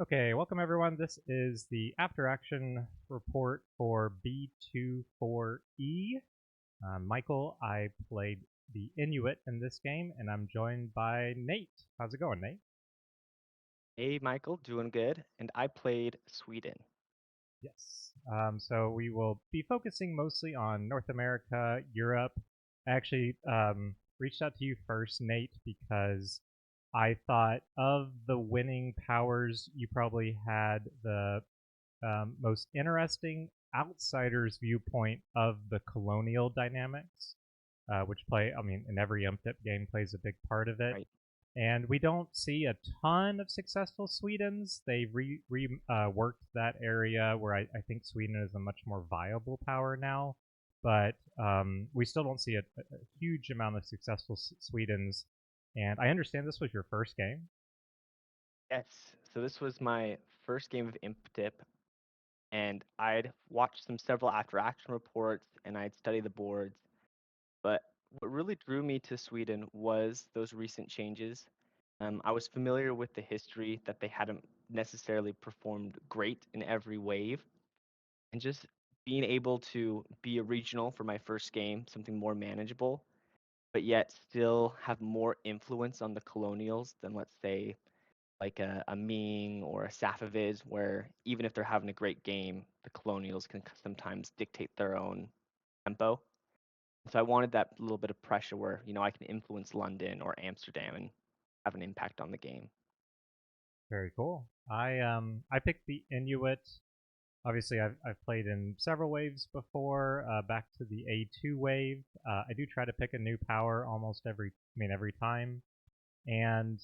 Okay, welcome everyone. This is the after action report for B2.4E. Michael, I played the Inuit in this game, and I'm joined by Nate. How's it going, Nate? Hey, Michael, doing good. And I played Sweden. Yes. So we will be focusing mostly on North America, Europe. I actually reached out to you first, Nate, because I thought of the winning powers, you probably had the most interesting outsider's viewpoint of the colonial dynamics, which in every ImpDip game plays a big part of it. Right. And we don't see a ton of successful Swedens. They worked that area where I think Sweden is a much more viable power now, but we still don't see a huge amount of successful Swedens. And I understand this was your first game. Yes. So this was my first game of ImpDip, and I'd watched several after action reports and I'd studied the boards. But what really drew me to Sweden was those recent changes. I was familiar with the history that they hadn't necessarily performed great in every wave, and just being able to be a regional for my first game, something more manageable, but yet still have more influence on the colonials than, let's say, like a Ming or a Safavids, where even if they're having a great game, the colonials can sometimes dictate their own tempo. So I wanted that little bit of pressure where, I can influence London or Amsterdam and have an impact on the game. Very cool. I picked the Inuit. Obviously, I've played in several waves before. Back to the A2 wave, I do try to pick a new power almost every time. And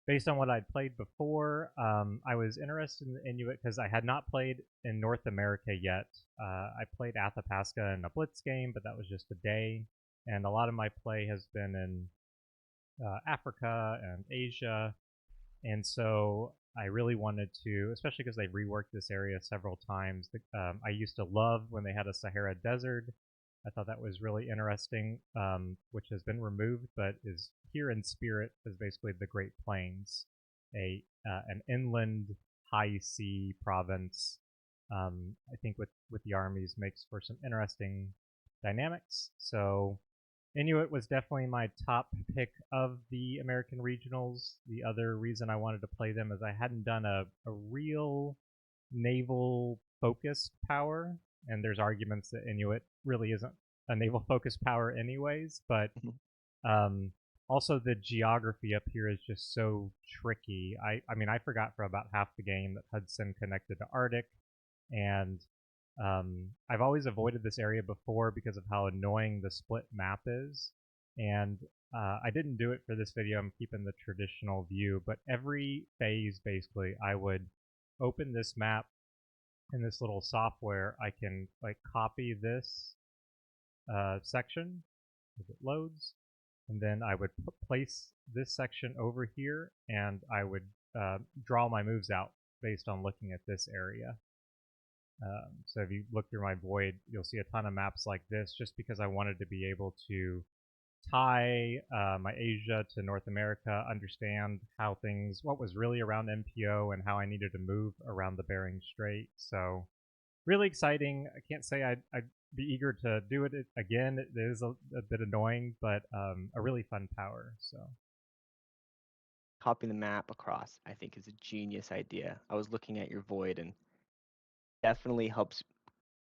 based on what I'd played before, I was interested in the Inuit because I had not played in North America yet. I played Athabasca in a Blitz game, but that was just a day. And a lot of my play has been in Africa and Asia, and so I really wanted to, especially because they've reworked this area several times. I used to love when they had a Sahara Desert. I thought that was really interesting, which has been removed, but is here in spirit as basically the Great Plains, a an inland high sea province. I think with the armies makes for some interesting dynamics. So Inuit was definitely my top pick of the American regionals. The other reason I wanted to play them is I hadn't done a real naval focused power, and there's arguments that Inuit really isn't a naval focused power anyways, but um, also the geography up here is just so tricky. I forgot for about half the game that Hudson connected to Arctic, and I've always avoided this area before because of how annoying the split map is. And I didn't do it for this video. I'm keeping the traditional view, but every phase, basically, I would open this map in this little software. I can like copy this section as it loads, and then I would place this section over here, and I would draw my moves out based on looking at this area. So if you look through my void, you'll see a ton of maps like this just because I wanted to be able to tie my Asia to North America, understand what was really around MPO and how I needed to move around the Bering Strait. So really exciting. I can't say I'd be eager to do it again. It is a bit annoying, but a really fun power. So Copying the map across, I think, is a genius idea. I was looking at your void and definitely helps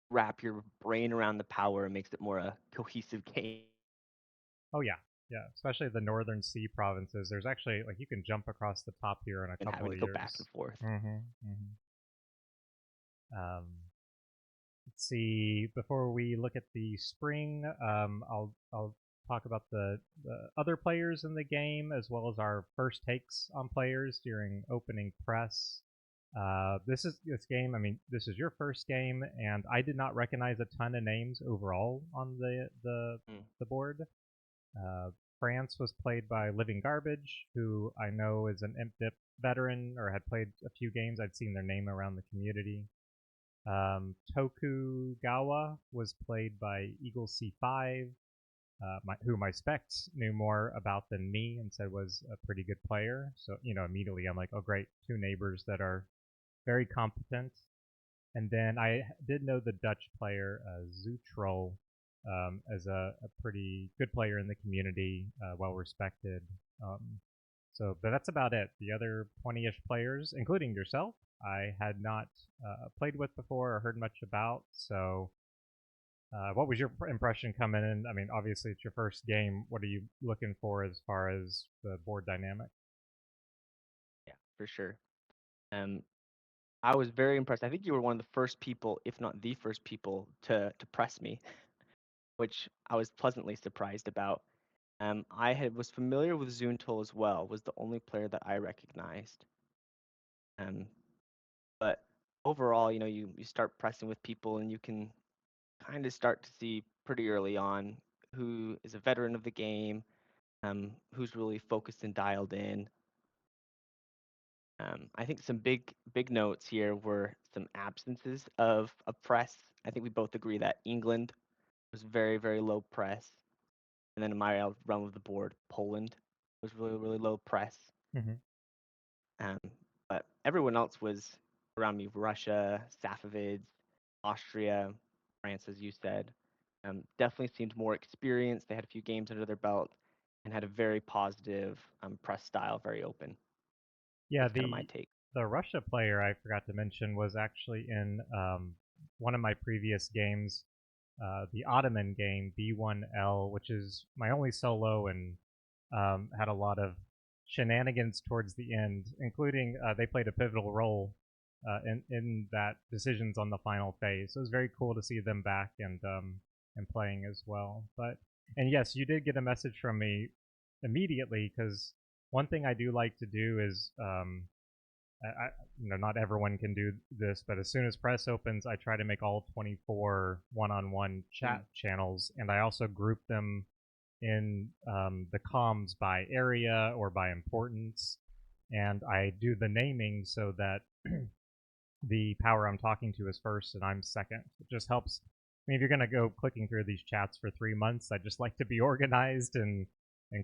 wrap your brain around the power and makes it more a cohesive game. oh yeah, especially the northern sea provinces. There's actually like you can jump across the top here in a And couple having of to go back and years. forth. Um, let's see. Before we look at the spring, I'll talk about the other players in the game as well as our first takes on players during opening press. This game. I mean, this is your first game, and I did not recognize a ton of names overall on Mm. the board. Uh, France was played by Living Garbage, who I know is an ImpDip veteran or had played a few games. I'd seen their name around the community. Tokugawa was played by Eagle C5. who my specs knew more about than me and said was a pretty good player. So immediately I'm like, oh great, two neighbors that are very competent. And then I did know the Dutch player Zutrol as a pretty good player in the community, well respected. Um, but that's about it. The other 20-ish players, including yourself, I had not played with before or heard much about. So, what was your impression coming in? I mean, obviously it's your first game. What are you looking for as far as the board dynamic? Yeah, for sure. Um, I was very impressed. I think you were one of the first people, if not the first people, to press me, which I was pleasantly surprised about. Was familiar with Zuntul as well. Was the only player that I recognized. Um, but overall, you start pressing with people, and you can kind of start to see pretty early on who is a veteran of the game, who's really focused and dialed in. I think some big notes here were some absences of press. I think we both agree that England was very, very low press. And then in my realm of the board, Poland was really, really low press. Mm-hmm. Um, but everyone else was around me: Russia, Safavids, Austria, France, as you said. Definitely seemed more experienced. They had a few games under their belt and had a very positive press style, very open. Yeah, That's kind of my the take. the Russia player I forgot to mention was actually in one of my previous games, the Ottoman game B1L, which is my only solo and had a lot of shenanigans towards the end, including they played a pivotal role in that decisions on the final phase. So it was very cool to see them back and playing as well. And yes, you did get a message from me immediately because one thing I do like to do is not everyone can do this, but as soon as press opens, I try to make all 24 one-on-one Mm. chat channels, and I also group them in the comms by area or by importance, and I do the naming so that the power I'm talking to is first and I'm second. It just helps. I mean, if you're gonna go clicking through these chats for 3 months, I just like to be organized and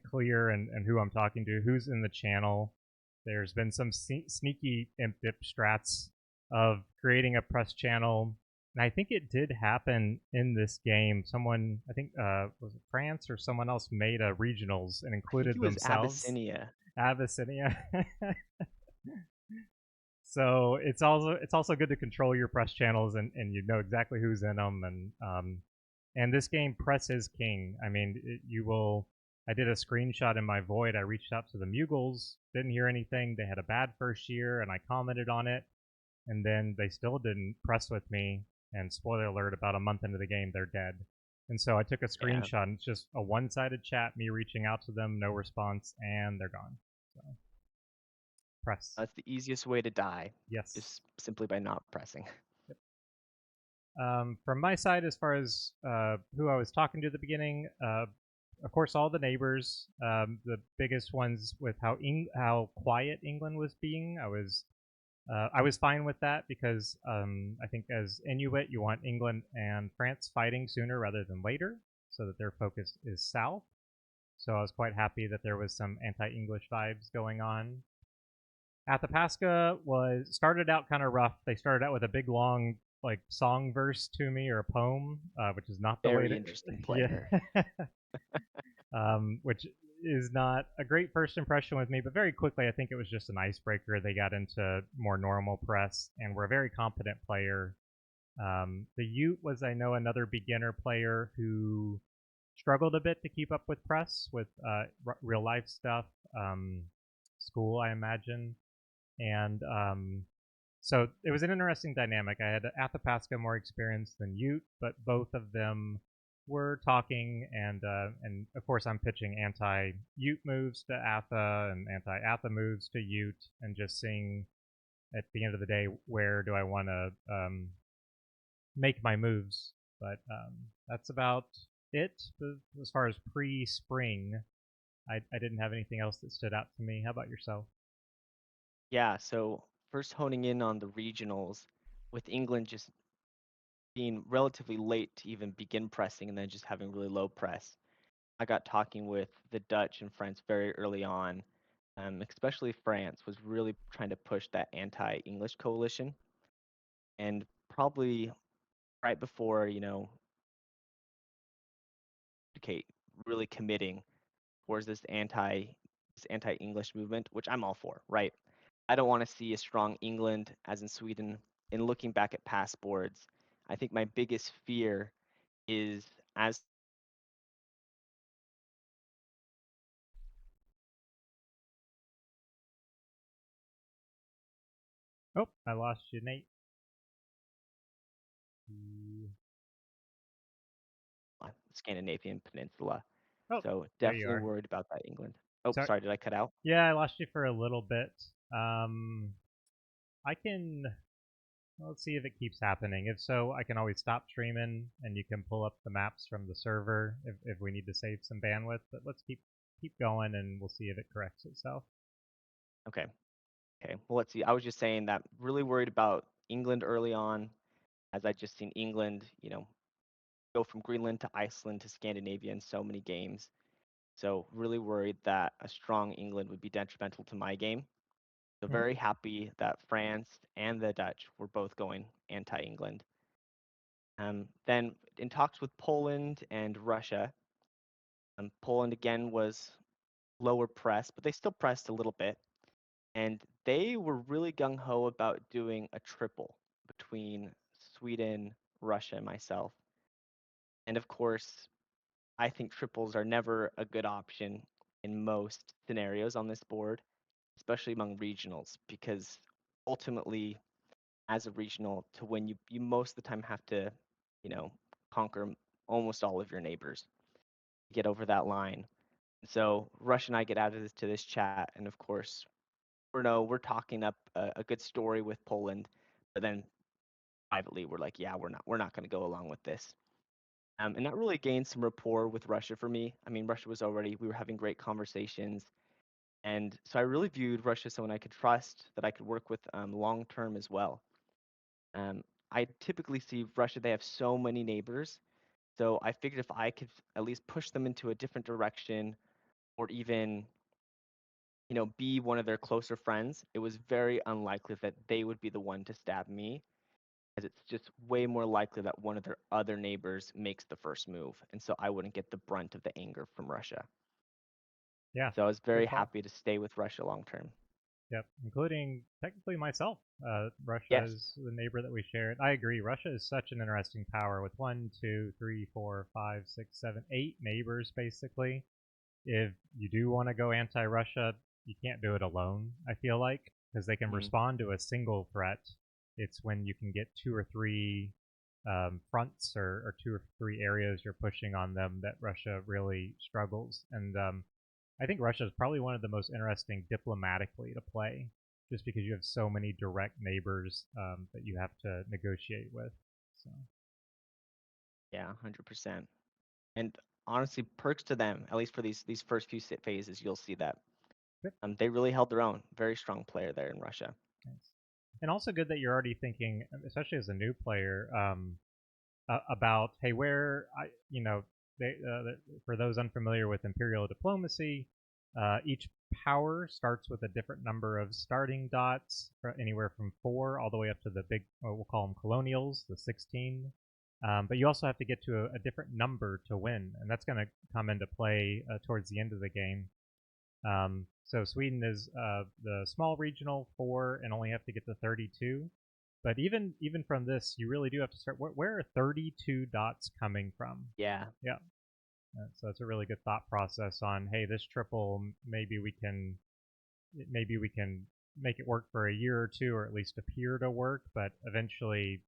clear and who I'm talking to, who's in the channel. There's been some sneaky ImpDip strats of creating a press channel, and I think it did happen in this game. Someone, I think, was it France or someone else, made a regionals and I think included it was themselves. Abyssinia. Abyssinia. So it's also good to control your press channels and you know exactly who's in them and this game press is king. I mean you will. I did a screenshot in my void. I reached out to the Mugles, didn't hear anything. They had a bad first year, and I commented on it, and then they still didn't press with me. And spoiler alert: about a month into the game, they're dead. And so I took a Yeah, screenshot. And it's just a one-sided chat, me reaching out to them, no response, and they're gone. So press, that's the easiest way to die, yes. just simply by not pressing. From my side, as far as who I was talking to at the beginning, of course, all the neighbors. The biggest ones with how quiet England was being. I was fine with that because I think as Inuit, you want England and France fighting sooner rather than later, so that their focus is south. So I was quite happy that there was some anti-English vibes going on. Athapaska was started out kind of rough. They started out with a big long like song verse to me or a poem, which is not the way Very to interesting player. yeah, which is not a great first impression with me. But very quickly, I think it was just an icebreaker. They got into more normal press and were a very competent player. The Ute was, I know, another beginner player who struggled a bit to keep up with press with real life stuff, school, I imagine. And so it was an interesting dynamic. I had Athapaska more experience than Ute, but both of them were talking, and of course I'm pitching anti-Ute moves to Atha and anti-Atha moves to Ute, and just seeing at the end of the day where do I want to make my moves. But that's about it as far as pre-spring. I didn't have anything else that stood out to me. How about yourself? Yeah, so first honing in on the regionals, with England just being relatively late to even begin pressing and then just having really low press. I got talking with the Dutch and France very early on. Especially France was really trying to push that anti-English coalition, and probably right before, Kate really committing towards this anti-English movement, which I'm all for, right? I don't want to see a strong England as in Sweden. In looking back at past boards, I think my biggest fear is as Oh, I lost you, Nate. Mm. Scandinavian peninsula. Oh, So there you definitely are. worried about that England. Oh, Sorry. sorry, did I cut out? Yeah, I lost you for a little bit. Um, I can. Let's see if it keeps happening. If so, I can always stop streaming, and you can pull up the maps from the server if we need to save some bandwidth. But let's keep going, and we'll see if it corrects itself. Okay. Okay. Well, let's see. I was just saying that really worried about England early on, as I just seen England, go from Greenland to Iceland to Scandinavia in so many games. So really worried that a strong England would be detrimental to my game. So Mm-hmm. very happy that France and the Dutch were both going anti-England. Then in talks with Poland and Russia, Poland again was lower pressed, but they still pressed a little bit. And they were really gung ho about doing a triple between Sweden, Russia, and myself. And of course, I think triples are never a good option in most scenarios on this board, especially among regionals, because ultimately, as a regional, to win, you most of the time have to, you know, conquer almost all of your neighbors to get over that line. So Rush and I get out of this chat, and of course, we're talking up a good story with Poland, but then privately we're like, yeah, we're not going to go along with this. And that really gained some rapport with Russia for me. I mean, we were having great conversations. And so I really viewed Russia as someone I could trust, that I could work with long term as well. Um, I typically see Russia, they have so many neighbors. So I figured if I could at least push them into a different direction or even, be one of their closer friends, it was very unlikely that they would be the one to stab me, as it's just way more likely that one of their other neighbors makes the first move. And so I wouldn't get the brunt of the anger from Russia. Yeah, So I was very good call. happy to stay with Russia long term. Yep, including technically myself. Russia Yes. is the neighbor that we share. I agree. Russia is such an interesting power with one, two, three, four, five, six, seven, 8 neighbors basically. If you do want to go anti-Russia, you can't do it alone. I feel like because they can Mm, respond to a single threat. It's when you can get two or three fronts or two or three areas you're pushing on them that Russia really struggles. And I think Russia is probably one of the most interesting diplomatically to play, just because you have so many direct neighbors that you have to negotiate with. So, yeah, 100%. And honestly, perks to them, at least for these first few phases, you'll see that. good, They really held their own. Very strong player there in Russia. nice. And also good that you're already thinking, especially as a new player, about hey, where they, for those unfamiliar with Imperial Diplomacy, each power starts with a different number of starting dots, anywhere from 4 all the way up to the big, we'll call them colonials, the 16. But you also have to get to a different number to win, and that's going to come into play towards the end of the game. So Sweden is the small regional 4 and only have to get to 32. But even from this, you really do have to start. Where are 32 dots coming from? Yeah. Yeah. So that's a really good thought process on, hey, this triple, maybe we can make it work for a year or two, or at least appear to work. But eventually,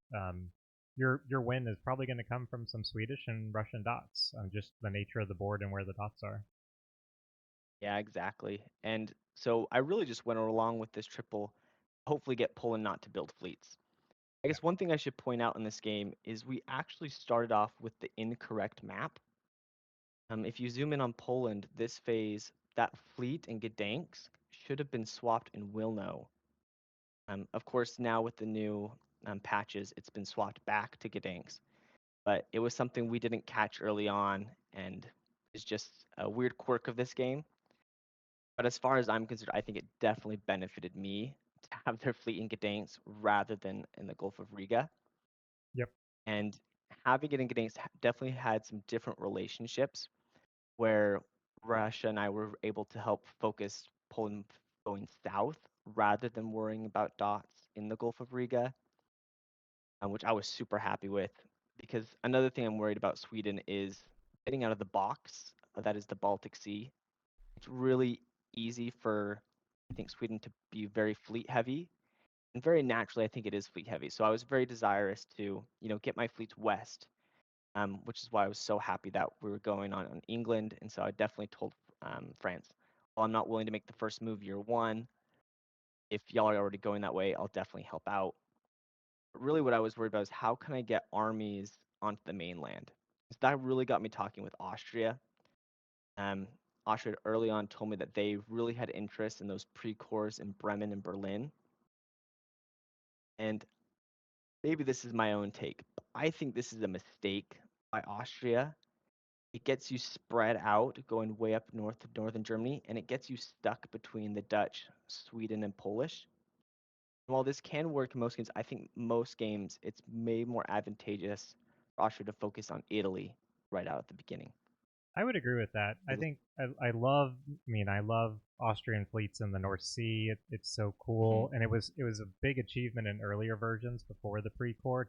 your win is probably going to come from some Swedish and Russian dots, just the nature of the board and where the dots are. Yeah, exactly. And so I really just went along with this triple, hopefully get Poland not to build fleets. I Yeah. guess one thing I should point out in this game is we actually started off with the incorrect map. If you zoom in on Poland, this phase, that fleet in Gdansk should have been swapped in Wilno. Of course, now with the new patches, it's been swapped back to Gdansk. But it was something we didn't catch early on, and is just a weird quirk of this game. But as far as I'm concerned, I think it definitely benefited me to have their fleet in Gdansk rather than in the Gulf of Riga. Yep. And having it in Gdansk definitely had some different relationships where Russia and I were able to help focus Poland going south rather than worrying about dots in the Gulf of Riga, which I was super happy with. Because another thing I'm worried about Sweden is getting out of the box, that is the Baltic Sea. It's really easy for, I think, Sweden to be very fleet heavy. And very naturally, I think it is fleet heavy. So I was very desirous to, get my fleets west, which is why I was so happy that we were going on England. And so I definitely told France, well, I'm not willing to make the first move year one. If y'all are already going that way, I'll definitely help out. But really, what I was worried about is how can I get armies onto the mainland? So that really got me talking with Austria. Um, Austria early on told me that they really had interest in those pre-corps in Bremen and Berlin. And maybe this is my own take, but I think this is a mistake by Austria. It gets you spread out going way up north to northern Germany, and it gets you stuck between the Dutch, Sweden, and Polish. While this can work in most games, I think most games it's made more advantageous for Austria to focus on Italy right out at the beginning. I would agree with that. I think I love. I mean, I love Austrian fleets in the North Sea. It's so Mhm. cool, and it was a big achievement in earlier versions before the pre-core.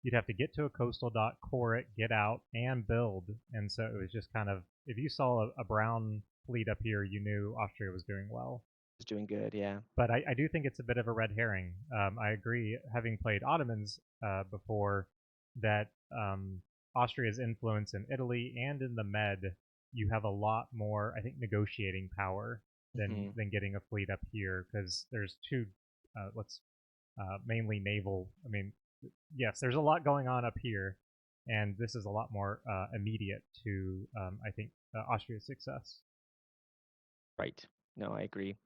You'd have to get to a coastal dot, core it, get out, and build. And so it was just kind of, if you saw a brown fleet up here, you knew Austria was doing well. It's doing good, yeah. But I do think it's a bit of a red herring. I agree, having played Ottomans before, that Austria's influence in Italy and in the Med, you have a lot more, I think, negotiating power Hmm. than getting a fleet up here, because there's two, let's mainly naval. I mean, yes, there's a lot going on up here, and this is a lot more immediate to, I think, Austria's success. Right. No, I agree.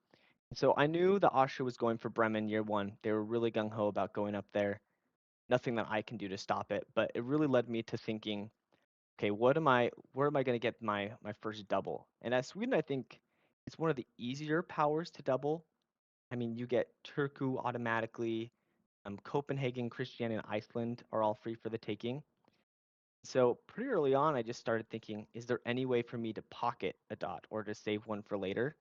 So I knew that Austria was going for Bremen year one. They were really gung ho about going up there. Nothing that I can do to stop it, but it really led me to thinking, okay, where am I going to get my first double? And as Sweden, I think it's one of the easier powers to double. I mean, you get Turku automatically. Copenhagen, Christianity, and Iceland are all free for the taking. So pretty early on, I just started thinking, is there any way for me to pocket a dot or to save one for later?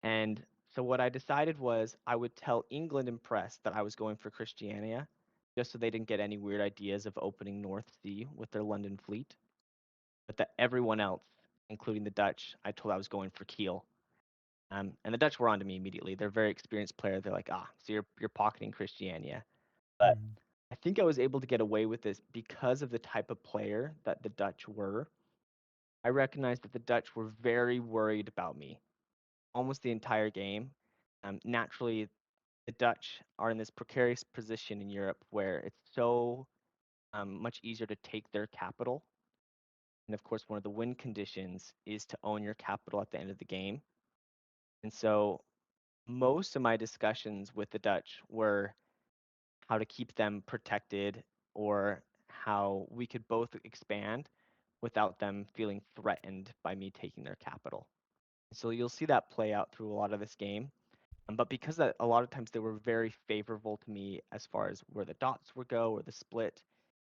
And so what I decided was I would tell England and press that I was going for Christiania, just so they didn't get any weird ideas of opening North Sea with their London fleet. But that everyone else, including the Dutch, I told I was going for Kiel. And the Dutch were on to me immediately. They're a very experienced player. They're like, so you're pocketing Christiania. But Mm-hmm. I think I was able to get away with this because of the type of player that the Dutch were. I recognized that the Dutch were very worried about me almost the entire game. Naturally, the Dutch are in this precarious position in Europe where it's so much easier to take their capital. And of course, one of the win conditions is to own your capital at the end of the game. And so most of my discussions with the Dutch were how to keep them protected or how we could both expand without them feeling threatened by me taking their capital. So you'll see that play out through a lot of this game. But because that a lot of times they were very favorable to me as far as where the dots would go or the split.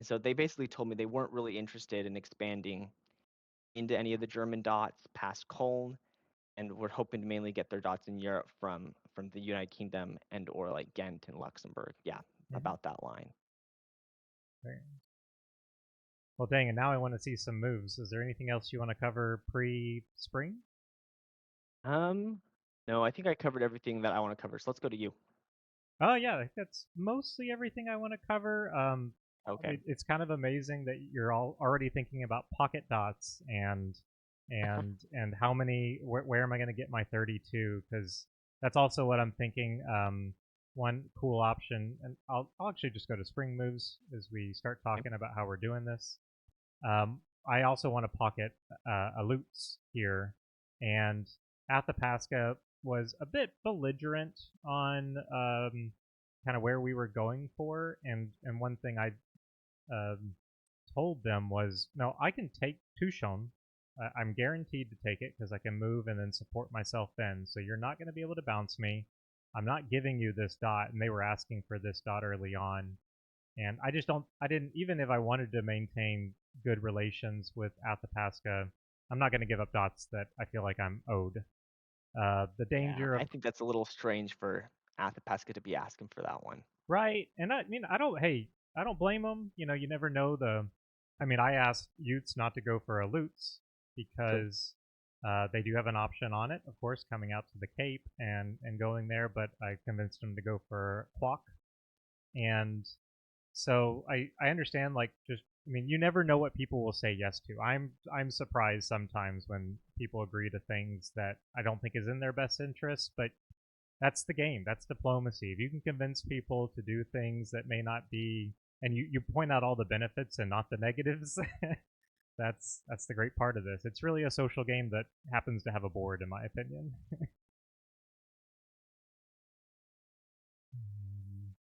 And so they basically told me they weren't really interested in expanding into any of the German dots past Cologne and were hoping to mainly get their dots in Europe from the United Kingdom and or like Ghent and Luxembourg. Yeah, Mm-hmm. about that line. Well, dang, and now I want to see some moves. Is there anything else you want to cover pre-spring? Um, no, I think I covered everything that I want to cover. So let's go to you. Oh yeah, that's mostly everything I want to cover. Okay. It's kind of amazing that you're all already thinking about pocket dots and how many. Where am I going to get my 32? Because that's also what I'm thinking. One cool option, and I'll actually just go to spring moves as we start Okay. talking about how we're doing this. Um, I also want to pocket a Lutz here, and Athapaska was a bit belligerent on kind of where we were going for, and one thing I um, told them was, no, I can take Tucson, I'm guaranteed to take it because I can move and then support myself then. So you're not going to be able to bounce me. I'm not giving you this dot, and they were asking for this dot early on, and I just don't. I didn't even if I wanted to maintain good relations with Athabasca, I'm not going to give up dots that I feel like I'm owed. The Yeah, danger of I think that's a little strange for Athabasca to be asking for that one. right, and I mean I don't. Hey, I don't blame them. You know, you never know the. I mean, I asked Utes not to go for a Lutz Sure. because they do have an option on it, of course, coming out to the Cape and going there. But I convinced them to go for Quack, and so I understand like just I mean you never know what people will say yes to. I'm surprised sometimes when people agree to things that I don't think is in their best interest, but that's the game. That's diplomacy. If you can convince people to do things that may not be and you point out all the benefits and not the negatives, that's the great part of this. It's really a social game that happens to have a board in my opinion.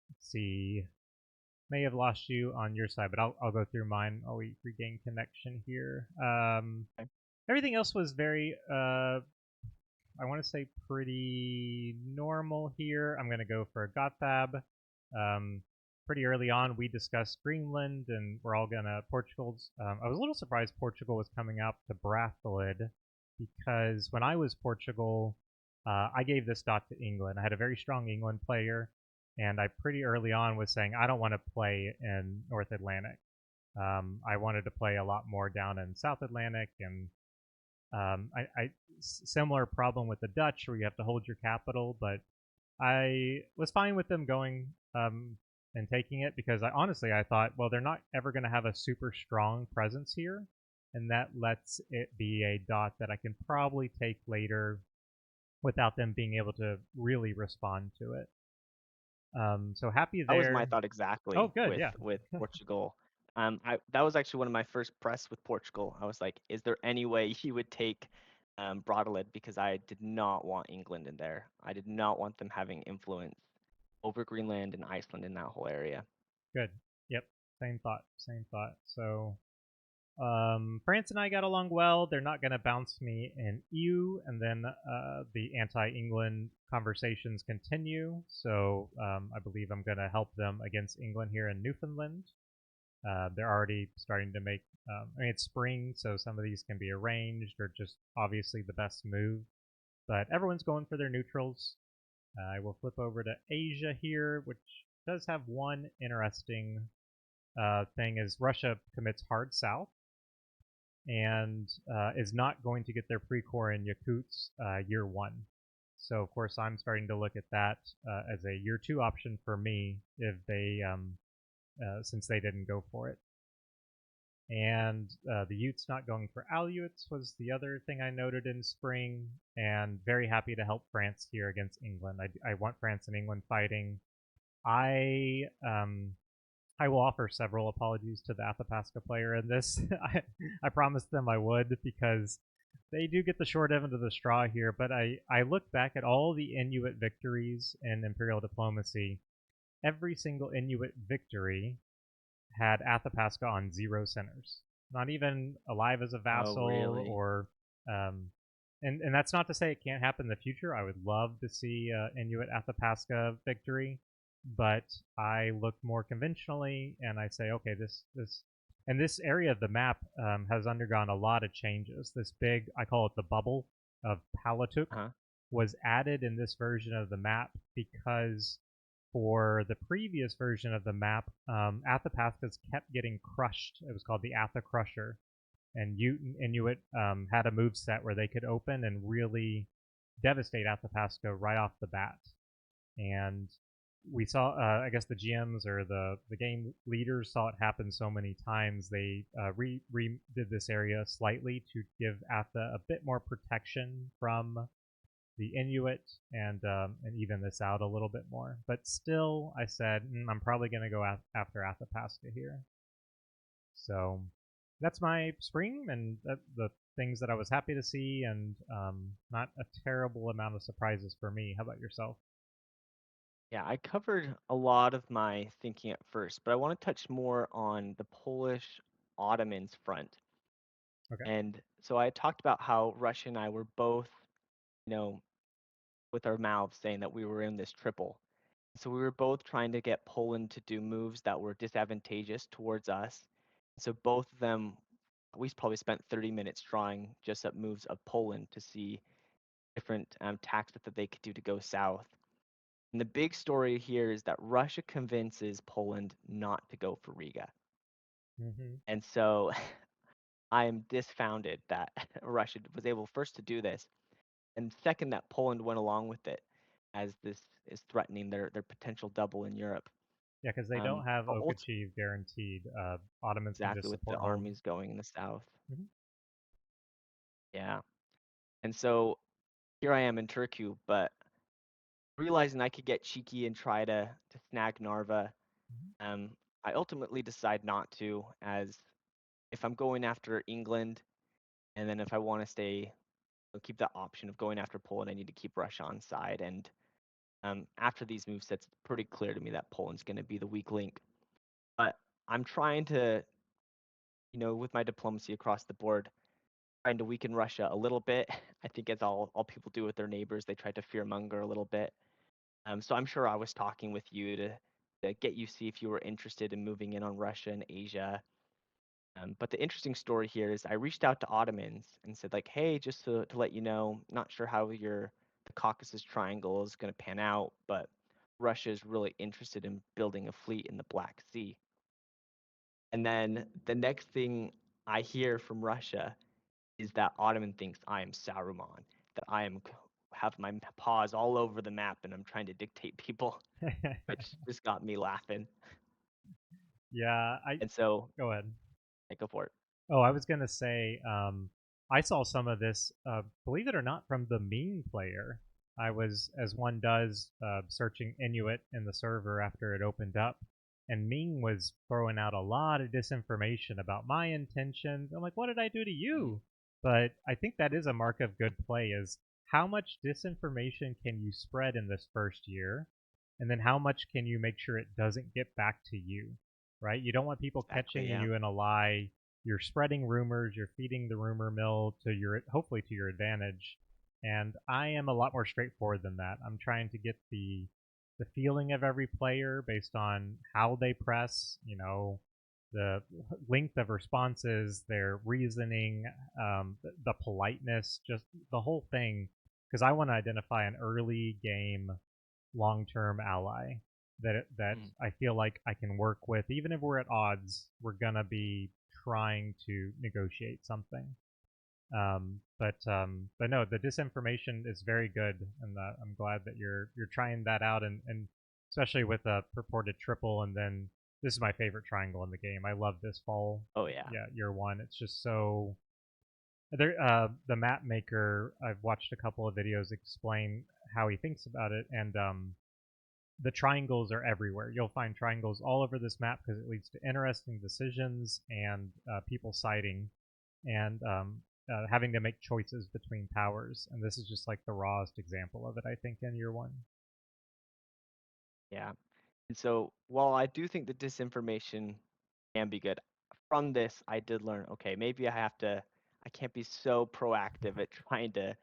Let's see. May have lost you on your side, but I'll go through mine. I'll regain connection here. Okay. Everything else was very I want to say pretty normal here. I'm gonna go for Gotthab. Um, Pretty early on, we discussed Greenland, and we're all gonna Portugal's. I was a little surprised Portugal was coming out to Brathlid because when I was Portugal, I gave this dot to England. I had a very strong England player, and I pretty early on was saying I don't want to play in North Atlantic. I wanted to play a lot more down in South Atlantic, and similar problem with the Dutch where you have to hold your capital, but I was fine with them going and taking it because I thought, well, they're not ever going to have a super strong presence here, and that lets it be a dot that I can probably take later without them being able to really respond to it. So happy That was my there. thought Oh, exactly good, yeah, with Portugal. That was actually one of my first press with Portugal. I was like, is there any way he would take Brautaland, because I did not want England in there. I did not want them having influence over Greenland and Iceland in that whole area. good. Yep, same thought, same thought. So France and I got along well. They're not going to bounce me in EU, and then the anti-England conversations continue. So I believe I'm going to help them against England here in Newfoundland. They're already starting to make. I mean, it's spring, so some of these can be arranged or just obviously the best move. But everyone's going for their neutrals. I will flip over to Asia here, which does have one interesting thing: is Russia commits hard south and is not going to get their pre-core in Yakuts year one. So of course I'm starting to look at that as a year two option for me if they since they didn't go for it. And the Utes not going for Aleuts was the other thing I noted in spring, and very happy to help France here against England. I want France and England fighting. I um, I will offer several apologies to the Athabasca player in this. I promised them I would because they do get the short end of the straw here. But I look back at all the Inuit victories in Imperial Diplomacy. Every single Inuit victory had Athabasca on 0 centers, not even alive as a Oh, vassal really? or. Um, and that's not to say it can't happen in the future. I would love to see Inuit Athabasca victory, but I look more conventionally and I say, okay, this area of the map has undergone a lot of changes. This big, I call it the bubble of Palatuk, Huh? was added in this version of the map because for the previous version of the map, Athapascas kept getting crushed. It was called the Atha Crusher, and Inuit had a move set where they could open and really devastate Athapasca right off the bat. And we saw, I guess the GMs or the game leaders saw it happen so many times. They redid this area slightly to give Atha a bit more protection from the Inuit and even this out a little bit more. But still, I said I'm probably going to go after Athabasca here. So that's my spring and the things that I was happy to see, and not a terrible amount of surprises for me. How about yourself? Yeah, I covered a lot of my thinking at first, but I want to touch more on the Polish Ottomans front. Okay. And So I talked about how Russia and I were both, you know, with our mouths saying that we were in this triple. So we were both trying to get Poland to do moves that were disadvantageous towards us. So both of them, we probably spent 30 minutes drawing just up moves of Poland to see different tactics that they could do to go south. And the big story here is that Russia convinces Poland not to go for Riga. Mm-hmm. And so I am disfounded that Russia was able first to do this, and second that Poland went along with it, as this is threatening their potential double in Europe. Yeah, because they don't have But Okachiv guaranteed. Ottomans can exactly just with the support hold. armies going in the south. Mm-hmm. Yeah. And so here I am in Turku, but realizing I could get cheeky and try to snag Narva, Mm-hmm. um, I ultimately decide not to, as if I'm going after England, and then if I want to keep the option of going after Poland, I need to keep Russia on side. And after these move sets, it's pretty clear to me that Poland's going to be the weak link. But I'm trying to, with my diplomacy across the board, trying to weaken Russia a little bit. I think as all people do with their neighbors, they try to fearmonger a little bit. So I'm sure I was talking with you to get you see if you were interested in moving in on Russia and Asia. But the interesting story here is I reached out to Ottomans and said like, hey, just to let you know, not sure how the Caucasus Triangle is going to pan out, but Russia is really interested in building a fleet in the Black Sea. And then the next thing I hear from Russia is that Ottoman thinks I am Saruman, that have my paws all over the map and I'm trying to dictate people, which just got me laughing. Yeah, I And so go ahead. I go for it. Oh, I was gonna say, I saw some of this. Believe it or not, from the Ming player. I was, as one does, searching Inuit in the server after it opened up, and Ming was throwing out a lot of disinformation about my intentions. I'm like, what did I do to Mm, you? But I think that is a mark of good play: is how much disinformation can you spread in this first year, and then how much can you make sure it doesn't get back to you, right? You don't want people exactly, catching yeah. you in a lie. You're spreading rumors, you're feeding the rumor mill to your, hopefully to your advantage. And I am a lot more straightforward than that. I'm trying to get the feeling of every player based on how they press, the length of responses, their reasoning, the politeness, just the whole thing. Because I want to identify an early game long-term ally that Mm, I feel like I can work with, even if we're at odds. We're gonna be trying to negotiate something. But no, the disinformation is very good, and I'm glad that you're trying that out, and especially with a purported triple, and then this is my favorite triangle in the game. I love this fall, oh yeah. yeah, year one. It's just so there. The map maker, I've watched a couple of videos explain how he thinks about it, and the triangles are everywhere. You'll find triangles all over this map because it leads to interesting decisions and people siding and having to make choices between powers. And this is just like the rawest example of it, I think, in year one. Yeah. And so while I do think the disinformation can be good, from this I did learn, okay, maybe I can't be so proactive at trying to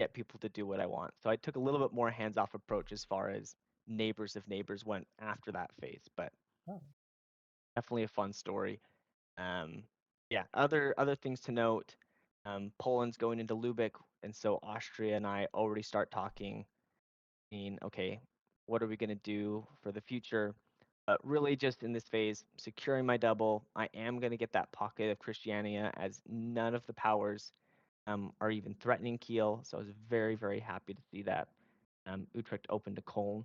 get people to do what I want. So I took a little bit more hands-off approach as far as neighbors if neighbors went after that phase, but Oh, definitely a fun story. Um, yeah, other things to note. Poland's going into Lubeck, and so Austria and I already start talking. Okay, what are we going to do for the future? But really, just in this phase, securing my double. I am going to get that pocket of Christiania, as none of the powers are even threatening Kiel. So I was very, very happy to see that Utrecht open to Cologne.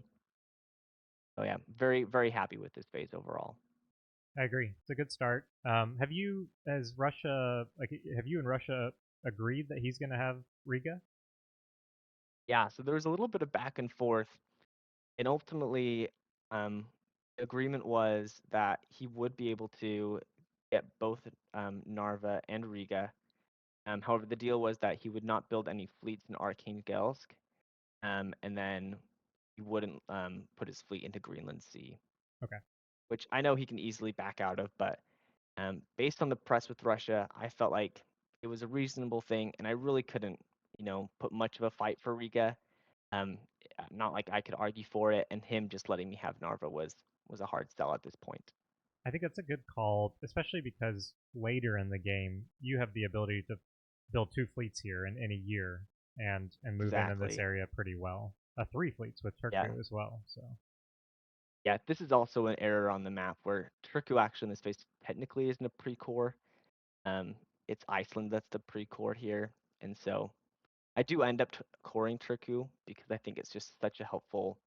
So yeah, very, very happy with this phase overall. I agree. It's a good start. Have you, as Russia, like, have you and Russia agreed that he's going to have Riga? Yeah, so there was a little bit of back and forth, and ultimately, the agreement was that he would be able to get both Narva and Riga. However, the deal was that he would not build any fleets in Arkhangelsk, and then he wouldn't put his fleet into Greenland Sea, Okay. which I know he can easily back out of. But based on the press with Russia, I felt like It was a reasonable thing, and I really couldn't, put much of a fight for Riga. Um, Not like I could argue for it, and him just letting me have Narva was a hard sell at this point. I think that's a good call, especially because later in the game you have the ability to build 2 fleets here in any year and move in this Exactly. area pretty well. 3 fleets with Yeah. Turku as well. So Yeah, this is also an error on the map where Turku actually in this phase technically isn't a pre-core. It's Iceland that's the pre-core here, and so I do end up coring Turku because I think it's just such a helpful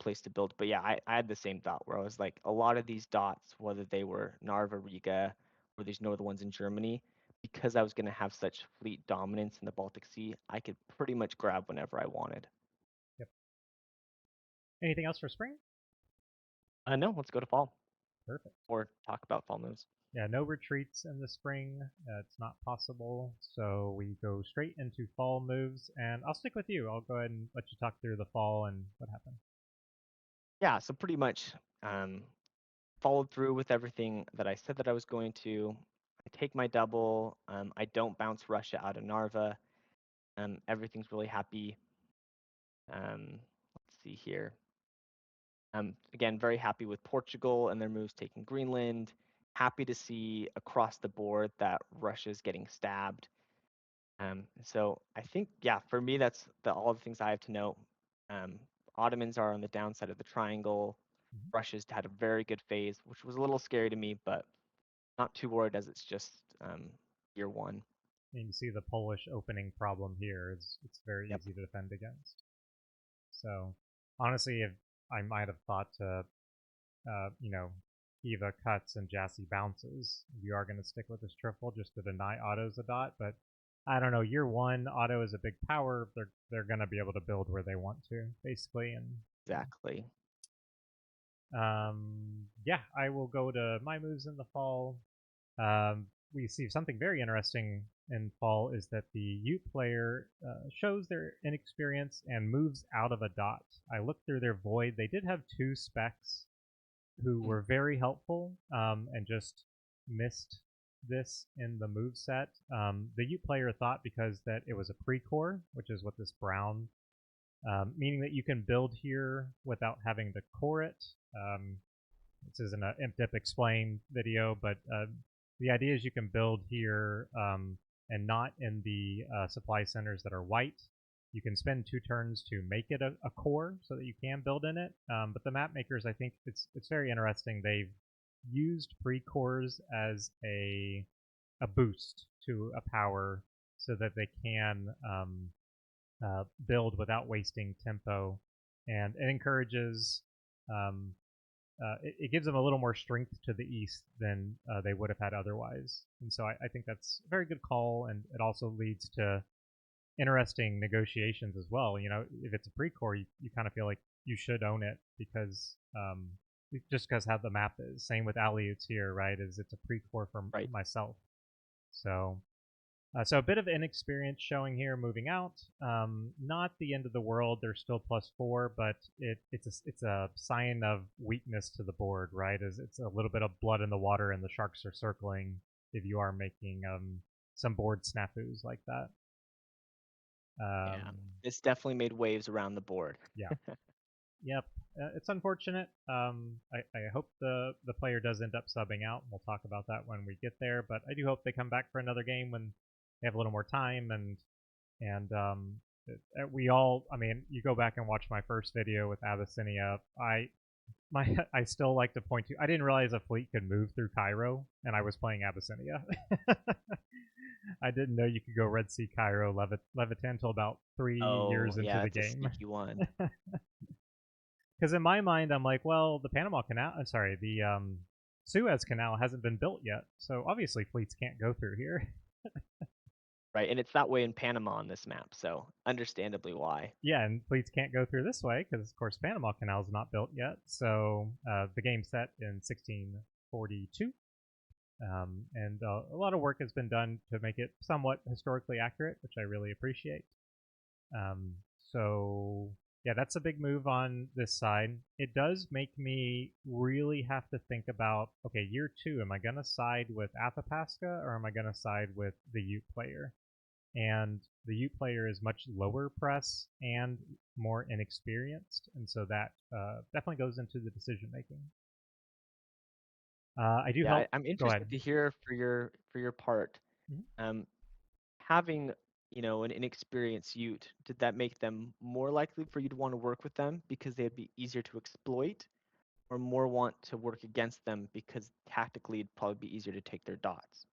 place to build. But yeah, I had the same thought where I was like, a lot of these dots, whether they were Narva, Riga, or these northern ones in Germany, because I was going to have such fleet dominance in the Baltic Sea, I could pretty much grab whenever I wanted. yep. Anything else for spring? No, let's go to fall Perfect. or talk about fall moves. Yeah, no retreats in the spring. It's not possible. So we go straight into fall moves, and I'll stick with you. I'll go ahead and let you talk through the fall and what happened. Yeah, so pretty much um, followed through with everything that I said that I was going to. I take my double. I don't bounce Russia out of Narva. Everything's really happy. Let's see here. Again, very happy with Portugal and their moves taking Greenland. Happy to see across the board that Russia's getting stabbed. So I think, yeah, for me, that's all the things I have to know. Um, Ottomans are on the downside of the triangle. Mm-hmm. Russia's had a very good phase, which was a little scary to me, but not too worried as it's just year one. And you see the Polish opening problem here. It's very Yep. easy to defend against. So honestly, if I might have thought to, Kiva cuts and Jassy bounces, you are going to stick with this triple just to deny autos a dot. But I don't know. Year one, auto is a big power. They're going to be able to build where they want to, basically. And Exactly. yeah, I will go to my moves in the fall. We see something very interesting in fall is that the Ute player shows their inexperience and moves out of a dot. I looked through their void. They did have 2 specs who were very helpful and just missed this in the move set. The Ute player thought because that it was a pre-core, which is what this brown, meaning that you can build here without having to core it. This isn't an ImpDip explain video, but the idea is you can build here and not in the supply centers that are white. You can spend 2 turns to make it a core so that you can build in it. But the map makers, I think it's very interesting. They've used pre-cores as a boost to a power so that they can build without wasting tempo, and it encourages um, it gives them a little more strength to the east than they would have had otherwise. And so I think that's a very good call, and it also leads to interesting negotiations as well. If it's a pre-core, you kind of feel like you should own it because just because how the map is. Same with Aleuts here, right? Is it's a pre-core for Right. myself. So a bit of inexperience showing here moving out. Not the end of the world. They're still +4, but it's a sign of weakness to the board, right? As it's a little bit of blood in the water, and the sharks are circling if you are making some board snafus like that. Yeah. Um, It's definitely made waves around the board. yeah. Yep. It's unfortunate. I hope the player does end up subbing out. We'll talk about that when we get there. But I do hope they come back for another game when they have a little more time and we all. I mean, you go back and watch my first video with Abyssinia. I still like to point to. I didn't realize a fleet could move through Cairo, and I was playing Abyssinia. I didn't know you could go Red Sea, Cairo, Levitan until about 3 years Oh, into yeah, the it's a game. sneaky one. Because in my mind, I'm like, well, the Panama Canal. I'm sorry, the Suez Canal hasn't been built yet, so obviously fleets can't go through here. Right, and it's that way in Panama on this map, so understandably why. Yeah, and fleets can't go through this way because, of course, Panama Canal is not built yet. So the game's set in 1642, and a lot of work has been done to make it somewhat historically accurate, which I really appreciate. Um, so Yeah, that's a big move on this side. It does make me really have to think about, okay, year 2, am I going to side with Athapaska or am I going to side with the Ute player? And the Ute player is much lower press and more inexperienced, and so that definitely goes into the decision making. I do Yeah, help. I'm Go ahead. interested to hear for your part. Mhm. Um, Having, an inexperienced Ute, did that make them more likely for you to want to work with them because they'd be easier to exploit, or more want to work against them because tactically it'd probably be easier to take their dots?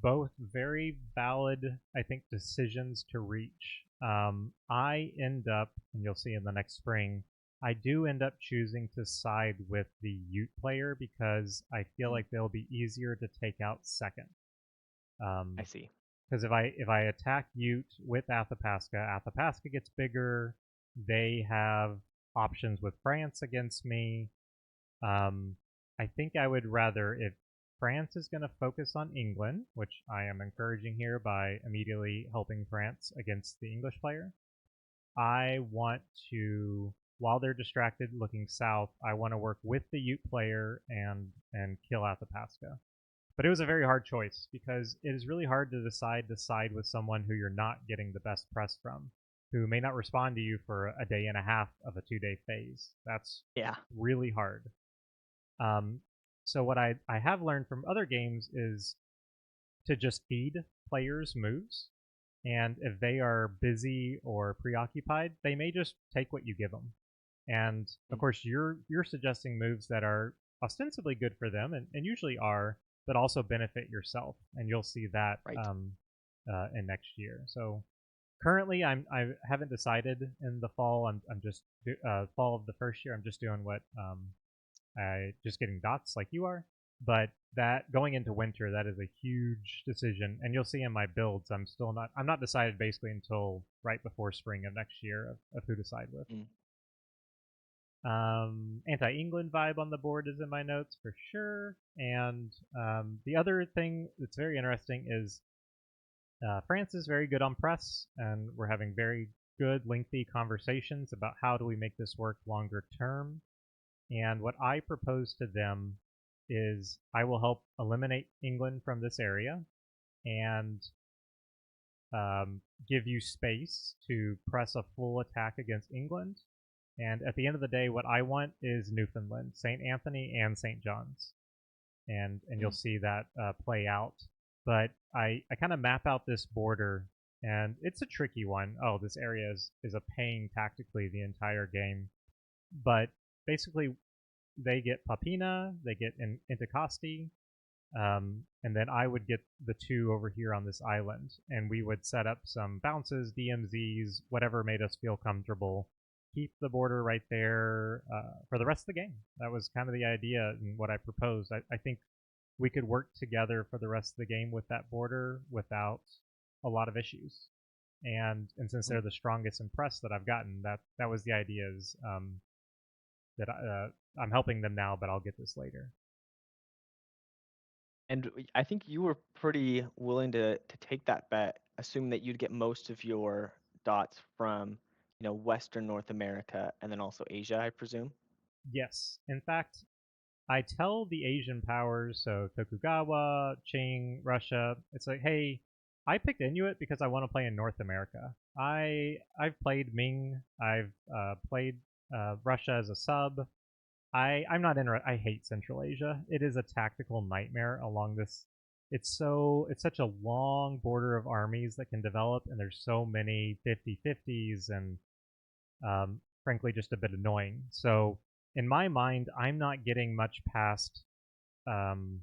Both very valid, I think, decisions to reach. I end up, and you'll see in the next spring, I do end up choosing to side with the Ute player because I feel Mm, like they'll be easier to take out second. I Um, see. because if I attack Ute with Athapaska, Athapaska gets bigger. They have options with France against me. Um, I think I would rather, if France is going to focus on England, which I am encouraging here by immediately helping France against the English player, I want to, while they're distracted looking south, I want to work with the Ute player and kill Athapaska. But it was a very hard choice because it is really hard to decide to side with someone who you're not getting the best press from, who may not respond to you for a day and a half of a 2-day phase. That's Yeah. really hard. Um, so what I have learned from other games is to just feed players moves, and if they are busy or preoccupied, they may just take what you give them. And of Mm, course, you're suggesting moves that are ostensibly good for them, and usually are, but also benefit yourself, and you'll see that right. in next year. So currently, I haven't decided in the fall. I'm just fall of the first year. I'm just doing what just getting dots like you are. But that going into winter, that is a huge decision, and you'll see in my builds, I'm not decided basically until right before spring of next year of who to side with. Mm. Anti-England vibe on the board is in my notes for sure, and the other thing that's very interesting is France is very good on press, and we're having very good, lengthy conversations about how do we make this work longer term. And what I propose to them is I will help eliminate England from this area and give you space to press a full attack against England. And at the end of the day, what I want is Newfoundland, St. Anthony, and St. John's, and you'll Mm. see that play out. But I kind of map out this border, and it's a tricky one. Oh, this area is a pain tactically the entire game, but basically they get Papina, they get Anticosti, and then I would get the two over here on this island, and we would set up some bounces, DMZs, whatever made us feel comfortable. Keep the border right there for the rest of the game. That was kind of the idea and what I proposed. I think we could work together for the rest of the game with that border without a lot of issues. And since Mm. they're the strongest and press that I've gotten, that was the idea is that I'm helping them now, but I'll get this later. And I think you were pretty willing to take that bet, assuming that you'd get most of your dots from, Western North America and then also Asia, I presume. Yes, in fact, I tell the Asian powers, so Tokugawa, Qing, Russia, it's like, hey, I picked Inuit because I want to play in North America. I've played Ming, I've played Russia as a sub. I'm not interested. I hate Central Asia. It is a tactical nightmare along this. It's such a long border of armies that can develop, and there's so many 50-50s and frankly just a bit annoying. So in my mind, I'm not getting much past um,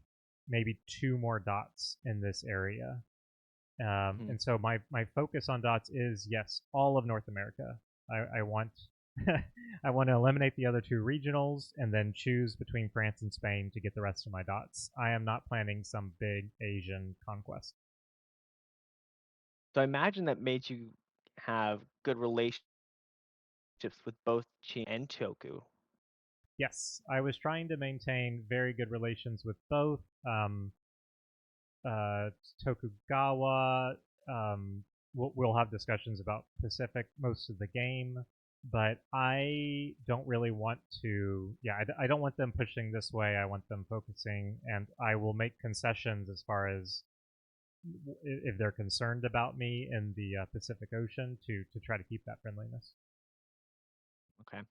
maybe 2 more dots in this area. Mm. And so my focus on dots is yes, all of North America. I want I want to eliminate the other 2 regionals and then choose between France and Spain to get the rest of my dots. I am not planning some big Asian conquest. So I imagine that made you have good relationships with both Qing and Toku. Yes, I was trying to maintain very good relations with both. Uh, Tokugawa. We'll have discussions about Pacific most of the game. but I don't really want to. Yeah, I don't want them pushing this way. I want them focusing, and I will make concessions as far as if they're concerned about me in the Pacific Ocean to try to keep that friendliness. Okay.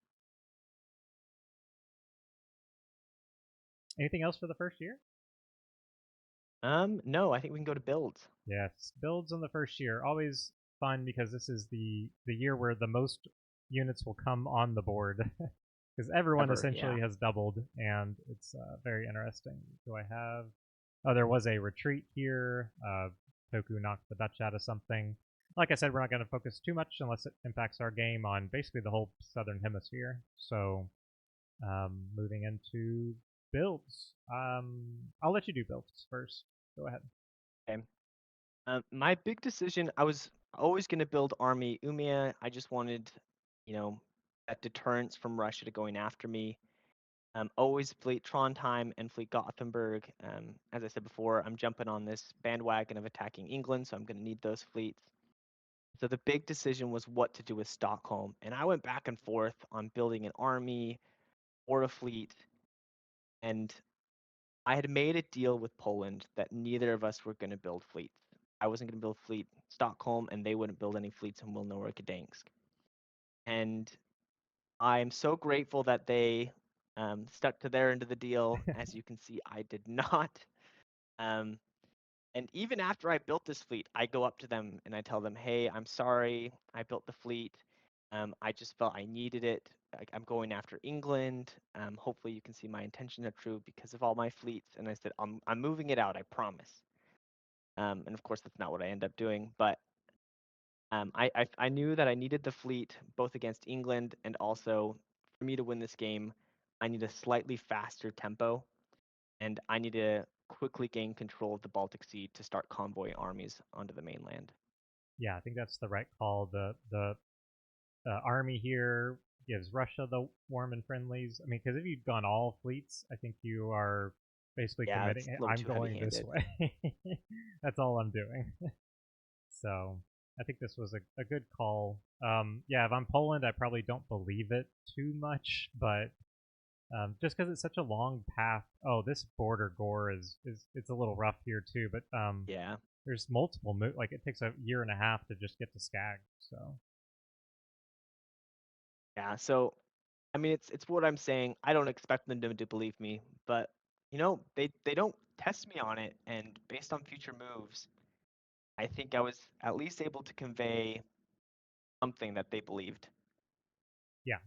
Anything else for the first year? No, I think we can go to builds. Yes, builds in the first year always fun because this is the year where the most units will come on the board because everyone Ever, yeah. essentially has doubled, and it's very interesting. Do I have? Oh, there was a retreat here. Toku knocked the Dutch out of something. Like I said, we're not going to focus too much unless it impacts our game on basically the whole southern hemisphere. So, moving into builds. I'll let you do builds first. Go ahead. Okay. My big decision, I was always going to build Army Umiya. I just wanted, you know, that deterrence from Russia to going after me. Always fleet Trondheim and fleet Gothenburg. As I said before, I'm jumping on this bandwagon of attacking England, so I'm going to need those fleets. So the big decision was what to do with Stockholm, and I went back and forth on building an army or a fleet, and I had made a deal with Poland that neither of us were going to build fleets. I wasn't going to build fleet Stockholm, and they wouldn't build any fleets in Wilno or Gdansk. And I'm so grateful that they stuck to their end of the deal. As you can see, I did not. Um, and even after I built this fleet, I go up to them and I tell them, "Hey, I'm sorry, I built the fleet. I just felt I needed it. I'm going after England. Hopefully, you can see my intentions are true because of all my fleets." And I said, "I'm moving it out. I promise." And of course, that's not what I end up doing. But I knew that I needed the fleet both against England and also for me to win this game, I need a slightly faster tempo and I need to quickly gain control of the Baltic Sea to start convoying armies onto the mainland. Yeah, I think that's the right call. The army here gives Russia the warm and friendlies. I mean, because if you'd gone all fleets, I think you are basically Yeah, it's committing. a "Hey, little I'm too going this heavy-handed. way." That's all I'm doing. So I think this was a good call. Yeah, if I'm Poland, I probably don't believe it too much, but just because it's such a long path. Oh, this border gore is it's a little rough here too, but Yeah. there's multiple like it takes a year and a half to just get to Skag. So Yeah, so I mean it's what I'm saying. I don't expect them to believe me, but they don't test me on it and based on future moves, I think I was at least able to convey something that they believed. yeah,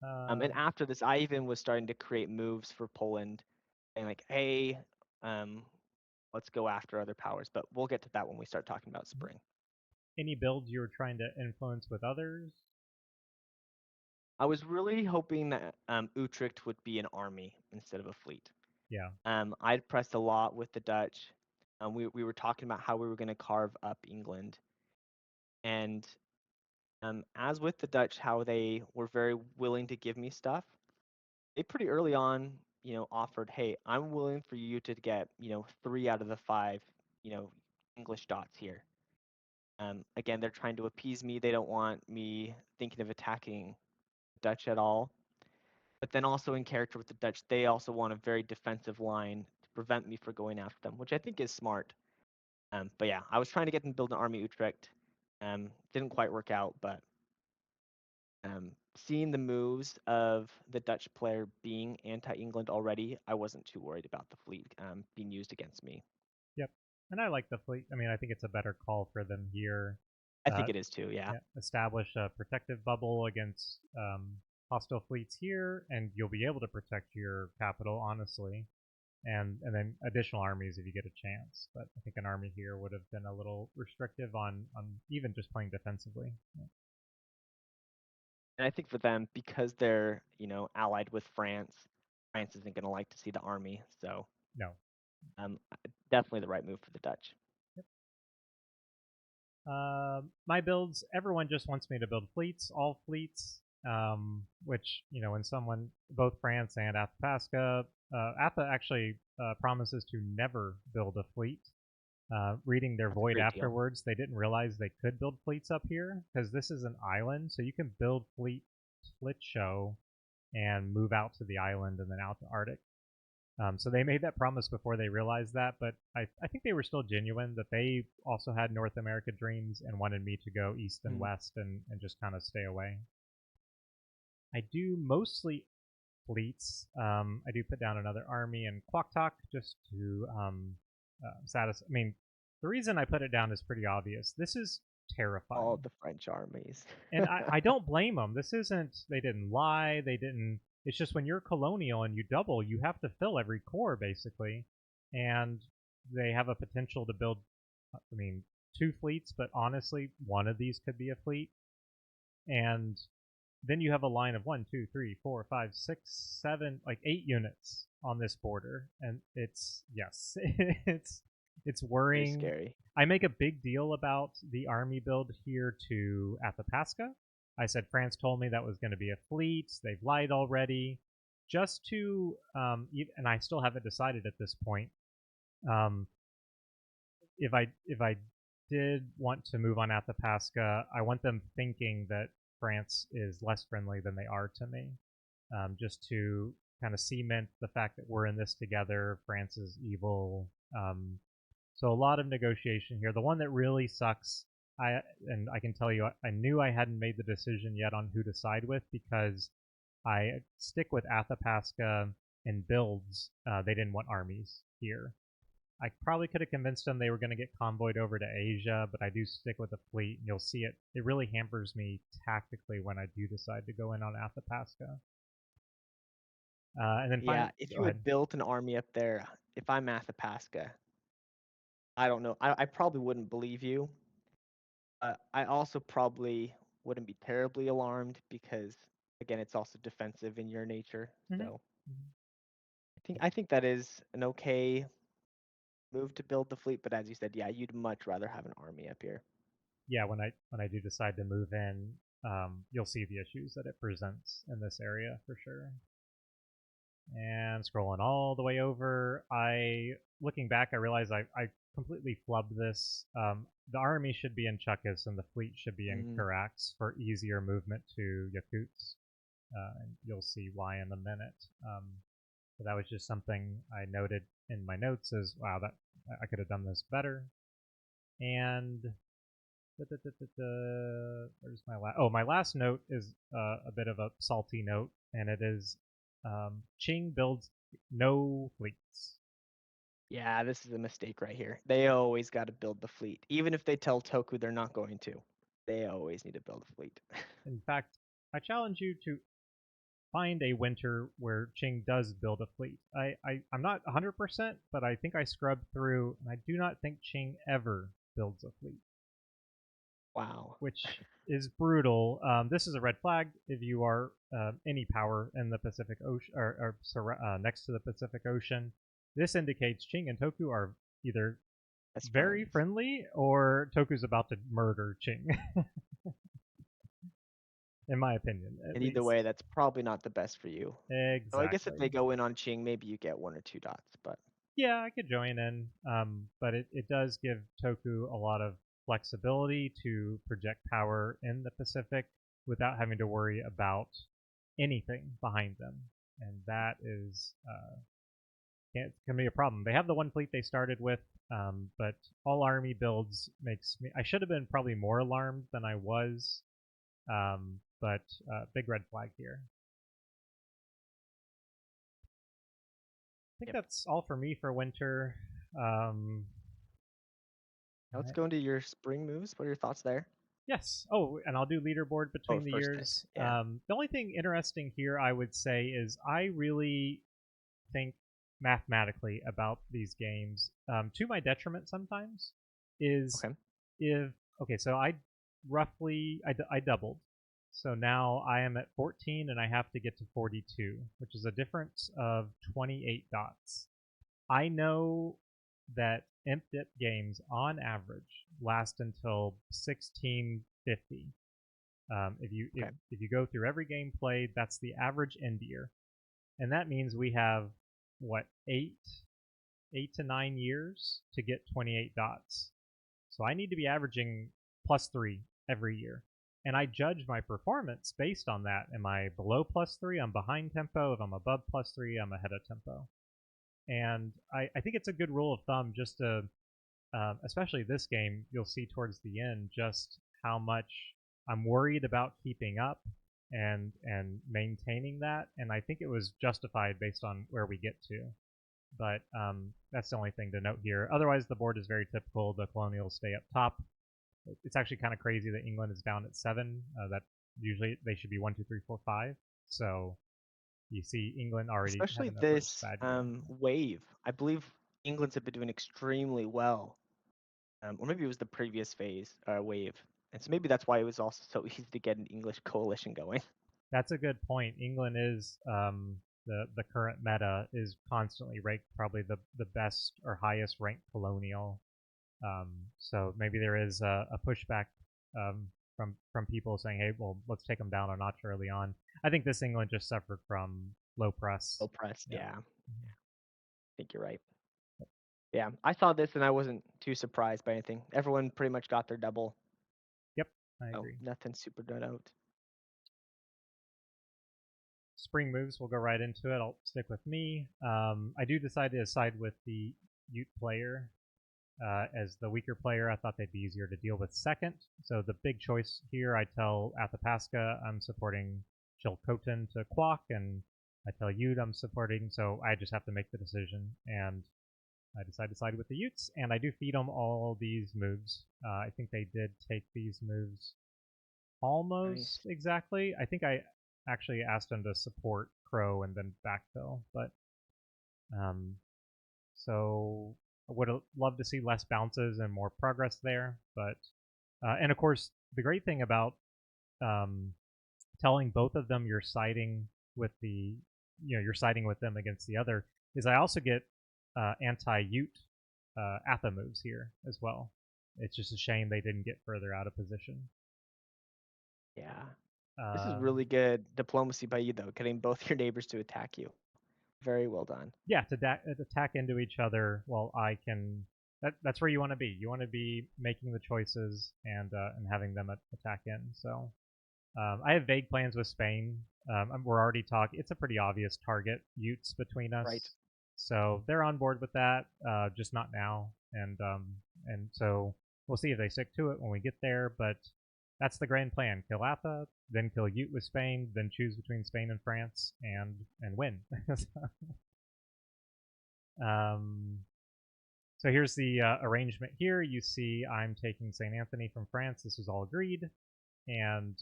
And um, after this, I even was starting to create moves for Poland, and like, hey, um, let's go after other powers. But we'll get to that when we start talking about spring. any builds you were trying to influence with others? I was really hoping that Utrecht would be an army instead of a fleet. Yeah, I'd pressed a lot with the Dutch. We were talking about how we were going to carve up England, and as with the Dutch, how they were very willing to give me stuff. They pretty early on, offered, hey, I'm willing for you to get, 3 out of the 5, English dots here. Again, they're trying to appease me. They don't want me thinking of attacking Dutch at all. But then also in character with the Dutch, they also want a very defensive line to prevent me from going after them, which I think is smart. But yeah, I was trying to get them to build an army Utrecht. Didn't quite work out, but seeing the moves of the Dutch player being anti-England already, I wasn't too worried about the fleet being used against me. yep. And I like the fleet. I mean, I think it's a better call for them here. I think it is too, yeah. Yeah, establish a protective bubble against hostile fleets here, and you'll be able to protect your capital honestly, and then additional armies if you get a chance. But I think an army here would have been a little restrictive on even just playing defensively. Yeah. And I think for them, because they're, allied with France, France isn't going to like to see the army. So No. definitely the right move for the Dutch. Yep. My builds, everyone just wants me to build fleets, all fleets, which, when someone, both France and Athabasca, Atha actually promises to never build a fleet. reading their That's a void great deal. afterwards, they didn't realize they could build fleets up here because this is an island, so you can build fleet show and move out to the island and then out to Arctic. So they made that promise before they realized that, but I think they were still genuine, that they also had North America dreams and wanted me to go east and Mm. west and just kind of stay away. I do mostly fleets. I do put down another army in Kwaktok just to satisfy. I mean, the reason I put it down is pretty obvious. This is All terrifying. the French armies. And I don't blame them. This isn't, they didn't lie, they didn't, it's just when you're colonial and you double, you have to fill every core basically. And they have a potential to build, I mean, 2 fleets, but honestly, one of these could be a fleet. And then you have a line of 1, 2, 3, 4, 5, 6, 7, like 8 units on this border. And it's, yes, it's Pretty worrying. scary. I make a big deal about the army build here to Athabasca. I said France told me that was going to be a fleet. They've lied already. Just to, and I still haven't decided at this point. If I did want to move on Athabasca, I want them thinking that France is less friendly than they are to me. Just to kind of cement the fact that we're in this together. France is evil. So a lot of negotiation here. The one that really sucks, I can tell you, I knew I hadn't made the decision yet on who to side with because I stick with Athabasca and builds. They didn't want armies here. I probably could have convinced them they were going to get convoyed over to Asia, but I do stick with the fleet, and you'll see it. It really hampers me tactically when I do decide to go in on Athabasca. And then Yeah, finally, if go you ahead. had built an army up there, if I'm Athabasca, I don't know. I probably wouldn't believe you. I also probably wouldn't be terribly alarmed because, again, it's also defensive in your nature. Mm-hmm. So I think that is an okay move to build the fleet. But as you said, yeah, you'd much rather have an army up here. Yeah, when I do decide to move in, you'll see the issues that it presents in this area for sure. And scrolling all the way over, looking back, I realized I completely flubbed this. The army should be in Chukas and the fleet should be in Mm, Karax for easier movement to Yakuts. And you'll see why in a minute. So that was just something I noted in my notes as, wow, that I could have done this better. And where's my last? Oh, my last note is a bit of a salty note, and it is Qing builds no fleets. yeah, this is a mistake right here. They always got to build the fleet, even if they tell Toku they're not going to. They always need to build a fleet. In fact, I challenge you to find a winter where Qing does build a fleet. I'm not 100%, but I think I scrubbed through, and I do not think Qing ever builds a fleet. Wow. Which is brutal. This is a red flag if you are any power in the Pacific Ocean or next to the Pacific Ocean. This indicates Qing and Toku are either Best very friends. friendly or Toku's about to murder Qing. In my opinion, at And either least. way, that's probably not the best for you. So I guess if Exactly. they go in on Qing, maybe you get 1 or 2 dots, but Yeah, I could join in, but it does give Toku a lot of flexibility to project power in the Pacific without having to worry about anything behind them, and that is can be a problem. They have the one fleet they started with, but all army builds makes me. I should have been probably more alarmed than I was, but big red flag here. I think yep. that's all for me for winter. Um, Now let's go into your spring moves. What are your thoughts there? Yes. Oh, and I'll do leaderboard Oh, between the first pick. years. Yeah. The only thing interesting here, I would say, is I really think mathematically about these games, to my detriment sometimes, is Okay. if, okay, so I doubled. So now I am at 14 and I have to get to 42, which is a difference of 28 dots. I know that ImpDip games on average last until 1650. If you Okay. if you go through every game played, that's the average end year, and that means we have what 8 to 9 years to get 28 dots. So I need to be averaging +3 every year. And I judge my performance based on that. Am I below +3? I'm behind tempo. If I'm above +3, I'm ahead of tempo. And I think it's a good rule of thumb just to, especially this game, you'll see towards the end just how much I'm worried about keeping up and maintaining that. And I think it was justified based on where we get to. But that's the only thing to note here. Otherwise, the board is very typical. The colonials stay up top. It's actually kind of crazy that England is down at 7. That usually they should be 1, 2, 3, 4, 5. So you see England already Especially having the first this bad year. wave. I believe England's have been doing extremely well. Or maybe it was the previous wave. And so maybe that's why it was also so easy to get an English coalition going. That's a good point. England is the current meta is constantly ranked probably the best or highest ranked colonial. So maybe there is a pushback from people saying, hey, well, let's take them down a notch early on. I think this England just suffered from low press. Low press, yeah. Mm-hmm. I think you're right. Yeah, I saw this and I wasn't too surprised by anything. Everyone pretty much got their double. Yep, I agree. Nothing super done out. Spring moves, we'll go right into it. I'll stick with me. I do decide to side with the Ute player as the weaker player. I thought they'd be easier to deal with second. So the big choice here, I tell Athapaska I'm supporting Chilcotin to Quack, and I tell Ute I'm supporting. So I just have to make the decision, and I decide to side with the Utes, and I do feed them all these moves. I think they did take these moves almost exactly. I think I actually asked them to support Crow and then backfill, but so I would love to see less bounces and more progress there. But and of course, the great thing about telling both of them you're siding with the you're siding with them against the other is I also get anti-Ute Atha moves here as well. It's just a shame they didn't get further out of position. Yeah. This is really good diplomacy by you, though, getting both your neighbors to attack you. Very well done. Yeah, to attack into each other while I can. That's where you want to be. You want to be making the choices and having them attack in. So I have vague plans with Spain. We're already talking. It's a pretty obvious target, Utes between us. Right. So they're on board with that, just not now. And so we'll see if they stick to it when we get there. But that's the grand plan: kill Atha, then kill Ute with Spain, then choose between Spain and France, and win. So here's the arrangement here. You see I'm taking St. Anthony from France. This was all agreed. And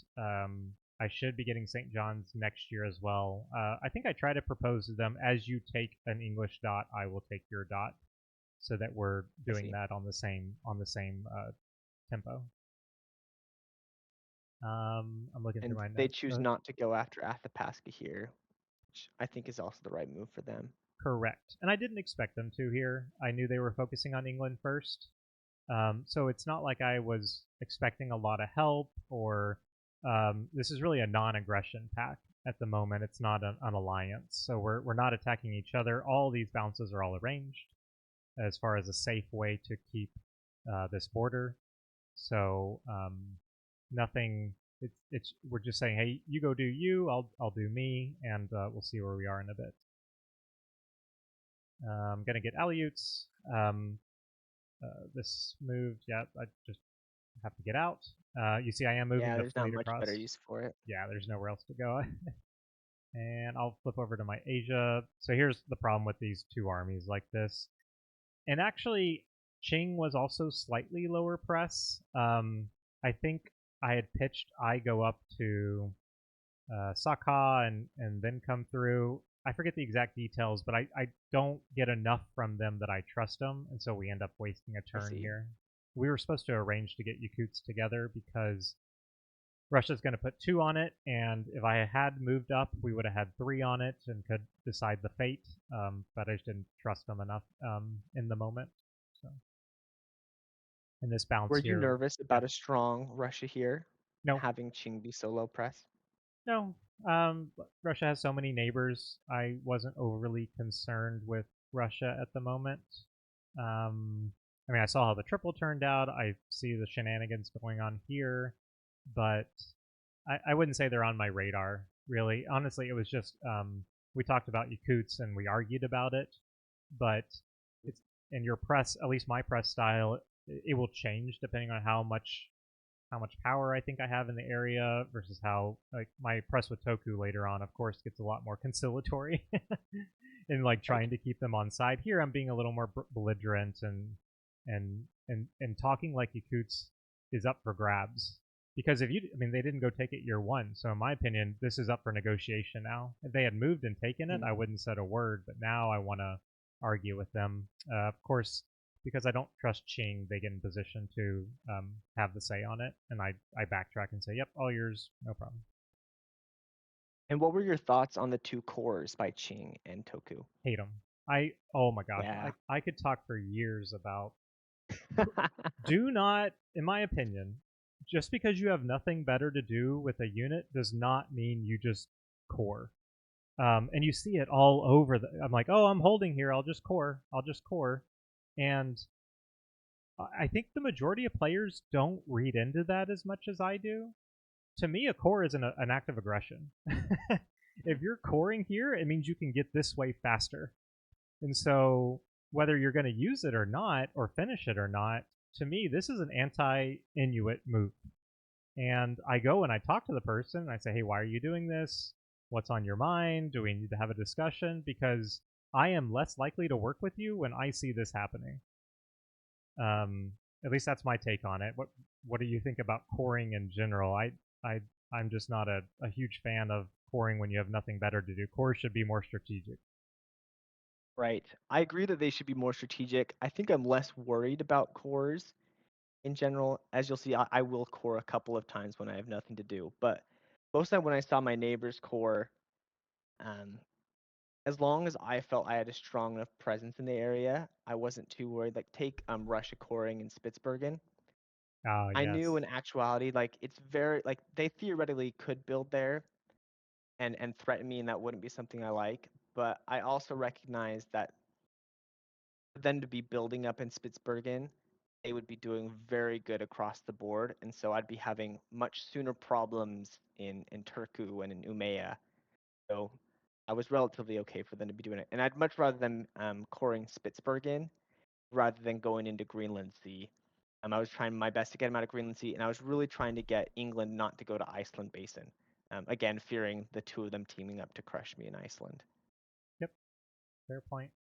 I should be getting St. John's next year as well. I think I try to propose to them, as you take an English dot, I will take your dot, so that we're doing that on the same tempo. I'm looking through my notes. They choose not to go after Athapaska here, which I think is also the right move for them. Correct. And I didn't expect them to here. I knew they were focusing on England first. So it's not like I was expecting a lot of help, or this is really a non-aggression pack at the moment. It's not an alliance. So we're not attacking each other. All these bounces are all arranged as far as a safe way to keep this border. So nothing. It's we're just saying, hey, you go do you, I'll do me, and we'll see where we are in a bit. I'm gonna get Aleuts. This moved. Yeah, I just have to get out. You see, I am moving the fleet across. Better use for it. Yeah, there's nowhere else to go. And I'll flip over to my Asia. So here's the problem with these two armies like this. And actually, Qing was also slightly lower press. I think I had pitched I go up to Sakha and then come through. I forget the exact details, but I don't get enough from them that I trust them, and so we end up wasting a turn here. We were supposed to arrange to get Yakuts together because Russia's going to put 2 on it, and if I had moved up, we would have had 3 on it and could decide the fate, but I just didn't trust them enough in the moment. So, and this bounce Were here, you nervous about a strong Russia here? No. Having Qing be so low press? No. Russia has so many neighbors. I wasn't overly concerned with Russia at the moment. I mean, I saw how the triple turned out. I see the shenanigans going on here, but I wouldn't say they're on my radar, really. Honestly, it was just we talked about Yakuts and we argued about it, but it's in your press, at least my press style, it will change depending on how much power I think I have in the area versus how like my press with Toku later on, of course, gets a lot more conciliatory in like Right. trying to keep them on side. Here, I'm being a little more belligerent and talking like Yakuts is up for grabs. Because if you, I mean, they didn't go take it year one, so in my opinion, this is up for negotiation now. If they had moved and taken it, Mhm. I wouldn't have said a word. But now I want to argue with them. Of course, because I don't trust Ching, they get in position to have the say on it, and I backtrack and say, "Yep, all yours, no problem." And what were your thoughts on the two cores by Ching and Toku? Hate them. Oh my gosh, Yeah. I could talk for years about. Do not, in my opinion, just because you have nothing better to do with a unit does not mean you just core. And you see it all over. I'm like, oh, I'm holding here. I'll just core. I'll just core. And I think the majority of players don't read into that as much as I do. To me, a core is an act of aggression. If you're coring here, it means you can get this way faster. And so, whether you're going to use it or not, or finish it or not, to me, this is an anti Inuit move. And I go and I talk to the person and I say, hey, why are you doing this? What's on your mind? Do we need to have a discussion? Because I am less likely to work with you when I see this happening. Um, at least that's my take on it. What do you think about coring in general? I I'm just not a huge fan of coring when you have nothing better to do. Core should be more strategic. Right. I agree that they should be more strategic. I think I'm less worried about cores in general. As you'll see, I will core a couple of times when I have nothing to do. But most of the time when I saw my neighbor's core, um, as long as I felt I had a strong enough presence in the area, I wasn't too worried. Like take Russia coring in Spitsbergen. Ah, I knew yes. in actuality, like it's very like they theoretically could build there and threaten me, and that wouldn't be something I like. But I also recognize that for them to be building up in Spitsbergen, they would be doing very good across the board, and so I'd be having much sooner problems in Turku and in Umeå. So I was relatively okay for them to be doing it, and I'd much rather them coring Spitsbergen rather than going into Greenland Sea. I was trying my best to get them out of Greenland Sea, and I was really trying to get England not to go to Iceland Basin. Again, fearing the two of them teaming up to crush me in Iceland. Yep. Fair point.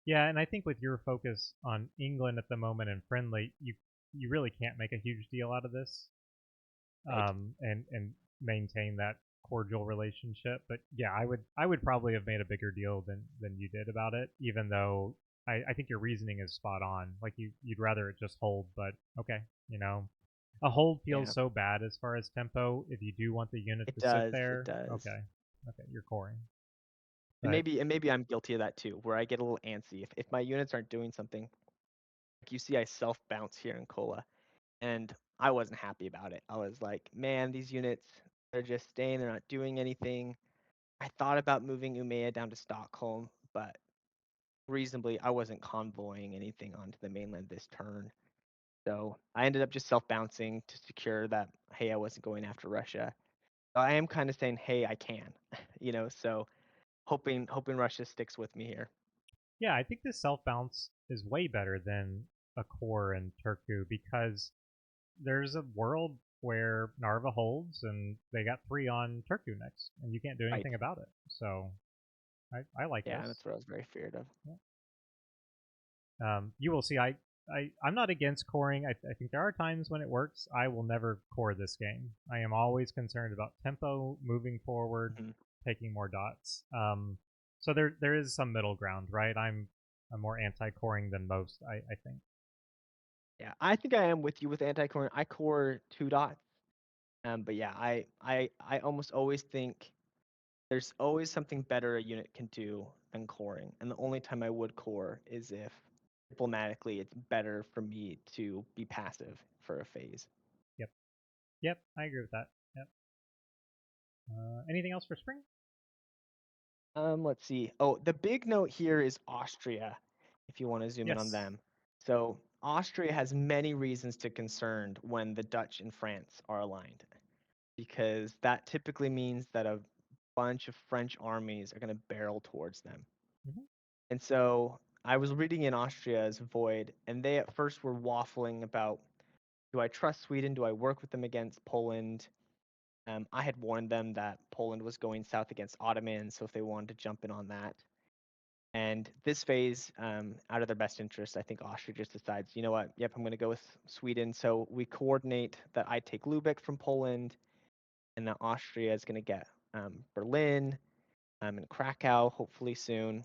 Yeah, and I think with your focus on England at the moment and friendly, you really can't make a huge deal out of this, Right. and maintain that cordial relationship. But yeah, I would probably have made a bigger deal than you did about it, even though I think your reasoning is spot on. Like you'd rather it just hold, but okay, you know, a hold feels Yeah. so bad as far as tempo. If you do want the unit It to sit does. It there, does. okay, okay, you're coring. And But maybe I'm guilty of that too, where I get a little antsy. If my units aren't doing something, like you see, I self bounce here in Kola, and I wasn't happy about it. I was like, man, these units, they're just staying. They're not doing anything. I thought about moving Umeå down to Stockholm, but reasonably, I wasn't convoying anything onto the mainland this turn. So I ended up just self bouncing to secure that, hey, I wasn't going after Russia. I am kind of saying, hey, I can, so hoping Russia sticks with me here. yeah, I think this self bounce is way better than a core in Turku because there's a world where Narva holds and they got three on Turku next, and you can't do Right. anything about it. So I like Yeah, this. that's what I was very feared of. Yeah. You will see. I'm not against coring. I think there are times when it works. I will never core this game. I am always concerned about tempo, moving forward, Mhm. taking more dots. So there is some middle ground, right? I'm more anti-coring than most. I think. Yeah, I think I am with you with anti-core. I core 2 dots. But yeah, I almost always think there's always something better a unit can do than coring. And the only time I would core is if diplomatically it's better for me to be passive for a phase. Yep. Yep. I agree with that. Yep. Anything else for spring? Let's see. Oh, the big note here is Austria, if you want to zoom in on Yes. them. So Austria has many reasons to concerned when the Dutch and France are aligned, because that typically means that a bunch of French armies are going to barrel towards them. Hmm. And so I was reading in Austria's Void, and they at first were waffling about, do I trust Sweden? Do I work with them against Poland? I had warned them that Poland was going south against Ottomans, so if they wanted to jump in on that. And this phase, out of their best interest, I think Austria just decides, you know what? Yep, I'm going to go with Sweden. So we coordinate that I take Lubeck from Poland, and that Austria is going to get Berlin and Krakow hopefully soon.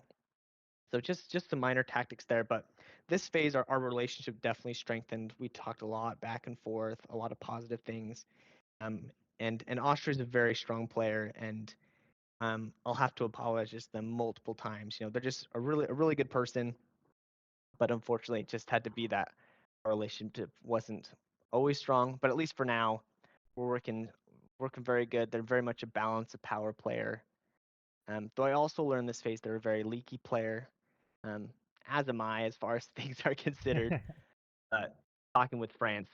So just some minor tactics there, but this phase, our relationship definitely strengthened. We talked a lot back and forth, a lot of positive things. Um, and Austria is a very strong player, and I'll have to apologize to them multiple times. You know, they're just a really good person, but unfortunately, it just had to be that our relationship wasn't always strong. But at least for now, we're working very good. They're very much a balance of power player. Though I also learned this phase they're a very leaky player, um, as am I, as far as things are considered. But talking with France,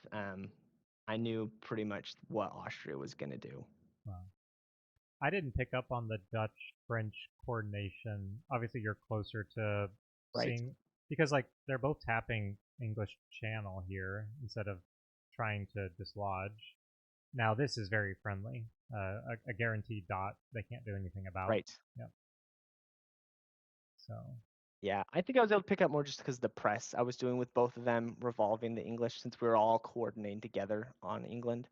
I knew pretty much what Austria was going to do. Wow. I didn't pick up on the Dutch French coordination. Obviously, you're closer to Right. seeing because like they're both tapping English Channel here instead of trying to dislodge. Now this is very friendly. A guaranteed dot they can't do anything about. Right. Yep. So Yeah, I think I was able to pick up more just because the press I was doing with both of them revolving the English, since we were all coordinating together on England.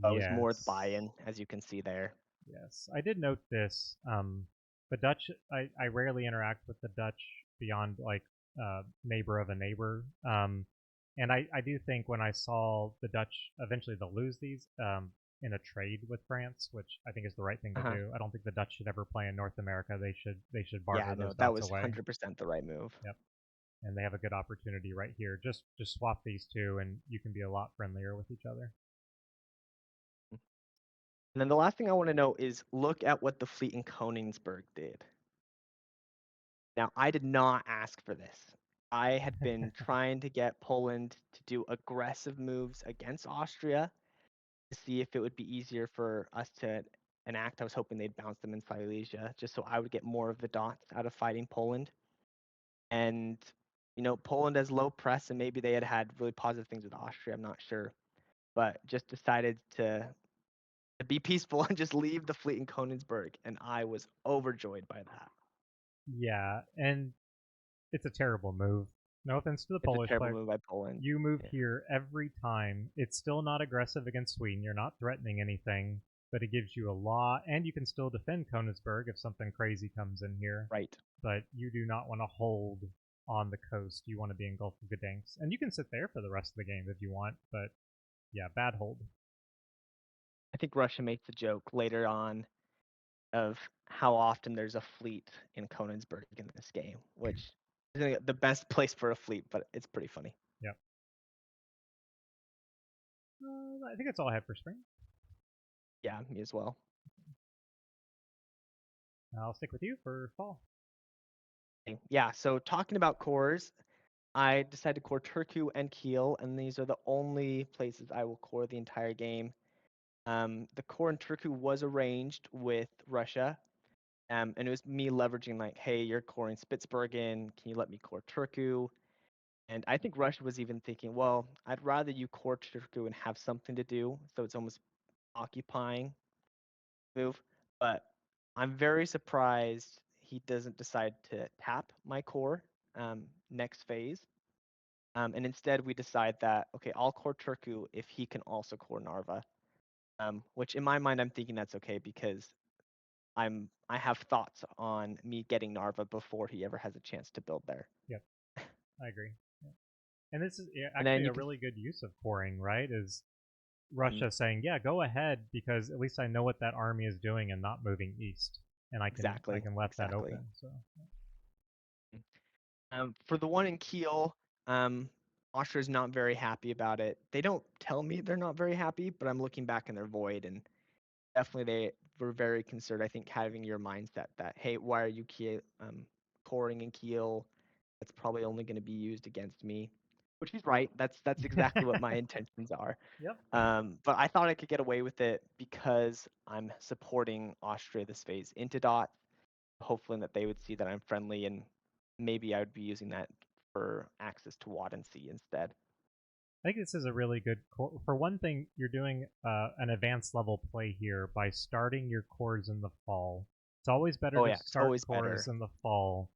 I was more the yes, buy-in, as you can see there. yes, I did note this. The Dutch, I rarely interact with the Dutch beyond like neighbor of a neighbor. And I do think when I saw the Dutch eventually they'll lose these in a trade with France, which I think is the right thing to Uh-huh. do. I don't think the Dutch should ever play in North America. They should Yeah, barter no, those that dots was away. 100% the right move. Yep. And they have a good opportunity right here. Just swap these two, and you can be a lot friendlier with each other. And then the last thing I want to know is look at what the fleet in Königsberg did. Now, I did not ask for this. I had been trying to get Poland to do aggressive moves against Austria to see if it would be easier for us to enact. I was hoping they'd bounce them in Silesia, just so I would get more of the dots out of fighting Poland. And Poland has low press, and maybe they had really positive things with Austria. I'm not sure, but just decided to be peaceful and just leave the fleet in Königsberg, and I was overjoyed by that. Yeah, and it's a terrible move. No offense to the It's a Polish terrible player. move by Poland. You move Yeah. here every time. It's still not aggressive against Sweden. You're not threatening anything, but it gives you a lot, and you can still defend Königsberg if something crazy comes in here. Right. But you do not want to hold on the coast. You want to be in Gulf of Gdansk, and you can sit there for the rest of the game if you want. But yeah, bad hold. I think Russia makes a joke later on of how often there's a fleet in Königsberg in this game, which isn't the best place for a fleet, but it's pretty funny. Yep. I think that's all I have for spring. Yeah, me as well. I'll stick with you for fall. Okay, yeah, so talking about cores, I decided to core Turku and Kiel, and these are the only places I will core the entire game. The core in Turku was arranged with Russia, and it was me leveraging like, hey, you're coring Spitsbergen, can you let me core Turku? And I think Russia was even thinking, well, I'd rather you core Turku and have something to do, so it's almost occupying move. But I'm very surprised he doesn't decide to tap my core next phase. And instead, we decide that, okay, I'll core Turku if he can also core Narva. Which in my mind, I'm thinking that's okay because I have thoughts on me getting Narva before he ever has a chance to build there. Yep, I agree. Yep. And this is And actually then a you can, really good use of coring, right? Is mm, Russia saying, "Yeah, go ahead," because at least I know what that army is doing and not moving east, and I exactly, can let that exactly. open. So For the one in Kiel, Austria is not very happy about it. They don't tell me they're not very happy, but I'm looking back in their void, and definitely were very concerned. I think having your mindset that, hey, why are you coring in Kiel? That's probably only going to be used against me, which he's right. That's exactly what my intentions are. Yep. But I thought I could get away with it because I'm supporting Austria this phase into dot, hopefully that they would see that I'm friendly, and maybe I would be using that for access to Wadensee instead. I think this is a really good core. For one thing, you're doing an advanced level play here by starting your cores in the fall. It's always better Oh to yeah, it's start always cores better. in the fall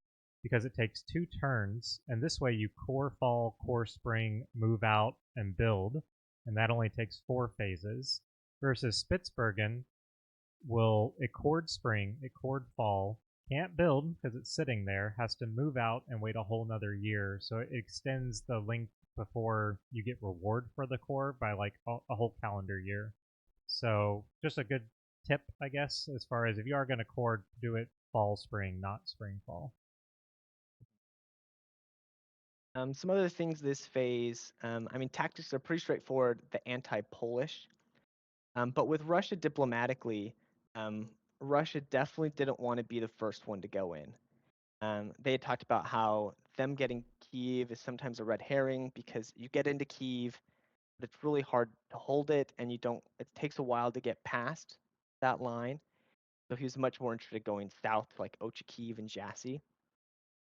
because it takes 2 turns, and this way you core fall, core spring, move out, and build, and that only takes 4 phases. Versus Spitsbergen will it cord spring, it cord fall, can't build because it's sitting there, has to move out and wait a whole nother year. So it extends the length before you get reward for the core by like a whole calendar year. So just a good tip, I guess, as far as if you are going to cord, do it fall spring, not spring fall. Some other things this phase, I mean, tactics are pretty straightforward, the anti-Polish. But with Russia diplomatically, um, Russia definitely didn't want to be the first one to go in. They had talked about how them getting Kyiv is sometimes a red herring because you get into Kyiv, but it's really hard to hold it, and it takes a while to get past that line. So he was much more interested in going south to like Ochakiv and Jassy.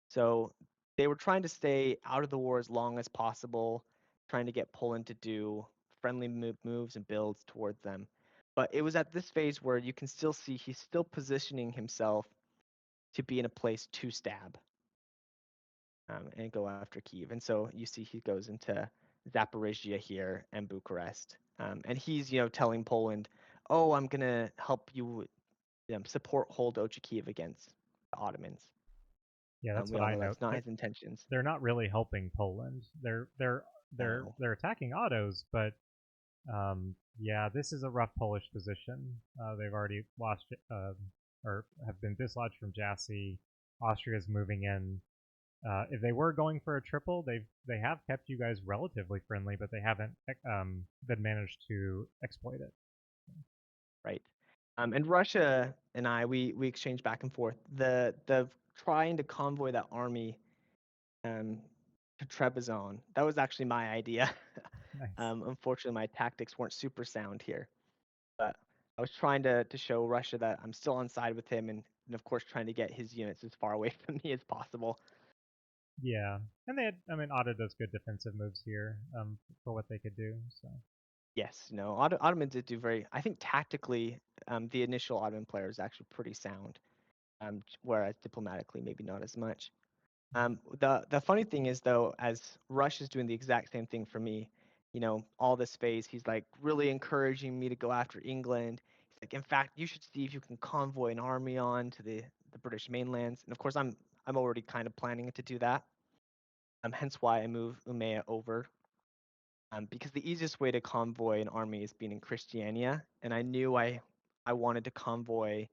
So they were trying to stay out of the war as long as possible, trying to get Poland to do friendly moves and builds towards them. But it was at this phase where you can still see he's still positioning himself to be in a place to stab and go after Kiev. And so you see he goes into Zaporizhia here and Bucharest. And he's, telling Poland, oh, I'm going to help you support hold Ochakiv against the Ottomans. Yeah, that's We what all I know note. that's not his intentions. They're not really helping Poland. No. They're attacking autos, but yeah, this is a rough Polish position. They've already lost or have been dislodged from Jassy. Austria's moving in. If they were going for a triple, they have kept you guys relatively friendly, but they haven't been managed to exploit it. Right. And Russia and we exchanged back and forth. The trying to convoy that army um, to Trebizond, that was actually my idea. Nice. Unfortunately, my tactics weren't super sound here, but I was trying to show Russia that I'm still on side with him, and of course trying to get his units as far away from me as possible. Yeah, and they had. I mean, Otto does good defensive moves here for what they could do. So Yes, no, Ottoman did do very. I think tactically, the initial Ottoman player is actually pretty sound, whereas diplomatically maybe not as much. The funny thing is though, as Rush is doing the exact same thing for me, all this phase, he's like really encouraging me to go after England. He's like, in fact, you should see if you can convoy an army on to the British mainlands. And of course, I'm already kind of planning to do that. Hence why I move Umea over. Because the easiest way to convoy an army is being in Christiania, and I knew I wanted to convoy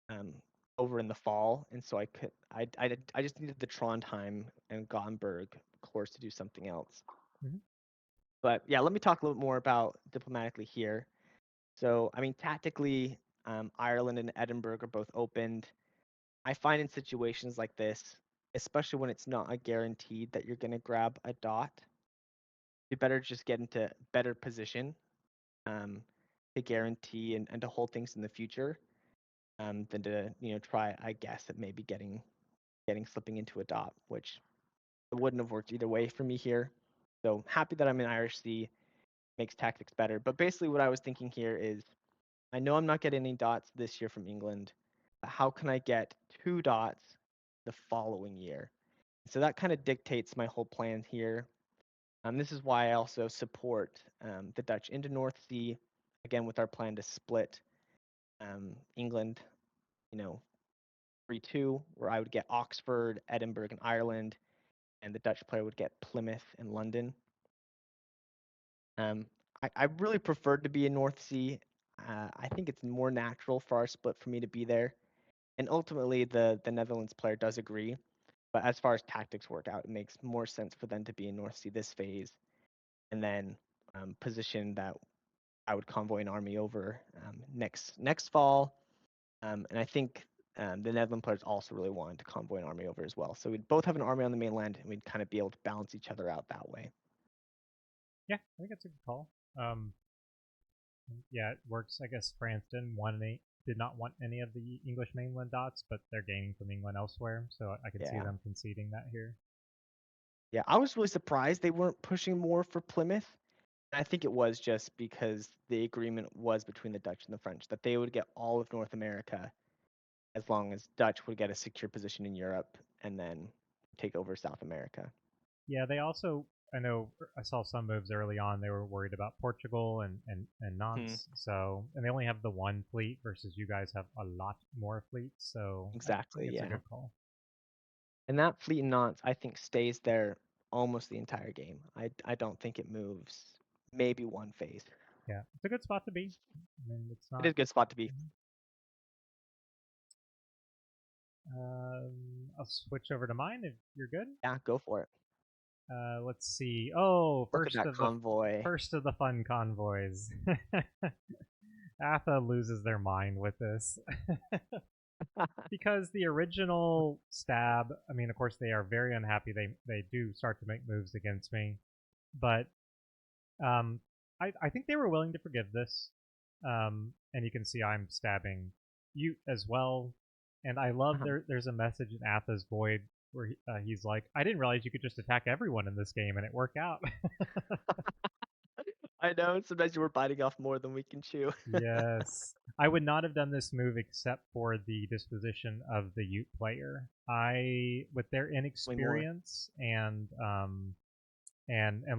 um, over in the fall, and so I just needed the Trondheim and Gothenburg course to do something else. mm-hmm. But yeah, let me talk a little bit more about diplomatically here. So I mean, tactically, Ireland and Edinburgh are both opened. I find in situations like this, especially when it's not a guaranteed that you're going to grab a dot, you better just get into better position um, to guarantee and to hold things in the future than to try, I guess, at maybe getting slipping into a dot, which it wouldn't have worked either way for me here. So happy that I'm in Irish Sea, makes tactics better. But basically what I was thinking here is I know I'm not getting any dots this year from England, but how can I get 2 dots the following year? So that kind of dictates my whole plan here. This is why I also support the Dutch into North Sea, again with our plan to split England, you know, 3-2, where I would get Oxford, Edinburgh, and Ireland, and the Dutch player would get Plymouth and London. Um, I really preferred to be in North Sea. I think it's more natural for our split for me to be there. And ultimately, the Netherlands player does agree. But as far as tactics work out, it makes more sense for them to be in North Sea this phase and then position that I would convoy an army over next fall. And I think the Netherlands players also really wanted to convoy an army over as well. So we'd both have an army on the mainland, and we'd kind of be able to balance each other out that way. Yeah, I think that's a good call. Yeah, it works. I guess France did not want any of the English mainland dots, but they're gaining from England elsewhere, so I can see Yeah. them conceding that here. Yeah, I was really surprised they weren't pushing more for Plymouth. I think it was just because the agreement was between the Dutch and the French that they would get all of North America as long as Dutch would get a secure position in Europe and then take over South America. Yeah, they also, I know I saw some moves early on. They were worried about Portugal and Hmm. Nantes. So, and they only have the one fleet versus you guys have a lot more fleets. So I think Exactly, it's a yeah. good call. And that fleet in Nantes, I think, stays there almost the entire game. I don't think it moves. Maybe one phase. Yeah, it's a good spot to be. I mean, it's It is not. a good spot to be. I'll switch over to mine if you're good. Yeah, go for it. Let's see. Oh, Look at that convoy. first of the fun convoys. Atha loses their mind with this because the original stab. I mean, of course, they are very unhappy. They do start to make moves against me, but I think they were willing to forgive this. And you can see I'm stabbing you as well. And I love Uh-huh. there's a message in Atha's Void where he's like, I didn't realize you could just attack everyone in this game and it worked out. I know, sometimes you were biting off more than we can chew. Yes. I would not have done this move except for the disposition of the Ute player. With their Way more. inexperience and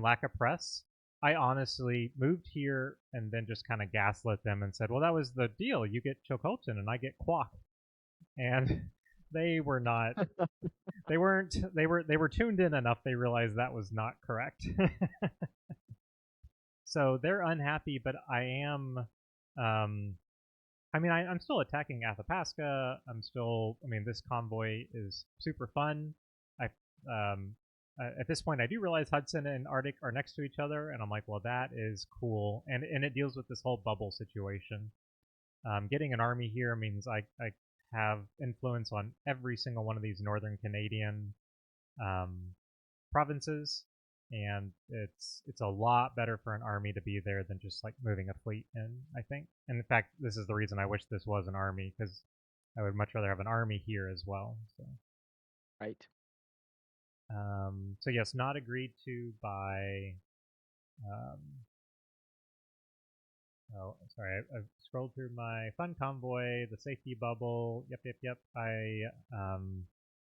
lack of press, I honestly moved here and then just kind of gaslit them and said, "Well, that was the deal. You get Chilcotin and I get Quack." And they were not. They weren't. They were tuned in enough. They realized that was not correct. So they're unhappy, but I am. I mean, I'm still attacking Athabasca. I'm still. I mean, this convoy is super fun. I at this point, I do realize Hudson and Arctic are next to each other, and I'm like, well, that is cool, and it deals with this whole bubble situation. Getting an army here means I have influence on every single one of these northern Canadian um, provinces, and it's a lot better for an army to be there than just like moving a fleet in. I think, and in fact, this is the reason I wish this was an army because I would much rather have an army here as well. Right. So yes, not agreed to by. Um, oh, sorry, I've scrolled through my fun convoy, the safety bubble. Yep.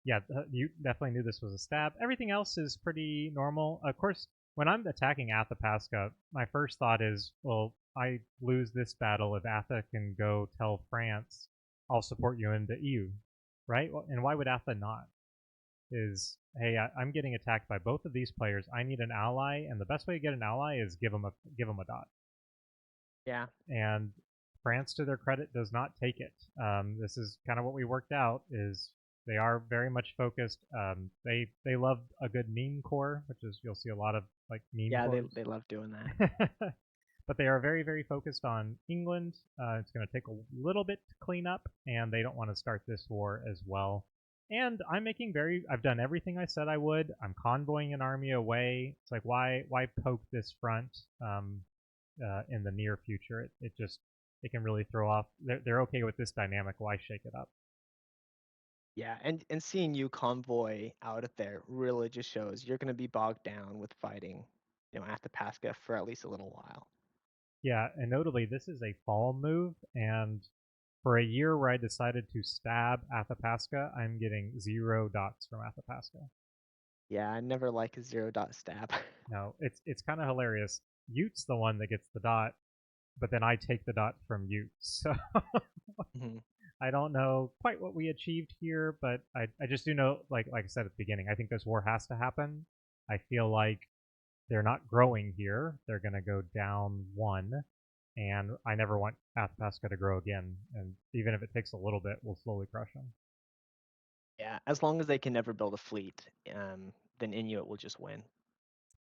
Yeah, you definitely knew this was a stab. Everything else is pretty normal. Of course, when I'm attacking Athabasca, my first thought is, well, I lose this battle if Atha can go tell France, I'll support you in the EU, right? And why would Atha not? Is hey, I'm getting attacked by both of these players. I need an ally, and the best way to get an ally is give them a dot. Yeah. And France, to their credit, does not take it. This is kind of what we worked out. Is they are very much focused. They love a good meme core, which is you'll see a lot of like meme Yeah, cores. they love doing that. But they are very focused on England. It's going to take a little bit to clean up, and they don't want to start this war as well. And I've done everything I said I would. I'm convoying an army away. It's like why poke this front in the near future? It can really throw off. They're okay with this dynamic. Why shake it up? Yeah, and seeing you convoy out of there really just shows you're going to be bogged down with fighting, Athabasca for at least a little while. Yeah, and notably, this is a fall move, and for a year where I decided to stab Athabasca, I'm getting 0 dots from Athabasca. Yeah, I never like a 0 dot stab. No, it's kind of hilarious. Ute's the one that gets the dot, but then I take the dot from Ute. So Mhm. I don't know quite what we achieved here, but I just do know, like I said at the beginning, I think this war has to happen. I feel like they're not growing here. They're going to go down one, and I never want Athabasca to grow again. And even if it takes a little bit, we'll slowly crush them. Yeah, as long as they can never build a fleet, then Inuit will just win.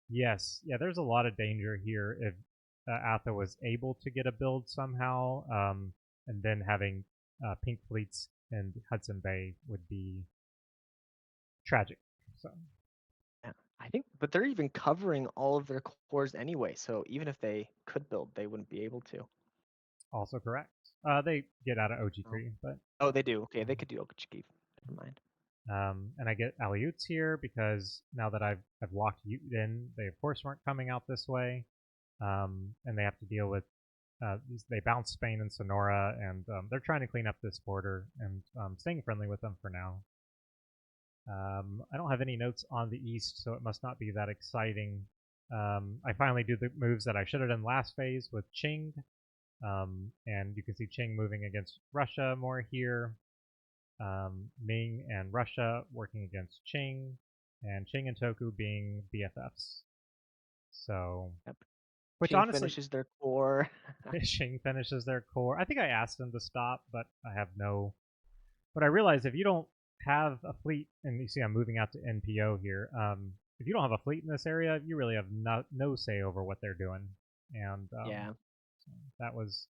Yes, yeah. There's a lot of danger here if Atha was able to get a build somehow, and then having pink fleets in Hudson Bay would be tragic. So Yeah. I think, but they're even covering all of their cores anyway. So even if they could build, they wouldn't be able to. also correct. They get out of Oh, OG3, but oh, they do. Okay, they could do Okachiki. Never mind. and I get Aleuts here because now that I've locked Ute in, they of course weren't coming out this way, and they have to deal with they bounce Spain and Sonora, and they're trying to clean up this border and staying friendly with them for now. I don't have any notes on the east, so it must not be that exciting. I finally do the moves that I should have done last phase with Qing, and you can see Qing moving against Russia more here. Ming and Russia working against Qing, and Qing and Toku being BFFs. So, Yep. which Ching honestly, finishes their core. Qing finishes their core. I think I asked them to stop, but I have no. But I realize if you don't have a fleet, and you see I'm moving out to NPO here, if you don't have a fleet in this area, you really have no say over what they're doing. And Yeah. so that was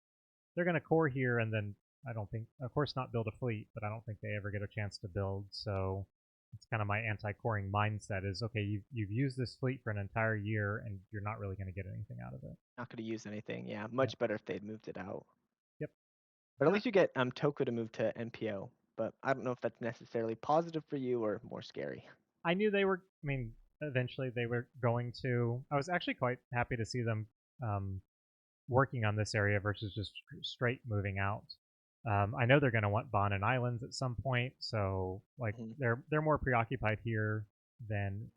they're going to core here, and then I don't think, of course, not build a fleet, but I don't think they ever get a chance to build. So it's kind of my anti-coring mindset is okay. You've used this fleet for an entire year, and you're not really going to get anything out of it. Not going to use anything. Yeah. Yeah. Much better if they'd moved it out. Yep. But at And least you get Toku to move to NPO. But I don't know if that's necessarily positive for you or more scary. I knew they were. I mean, eventually they were going to. I was actually quite happy to see them working on this area versus just straight moving out. I know they're going to want Bon and Islands at some point, so like Mhm. they're more preoccupied here than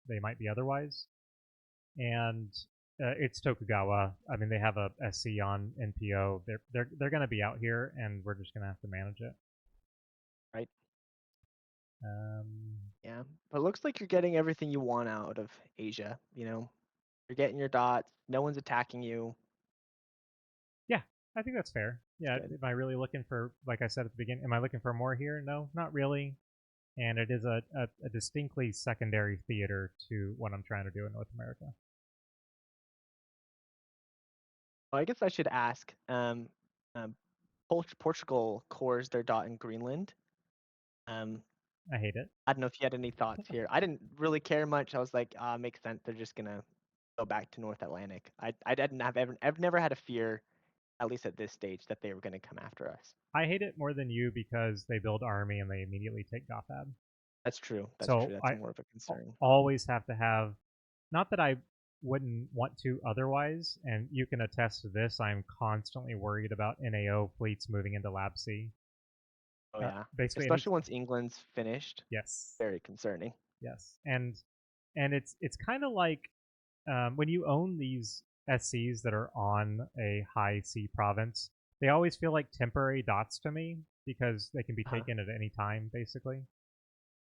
they might be otherwise. And it's Tokugawa. I mean, they have a SC on NPO. They're going to be out here, and we're just going to have to manage it. Right. Um, Yeah. But it looks like you're getting everything you want out of Asia. You're getting your dots. No one's attacking you. yeah, I think that's fair. It's Yeah, good. am I really looking for, like I said at the beginning, am I looking for more here? No, not really. And it is a distinctly secondary theater to what I'm trying to do in North America. Well, I guess I should ask. Um, Portugal cores their dot in Greenland. Um, I hate it. I don't know if you had any thoughts here. I didn't really care much. I was like, makes sense. They're just gonna go back to North Atlantic. I didn't have ever. I've never had a fear, at least at this stage, that they were gonna come after us. I hate it more than you because they build army and they immediately take Gothab. That's true. That's true. So That's I more of a concern. always have to have, not that I wouldn't want to otherwise, and you can attest to this, I'm constantly worried about NAO fleets moving into Lab C. Oh yeah. Basically, Especially once England's finished. yes, Very concerning. yes, and it's kind of like when you own these SCs that are on a high C province, they always feel like temporary dots to me because they can be Huh. taken at any time, basically.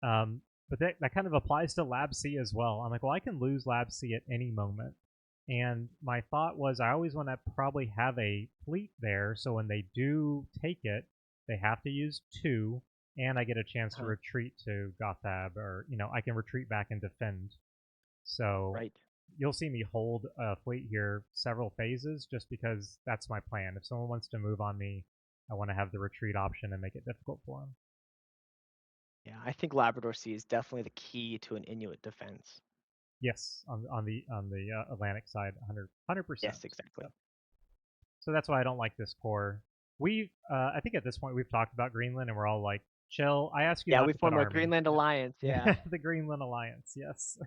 Um, but that kind of applies to Lab C as well. I'm like, well, I can lose Lab C at any moment. And my thought was, I always want to probably have a fleet there, so when they do take it, they have to use two, and I get a chance to Huh. retreat to Gothab, or I can retreat back and defend. So Right. you'll see me hold a fleet here several phases, just because that's my plan. If someone wants to move on me, I want to have the retreat option and make it difficult for them. Yeah. I think Labrador Sea is definitely the key to an Inuit defense. Yes, on the Atlantic side, 100%. Yes, exactly. Yep. So that's why I don't like this core. I think at this point we've talked about Greenland, and we're all like, chill. I ask you Yeah, not we to put form a army. Greenland alliance. Yeah. Yeah, the Greenland Alliance. Yes.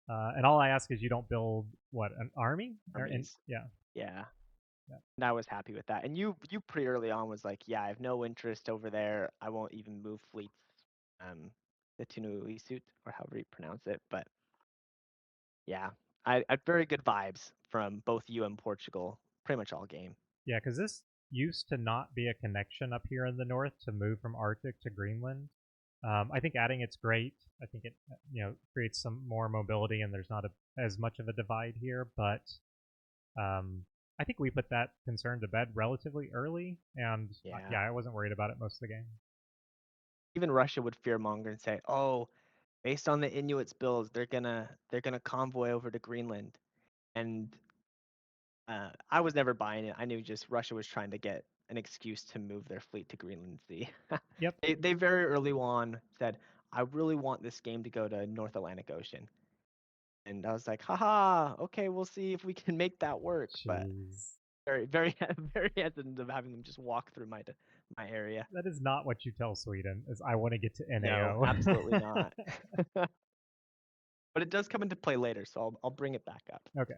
And all I ask is you don't build what an army Armies. yeah. Yeah. Yeah. And I was happy with that. And you pretty early on was like, yeah, I have no interest over there. I won't even move fleets. The Tunui suit or however you pronounce it. But yeah, I had very good vibes from both you and Portugal pretty much all game. Yeah, because this used to not be a connection up here in the north to move from Arctic to Greenland. I think adding it's great. I think it creates some more mobility, and there's not as much of a divide here. But I think we put that concern to bed relatively early, and Yeah. yeah, I wasn't worried about it most of the game. Even Russia would fearmonger and say, "Oh, based on the Inuits' builds, they're gonna convoy over to Greenland." and I was never buying it. I knew just Russia was trying to get an excuse to move their fleet to Greenland Sea. Yep. They very early on said, "I really want this game to go to North Atlantic Ocean," and I was like, "Haha, okay, we'll see if we can make that work." But Jeez. very, very, very hesitant of having them just walk through my area. That is not what you tell Sweden, is I want to get to No, NAO. absolutely not. But it does come into play later, so I'll bring it back up. Okay.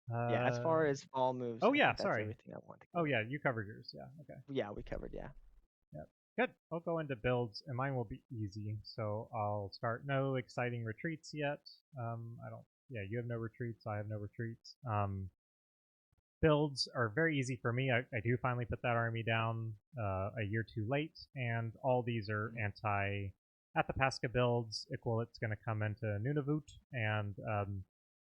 Yeah, as far as fall moves, Oh I yeah, think that's sorry. everything I want to Oh cover. yeah, you covered yours. Yeah, okay. Yeah, we covered, yeah. Yep. Good. I'll go into builds, and mine will be easy. So I'll start. No exciting retreats yet. I don't. Yeah, you have no retreats. I have no retreats. Builds are very easy for me. I do finally put that army down a year too late, and all these are anti Athabasca builds. It's going to come into Nunavut, and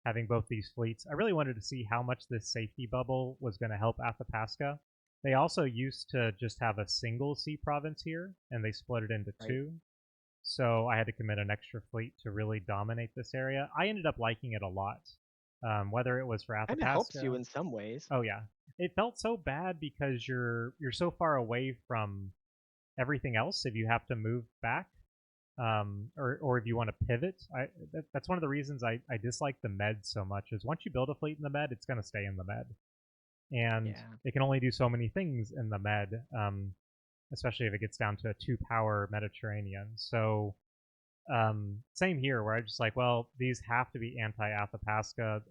having both these fleets, I really wanted to see how much this safety bubble was going to help Athabasca. They also used to just have a single sea province here, and they split it into Right. two. So I had to commit an extra fleet to really dominate this area. I ended up liking it a lot, whether it was for Kind of helps you Athabasca. in some ways. Oh yeah, it felt so bad because you're so far away from everything else. If you have to move back, or if you want to pivot, that's one of the reasons I dislike the med so much. Is once you build a fleet in the med, it's going to stay in the med, and Yeah. it can only do so many things in the med, especially if it gets down to a 2-power Mediterranean. So same here, where I'm just like, well, these have to be anti-Athabasca.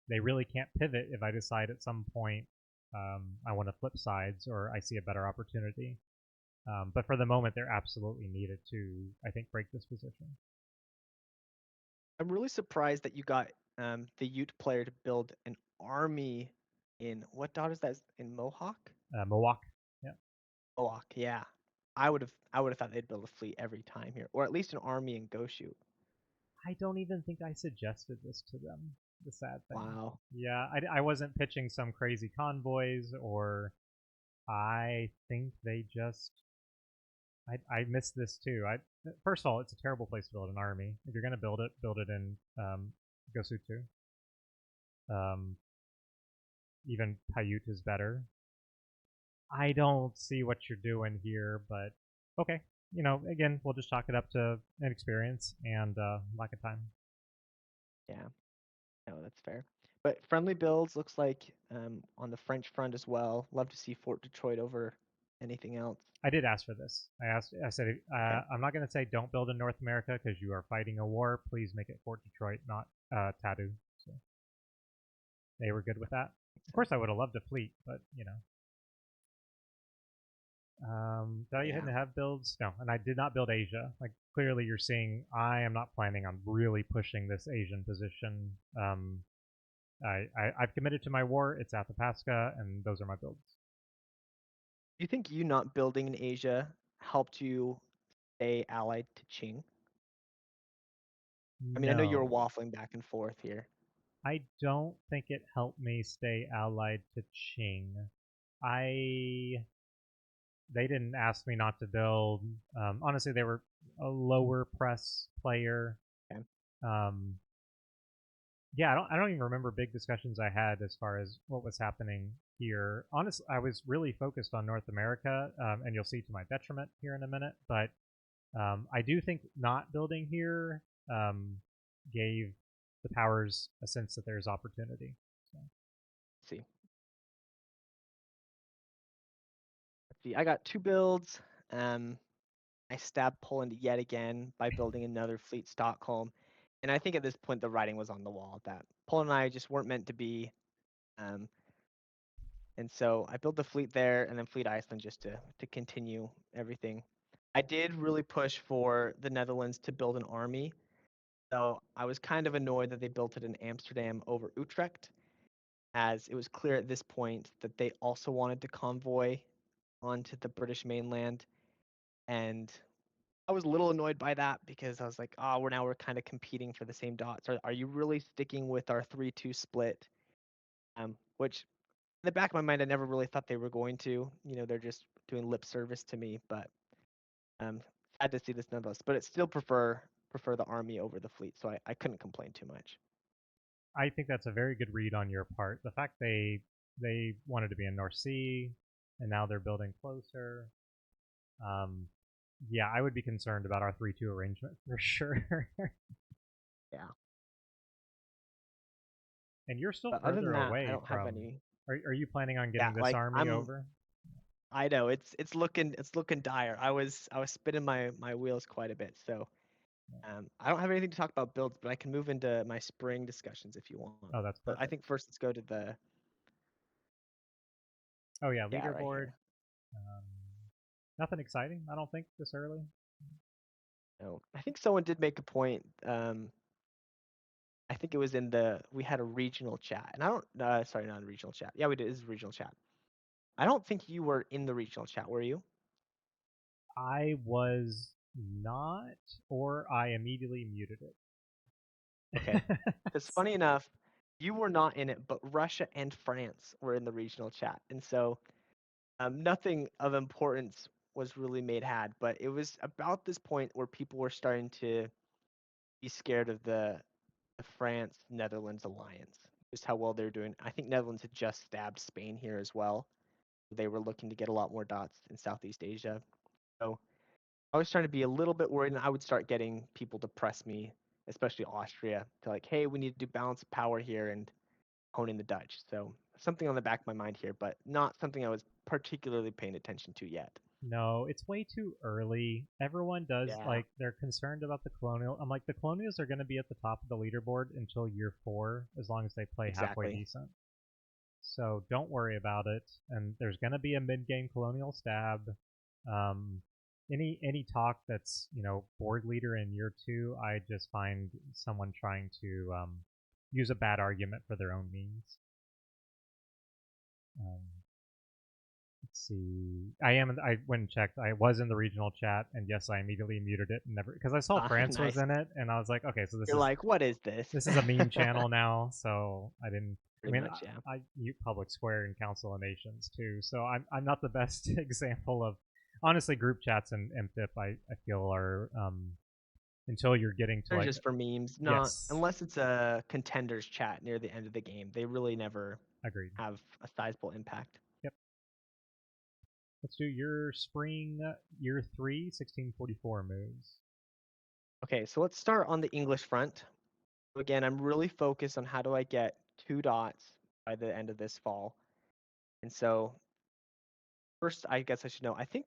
They really can't pivot if I decide at some point I want to flip sides or I see a better opportunity. But for the moment, they're absolutely needed to, I think, break this position. I'm really surprised that you got the Ute player to build an army in what dot is that? In Mohawk? Mohawk, yeah. Mohawk, yeah. I would have thought they'd build a fleet every time here, or at least an army in Go Shoot. I don't even think I suggested this to them. The sad thing. Wow. Yeah, I wasn't pitching some crazy convoys, or I think they just I missed this too. First of all, it's a terrible place to build an army. If you're gonna build it in Gosutu. Um, even Paiute is better. I don't see what you're doing here, but okay. Again, we'll just chalk it up to inexperience and lack of time. Yeah. No, that's fair. But friendly builds looks like on the French front as well. Love to see Fort Detroit over anything else. I did ask for this. I said, Okay. I'm not going to say don't build in North America because you are fighting a war. Please make it Fort Detroit, not Tadu. So they were good with that. Of course, I would have loved a fleet, but did I Yeah. have builds? No, and I did not build Asia. Like clearly, you're seeing I am not planning on really pushing this Asian position. I've committed to my war. It's Athabasca, and those are my builds. Do you think you not building in Asia helped you stay allied to Qing? I mean, I know you were No, waffling back and forth here. I don't think it helped me stay allied to Qing. I They didn't ask me not to build. Honestly, they were a lower press player. Okay. Um, yeah, I don't even remember big discussions I had as far as what was happening here. Honestly, I was really focused on North America, and you'll see to my detriment here in a minute. But I do think not building here gave the powers a sense that there's opportunity. So. Let's see. Let's see. I got 2 builds. I stabbed Poland yet again by building another fleet Stockholm. And I think at this point the writing was on the wall that Poland and I just weren't meant to be. Um, and so I built the fleet there and then Fleet Iceland just to continue everything. I did really push for the Netherlands to build an army. So I was kind of annoyed that they built it in Amsterdam over Utrecht, as it was clear at this point that they also wanted to convoy onto the British mainland. And I was a little annoyed by that because I was like, oh, we're kind of competing for the same dots. Are you really sticking with our 3-2 split? Which in the back of my mind, I never really thought they were going to. They're just doing lip service to me, but sad to see this nonetheless. But I still prefer prefer the army over the fleet, so I couldn't complain too much. I think that's a very good read on your part. The fact they wanted to be in North Sea, and now they're building closer. Um, yeah, I would be concerned about our 3-2 arrangement for sure. Yeah. And you're still But other than further that, I away don't have from. any. Are you planning on Yeah, getting this like army over? I know it's looking dire. I was spinning my wheels quite a bit. So I don't have anything to talk about builds, but I can move into my spring discussions if you want. Oh, that's But I perfect. think first let's go to the Oh yeah, yeah right leaderboard. here. Um, nothing exciting, I don't think, this early. No, I think someone did make a point. I think it was in we had a regional chat, and I don't sorry, not a regional chat. Yeah, we did. This is a regional chat. I don't think you were in the regional chat, were you? I was not, or I immediately muted Okay. it. Because funny enough, you were not in it, but Russia and France were in the regional chat, and so nothing of importance was really made had. But it was about this point where people were starting to be scared of the France Netherlands alliance, just how well they're doing. I think Netherlands had just stabbed Spain here as well. They were looking to get a lot more dots in Southeast Asia. So I was trying to be a little bit worried, and I would start getting people to press me, especially Austria, to like, hey, we need to do balance of power here and hone in the Dutch. So something on the back of my mind here, but not something I was particularly paying attention to yet. No, it's way too early. Everyone does, Yeah, like, they're concerned about the colonial. I'm like, the colonials are going to be at the top of the leaderboard until year 4, as long as they play halfway exactly. decent. So don't worry about it. And there's going to be a mid-game colonial stab. Um, any talk that's board leader in year 2, I just find someone trying to use a bad argument for their own means. Um, let's see. I went and checked. I was in the regional chat, and yes, I immediately muted it and never because I saw France was Nice. in it, and I was like, okay, so this You're is like, what is this? this is a meme channel now. So I didn't. I Pretty mean, much, yeah. I mute Public Square and Council of Nations too, so I'm not the best example of honestly group chats and ImpDip. I feel are until you're getting to They're like just for memes, not yes, unless it's a contenders chat near the end of the game. They really never agreed. have a sizable impact. Yep. Let's do your spring year 3 1644 moves. Okay, so let's start on the English front. Again, I'm really focused on how do I get 2 dots by the end of this fall. And so first, I guess I should know. I think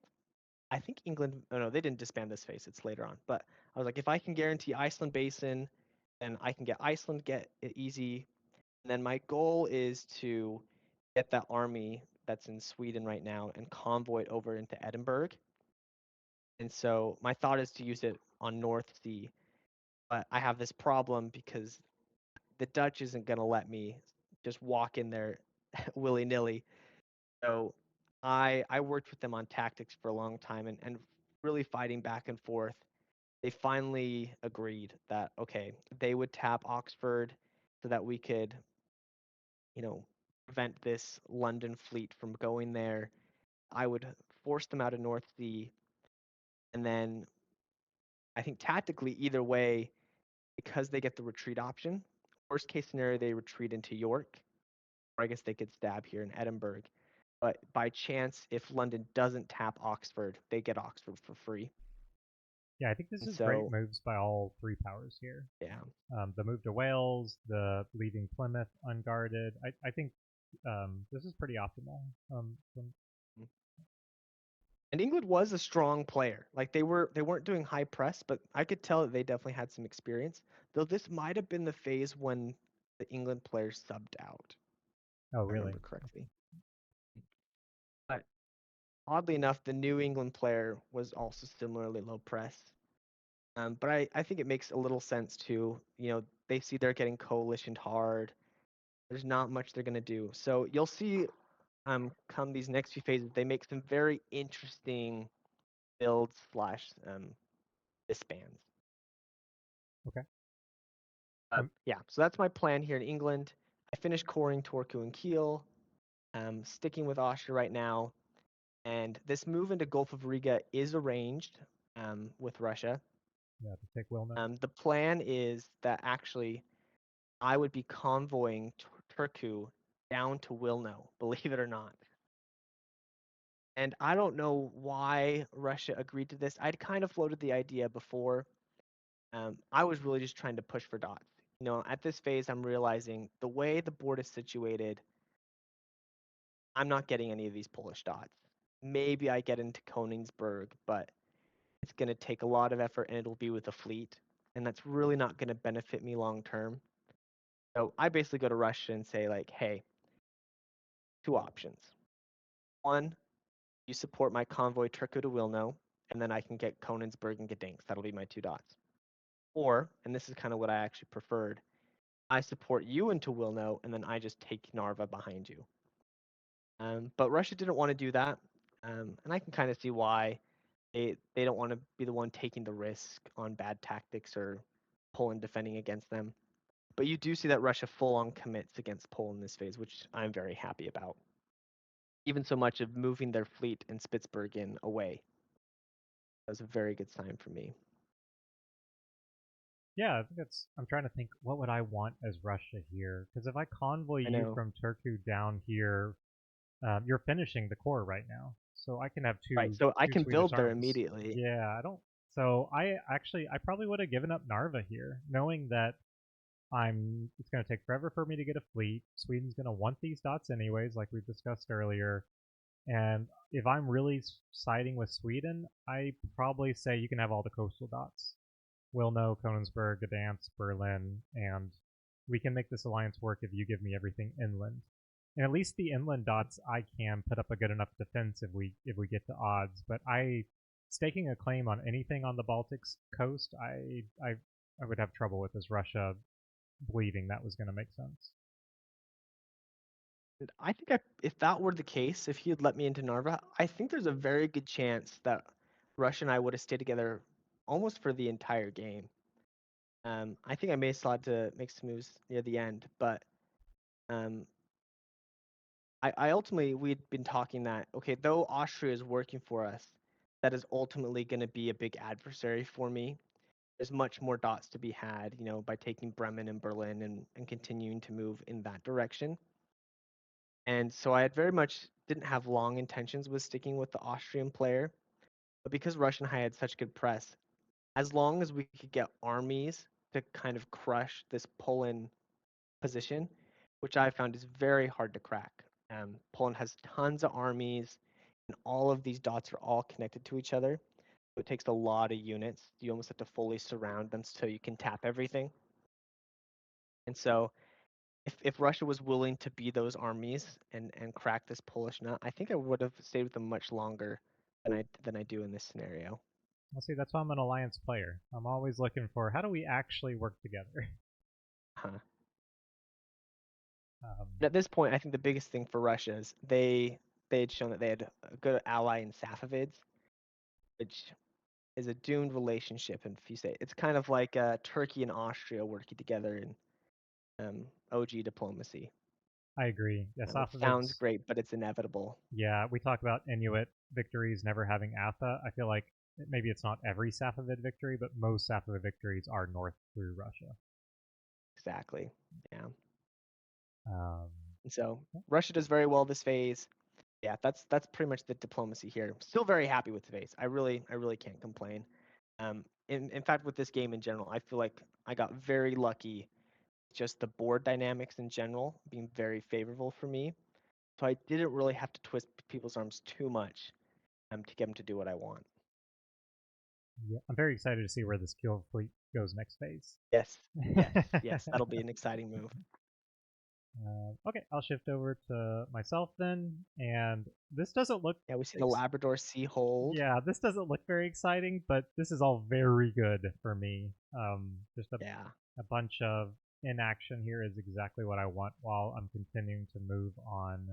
England. Oh no, they didn't disband this phase. It's later on. But I was like, if I can guarantee Iceland Basin, then I can get Iceland get it easy. And then my goal is to get that army that's in Sweden right now and convoy it over into Edinburgh. And so my thought is to use it on North Sea. But I have this problem because the Dutch isn't going to let me just walk in there willy nilly. So I worked with them on tactics for a long time and really fighting back and forth. They finally agreed that okay, they would tap Oxford so that we could, you know, prevent this London fleet from going there. I would force them out of North Sea, and then I think tactically either way, because they get the retreat option, worst case scenario they retreat into York, or I guess they could stab here in Edinburgh. But by chance, if London doesn't tap Oxford, they get Oxford for free. Yeah, I think this And is great so, moves by all 3 powers here. yeah. The move to Wales, the leaving Plymouth unguarded. I think this is pretty optimal. And England was a strong player. Like they weren't doing high press, but I could tell that they definitely had some experience. Though this might have been the phase when the England players subbed out, if Oh, I really? remember correctly. But oddly enough, the New England player was also similarly low press. But I think it makes a little sense too. They see they're getting coalitioned hard. There's not much they're gonna do. So you'll see come these next few phases, they make some very interesting builds slash disbands. Okay. Um, Yeah, so that's my plan here in England. I finished coring Torku and Kiel. Sticking with Austria right now, and this move into Gulf of Riga is arranged with Russia. Yeah, to take Wilno. The plan is that actually I would be convoying Turku down to Wilno, believe it or not. And I don't know why Russia agreed to this. I'd kind of floated the idea before. I was really just trying to push for dots. At this phase, I'm realizing the way the board is situated, I'm not getting any of these Polish dots. Maybe I get into Königsberg, but it's going to take a lot of effort and it'll be with a fleet. And that's really not going to benefit me long term. So I basically go to Russia and say, like, hey, two options. One, you support my convoy Turku to Wilno, and then I can get Königsberg and Gdansk. That'll be my two dots. Or, and this is kind of what I actually preferred, I support you into Wilno, and then I just take Narva behind you. But Russia didn't want to do that, and I can kind of see why. They don't want to be the one taking the risk on bad tactics or Poland defending against them. But you do see that Russia full-on commits against Poland in this phase, which I'm very happy about. Even so much of moving their fleet in Spitsbergen away. That was a very good sign for me. Yeah, I think that's. I'm trying to think. What would I want as Russia here? Because if I convoy I you know. from Turku down here, you're finishing the core right now, so I can have Right, two so I two can Swedish build there armies. immediately. Yeah, I don't. So I probably would have given up Narva here, knowing that it's going to take forever for me to get a fleet. Sweden's going to want these dots anyways, like we discussed earlier. And if I'm really siding with Sweden, I probably say you can have all the coastal dots. Wilno, Königsberg, Gdansk, Berlin, and we can make this alliance work if you give me everything inland. And at least the inland dots, I can put up a good enough defense if we get to odds. But staking a claim on anything on the Baltic coast, I would have trouble with as Russia believing that was going to make sense. I think if that were the case, if he had let me into Narva, I think there's a very good chance that Russia and I would have stayed together almost for the entire game. I think I may still had to make some moves near the end, but um, I ultimately, we'd been talking that, okay, though Austria is working for us, that is ultimately going to be a big adversary for me. There's much more dots to be had, by taking Bremen and Berlin and continuing to move in that direction. And so I had very much didn't have long intentions with sticking with the Austrian player. But because Russia and I had such good press, as long as we could get armies to kind of crush this Poland position, which I found is very hard to crack. Poland has tons of armies, and all of these dots are all connected to each other. So it takes a lot of units. You almost have to fully surround them so you can tap everything. And so if Russia was willing to be those armies and crack this Polish nut, I think I would have stayed with them much longer than I do in this scenario. Well, see, that's why I'm an alliance player. I'm always looking for how do we actually work together. Huh. Um, At this point, I think the biggest thing for Russia is they had shown that they had a good ally in Safavids, which is a doomed relationship. And if you say it's kind of like Turkey and Austria working together in OG diplomacy. I agree. Yeah, It sounds Safavids. great, but it's inevitable. Yeah, we talk about Inuit victories never having Atha. I feel like maybe it's not every Safavid victory, but most Safavid victories are north through Russia. Exactly. Yeah. Um, And so Russia does very well this phase. Yeah, that's pretty much the diplomacy here. Still very happy with the phase. I really can't complain. In fact, with this game in general, I feel like I got very lucky. Just the board dynamics in general being very favorable for me. So I didn't really have to twist people's arms too much to get them to do what I want. yeah, I'm very excited to see where this kill fleet goes next phase. Yes, yes, yes. That'll be an exciting move. Okay, I'll shift over to myself then, and this doesn't look. Yeah, we see the Labrador Sea hold. Yeah, this doesn't look very exciting, but this is all very good for me. Just Yeah. a bunch of inaction here is exactly what I want while I'm continuing to move on.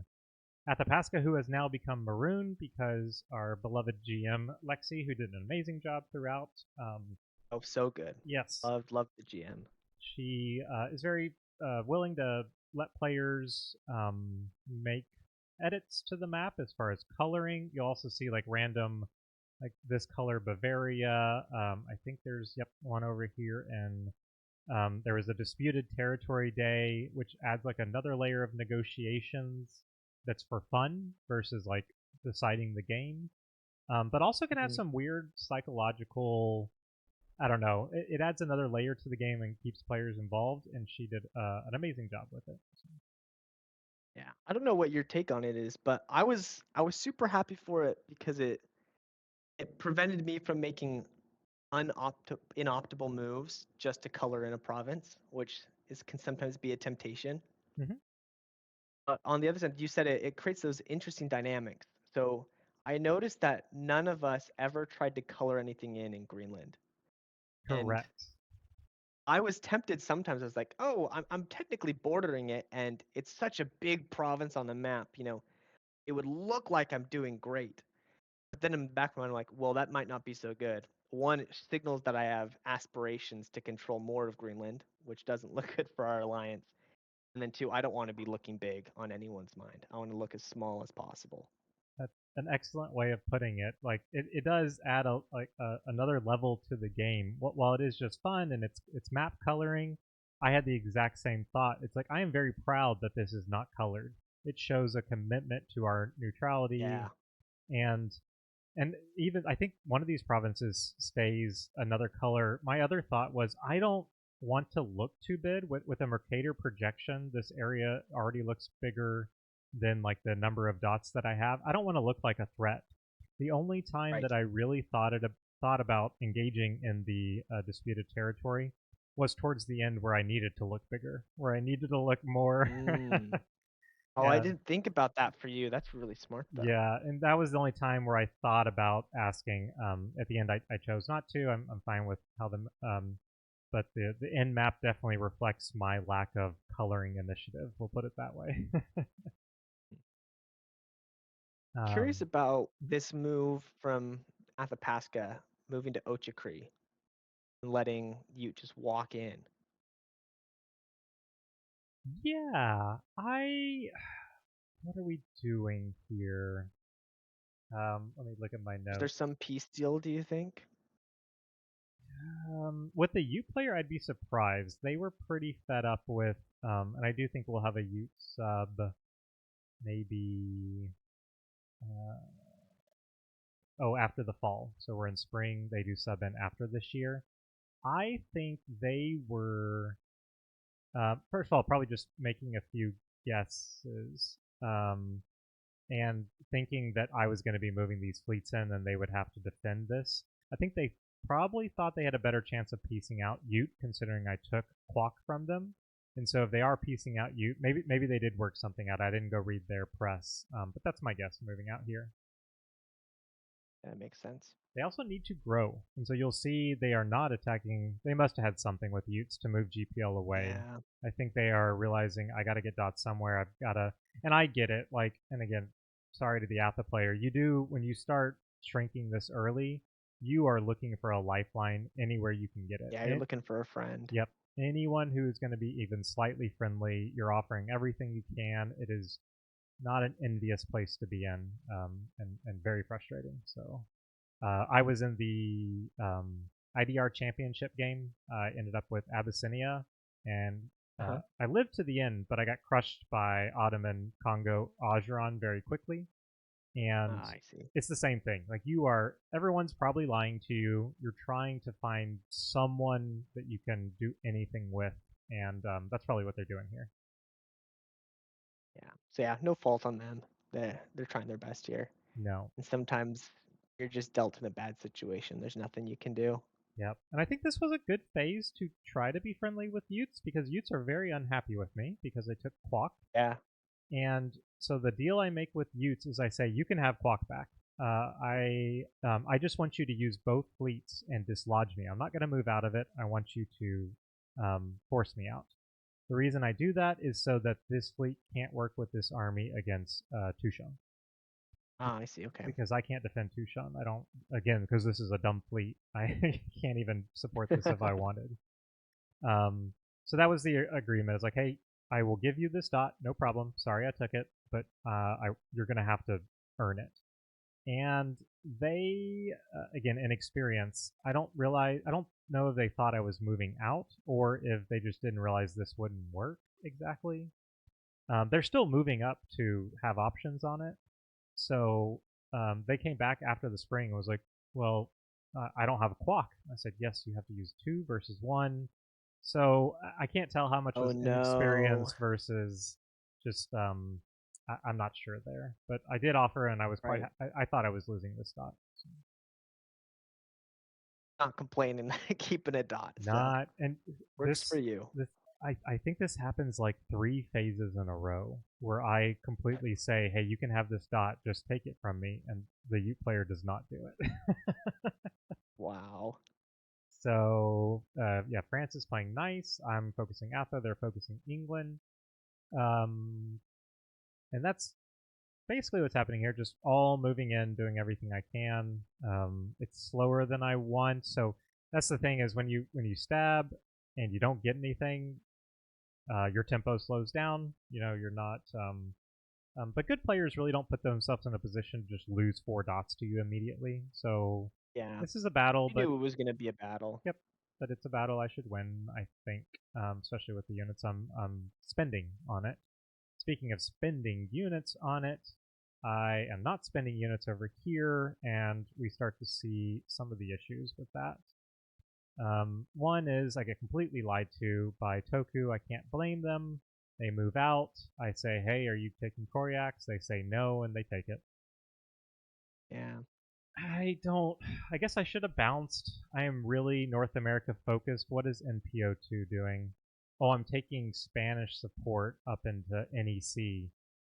Athapaska, who has now become maroon because our beloved GM Lexi, who did an amazing job throughout. Oh, so good. Yes, Loved the GM. she is very willing to let players make edits to the map as far as coloring. You'll also see like random like this color Bavaria. I think there's one over here, and there was a disputed territory day, which adds like another layer of negotiations that's for fun versus like deciding the game. But also can have Mhm. some weird psychological. I don't know. It adds another layer to the game and keeps players involved, and she did an amazing job with it. Yeah, I don't know what your take on it is, but I was super happy for it because it prevented me from making inoptimal moves just to color in a province, which can sometimes be a temptation. Mm-hmm. But on the other side, you said it creates those interesting dynamics. So I noticed that none of us ever tried to color anything in Greenland. And Correct. I was tempted sometimes. I was like, oh, I'm technically bordering it, and it's such a big province on the map. It would look like I'm doing great. But then in the back of my mind, I'm like, well, that might not be so good. One, it signals that I have aspirations to control more of Greenland, which doesn't look good for our alliance. And then two, I don't want to be looking big on anyone's mind. I want to look as small as possible. That's an excellent way of putting it. Like it does add another level to the game. While it is just fun and it's map coloring, I had the exact same thought. It's like I am very proud that this is not colored. It shows a commitment to our neutrality Yeah. and even I think one of these provinces stays another color. My other thought was I don't want to look too big with a Mercator projection. This area already looks bigger than like the number of dots that I have. I don't want to look like a threat. The only time Right. that I really thought about engaging in the disputed territory was towards the end where I needed to look bigger, where I needed to look more. Mm. Oh, I Yeah, didn't think about that for you. That's really smart, though. yeah, and that was the only time where I thought about asking. At the end, I chose not to. I'm fine with how but the end map definitely reflects my lack of coloring initiative. We'll put it that way. Curious um, about this move from Athapaska moving to Ochakri and letting you just walk in. yeah, I. What are we doing here? Let me look at my Was there notes. some peace deal, do you think? With the Ute player, I'd be surprised. They were pretty fed up with, and I do think we'll have a Ute sub maybe uh, after the fall. So we're in spring. They do sub in after this year. I think they were first of all probably just making a few guesses and thinking that I was going to be moving these fleets in and they would have to defend this. I think they probably thought they had a better chance of piecing out Ute, considering I took Quack from them. And so if they are piecing out Ute, maybe they did work something out. I didn't go read their press, but that's my guess moving out here. That makes sense. They also need to grow. And so you'll see they are not attacking. They must have had something with Utes to move GPL away. Yeah. I think they are realizing I got to get dots somewhere. I've got to, and I get it. Like, and again, sorry to the Atha player. You do, when you start shrinking this early, you are looking for a lifeline anywhere you can get it. Yeah, you're looking for a friend. Yep. Anyone who is going to be even slightly friendly, you're offering everything you can. It is not an envious place to be in, and very frustrating. So I was in the IDR championship game. I ended up with Abyssinia, and Uh-huh. I lived to the end, but I got crushed by Ottoman Congo Ajuran very quickly. And Ah, I see. it's the same thing. Like everyone's probably lying to you. You're trying to find someone that you can do anything with, and that's probably what they're doing here. Yeah. So yeah, no fault on them. They're trying their best here. No. And sometimes you're just dealt in a bad situation. There's nothing you can do. Yep. And I think this was a good phase to try to be friendly with Utes because Utes are very unhappy with me because I took Quack. Yeah. And so the deal I make with Utes is I say you can have Quack back. I just want you to use both fleets and dislodge me. I'm not going to move out of it. I want you to force me out. The reason I do that is so that this fleet can't work with this army against Tushan Ah, I see. Okay. because I can't defend Tushan. I don't again because this is a dumb fleet. I can't even support this if I wanted. Um, so that was the agreement. It's like, hey, I will give you this dot, no problem. Sorry I took it, but you're gonna have to earn it. and they again inexperience. I don't know if they thought I was moving out or if they just didn't realize this wouldn't work exactly. They're still moving up to have options on it, so they came back after the spring and was like, well, I don't have a quack. I said, yes, you have to use 2 versus 1. So I can't tell how much Oh was no. inexperience versus just I'm not sure there. But I did offer, and I was quite Right. I thought I was losing this dot. So. Not complaining, keeping a dot. So Not and works for this you. this I think this happens like 3 phases in a row where I completely say, hey, you can have this dot, just take it from me, and the Ute player does not do it. Wow. So yeah, France is playing nice. I'm focusing Atha. They're focusing England. Um, and that's basically what's happening here. Just all moving in, doing everything I can. It's slower than I want. So that's the thing is when you stab and you don't get anything, your tempo slows down. You know, you're not. But good players really don't put themselves in a position to just lose 4 dots to you immediately. So Yeah. this is a battle, We but knew it was gonna be a battle. yep, but it's a battle I should win, I think, especially with the units I'm spending on it. Speaking of spending units on it, I am not spending units over here, and we start to see some of the issues with that. One is I get completely lied to by Toku. I can't blame them. They move out. I say, hey, are you taking Koryaks? They say no, and they take it. Yeah. I don't. I guess I should have bounced. I am really North America focused. What is NPO2 doing? Oh, I'm taking Spanish support up into NEC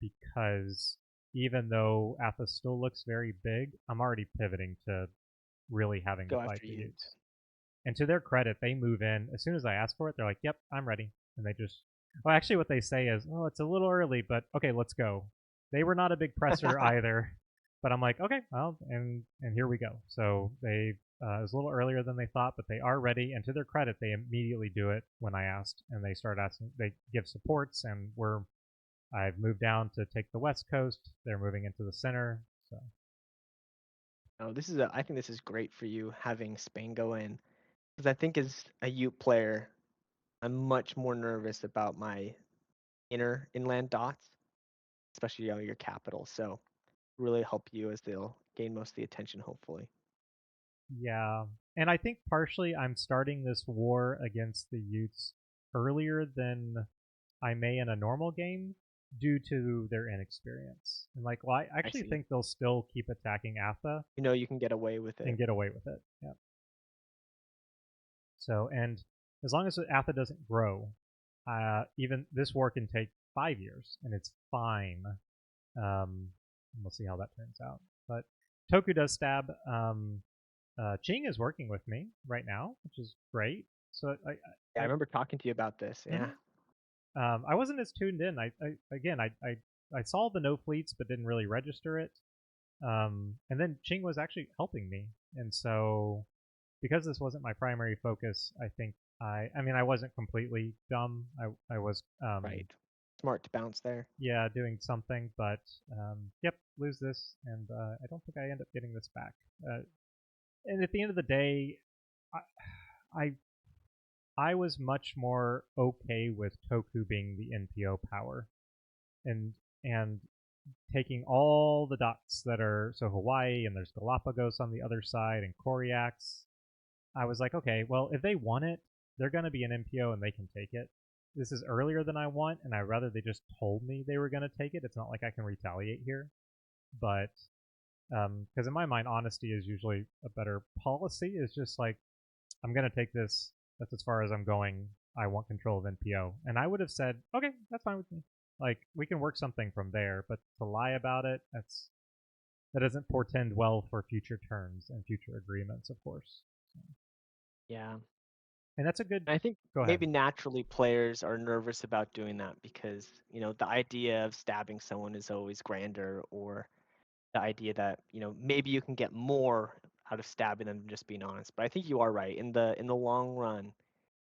because even though Atha still looks very big, I'm already pivoting to really having to Go fight after the Utes. Utes. And to their credit, they move in as soon as I ask for it. They're like, "Yep, I'm ready," and they just. Well, actually, what they say is, "Oh, it's a little early, but okay, let's go." They were not a big presser either, but I'm like, okay, well, and here we go. So they it was a little earlier than they thought, but they are ready. And to their credit, they immediately do it when I asked, and they start asking. They give supports, and I've moved down to take the west coast. They're moving into the center. So No, I think this is great for you having Spain go in. Because I think as a Ute player, I'm much more nervous about my inland dots, especially your capital. So really help you as they'll gain most of the attention, hopefully. yeah, and I think partially I'm starting this war against the Utes earlier than I may in a normal game due to their inexperience. And like, well, I I actually see. think they'll still keep attacking Atha You know you can get away with and it. get away with it. Yeah. So, and as long as Atha doesn't grow, even this war can take 5 years, and it's fine. We'll see how that turns out. But Toku does stab. Ching is working with me right now, which is great. So Yeah, I remember talking to you about this. Yeah. mhm. I wasn't as tuned in. I saw the no fleets, but didn't really register it. And then Ching was actually helping me, and so because this wasn't my primary focus, I think I mean I wasn't completely dumb. I was Right. Smart to bounce there. yeah doing something, but yep, lose this, and I don't think I end up getting this back. And at the end of the day, I, I I was much more okay with Toku being the NPO power and and taking all the dots that are so Hawaii and there's Galapagos on the other side and Koryaks. I was like, okay, well, if they want it, they're going to be an NPO and they can take it. This is earlier than I want, and I'd rather they just told me they were going to take it. It's not like I can retaliate here. But, because in my mind, honesty is usually a better policy. It's just like, I'm going to take this. That's as far as I'm going. I want control of NPO. And I would have said, okay, that's fine with me. Like, we can work something from there. But to lie about it, that doesn't portend well for future turns and future agreements, of course. Yeah. And that's a good. And I think Go ahead. maybe naturally players are nervous about doing that because, the idea of stabbing someone is always grander, or the idea that, maybe you can get more out of stabbing them than just being honest. But I think you are right. In the long run,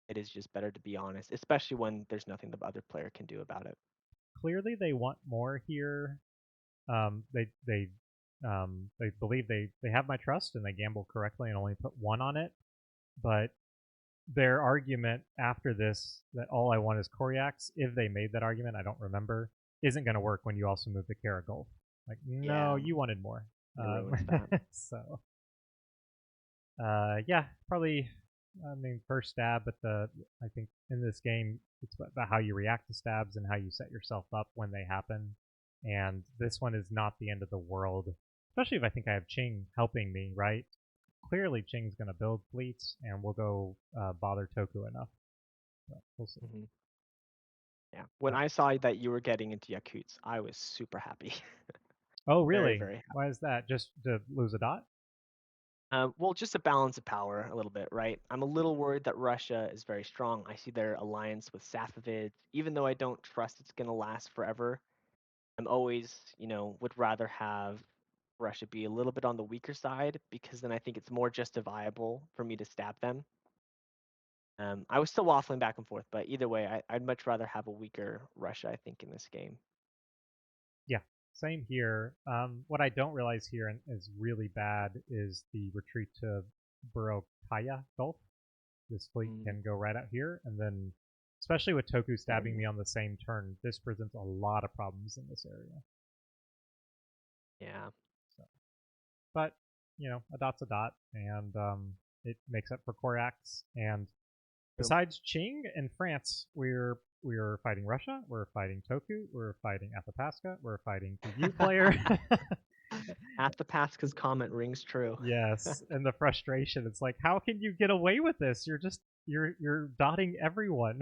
it is just better to be honest, especially when there's nothing the other player can do about it. Clearly, they want more here. They They believe they have my trust and they gamble correctly and only put 1 on it. But their argument after this that all I want is Koryax, if they made that argument, I don't remember, isn't going to work when you also move the Kara Gulf. Like, no, Yeah, you wanted more. it ruins that. So, yeah, probably. I mean, first stab, but I think in this game it's about how you react to stabs and how you set yourself up when they happen. And this one is not the end of the world, especially if I think I have Ching helping me, right? Clearly, Ching's going to build fleets, and we'll go bother Toku enough. But we'll see. Hmm. Yeah. When I saw that you were getting into Yakuts, I was super happy. Oh, Very, really? very happy. Why is that? Just to lose a dot? Well, just a balance of power a little bit, right? I'm a little worried that Russia is very strong. I see their alliance with Safavids. Even though I don't trust it's going to last forever, I'm always, would rather have Russia be a little bit on the weaker side because then I think it's more justifiable for me to stab them. I was still waffling back and forth, but either way, I'd much rather have a weaker Russia, I think, in this game. Yeah, same here. What I don't realize here and is really bad is the retreat to Burokaya Gulf. This fleet Mm. can go right out here, and then, especially with Toku stabbing me on the same turn, this presents a lot of problems in this area. Yeah. So, but a dot's a dot, and it makes up for Koryax. And besides Qing and France, we're fighting Russia, we're fighting Toku, we're fighting Athapaska, we're fighting the U player. Athapaska's comment rings true. Yes, and the frustration. It's like, how can you get away with this? You're dotting everyone.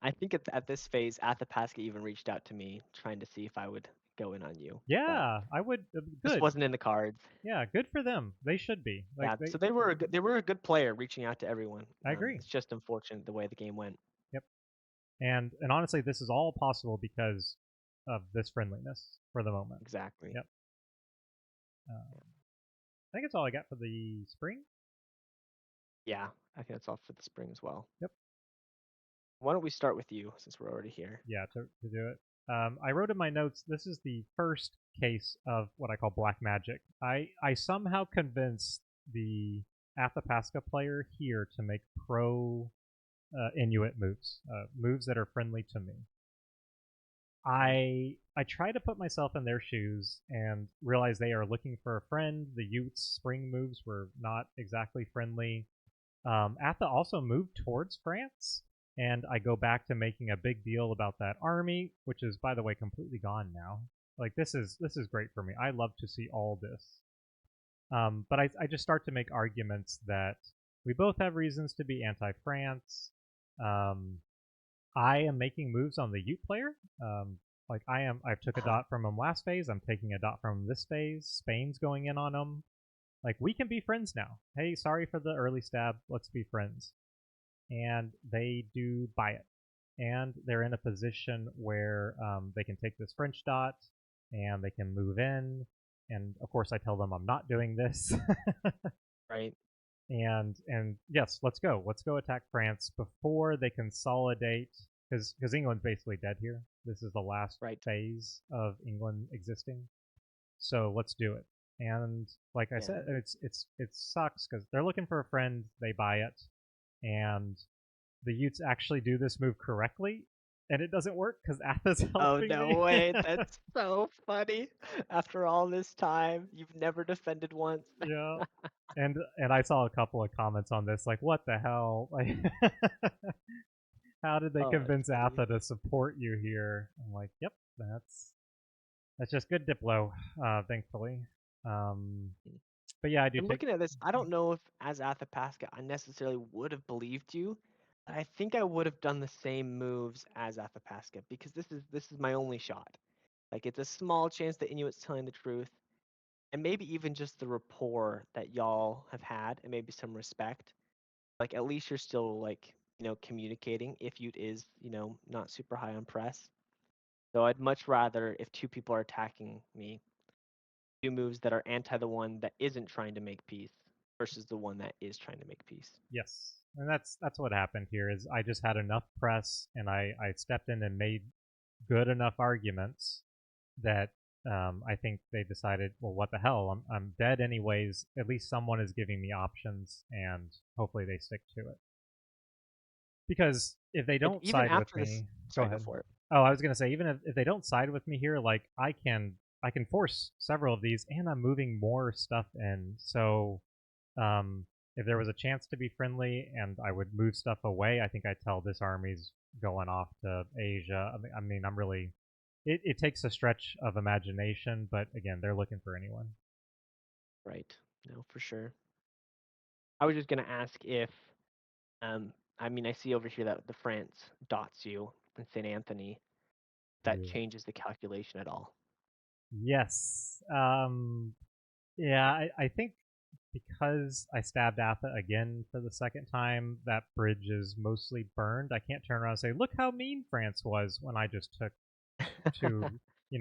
I think at this phase, Athapaska even reached out to me trying to see if I would go in on you. But Yeah, I would. just Good. wasn't in the cards. Yeah, good for them. They should be. Like Yeah, so they were a good player reaching out to everyone. I agree. It's just unfortunate the way the game went. Yep. And honestly, this is all possible because of this friendliness for the moment. Exactly. Yep. I think that's all I got for the spring. Yeah, I think that's all for the spring as well. Yep. Why don't we start with you since we're already here? Yeah, to do it. I wrote in my notes, this is the first case of what I call black magic. I somehow convinced the Athapaska player here to make pro Inuit moves, moves that are friendly to me. I try to put myself in their shoes and realize they are looking for a friend. The Utes' spring moves were not exactly friendly. Atha also moved towards France, and I go back to making a big deal about that army, which is, by the way, completely gone now. Like this is great for me. I love to see all this. But I just start to make arguments that we both have reasons to be anti-France. I am making moves on the Ute player. Like I've took a dot from him last phase. I'm taking a dot from him this phase. Spain's going in on him. Like we can be friends now. Hey, sorry for the early stab. Let's be friends. And they do buy it. And they're in a position where they can take this French dot and they can move in. And of course, I tell them I'm not doing this. Right. And yes, let's go. Let's go attack France before they consolidate, because England's basically dead here. This is the last phase of England existing. So let's do it. And like I said, it sucks because they're looking for a friend. They buy it, and the Utes actually do this move correctly, and it doesn't work because Atha's helping me. Oh no way! That's so funny. After all this time, you've never defended once. Yeah. And I saw a couple of comments on this, like, what the hell? Like, how did they convince Atha to support you here? I'm like, yep, that's just good Diplo, thankfully. But yeah, I do. I'm looking at this. I don't know if, as Athapaska, I necessarily would have believed you. I think I would have done the same moves as Athapaska because this is my only shot. Like it's a small chance that Inuit's telling the truth, and maybe even just the rapport that y'all have had, and maybe some respect. Like at least you're still like communicating if Ute is not super high on press. So I'd much rather if two people are attacking me do moves that are anti the one that isn't trying to make peace versus the one that is trying to make peace. Yes, and that's what happened here. Is I just had enough press, and I stepped in and made good enough arguments that I think they decided, well, what the hell? I'm dead anyways. At least someone is giving me options, and hopefully they stick to it. Because if they And don't even side with after this, me, go sorry, go ahead. for it. Oh, I was gonna say, even if they don't side with me here, like I can force several of these, and I'm moving more stuff in. So um, if there was a chance to be friendly and I would move stuff away, I think I'd tell this army's going off to Asia. I mean, I'm really. It takes a stretch of imagination, but again, they're looking for anyone. Right. No, for sure. I was just gonna ask if, I mean, I see over here that the France dots you in St. Anthony. That Ooh. changes the calculation at all. Yes. Yeah, I think because I stabbed Atha again for the second time, that bridge is mostly burned. I can't turn around and say, look how mean France was when I just took two.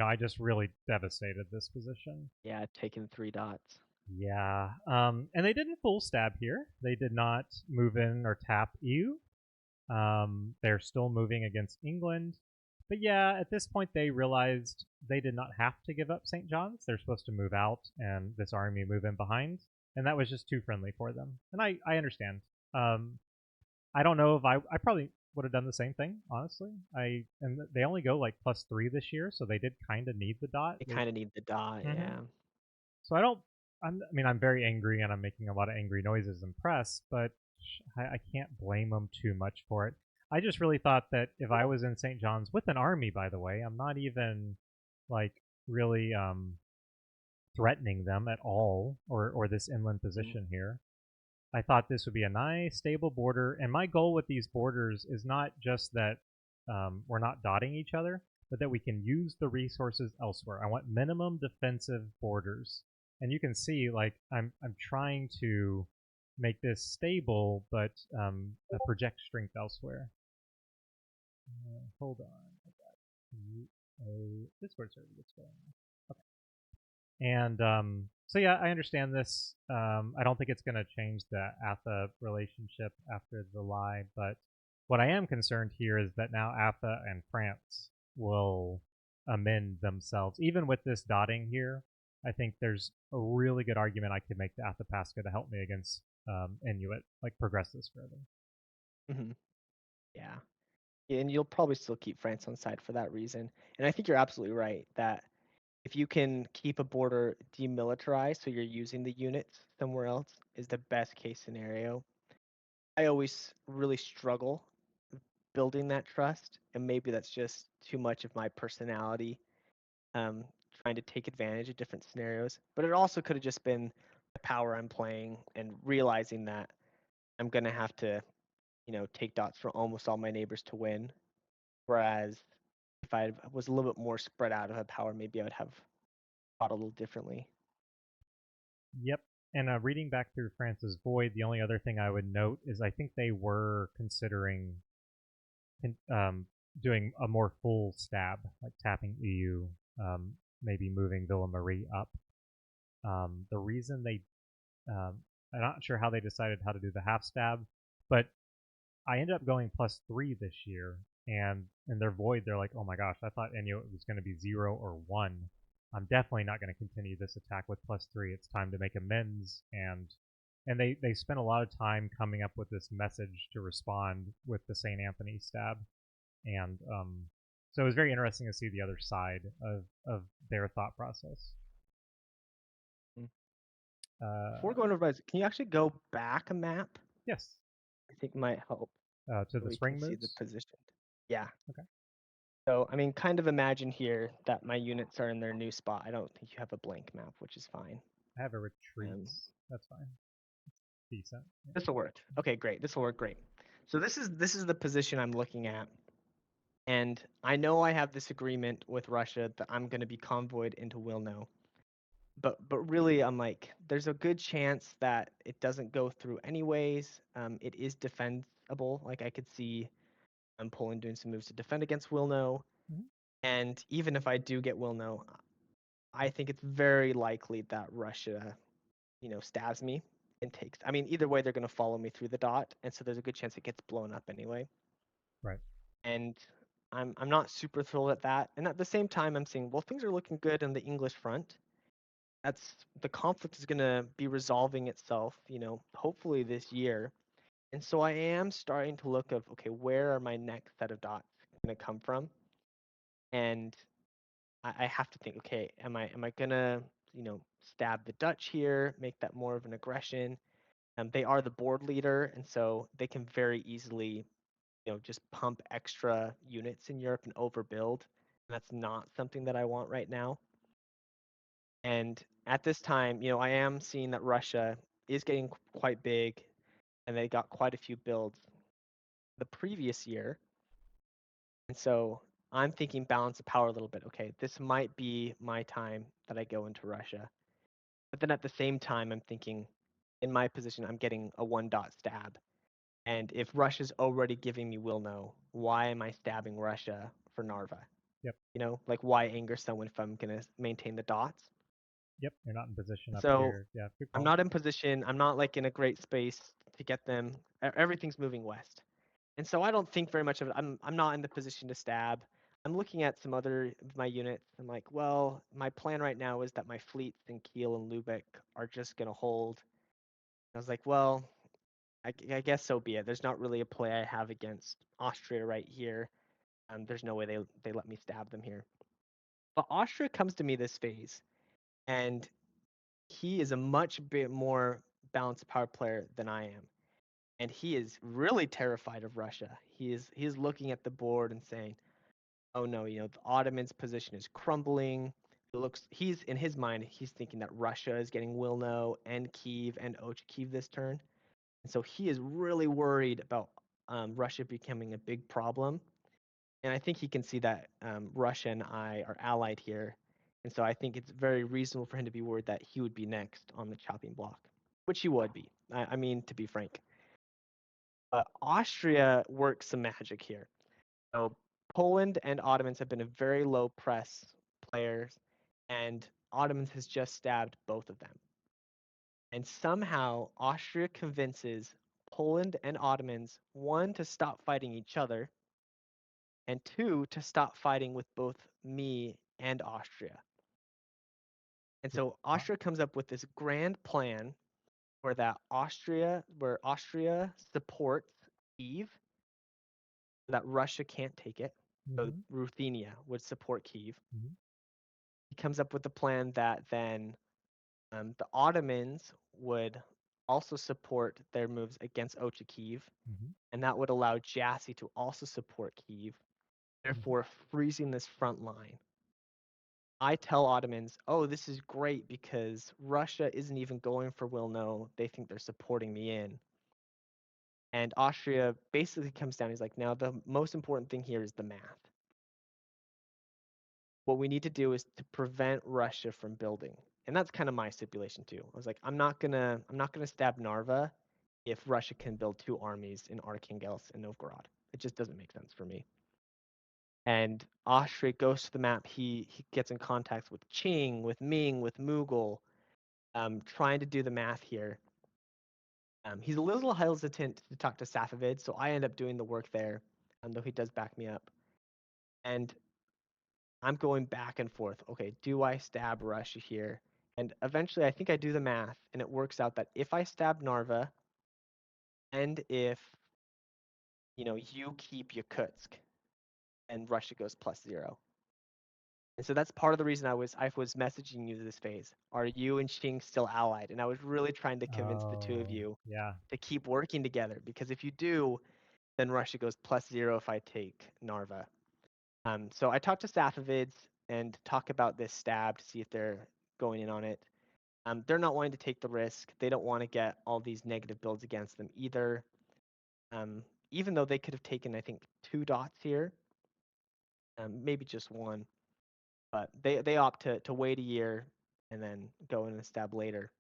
I just really devastated this position. Yeah, taking 3 dots. Yeah. And they didn't full stab here. They did not move in or tap EU. They're still moving against England. But yeah, at this point, they realized they did not have to give up St. John's. They're supposed to move out and this army move in behind. And that was just too friendly for them. And I understand. Um, I don't know if I probably would have done the same thing, honestly. And they only go like +3 this year, so they did kind of need the dot. They kind of need the dot, Mhm. yeah. So I don't. I mean, I'm very angry and I'm making a lot of angry noises in press, but I can't blame them too much for it. I just really thought that if I was in St. John's with an army, by the way, I'm not even like really threatening them at all, or this inland Mm. position here. I thought this would be a nice, stable border, and my goal with these borders is not just that we're not dotting each other, but that we can use the resources elsewhere. I want minimum defensive borders, and you can see, like, I'm trying to make this stable, but project strength elsewhere. Hold on, I got a Discord server that's going on. And so yeah, I understand this. I don't think it's going to change the AFA relationship after the lie, but what I am concerned here is that now AFA and France will amend themselves. Even with this dotting here, I think there's a really good argument I could make to Athabasca to help me against Inuit, like progress this further. Hmm. Yeah. Yeah, and you'll probably still keep France on side for that reason. And I think you're absolutely right that if you can keep a border demilitarized, so you're using the units somewhere else, is the best case scenario. I always really struggle building that trust, and maybe that's just too much of my personality, um, trying to take advantage of different scenarios. But it also could have just been the power I'm playing and realizing that I'm gonna have to, take dots for almost all my neighbors to win. Whereas if I was a little bit more spread out of a power, maybe I would have thought a little differently. Yep. And reading back through France's Void, the only other thing I would note is I think they were considering um, doing a more full stab, like tapping EU, maybe moving Villa Marie up. The reason they, um, I'm not sure how they decided how to do the half stab, but I ended up going +3 this year, and in their void, they're like, oh my gosh, I thought Inuit was going to be 0 or 1. I'm definitely not going to continue this attack with +3. It's time to make amends, and they spent a lot of time coming up with this message to respond with the St. Anthony stab, and so it was very interesting to see the other side of their thought process. Mm. Before Uh, going over, can you actually go back a map? yes, I think might help to so the we can spring see the moves. position. Yeah. Okay, So, I mean, kind of imagine here that my units are in their new spot. I don't think you have a blank map, which is fine. I have a retreat. Um, That's fine. Decent. Yeah. this will work. Okay, great. This will work great. So this is the position I'm looking at. And I know I have this agreement with Russia that I'm going to be convoyed into Wilno. But really, I'm like, there's a good chance that it doesn't go through anyways. It is defendable. Like I could see I'm Poland doing some moves to defend against Wilno. Mhm. And even if I do get Wilno, I think it's very likely that Russia, stabs me and takes. I mean, either way, they're going to follow me through the dot, and so there's a good chance it gets blown up anyway. Right. And I'm not super thrilled at that. And at the same time, I'm saying, well, things are looking good on the English front. That's the conflict is gonna be resolving itself, hopefully this year. And so I am starting to look of, okay, where are my next set of dots gonna come from? And I have to think, okay, am I gonna, stab the Dutch here, make that more of an aggression? They are the board leader, and so they can very easily, just pump extra units in Europe and overbuild. And that's not something that I want right now. And at this time, I am seeing that Russia is getting quite big, and they got quite a few builds the previous year. And so I'm thinking balance of power a little bit. Okay, this might be my time that I go into Russia. But then at the same time, I'm thinking in my position, I'm getting a 1 dot stab. And if Russia's already giving me will no, why am I stabbing Russia for Narva? Yep. Like why anger someone if I'm going to maintain the dots? Yep. You're not in position up So here. Yeah. Good I'm call. not in position. I'm not like in a great space to get them. Everything's moving west. And so I don't think very much of it. I'm not in the position to stab. I'm looking at some other of my units. I'm like, well, my plan right now is that my fleets in Kiel and Lubeck are just going to hold. I was like, well, I guess so be it. There's not really a play I have against Austria right here. There's no way they let me stab them here. But Austria comes to me this phase, and he is a much bit more balanced power player than I am. And he is really terrified of Russia. He is looking at the board and saying, "Oh no, the Ottomans' position is crumbling." He's in his mind, he's thinking that Russia is getting Wilno and Kiev and Kiev this turn, and so he is really worried about Russia becoming a big problem. And I think he can see that Russia and I are allied here, and so I think it's very reasonable for him to be worried that he would be next on the chopping block, which he would be. I mean, to be frank. Austria works some magic here. So Poland and Ottomans have been a very low press players, and Ottomans has just stabbed both of them. And somehow Austria convinces Poland and Ottomans, one, to stop fighting each other, and two, to stop fighting with both me and Austria. And Yep. so Austria comes up with this grand plan where Austria supports Kiev so that Russia can't take it. So Mm-hmm. Ruthenia would support Kiev. Mm-hmm. He comes up with a plan that then the Ottomans would also support their moves against Kiev, Mm-hmm. and that would allow Jassy to also support Kiev, Mm-hmm. therefore freezing this front line. I tell Ottomans, oh, this is great because Russia isn't even going for Wilno. They think they're supporting me in. And Austria basically comes down. He's like, now the most important thing here is the math. What we need to do is to prevent Russia from building. And that's kind of my stipulation too. I was like, I'm not gonna stab Narva if Russia can build 2 armies in Arkhangelsk and Novgorod. It just doesn't make sense for me. And Austria goes to the map. He gets in contact with Qing, with Ming, with Mughal, trying to do the math here. He's a little hesitant to talk to Safavid, so I end up doing the work there, though he does back me up. And I'm going back and forth. Okay, do I stab Russia here? And eventually I think I do the math, and it works out that if I stab Narva, and if you keep Yakutsk, and Russia goes +0. And so that's part of the reason I was messaging you this phase. Are you and Xing still allied? And I was really trying to convince the two of Oh, you yeah. to keep working together, because if you do, then Russia goes +0 if I take Narva. So I talked to Safavids and talk about this stab to see if they're going in on it. They're not wanting to take the risk. They don't want to get all these negative builds against them either. Even though they could have taken, I think, 2 dots here, maybe just one, but they opt to wait a year and then go in and stab later.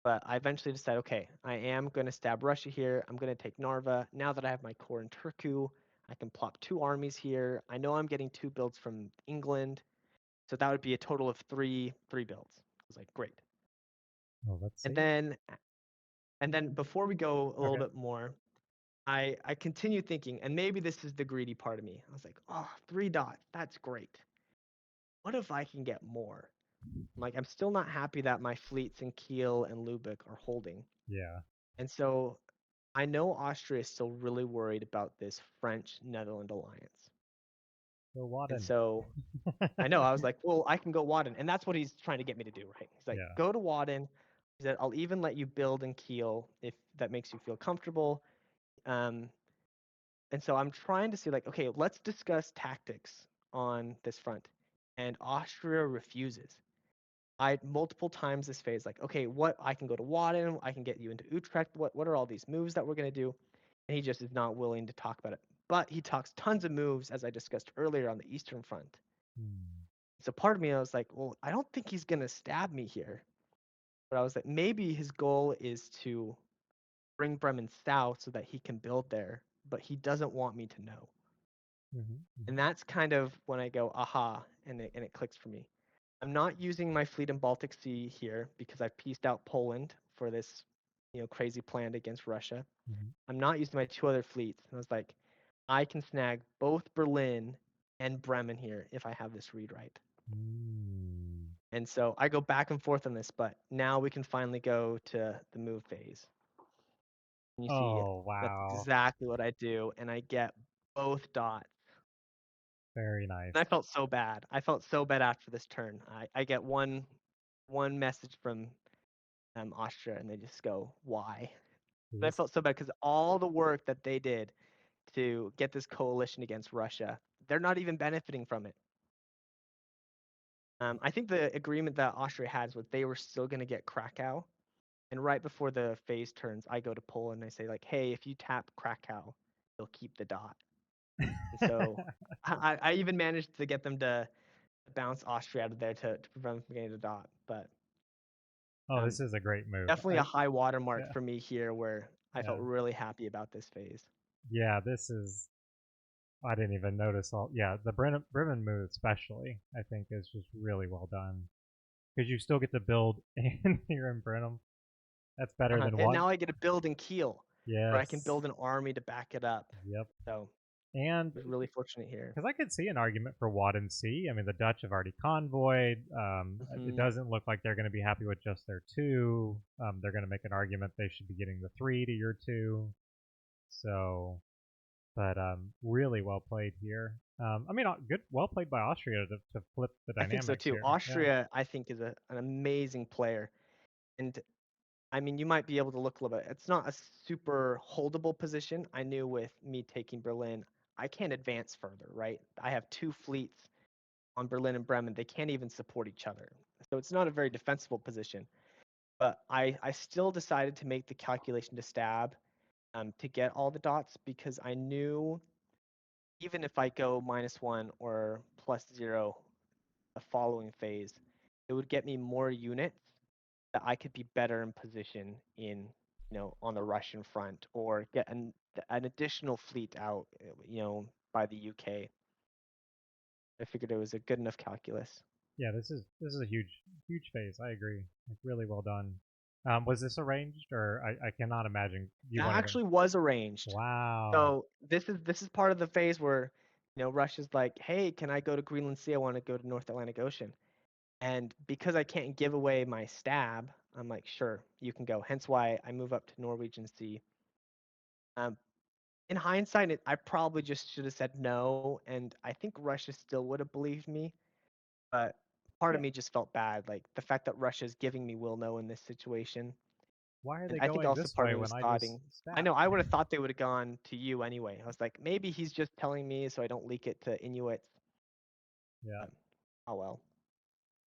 But I eventually decided, okay, I am going to stab Russia here. I'm going to take Narva. Now that I have my core in Turku, I can plop 2 armies here. I know I'm getting 2 builds from England, so that would be a total of three builds. I was like, great. Well, let's And see. then and then before we go a little Okay. bit more, I continue thinking, and maybe this is the greedy part of me. I was like, oh, 3 dots, that's great. What if I can get more? I'm like, I'm still not happy that my fleets in Kiel and Lübeck are holding. Yeah. And so I know Austria is still really worried about this French-Netherland alliance. Go And Wadden. so I know I was like, well, I can go Wadden, and that's what he's trying to get me to do, right? He's like, Yeah. go to Wadden. He said, I'll even let you build in Kiel if that makes you feel comfortable. Um, and so I'm trying to see, like, okay, let's discuss tactics on this front. And Austria refuses. I multiple times this phase, like, okay, what I can go to Wadden, I can get you into Utrecht. What are all these moves that we're gonna do? And he just is not willing to talk about it. But he talks tons of moves, as I discussed earlier, on the Eastern Front. Hmm. So part of me, I was like, well, I don't think he's gonna stab me here. But I was like, maybe his goal is to bring Bremen south so that he can build there, but he doesn't want me to know. Hmm. And Hmm. that's kind of when I go, aha, and it clicks for me. I'm not using my fleet in Baltic Sea here because I've pieced out Poland for this, crazy plan against Russia. Hmm. I'm not using my 2 other fleets. And I was like, I can snag both Berlin and Bremen here if I have this read right. Mm. And so I go back and forth on this, but now we can finally go to the move phase. And you see Oh, that's wow. exactly what I do, and I get both dots. Very And I nice. felt so bad. I felt so bad after this turn. I get one message from Austria, and they just go, "Why?" And I This, felt so bad because all the work that they did to get this coalition against Russia, they're not even benefiting from it. I think the agreement that Austria had was they were still going to get Krakow, and right before the phase turns, I go to Poland and I say like, "Hey, if you tap Krakow, you'll keep the dot." And so I even managed to get them to bounce Austria out of there to prevent them from getting the dot. But oh, um, this is a great move. definitely a high watermark Yeah, for me here where I yeah, felt really happy about this phase. yeah. This is. I didn't even notice all. Yeah, the Bremen move especially, I think, is just really well done because you still get to build and you're in Brenham. That's better than And one. now I get to build in Kiel, where I can Yes. build an army to back it up. Yep. So And I was really fortunate here. because I could see an argument for Wadden Sea. I mean, the Dutch have already convoyed. It Hmm. doesn't look like they're going to be happy with just their 2. They're going to make an argument they should be getting the 3 to your 2. So, but really well played here. I mean, good, well played by Austria to flip the I think so dynamics too. here. Yeah. Austria, I think, is an amazing player. And I mean, you might be able to look a little bit. It's not a super holdable position. I knew with me taking Berlin, I can't advance further, right? I have 2 fleets on Berlin and Bremen. They can't even support each other. So it's not a very defensible position. But I still decided to make the calculation to stab to get all the dots because I knew even if I go -1 or +0 the following phase, it would get me more units that I could be better in position in, on the Russian front or get an additional fleet out, by the UK. I figured it was a good enough calculus. Yeah, this is a huge phase. I agree. Like really well done. Was this arranged, or I cannot imagine you That wanted to? actually was arranged. Wow. So this is part of the phase where, Russia's like, hey, can I go to Greenland Sea? I want to go to North Atlantic Ocean. And because I can't give away my stab, I'm like, sure, you can go. Hence why I move up to Norwegian Sea. Um, in hindsight, I probably just should have said no, and I think Russia still would have believed me. But part Yeah. of me just felt bad, like the fact that Russia's giving me will no in this situation. Why are And they I think going also this part way of me when was I just thoughting. I stabbed? know I would have thought they would have gone to you anyway. I was like, maybe he's just telling me so I don't leak it to Inuits. Yeah. But, oh well.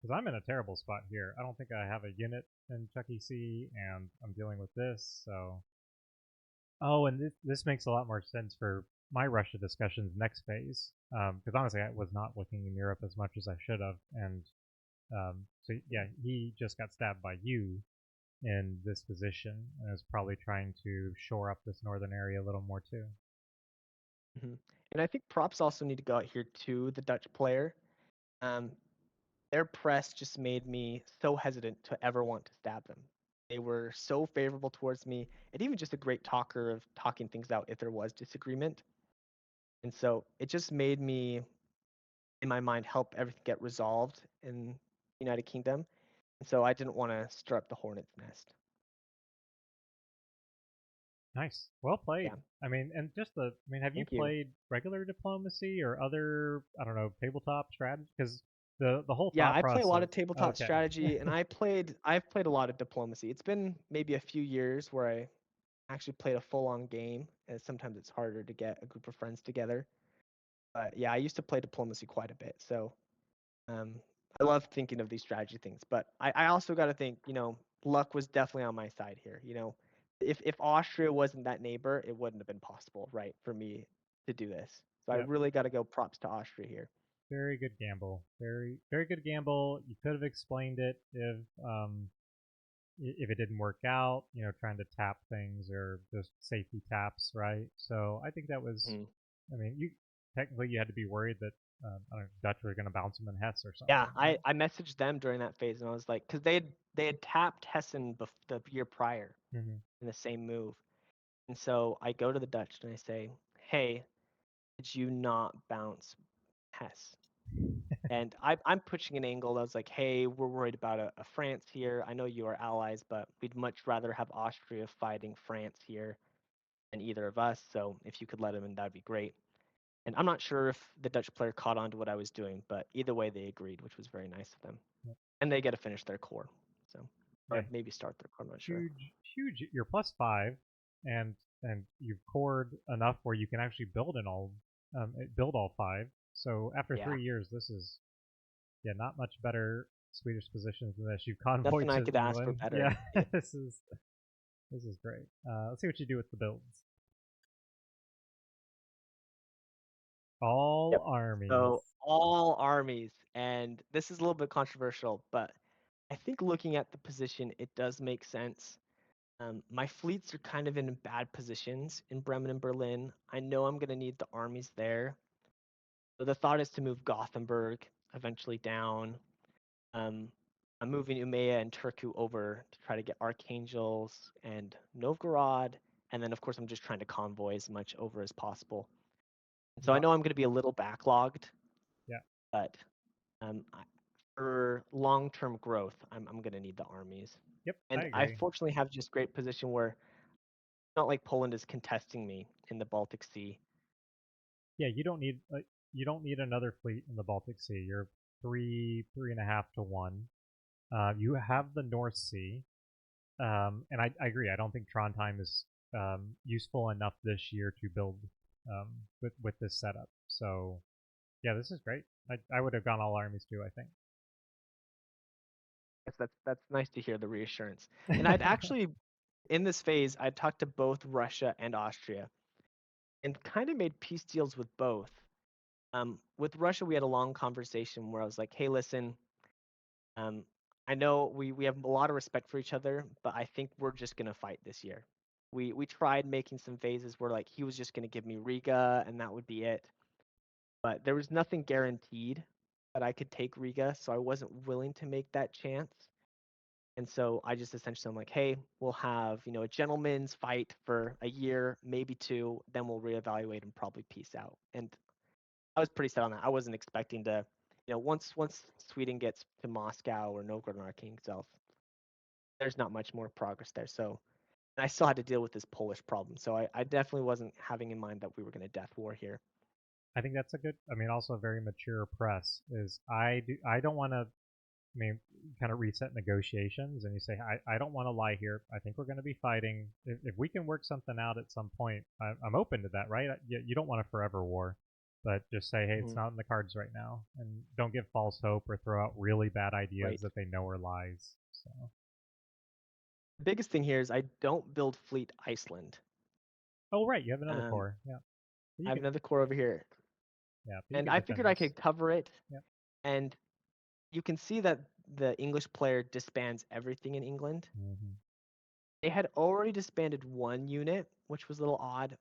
Because I'm in a terrible spot here. I don't think I have a unit in Chucky C, and I'm dealing with this. So, oh, and this makes a lot more sense for my Russia discussions next phase. Because honestly, I was not looking in Europe as much as I should have, and so yeah, he just got stabbed by you in this position, and is probably trying to shore up this northern area a little more too. Hmm. And I think props also need to go out here to the Dutch player. Um, their press just made me so hesitant to ever want to stab them. They were so favorable towards me, and even just a great talker of talking things out if there was disagreement. And so it just made me, in my mind, help everything get resolved in United Kingdom. And so I didn't want to stir up the hornet's nest. Nice. Well Yeah, played. I mean, and just the, I mean, have you thank you. played regular diplomacy or other, I don't know, tabletop strategy? Because the whole Yeah, thought I play a lot process. of tabletop Okay. strategy, and I've played a lot of diplomacy. It's been maybe a few years where I actually played a full-on game, and sometimes it's harder to get a group of friends together. But yeah, I used to play diplomacy quite a bit, so um, I love thinking of these strategy things. But I also got to think, luck was definitely on my side here. If Austria wasn't that neighbor, it wouldn't have been possible, right, for me to do this. So I Yep. really got to go props to Austria here. Very good gamble. Very very good gamble. You could have explained it if it didn't work out. You know, trying to tap things or just safety taps, right? So I think that was. Mhm. I mean, you technically you had to be worried that I don't know, Dutch were going to bounce them in Hesse or Yeah, something, I right? I messaged them during that phase, and I was like, because they had tapped Hessen the year prior Mm-hmm. in the same move, and so I go to the Dutch and I say, hey, did you not bounce Hesse? And I'm pushing an angle that was like, hey, we're worried about a France here. I know you are allies, but we'd much rather have Austria fighting France here than either of us. So if you could let them in, that'd be great. And I'm not sure if the Dutch player caught on to what I was doing, but either way, they agreed, which was very nice of them. Yep. And they get to finish their core. So, Yeah, or maybe start their core. I'm not sure. huge. You're +5, and you've cored enough where you can actually build all five. So after Yeah, 3 years, this is not much better Swedish positions than this. You've convoyed nothing I to could ask for England. better. Yeah, this is great. Let's see what you do with the builds. All Yep. armies. So all armies, and this is a little bit controversial, but I think looking at the position, it does make sense. My fleets are kind of in bad positions in Bremen and Berlin. I know I'm going to need the armies there. So the thought is to move Gothenburg eventually down. Um, I'm moving Umeå and Turku over to try to get Archangels and Novgorod. And then, of course, I'm just trying to convoy as much over as possible. And so I Go- know I'm going to be a little backlogged, yeah. but for long-term growth, I'm going to need the armies. Yep. I And I agree. fortunately have just great position where it's not like Poland is contesting me in the Baltic Sea. Yeah. You don't need another fleet in the Baltic Sea. You're 3.5 to 1. You have the North Sea. And I agree. I don't think Trondheim is useful enough this year to build with this setup. So yeah, this is great. I would have gone all armies too. I Yes, that's nice to hear the reassurance. And I'd think. actually in this phase, I talked to both Russia and Austria and kind of made peace deals with both. With Russia, we had a long conversation where I was like, "Hey, listen, um, I know we have a lot of respect for each other, but I think we're just gonna fight this year." We tried making some phases where like he was just gonna give me Riga and that would be it, but there was nothing guaranteed that I could take Riga, so I wasn't willing to make that chance. And so I just essentially I'm like, hey, we'll have, a gentleman's fight for a year, maybe two, then we'll reevaluate and probably peace out. And I was pretty set on that. I wasn't expecting to, once Sweden gets to Moscow or Novgorod and Archangel, there's not much more progress there. So and I still had to deal with this Polish problem. So I definitely wasn't having in mind that we were going to death war here. I think that's a good. I mean, also a very mature press is I don't want to. I mean, kind of reset negotiations, and you say I don't want to lie here. I think we're going to be fighting. If we can work something out at some point, I'm open to that, right? You don't want a forever war, but just say, hey, it's Mhm. not in the cards right now, and don't give false hope or throw out really bad ideas Right. that they know are lies. So, The biggest thing here is I don't build fleet Iceland. oh right, you have another Um, core, yeah. But I you have could, another core over here. yeah, but you And could I defend figured I this. could cover it. Yep. And you can see that the English player disbands everything in England. Mm-hmm. They had already disbanded one unit, which was a little odd.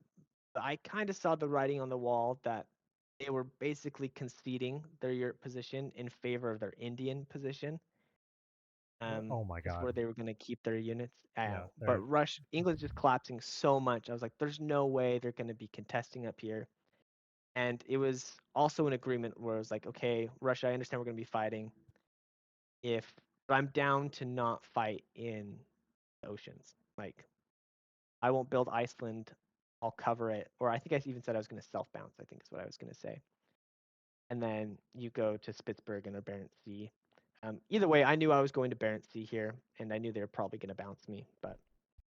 But I kind of saw the writing on the wall that they were basically conceding their Europe position in favor of their Indian position. Oh my is god. where they were gonna keep their units. Yeah, But they're England's just collapsing so much. I was like, there's no way they're gonna be contesting up here. And it was also an agreement where it was like, okay, Russia, I understand we're gonna be fighting. But I'm down to not fight in the oceans. Like, I won't build Iceland. I'll cover it. Or I think I even said I was gonna self bounce. I think is what I was gonna say. And then you go to Spitsbergen or Barents Sea. Either way, I knew I was going to Barents Sea here, and I knew they were probably going to bounce me, but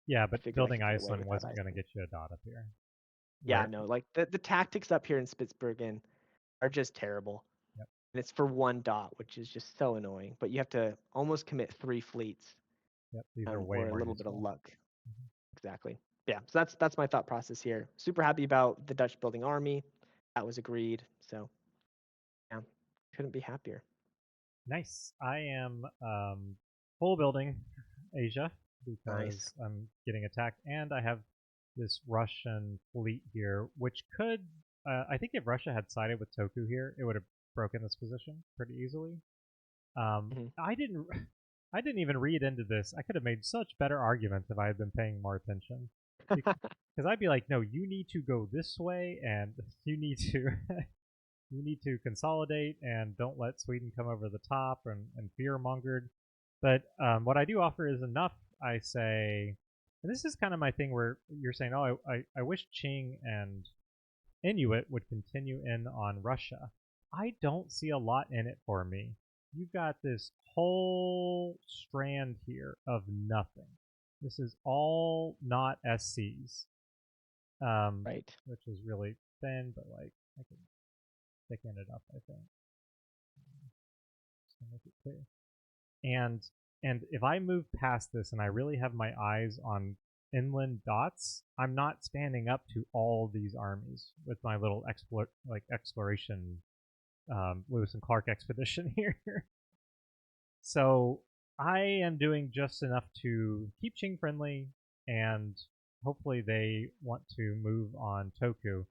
yeah, I but figured I building could get away Iceland without wasn't going to Iceland. get you a dot up here. Yeah, Where no, like the tactics up here in Spitsbergen are just terrible. yep, And it's for one dot, which is just so annoying. But you have to almost commit 3 fleets, yep, these are way or a more little bit of useful. luck. Mhm. Exactly. Yeah, so that's my thought process here. Super happy about the Dutch building army. That was agreed. So yeah, couldn't be happier. Nice. I am full building Asia Nice. because I'm getting attacked, and I have this Russian fleet here, which could. I think if Russia had sided with Toku here, it would have broken this position pretty easily. Hmm. I didn't. I didn't even read into this. I could have made such better arguments if I had been paying more attention. Because I'd be like, no, you need to go this way, and you need to you need to consolidate and don't let Sweden come over the top and fear mongered. But what I do offer is enough. I say, and this is kind of my thing where you're saying, oh, I wish Qing and Inuit would continue in on Russia. I don't see a lot in it for me. You've got this whole strand here of nothing. This is all not SCs, Right. which is really thin, but like I can thicken it up, I think, just to make it clear. And and if I move past this and I really have my eyes on inland dots, I'm not standing up to all these armies with my little exploration Lewis and Clark expedition here. So I am doing just enough to keep Qing friendly, and hopefully they want to move on Toku.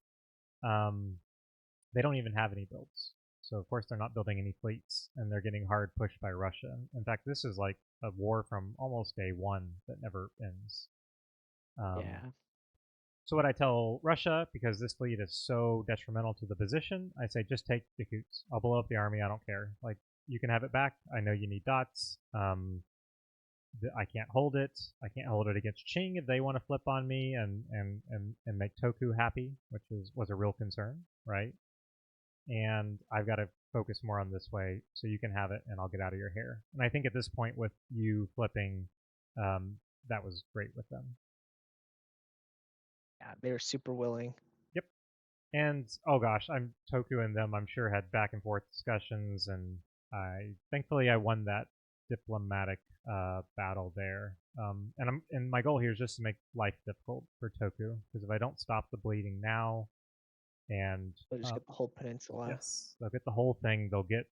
Um, they don't even have any builds. So of course they're not building any fleets, and they're getting hard pushed by Russia. In fact, this is like a war from almost day one that never ends. Um, Yeah. so what I tell Russia, because this fleet is so detrimental to the position, I say just take Yakutsk. I'll blow up the army. I don't care. Like you can have it back. I know you need dots. I can't hold it. I can't hold it against Qing if they want to flip on me and make Toku happy, which was a real concern, right? And I've got to focus more on this way so you can have it and I'll get out of your hair. And I think at this point with you flipping, that was great with them. Yeah, they were super willing. Yep. And oh gosh, I'm Toku and them I'm sure had back and forth discussions and I thankfully I won that diplomatic battle there. And my goal here is just to make life difficult for Toku because if I don't stop the bleeding now and They'll just get the whole peninsula. yes, they'll get the whole thing. They'll get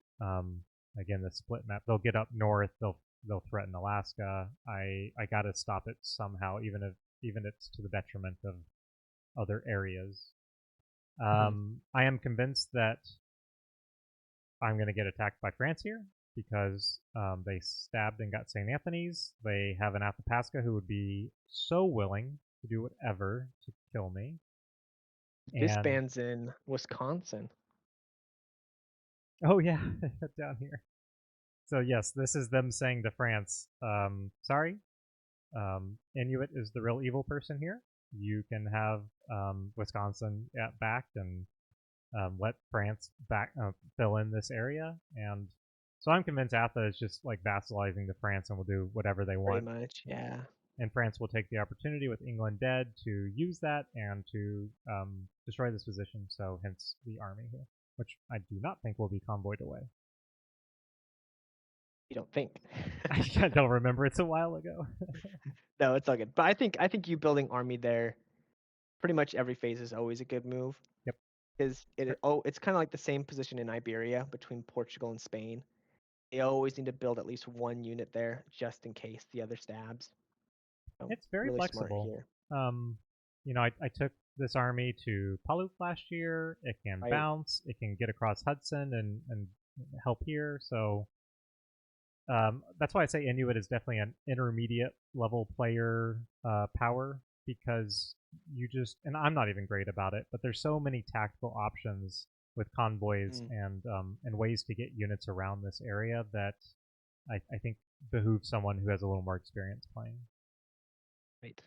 again the split map. They'll get up north. They'll threaten Alaska. I got to stop it somehow, even if it's to the detriment of other areas. Hmm. I am convinced that I'm going to get attacked by France here because they stabbed and got St. Anthony's. They have an Athapaska who would be so willing to do whatever to kill me. This And band's in Wisconsin. oh yeah, down here. So yes, this is them saying to France, sorry, Inuit is the real evil person here. You can have Wisconsin back and let France back fill in this area. And so I'm convinced Atha is just like vassalizing to France and will do whatever they Pretty want. much, yeah. And France will take the opportunity with England dead to use that and to destroy this position. So hence the army here, which I do not think will be convoyed away. You don't think. I don't remember. It's a while ago. No, it's all good. But I think you building army there, pretty much every phase is always a good move. Yep. Because it's kind of like the same position in Iberia between Portugal and Spain. They always need to build at least one unit there just in case the other stabs. So It's very really smart flexible. here, Um, I took this army to Paluk last year. It can right? bounce. It can get across Hudson and help here. So that's why I say Inuit is definitely an intermediate level player power, because you just, and I'm not even great about it, but there's so many tactical options with convoys Mm, and ways to get units around this area that I think behooves someone who has a little more experience playing. right.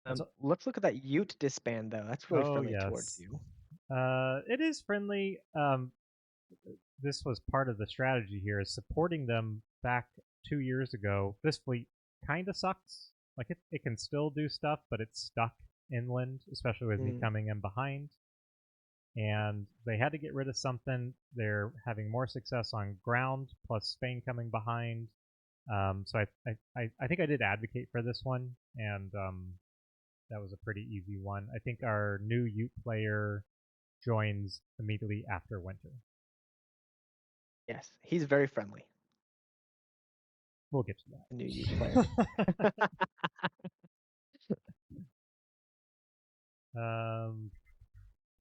That's Let's look at that Ute disband though. That's really oh friendly towards yes, you. it is friendly. This was part of the strategy here, is supporting them back 2 years ago. This fleet kind of sucks. Like it can still do stuff, but it's stuck inland, especially with me Mm, coming in behind. And they had to get rid of something. They're having more success on ground, plus Spain coming behind. So I think I did advocate for this one, and that was a pretty easy one. I think our new Ute player joins immediately after winter. yes, he's very friendly. We'll get to The new Ute player. that. I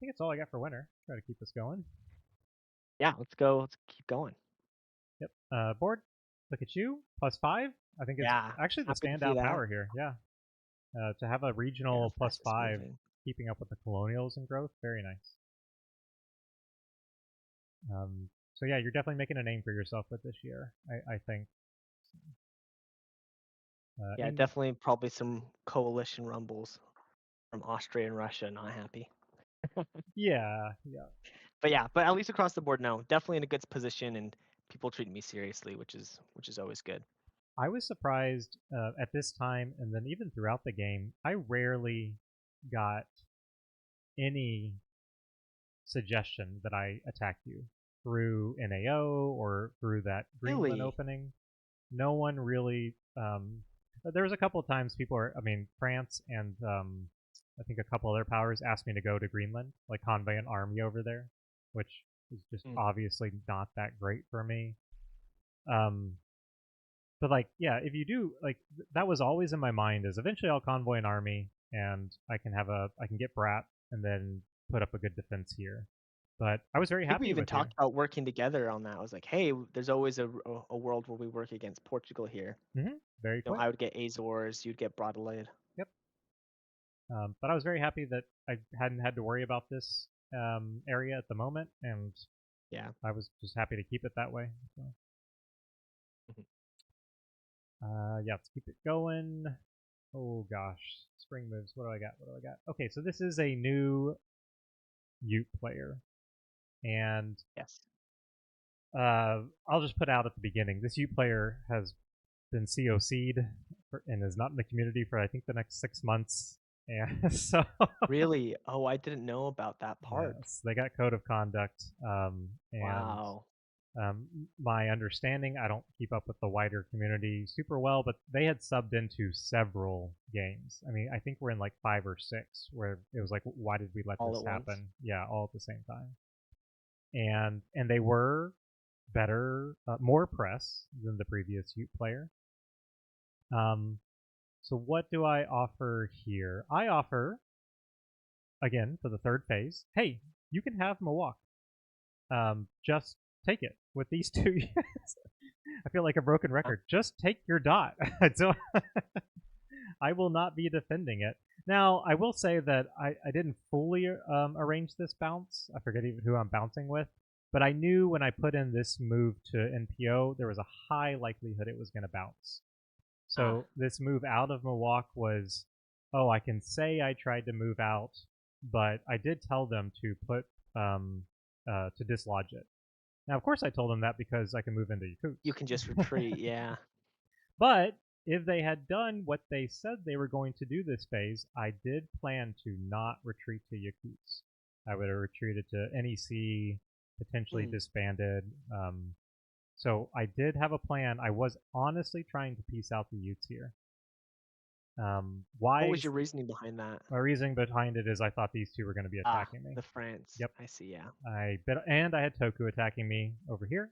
think that's all I got for winter. Try to keep this going. Yeah, let's go. Let's keep going. Yep. Board. Look at you. +5. I think it's Yeah, actually the happy to see standout that. power here. Yeah. To have a Yeah, regional fastest +5, moving. keeping up with the colonials and growth. Very nice. So yeah, you're definitely making a name for yourself with this year. I think. Yeah, definitely probably some coalition rumbles from Austria and Russia not happy. Yeah. Yeah. But yeah, but at least across the board, no, definitely in a good position and people treating me seriously, which is always good. I was surprised at this time, and then even throughout the game, I rarely got any suggestion that I attack you through NAO or through that Greenland Really? opening. No one really. There was a couple of times people are. I mean, France and I think a couple other powers asked me to go to Greenland, like convey an army over there, which is just Mm. obviously not that great for me. Um, but like, yeah, if you do like, that was always in my mind. Is eventually I'll convoy an army and I can get Brat and then put up a good defense here. But I was very I think we happy even with you. talked about working together on that. I was like, hey, there's always a world where we work against Portugal here. Very You know, quick. I would get Azores, you'd get Broadalade. Yep. But I was very happy that I hadn't had to worry about this area at the moment, and Yeah. I was just happy to keep it that way. So, Mhm. yeah, let's keep it going. Oh gosh, spring moves. What do I got? What do I got? Okay, so this is a new Ute player, and Yes. I'll just put out at the beginning. This Ute player has been COC'd and is not in the community for I think the next 6 months. And so Really? Oh, I didn't know about that part. yes, they got code of conduct, and Wow. my understanding, I don't keep up with the wider community super well, but they had subbed into several games. I mean, I think we're in like 5 or 6 where it was like, why did we let All this at once. happen? Yeah, all at the same time. And they were better, more press than the previous Ute player. Um, so what do I offer here? I offer again for the third phase. Hey, you can have Mawak. Just take it with these two. I feel like a broken Huh? record. Just take your dot. So I will not be defending it. Now, I will say that I didn't fully arrange this bounce. I forget even who I'm bouncing with. But I knew when I put in this move to NPO, there was a high likelihood it was going to bounce. Ah. So this move out of Milwaukee was, oh, I can say I tried to move out, but I did tell them to put to dislodge it. Now, of course, I told them that because I can move into You can just Yakuts. retreat, yeah. But if they had done what they said they were going to do this phase, I did plan to not retreat to Yakuts. I would have retreated to NEC, potentially Mm. disbanded. So I did have a plan. I was honestly trying to piece out the Utes here. What Why? was your reasoning behind that? My reasoning behind it is I thought these two were going to be Ah, attacking me. the France. Yep. I see, yeah. And I had Toku attacking me over here,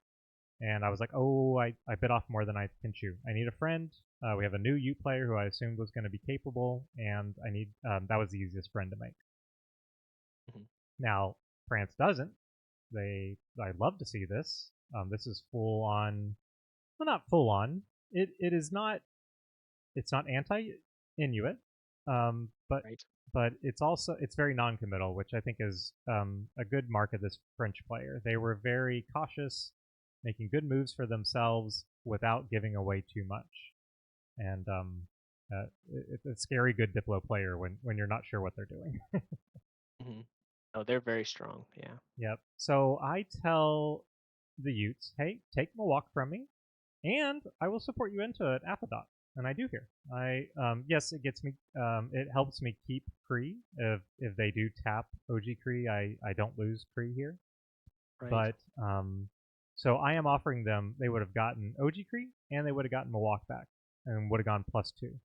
and I was like, oh, I bit off more than I can chew. I need a friend. We have a new Ute player who I assumed was going to be capable, and I need that was the easiest friend to make. Mhm. Now France doesn't. I'd love to see this. This is full on. Well, not full on. It is not. It's not anti Inuit, but Right. it's very non-committal, which I think is a good mark of this French player. They were very cautious, making good moves for themselves without giving away too much, and it's a scary good Diplo player when you're not sure what they're doing. Hmm. Oh, they're very strong. Yeah. Yep. So I tell the Utes, hey, take Mawak from me, and I will support you into it, Apodot. And I do here. I yes, it gets me. It helps me keep Kree. If they do tap OG Kree, I don't lose Kree here. Right. But so I am offering them. They would have gotten OG Kree, and they would have gotten Mawak back, and would have gone +2.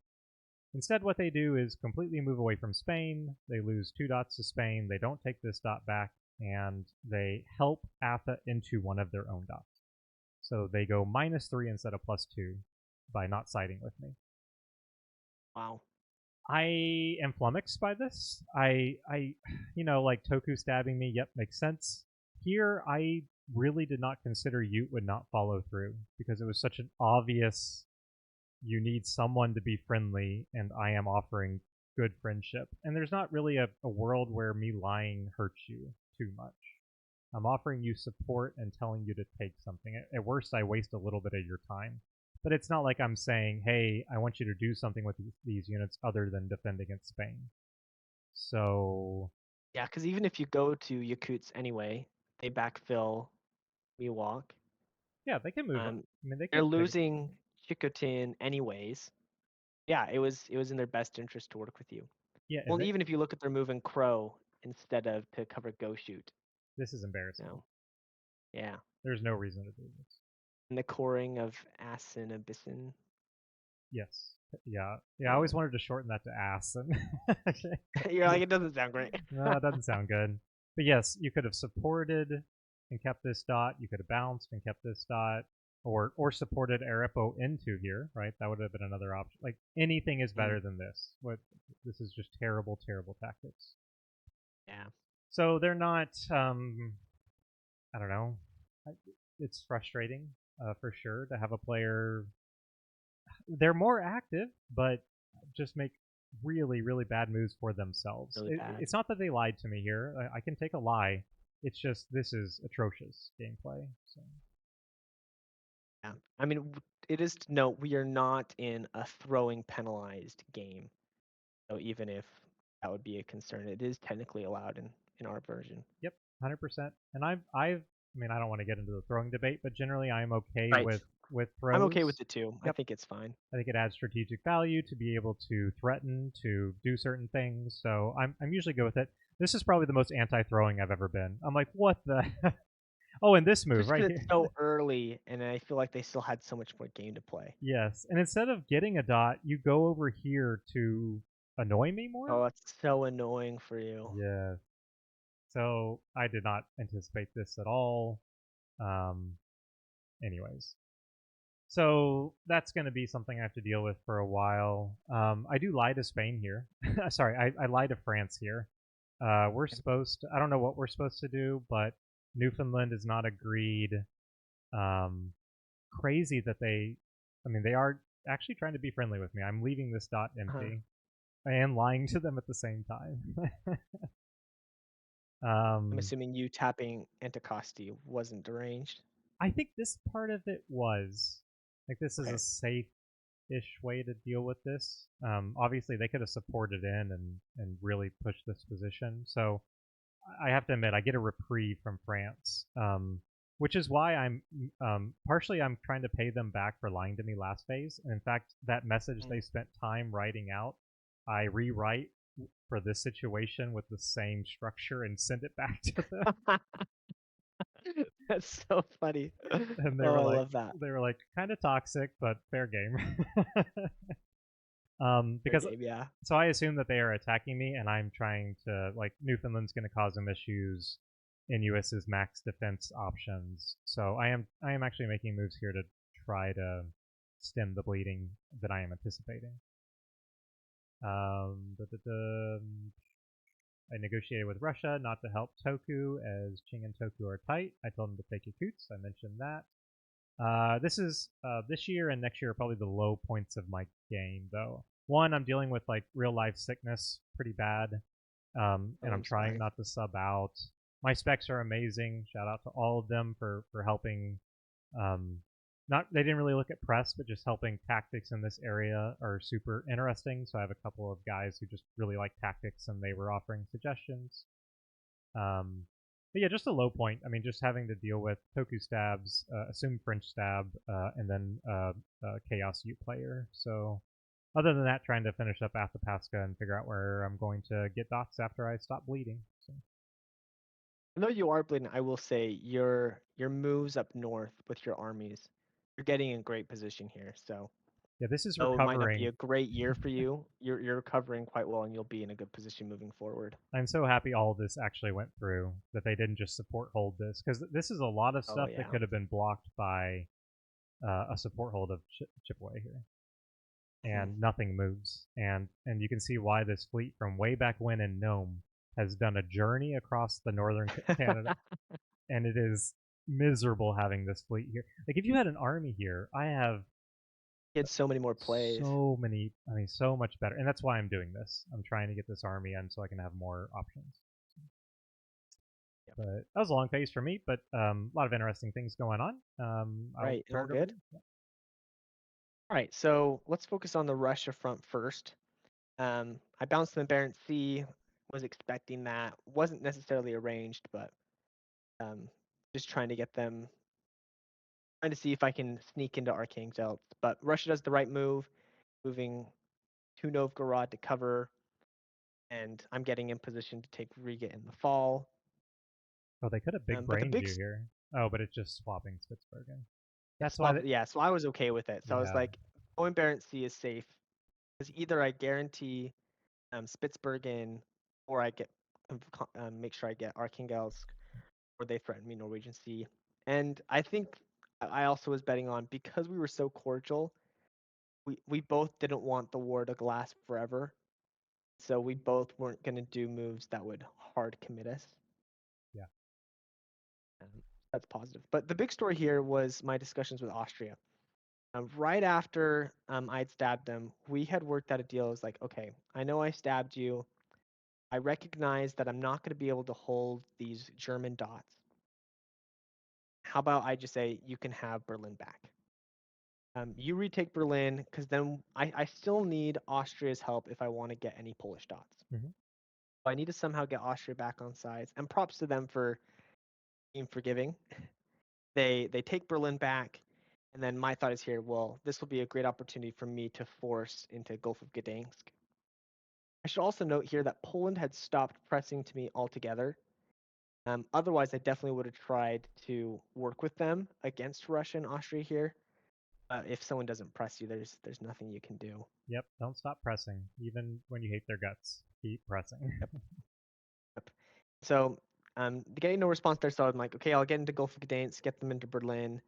Instead, what they do is completely move away from Spain. They lose 2 dots to Spain. They don't take this dot back, and they help Atha into one of their own dots. So they go -3 instead of +2 by not siding with me. Wow. I am flummoxed by this. Like Toku stabbing me. Yep, makes sense. Here, I really did not consider Ute would not follow through because it was such an obvious. You need someone to be friendly, and I am offering good friendship. And there's not really a world where me lying hurts you too much. I'm offering you support and telling you to take something. At worst, I waste a little bit of your time. But it's not like I'm saying, hey, I want you to do something with these units other than defend against Spain. So, Yeah, because even if you go to Yakuts anyway, they backfill Miwok. yeah, they can move. I Um, mean, they they're could take it. losing Chikutin anyways. Yeah, it was in their best interest to work with you. Yeah, Well, even if you look at their move in Crow instead of to cover Go Shoot. this is embarrassing. No. Yeah. There's no reason to do this. And the coring of Asin Abyssin. Yes. Yeah. Yeah, I Yeah. always wanted to shorten that to ass. And You're like, it doesn't sound great. no, it doesn't sound good. But yes, you could have supported and kept this dot. You could have bounced and kept this dot, or supported Arepo into here, right? That would have been another option. Like anything is Mm, better than this. What this is just terrible, terrible tactics. yeah. So they're not. I don't know. It's frustrating for sure to have a player. They're more active, but just make really, really bad moves for themselves. Really bad. It's not that they lied to me here. I can take a lie. It's just this is atrocious gameplay. So Yeah. I mean, it is to note we are not in a throwing penalized game. So even if that would be a concern, it is technically allowed in our version. yep, 100%. And I mean, I don't want to get into the throwing debate, but generally I'm okay Right. with I'm okay with throws. it too. I Yep, think it's fine. I think it adds strategic value to be able to threaten, to do certain things. So I'm usually good with it. This is probably the most anti-throwing I've ever been. I'm like, what the? Oh, and this move Just right because here. it's so early, and I feel like they still had so much more game to play. Yes, and instead of getting a dot, you go over here to annoy me more. Oh, that's so annoying for you. Yeah. So I did not anticipate this at all. Um. Anyways, so that's going to be something I have to deal with for a while. I do lie to Spain here. Sorry, I lie to France here. We're supposed to. I don't know what we're supposed to do, but Newfoundland is not agreed. Um, crazy that they. I mean, they are actually trying to be friendly with me. I'm leaving this dot Uh-huh. empty and lying to them at the same time. I'm um, assuming you tapping Anticosti wasn't deranged. I think this part of it was like this is Okay. a safe-ish way to deal with this. Obviously, they could have supported in and really pushed this position. So I have to admit, I get a reprieve from France, which is why I'm partially I'm trying to pay them back for lying to me last phase. And in fact, that message they Mm. spent time writing out, I rewrite for this situation with the same structure and send it back to them. That's so funny. And Oh, I love that. they were like kind of toxic, but fair game. Fair Because game, yeah. so I assume that they are attacking me, and I'm trying to like Newfoundland's going to cause them issues. Inuus's max defense options. So I am actually making moves here to try to stem the bleeding that I am anticipating. Da, da, da. I negotiated with Russia not to help Toku as Qing and Toku are tight. I told them to take Yakutsk. I mentioned that. This year and next year are probably the low points of my game, though. One, I'm dealing with like real life sickness pretty bad, Oh, and I'm I'm trying sorry. not to sub out. My specs are amazing. Shout out to all of them for helping. Not they didn't really look at press, but just helping tactics in this area are super interesting. So I have a couple of guys who just really like tactics, and they were offering suggestions. Um, but yeah, just a low point. I mean, just having to deal with Toku stabs, assume French stab, and then Chaos U player. So other than that, trying to finish up Athapaska and figure out where I'm going to get dots after I stop bleeding. So I know you are bleeding. I will say your moves up north with your armies, you're getting in great position here. So yeah, this is though it might not be recovering. a great year for you, you're recovering quite well, and you'll be in a good position moving forward. I'm so happy all of this actually went through, that they didn't just support hold this, because this is a lot of Oh stuff that yeah. could have been blocked by a support hold of chip away here. Mhm. And nothing moves. And you can see why this fleet from way back when in Nome has done a journey across the northern Canada, and it is miserable having this fleet here. Like if you had an army here, I have He had so many more plays. so many. I mean, so much better, and that's why I'm doing this. I'm trying to get this army in so I can have more options. Yep. But that was a long phase for me, but a lot of interesting things going on. I'll Right. turn All it over to good. you. Yeah. All right. So let's focus on the Russia front first. I bounced the Barents Sea. Was expecting that. Wasn't necessarily arranged, but um, just trying to get them. Trying to see if I can sneak into Archangel. But Russia does the right move, moving to Novgorod to cover, and I'm getting in position to take Riga in the fall. Oh, they could have big But the brained big you here. Oh, but it's just swapping Spitsbergen. That's why. swap, yeah. So I was okay with it. So I was Yeah. like, going Barents Sea is safe because either I guarantee Spitsbergen, or I get make sure I get Archangelsk, or they threaten me Norwegian Sea. And I think I also was betting on, because we were so cordial, we both didn't want the war to last forever. So we both weren't going to do moves that would hard commit us. Yeah. Um, that's positive. But the big story here was my discussions with Austria. Right after I'd stabbed them, we had worked out a deal. It was like, okay, I know I stabbed you. I recognize that I'm not going to be able to hold these German dots. How about I just say you can have Berlin back? You retake Berlin, because then I still need Austria's help if I want to get any Polish dots. Mm-hmm. I need to somehow get Austria back on sides. And props to them for being forgiving. They take Berlin back, and then my thought is here, well, this will be a great opportunity for me to force into Gulf of Gdansk. I should also note here that Poland had stopped pressing to me altogether. Otherwise, I definitely would have tried to work with them against Russia and Austria here. If someone doesn't press you, there's nothing you can do. Yep. Don't stop pressing, even when you hate their guts. Keep pressing. Yep. Yep. So getting no response there, so I'm like, okay, I'll get into Gulf of Gdansk, get them into Berlin.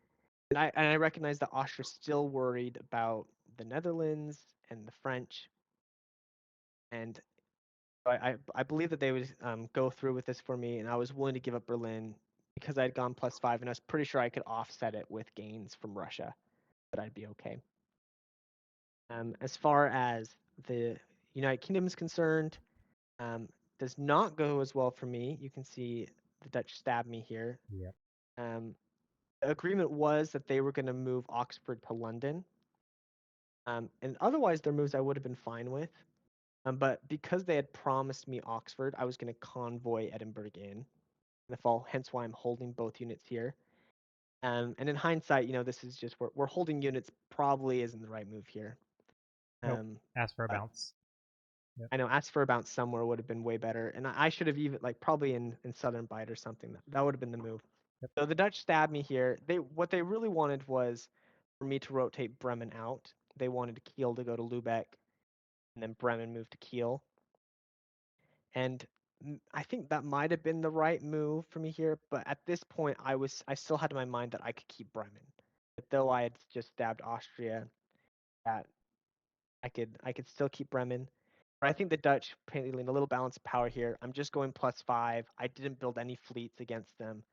And I recognize that Austria's still worried about the Netherlands and the French, and I believe that they would go through with this for me, and I was willing to give up Berlin because I'd gone +5, and I was pretty sure I could offset it with gains from Russia, but I'd be okay. As far as the United Kingdom is concerned, um, does not go as well for me. You can see the Dutch stab me here. Yep. Um, the agreement was that they were going to move Oxford to London. And otherwise, their moves I would have been fine with. But because they had promised me Oxford, I was going to convoy Edinburgh in the fall, hence why I'm holding both units here. And in hindsight, this is just we're holding units probably isn't the right move here. Nope. Um, Ask for a but bounce. Yep. I know ask for a bounce somewhere would have been way better, and I should have even like probably in Southern Bite or something. That would have been the move. Yep. So the Dutch stabbed me here. What they really wanted was for me to rotate Bremen out. They wanted Kiel to go to Lubeck, and then Bremen moved to Kiel. And I think that might have been the right move for me here, but at this point, I still had in my mind that I could keep Bremen, but though I had just stabbed Austria, that I could still keep Bremen. But I think the Dutch playing a little balance of power here. I'm just going +5. I didn't build any fleets against them.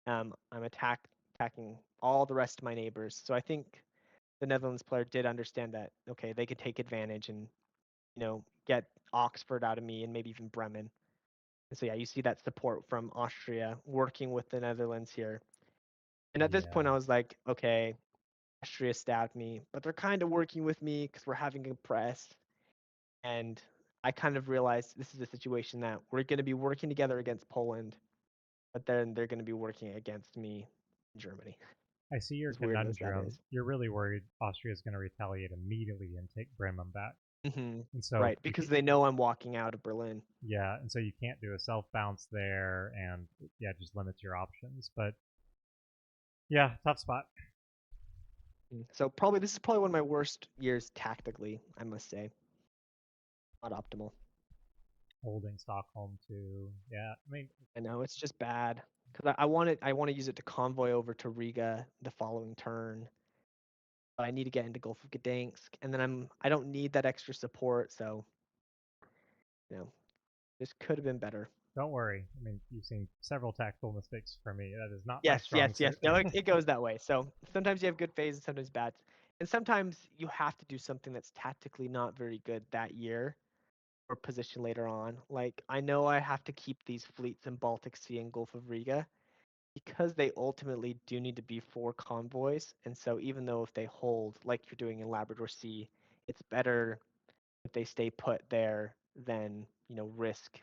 I'm attacking all the rest of my neighbors. So I think the Netherlands player did understand that, okay, they could take advantage and, get Oxford out of me and maybe even Bremen. And so yeah, you see that support from Austria working with the Netherlands here. And at this point, Yeah. I was like, okay, Austria stabbed me, but they're kind of working with me because we're having a press. And I kind of realized this is a situation that we're going to be working together against Poland, but then they're going to be working against me in Germany. I see your As weird as that conundrum. is. You're really worried Austria is going to retaliate immediately and take Bremen back. And so Right, because they know I'm walking out of Berlin. yeah, and so you can't do a self bounce there, and yeah, it just limits your options. But yeah, tough spot. So probably this is probably one of my worst years tactically, I must say. Not optimal. Holding Stockholm too. Yeah, I mean, I know it's just bad because I want to use it to convoy over to Riga the following turn. But I need to get into Gulf of Gdansk, and then I don't need that extra support, so this could have been better. don't worry. I mean, you've seen several tactical mistakes from me. That is not my Yes, yes, strong yes. suit. No, it goes that way. So sometimes you have good phases, sometimes bad, and sometimes you have to do something that's tactically not very good that year or position later on. Like I know I have to keep these fleets in Baltic Sea and Gulf of Riga because they ultimately do need to be for convoys. And so even though if they hold, like you're doing in Labrador Sea, it's better if they stay put there than, risk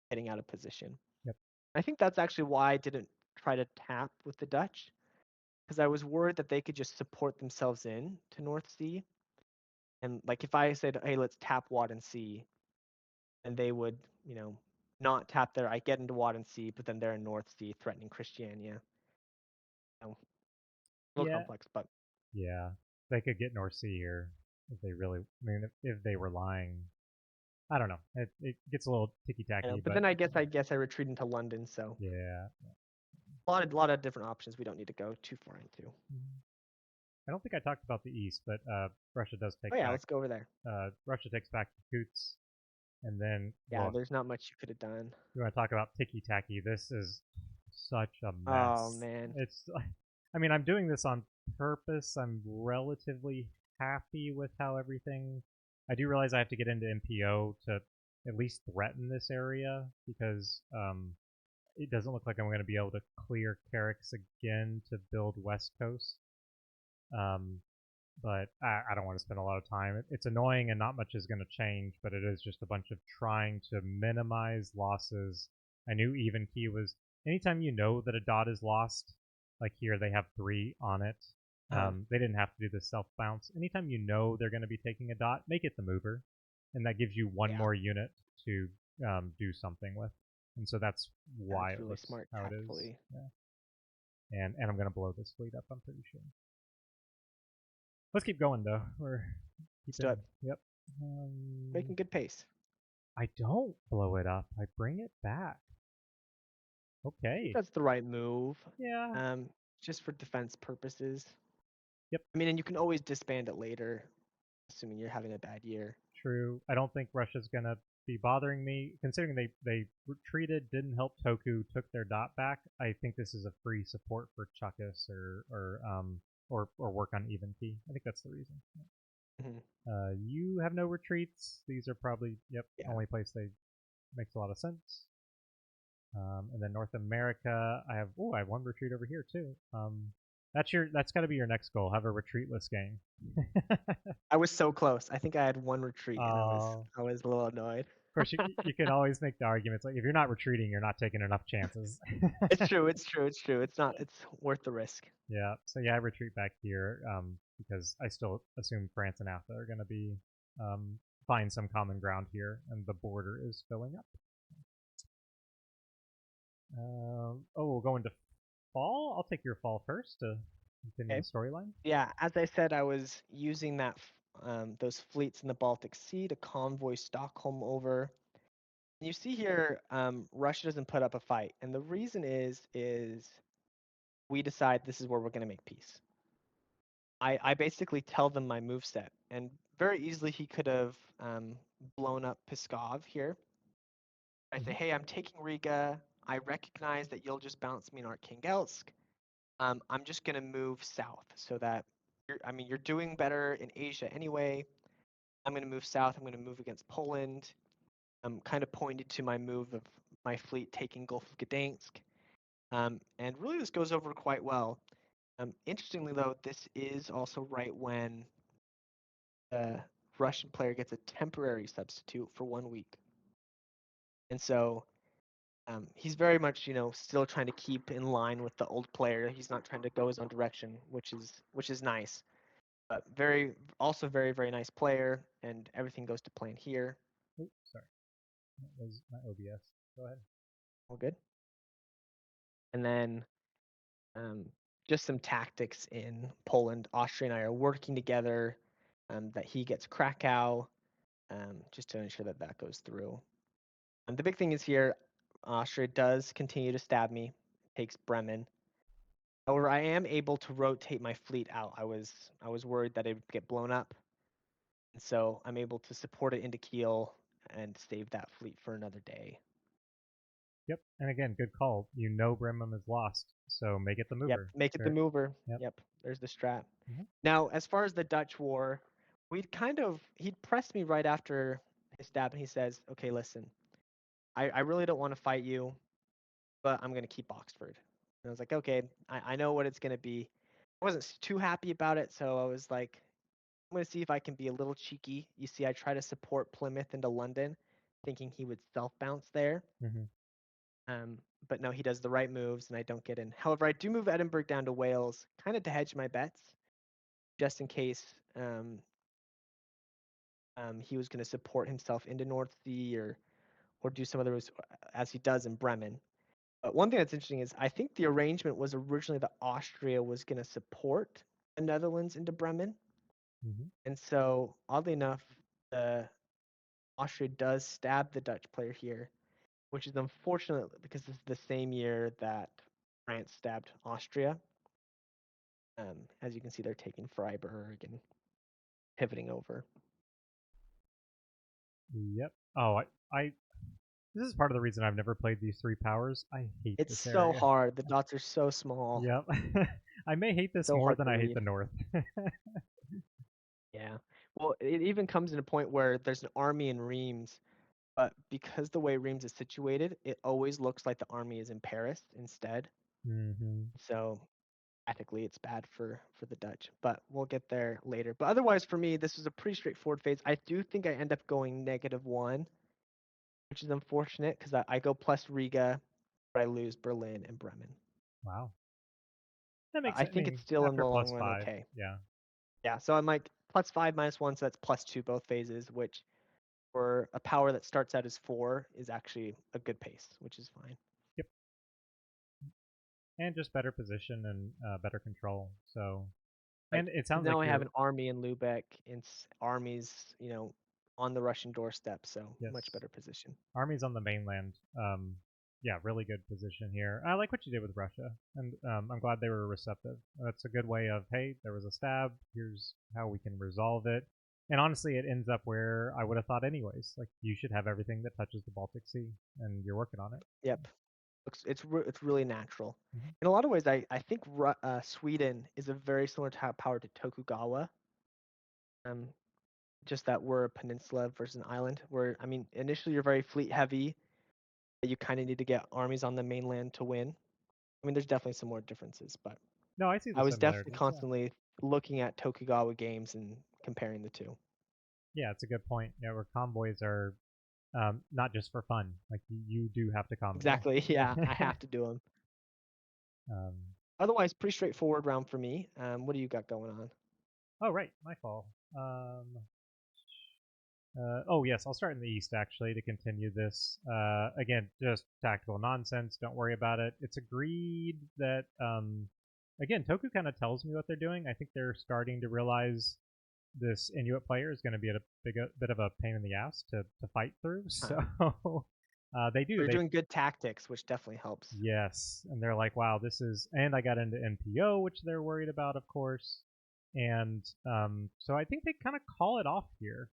getting out of position. Yep. I think that's actually why I didn't try to tap with the Dutch, because I was worried that they could just support themselves in to North Sea. And like if I said, hey, let's tap Wadden Sea, and they would, not tap there. I get into Wadden Sea, but then they're in North Sea threatening Christiania. So, a little Yeah, complex, but yeah. They could get North Sea here if they really. I mean, if they were lying, I don't know. It gets a little ticky I know. tacky, But but then I guess I retreat into London. So yeah. a lot of different options we don't need to go too far into. I don't think I talked about the East, but Russia does Oh take yeah, back. let's go over there. Russia takes back Yakutsk, and then Yeah, well, there's not much you could have done. you want to talk about ticky tacky? This is such a Oh mess. man. It's. I mean, I'm doing this on purpose. I'm relatively happy with how everything. I do realize I have to get into MPO to at least threaten this area because it doesn't look like I'm going to be able to clear Carricks again to build West Coast. Um, but I don't want to spend a lot of time. It's annoying and not much is going to change, but it is just a bunch of trying to minimize losses. I knew even key was anytime you know that a dot is lost, like here they have 3 on it. Uh-huh. They didn't have to do the self bounce. Anytime you know they're going to be taking a dot, make it the mover, and that gives you one Yeah, more unit to do something with. And so that's why that's it really looks smart how it is. tactfully. Yeah. And I'm going to blow this fleet up. I'm pretty sure. Let's keep going though. We're Let's do keeping. it. Yep. Making good pace. I don't blow it up. I bring it back. I think Okay. that's the right move. Yeah. Um, just for defense purposes. Yep. I mean, and you can always disband it later, assuming you're having a bad year. True. I don't think Russia's gonna be bothering me, considering they retreated, didn't help Toku, took their dot back. I think this is a free support for Chuckus or work on even key. I think that's the reason. Hmm. You have no retreats. These are probably Yeah. only place they makes a lot of sense. And then North America, I have one retreat over here too. That's got to be your next goal. Have a retreatless game. I was so close. I think I had one retreat and I was Of I was a little annoyed. course, you can always make the arguments like if you're not retreating, you're not taking enough chances. It's true, it's true, it's true. It's worth the risk. Yeah. So yeah, I retreat back here because I still assume France and AFTA are going to be find some common ground here, and the border is filling up. We'll go into fall. I'll take your fall first to continue Okay. the storyline. Yeah, as I said, I was using those fleets in the Baltic Sea to convoy Stockholm over. You see here, Russia doesn't put up a fight, and the reason is we decide this is where we're going to make peace. I basically tell them my move set, and very easily he could have blown up Pskov here. I say, Mhm. hey, I'm taking Riga. I recognize that you'll just bounce me in Arkhangelsk. I'm just gonna move south so that you're doing better in Asia anyway. I'm gonna move south. I'm gonna move against Poland. I'm kind of pointed to my move of my fleet taking Gulf of Gdansk. And really this goes over quite well. Interestingly though, this is also right when the Russian player gets a temporary substitute for 1 week. And so he's very much, still trying to keep in line with the old player. He's not trying to go his own direction, which is nice. But also very, very nice player, and everything goes to plan here. Oh, sorry. That was my OBS. Go ahead. All good. And then um, just some tactics in Poland. Austria and I are working together. That he gets Krakow, just to ensure that that goes through. And the big thing is here, Austria does continue to stab me, takes Bremen. However, I am able to rotate my fleet out. I was worried that it would get blown up, and so I'm able to support it into Kiel and save that fleet for another day. Yep. And again, good call. You know Bremen is lost, so make it the Yep, mover. make it the mover. Yep. Yep, there's the strat. Mhm. Now, as far as the Dutch war, he'd pressed me right after his stab, and he says, "Okay, listen, I really don't want to fight you, but I'm gonna keep Oxford." And I was like, "Okay, I know what it's gonna be." I wasn't too happy about it, so I was like, I'm going to see if I can be a little cheeky. You see, I try to support Plymouth into London, thinking he would self bounce there. Mhm. But no, he does the right moves, and I don't get in. However, I do move Edinburgh down to Wales, kind of to hedge my bets, just in case he was going to support himself into North Sea or do some other moves, as he does in Bremen. But one thing that's interesting is I think the arrangement was originally that Austria was going to support the Netherlands into Bremen. Mhm. And so, oddly enough, Austria does stab the Dutch player here, which is unfortunate because this is the same year that France stabbed Austria. As you can see, they're taking Freiburg and pivoting over. Yep. Oh, I. This is part of the reason I've never played these three powers. I hate It's this so area. hard. The dots are so small. Yep. I may hate this So more hard than to I hate the read. North. Yeah. Well, it even comes in a point where there's an army in Reims, but because the way Reims is situated, it always looks like the army is in Paris instead. Mhm. So ethically it's bad for the Dutch, but we'll get there later. But otherwise, for me, this was a pretty straightforward phase. I do think I end up going -1, which is unfortunate because I go plus Riga, but I lose Berlin and Bremen. Wow. That makes I it. I think it's mean, still in after the long plus run five, okay. yeah. Yeah, so I'm like +5 -1, so that's +2 both phases, which for a power that starts out as 4 is actually a good pace, which is fine. Yep. And just better position and better control. So, Like and it 'cause sounds now like I have you're an army in Lubeck and armies, on the Russian doorstep, so much yes. better position. Armies on the mainland. Yeah, really good position here. I like what you did with Russia, and I'm glad they were receptive. That's a good way of, hey, there was a stab. Here's how we can resolve it. And honestly, it ends up where I would have thought anyways. Like you should have everything that touches the Baltic Sea, and you're working on it. Yep. It's really natural. Mm-hmm. In a lot of ways, I think Sweden is a very similar power to Tokugawa. Um, just that we're a peninsula versus an island. Where I mean, initially you're very fleet heavy. You kind of need to get armies on the mainland to win. I mean, there's definitely some more differences, but No, I see I the was definitely similarities. Yeah, constantly looking at Tokugawa games and comparing the two. yeah, it's a good point. Yeah, where convoys are not just for fun. Like you do have to combo. Exactly. Yeah, I have to do them. um, Otherwise, pretty straightforward round for me. What do you got going on? oh right, my call. Oh yes, I'll start in the east actually to continue this. Again, just tactical nonsense. Don't worry about it. It's agreed that again, Toku kind of tells me what they're doing. I think they're starting to realize this Inuit player is going to be a bit of a pain in the ass to fight through. So they do. They're They doing good tactics, which definitely helps. yes, and they're like, wow, this is. And I got into NPO, which they're worried about, of course. And so I think they kind of call it off here.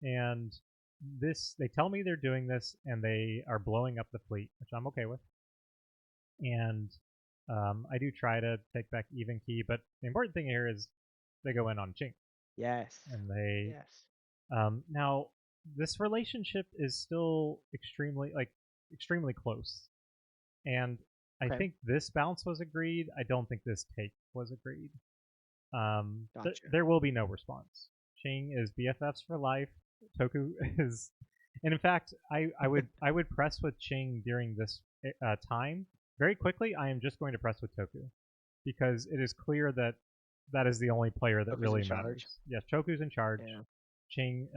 And they tell me they're doing this, and they are blowing up the fleet, which I'm okay with. And I do try to take back even key, but the important thing here is they go in on Ching, Yes. and they Yes. now this relationship is still extremely close, and I Okay. think this bounce was agreed. I don't think this take was agreed. Gotcha. There will be no response. Ching is BFFs for life. Toku is, and in fact, I would press with Ching during this time very quickly. I am just going to press with Toku because it is clear that that is the only player that Goku's in really charge. matters. Yes, Choku's in charge. Yeah. Ching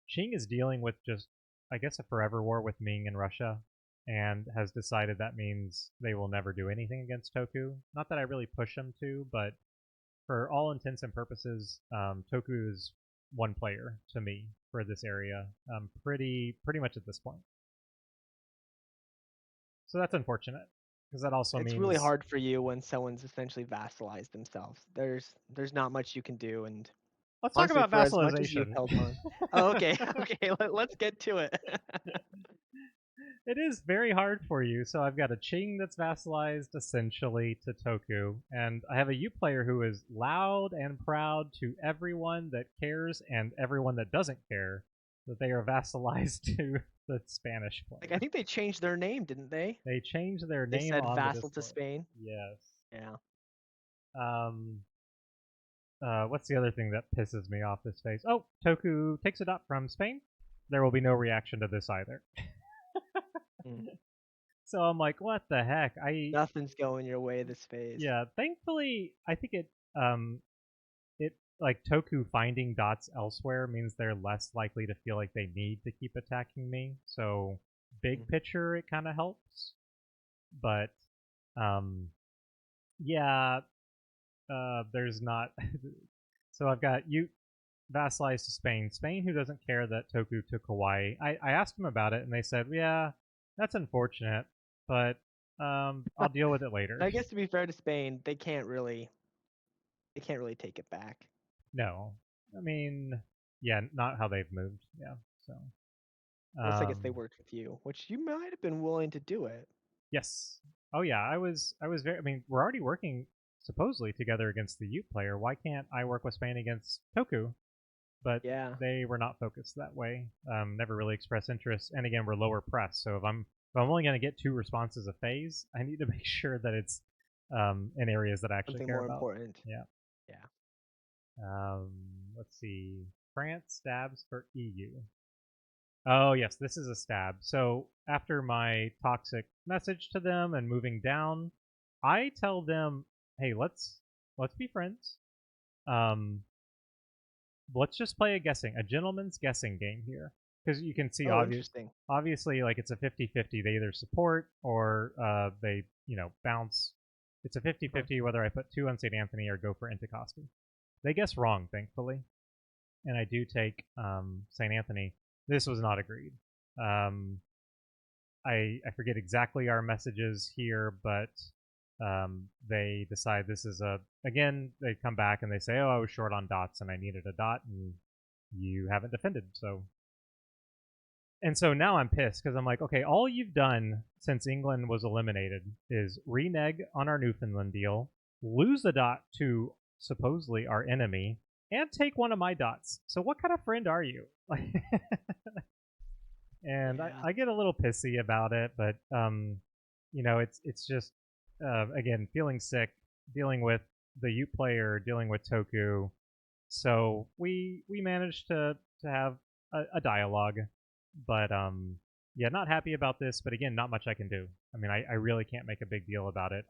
Ching is dealing with just, I guess, a forever war with Ming and Russia, and has decided that means they will never do anything against Toku. Not that I really push them to, but for all intents and purposes, Toku is one player to me for this area, pretty much at this point. So that's unfortunate because that also It's really means hard for you when someone's essentially vassalized themselves. There's not much you can do, and let's talk honestly, about for as much as you've vassalization. held on. Oh, okay, okay. Let's get to it. It is very hard for you. So I've got a Ching that's vassalized essentially to Toku, and I have a U player who is loud and proud to everyone that cares and everyone that doesn't care that they are vassalized to the Spanish Like I player. think they changed their name, didn't they? They changed their They name said on the vassal to Discord. Spain. Yes. Yeah. Um, what's the other thing that pisses me off this phase? Oh, Toku takes a dot from Spain. There will be no reaction to this either. Mm. So I'm like, what the heck? Nothing's going your way this phase. Yeah, thankfully, I think it like Toku finding dots elsewhere means they're less likely to feel like they need to keep attacking me. So big Mm. picture, it kind of helps. But um, yeah, there's not. So I've got you vassalized to Spain. Spain, who doesn't care that Toku took Hawaii. I asked them about it, and they said, yeah, that's unfortunate, but I'll deal with it later. I guess to be fair to Spain, they can't really take it back. No, I mean, yeah, not how they've moved. Yeah, so Unless I guess they um, worked with you, which you might have been willing to do it. yes. Oh yeah, I was very. I mean, we're already working supposedly together against the Ute player. Why can't I work with Spain against Toku? But Yeah. they were not focused that way. Never really expressed interest. And again, we're lower press, so if I'm only going to get 2 responses a phase, I need to make sure that it's in areas that I actually Something care more about. important. Yeah. Yeah. Let's see. France stabs for EU. Oh yes, this is a stab. So after my toxic message to them and moving down, I tell them, "Hey, let's be friends. Um, let's just play a gentleman's guessing game here, because you can see Oh, interesting. obviously like it's a 50-50. They either support or they bounce. It's a Uh-huh. 50-50 whether I put 2 on St. Anthony or go for Anticosti. They guess wrong, thankfully, and I do take St. Anthony. This was not agreed. Um, I forget exactly our messages here, but they decide this is a again. They come back and they say, "Oh, I was short on dots and I needed a dot, and you haven't defended." So now I'm pissed because I'm like, okay, all you've done since England was eliminated is renege on our Newfoundland deal, lose a dot to supposedly our enemy, and take one of my dots. So what kind of friend are you? And Yeah. I get a little pissy about it, but it's just again feeling sick, dealing with the Ute player, dealing with Toku. So we managed to have a dialogue, but yeah, not happy about this. But again, not much I can do. I mean, I really can't make a big deal about it.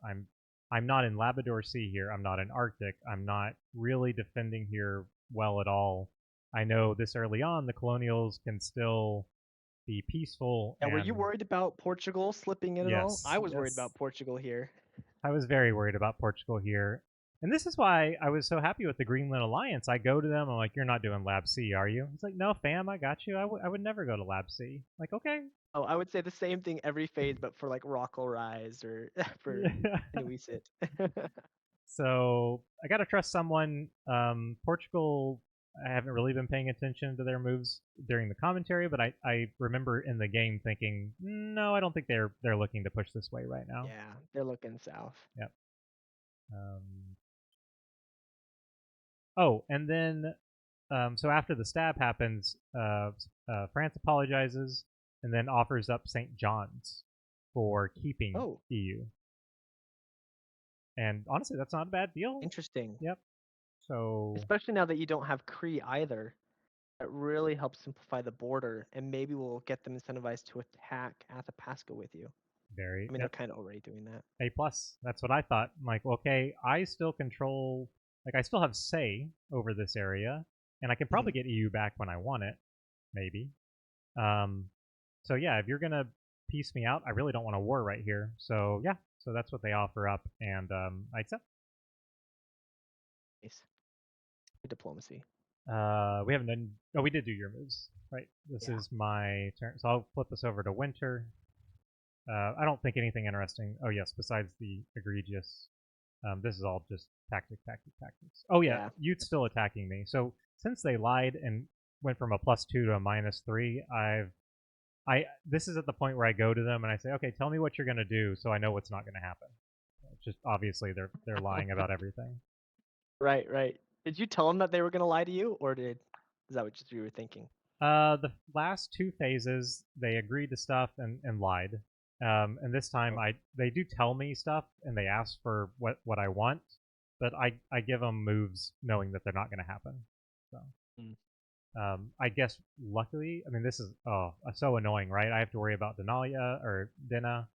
I'm not in Labrador Sea here. I'm not in Arctic. I'm not really defending here well at all. I know this early on, the Colonials can still be peaceful And were you and worried about Portugal slipping in at all? yes, I was worried yes. about Portugal here. I was very worried about Portugal here. And this is why I was so happy with the Greenland Alliance. I go to them, I'm like, you're not doing Lab C, are you? He's like, no, fam, I got you. I would never go to Lab C. I'm like, okay. Oh, I would say the same thing every phase, but for like Rockall Rise or for Yeah. Inuit. So I gotta trust someone. Portugal, I haven't really been paying attention to their moves during the commentary, but I remember in the game thinking, no, I don't think they're looking to push this way right now. Yeah, they're looking south. Yep. Um, oh, and then so after the stab happens, France apologizes and then offers up St. John's for keeping Oh, EU. And honestly, that's not a bad deal. interesting. Yep. So Especially now that you don't have Cree either. That really helps simplify the border, and maybe we'll get them incentivized to attack Athabasca with you. very I mean, they're yep. kind of already doing that. A plus. That's what I thought. I'm like, okay, I still control, like, I still have say over this area, and I can probably Mhm. get EU back when I want it, maybe. Um, so yeah, if you're gonna piece me out, I really don't want a war right here. So yeah, so that's what they offer up, and I accept. Nice. Good diplomacy. We haven't done. Oh, we did do your moves, right? This Yeah. is my turn, so I'll flip this over to Winter. I don't think anything interesting. Oh yes, besides the egregious. This is all just tactics. Oh yeah, Yeah. Ute's still attacking me. So since they lied and went from a +2 to a -3, this is at the point where I go to them and I say, okay, tell me what you're gonna do, so I know what's not gonna happen. Just obviously they're lying about everything. Right, right. Did you tell them that they were gonna lie to you, or is that what you were thinking? The last two phases they agreed to stuff and lied. And this time Oh. they do tell me stuff and they ask for what I want, but I give them moves knowing that they're not going to happen. So Mm. I guess luckily, I mean this is so annoying, right? I have to worry about Denalia or Dina.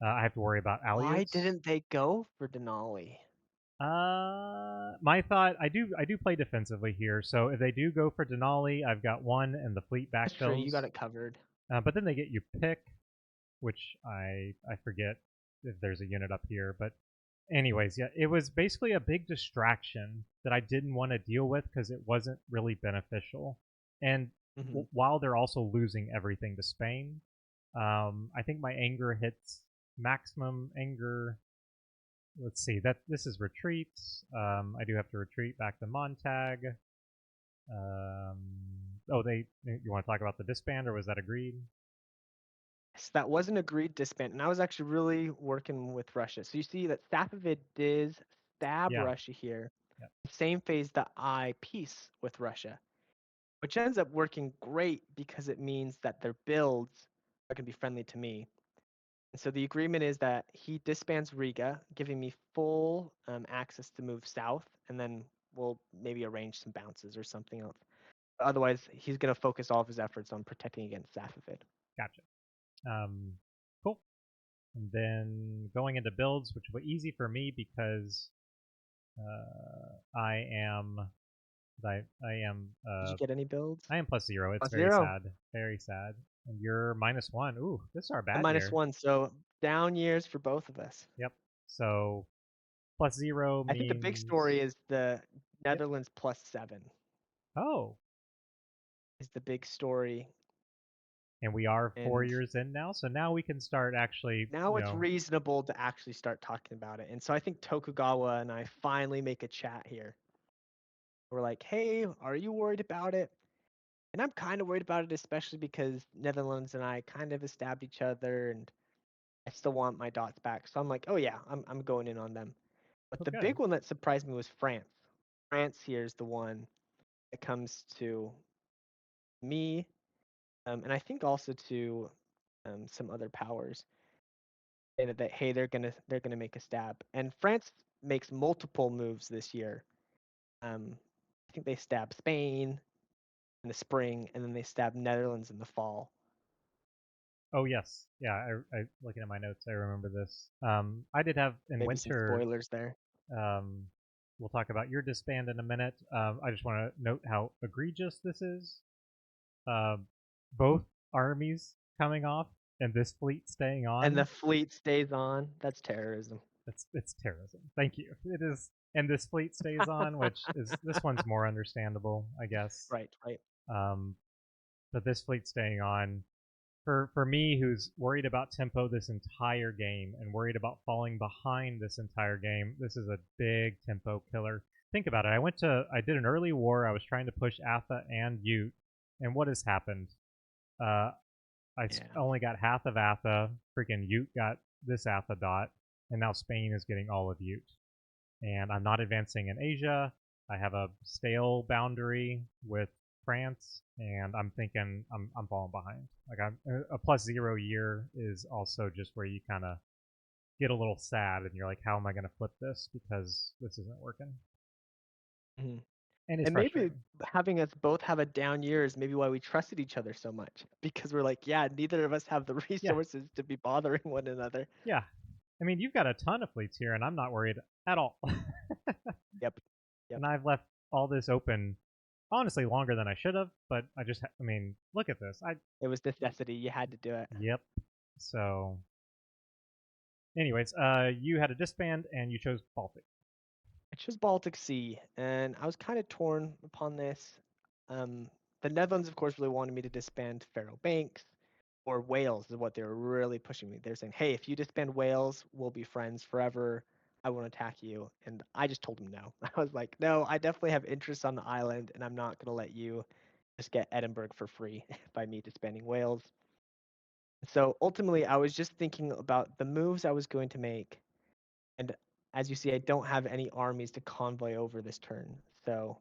I have to worry about Why Aleuts. didn't they go for Denali? My thought, I do play defensively here, so if they do go for Denali, I've got one and the fleet That's true. You got backfills. it covered. But then they get you pick, which I forget if there's a unit up here. But anyways, yeah, it was basically a big distraction that I didn't want to deal with because it wasn't really beneficial. And Hmm. while they're also losing everything to Spain, I think my anger hits maximum anger. Let's see, that this is retreats. I do have to retreat back to Montag. Um, oh, you want to talk about the disband, or was that agreed? Yes, that was an agreed disband, and I was actually really working with Russia. So you see that Safavid does stab Yeah, Russia here. yeah, Same phase that I peace with Russia, which ends up working great because it means that their builds are going to be friendly to me. And so the agreement is that he disbands Riga, giving me full access to move south, and then we'll maybe arrange some bounces or something else. Otherwise, he's going to focus all of his efforts on protecting against Safavid. gotcha. Cool. And then going into builds, which will be easy for me because I am I am Did you get any builds? I am +0. It's Plus very zero. sad, very sad. And you're -1. Ooh, this is our I'm bad minus year. one, so down years for both of us. Yep. So +0 I think the big means story is the yep. Netherlands +7 Oh, is the big story. and we are 4 And years in now, so now we can start actually, now it's reasonable to actually start talking about it. And so I think Tokugawa and I finally make a chat here. We're like, hey, are you worried about it? And I'm kind of worried about it, especially because Netherlands and I kind of stabbed each other and I still want my dots back. So I'm like, oh yeah, I'm going in on them. But oh the good. big one that surprised me was France. France here is the one that comes to me, and I think also to some other powers, and that hey, they're gonna make a stab. And France makes multiple moves this year. I think they stab Spain in the spring, and then they stab Netherlands in the fall. Oh yes, yeah. I looking at my notes, I remember this. I did have in Maybe some winter. spoilers there. Um, we'll talk about your disband in a minute. I just want to note how egregious this is. Both armies coming off and this fleet staying And the on. fleet stays on. That's terrorism. It's terrorism. Thank you. It is, and this fleet stays on, which is this one's more understandable, I guess. Right, right. Um, but this fleet staying on for me, who's worried about tempo this entire game and worried about falling behind this entire game, this is a big tempo killer. Think about it. I did an early war. I was trying to push Atha and Ute, and what has happened? Uh, Yeah. only got half of Atha. Freaking Ute got this Atha dot, and now Spain is getting all of Ute. And I'm not advancing in Asia. I have a stale boundary with France, and I'm thinking I'm falling behind. Like I'm a +0 year is also just where you kind of get a little sad, and you're like, how am I going to flip this because this isn't working, Mhm. and it's And maybe frustrating. having us both have a down year is maybe why we trusted each other so much because we're like, yeah, neither of us have the Yeah, resources to be bothering one another. yeah. I mean, you've got a ton of fleets here, and I'm not worried at all. Yep. Yep. And I've left all this open, honestly, longer than I should have. But I mean, look at this. It was necessity. You had to do it. Yep. So anyways, you had a disband and you chose Baltic. I chose Baltic Sea, and I was kind of torn upon this. Um, the Netherlands, of course, really wanted me to disband Faroe Banks, or Wales is what they were really pushing me. They're saying, hey, if you disband Wales, we'll be friends forever. I won't attack you. And I just told them no. I was like, no, I definitely have interests on the island, and I'm not going to let you just get Edinburgh for free by me disbanding Wales. So ultimately, I was just thinking about the moves I was going to make. And as you see, I don't have any armies to convoy over this turn. So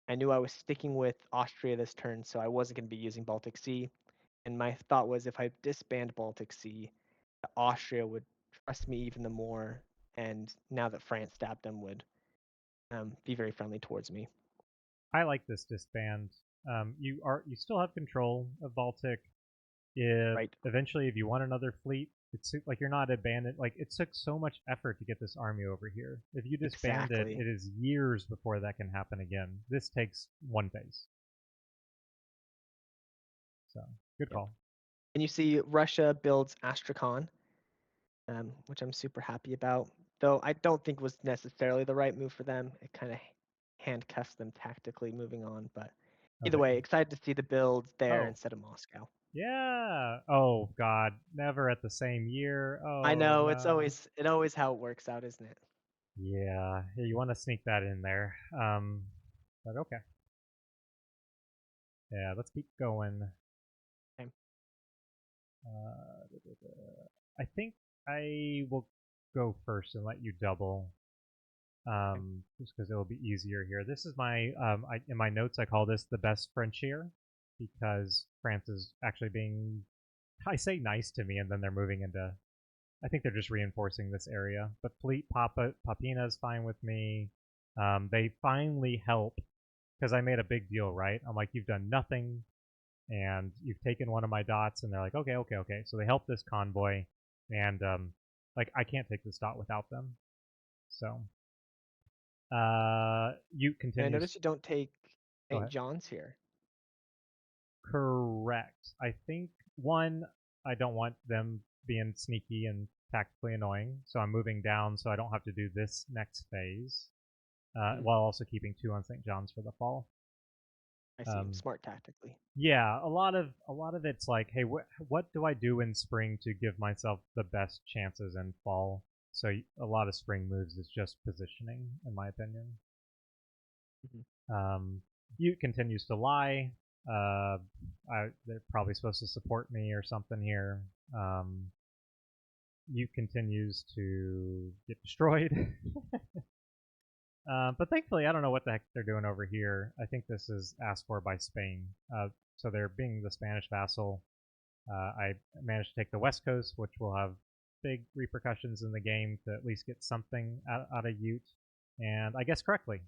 I knew I was sticking with Austria this turn, so I wasn't going to be using Baltic Sea. And my thought was if I disband Baltic Sea, Austria would trust me even the more. And now that France stabbed them, would be very friendly towards me. I like this disband. You still have control of Baltic. If Right. eventually if you want another fleet, it's like you're not abandoned. Like it took so much effort to get this army over here. If you disband it, Exactly. it is years before that can happen again. This takes one phase. So good Yep. call. And you see Russia builds Astrakhan, which I'm super happy about. Though I don't think was necessarily the right move for them. It kind of handcuffs them tactically moving on. But Oh, either way, excited to see the builds there oh instead of Moscow. yeah. Oh God, never at the same year. I Oh know no. it always how it works out, isn't it? Yeah, you want to sneak that in there. But okay. Yeah, let's keep going. Okay. I think I will go first and let you double, Okay. just because it'll be easier here. This is my, in my notes, I call this the best Frontier because France is actually being, I say nice to me, and then they're moving into, I think they're just reinforcing this area. But Fleet Papina is fine with me. They finally help because I made a big deal, right? I'm like, you've done nothing and you've taken one of my dots, and they're like, okay, okay, okay. So they help this convoy, and like I can't take this dot without them. So Ute And I continues. notice you don't take Go St. ahead. John's here. Correct. I think one, I don't want them being sneaky and tactically annoying, so I'm moving down so I don't have to do this next phase, Mm, while also keeping 2 on St. John's for the fall. I see. Um, Smart tactically. Yeah, a lot of it's like, hey, what do I do in spring to give myself the best chances in fall? So a lot of spring moves is just positioning, in my opinion. Hmm. Um, Ute continues to lie. Uh, they're probably supposed to support me or something here. Ute continues to get destroyed. But thankfully, I don't know what the heck they're doing over here. I think this is asked for by Spain. So they're being the Spanish vassal. I managed to take the West Coast, which will have big repercussions in the game to at least get something out of Ute. And I guess correctly.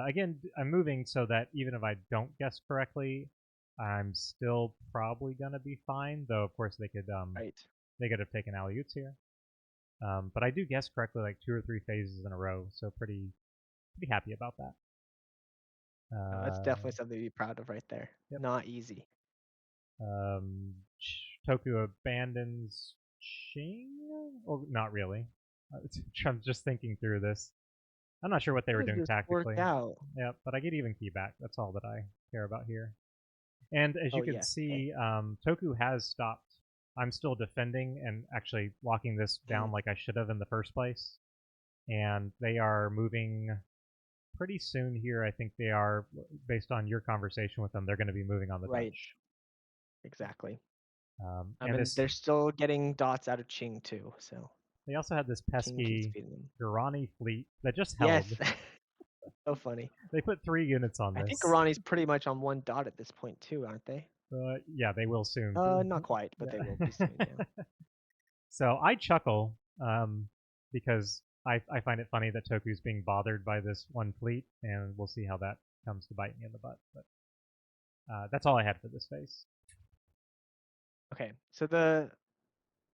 Again, I'm moving so that even if I don't guess correctly, I'm still probably gonna be fine. Though of course Right. they could have taken Utes here. But I do guess correctly like 2 or 3 phases in a row, so pretty happy about that. No, that's Uh, definitely something to be proud of right there. yep. Not easy. Um, Toku abandons Ching? Well, not really. I'm just thinking through this. I'm not sure what they How were does doing this work tactically. out? Yeah, but I get even key back. That's all that I care about here. And as you Oh can yes. Okay. see, Toku has stopped. I'm still defending and actually locking this Mhm. down like I should have in the first place. And they are moving pretty soon here. I think they are, based on your conversation with them, they're going to be moving on the Right. Dutch. Exactly. And And this, they're still getting dots out of Ching too, so they also had this Ching keeps pesky beating them. Garani fleet that just Yes. held. So funny. They put 3 units on I think this. Irani's pretty much on one dot at this point too, aren't they? Yeah, they will soon. Not quite, but they will be Yeah. soon. Yeah. So I chuckle because I find it funny that Toku's being bothered by this one fleet, and we'll see how that comes to bite me in the butt. But that's all I had for this phase. Okay. So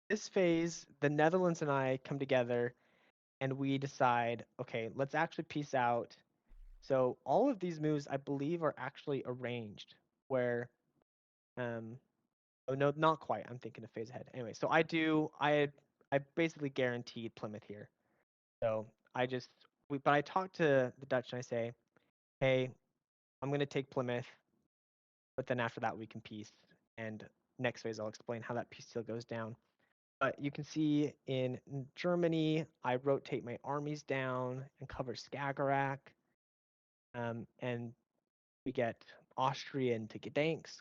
this phase, the Netherlands and I come together and we decide, okay, let's actually peace out. So all of these moves, I believe, are actually arranged. Where, oh no, not quite. I'm thinking a phase ahead. Anyway, so I basically guaranteed Plymouth here. So but I talk to the Dutch and I say, hey, I'm gonna take Plymouth, but then after that we can peace. And next phase I'll explain how that peace deal goes down. But you can see in Germany, I rotate my armies down and cover Skagerrak. And we get Austria into Gdansk.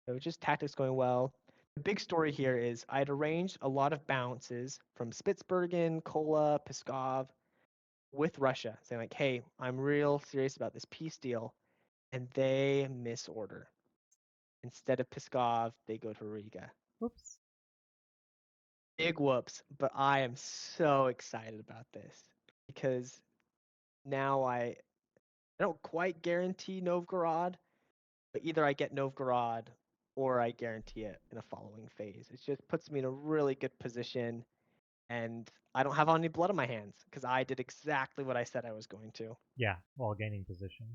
So just tactics going well. The big story here is I'd arranged a lot of bounces from Spitsbergen, Kola, Pskov with Russia, saying like, hey, I'm real serious about this peace deal. And they misorder. Instead of Pskov, they go to Riga. Whoops. Big whoops, but I am so excited about this because now I don't quite guarantee Novgorod, but either I get Novgorod or I guarantee it in a following phase. It just puts me in a really good position, and I don't have any blood on my hands because I did exactly what I said I was going to. Yeah, while gaining position.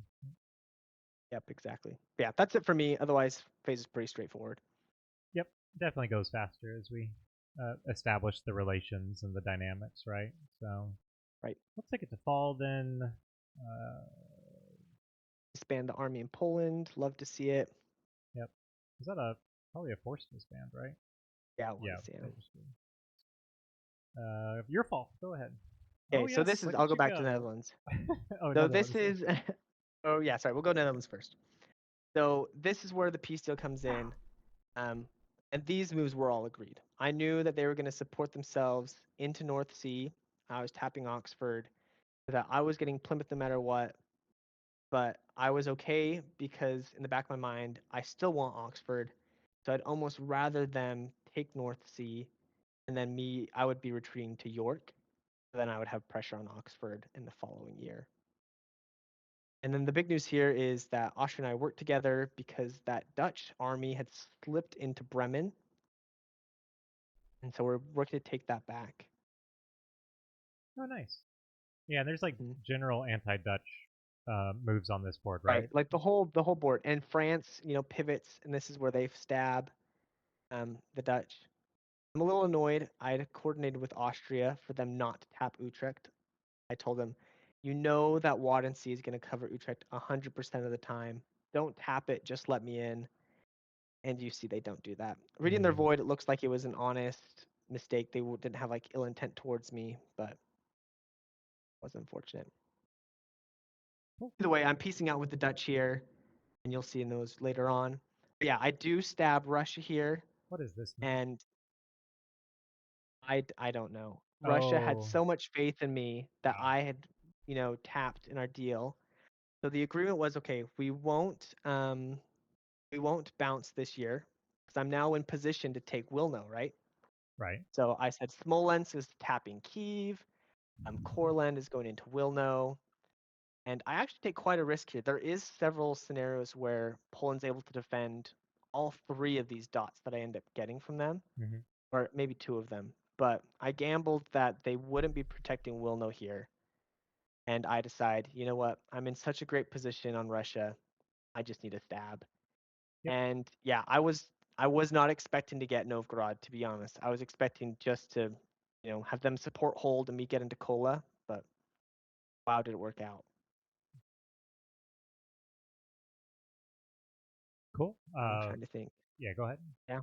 Yep, exactly. Yeah, that's it for me. Otherwise, phase is pretty straightforward. Yep, definitely goes faster as we establish the relations and the dynamics, right? So Right. let's take it to fall then. Uh, Disband the army in Poland. Love to see it. yep. Is that a probably a forced disband, right? Yeah, it Yeah, was. Yeah. they just did. Your fault. Go ahead. Oh Okay, so yes, this is. look I'll at go you back to the go. Netherlands. Oh, So this Netherlands. is. Oh yeah, sorry. We'll go to Netherlands first. So this is where the peace deal comes in. Um, and these moves were all agreed. I knew that they were going to support themselves into North Sea. I was tapping Oxford, that I was getting Plymouth no matter what. But I was okay because in the back of my mind, I still want Oxford. So I'd almost rather them take North Sea and then I would be retreating to York. Then I would have pressure on Oxford in the following year. And then the big news here is that Austria and I worked together because that Dutch army had slipped into Bremen. And so we're working to take that back. Oh, nice. Yeah, there's like Mhm. general anti-Dutch moves on this board, Right. right? Like the whole board. And France, pivots, and this is where they stab the Dutch. I'm a little annoyed. I had coordinated with Austria for them not to tap Utrecht. I told them, you know that Wadensee is going to cover Utrecht 100% of the time. Don't tap it, just let me in. And you see they don't do that. Reading their Mm. void, it looks like it was an honest mistake. They didn't have like ill intent towards me, but it was unfortunate. Cool. Either way, I'm piecing out with the Dutch here, and you'll see in those later on. But yeah, I do stab Russia here, What is this move? and I don't know. Russia had Oh, so much faith in me that ah, I had, tapped in our deal. So the agreement was, okay, we won't bounce this year because I'm now in position to take Wilno, right? right. So I said Smolensk is tapping Kiev, Courland is going into Wilno, and I actually take quite a risk here. There is several scenarios where Poland's able to defend all three of these dots that I end up getting from them, Mm-hmm. or maybe two of them. But I gambled that they wouldn't be protecting Wilno here. And I decide, you know what? I'm in such a great position on Russia. I just need a stab. Yep. And yeah, I was not expecting to get Novgorod, to be honest. I was expecting just to, have them support hold and me get into Kola, but wow, did it work out. Cool. I'm trying to think. Yeah, go ahead. Yeah.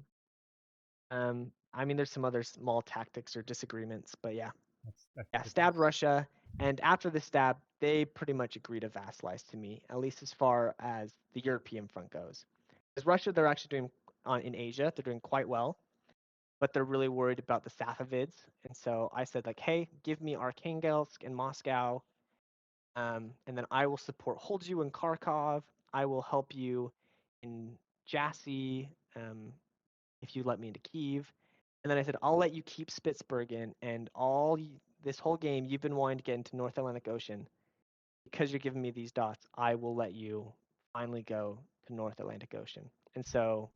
I mean, there's some other small tactics or disagreements, but yeah. That's Yeah, good stabbed news. Russia, and after the stab, they pretty much agreed to vassalize to me, at least as far as the European front goes. Because Russia, they're actually doing in Asia, they're doing quite well, but they're really worried about the Safavids, and so I said like, hey, give me Arkhangelsk and Moscow, and then I will hold you in Kharkov. I will help you in Jassy, if you let me into Kiev. And then I said, I'll let you keep Spitsbergen, and this whole game you've been wanting to get into North Atlantic Ocean. Because you're giving me these dots, I will let you finally go to North Atlantic Ocean. And so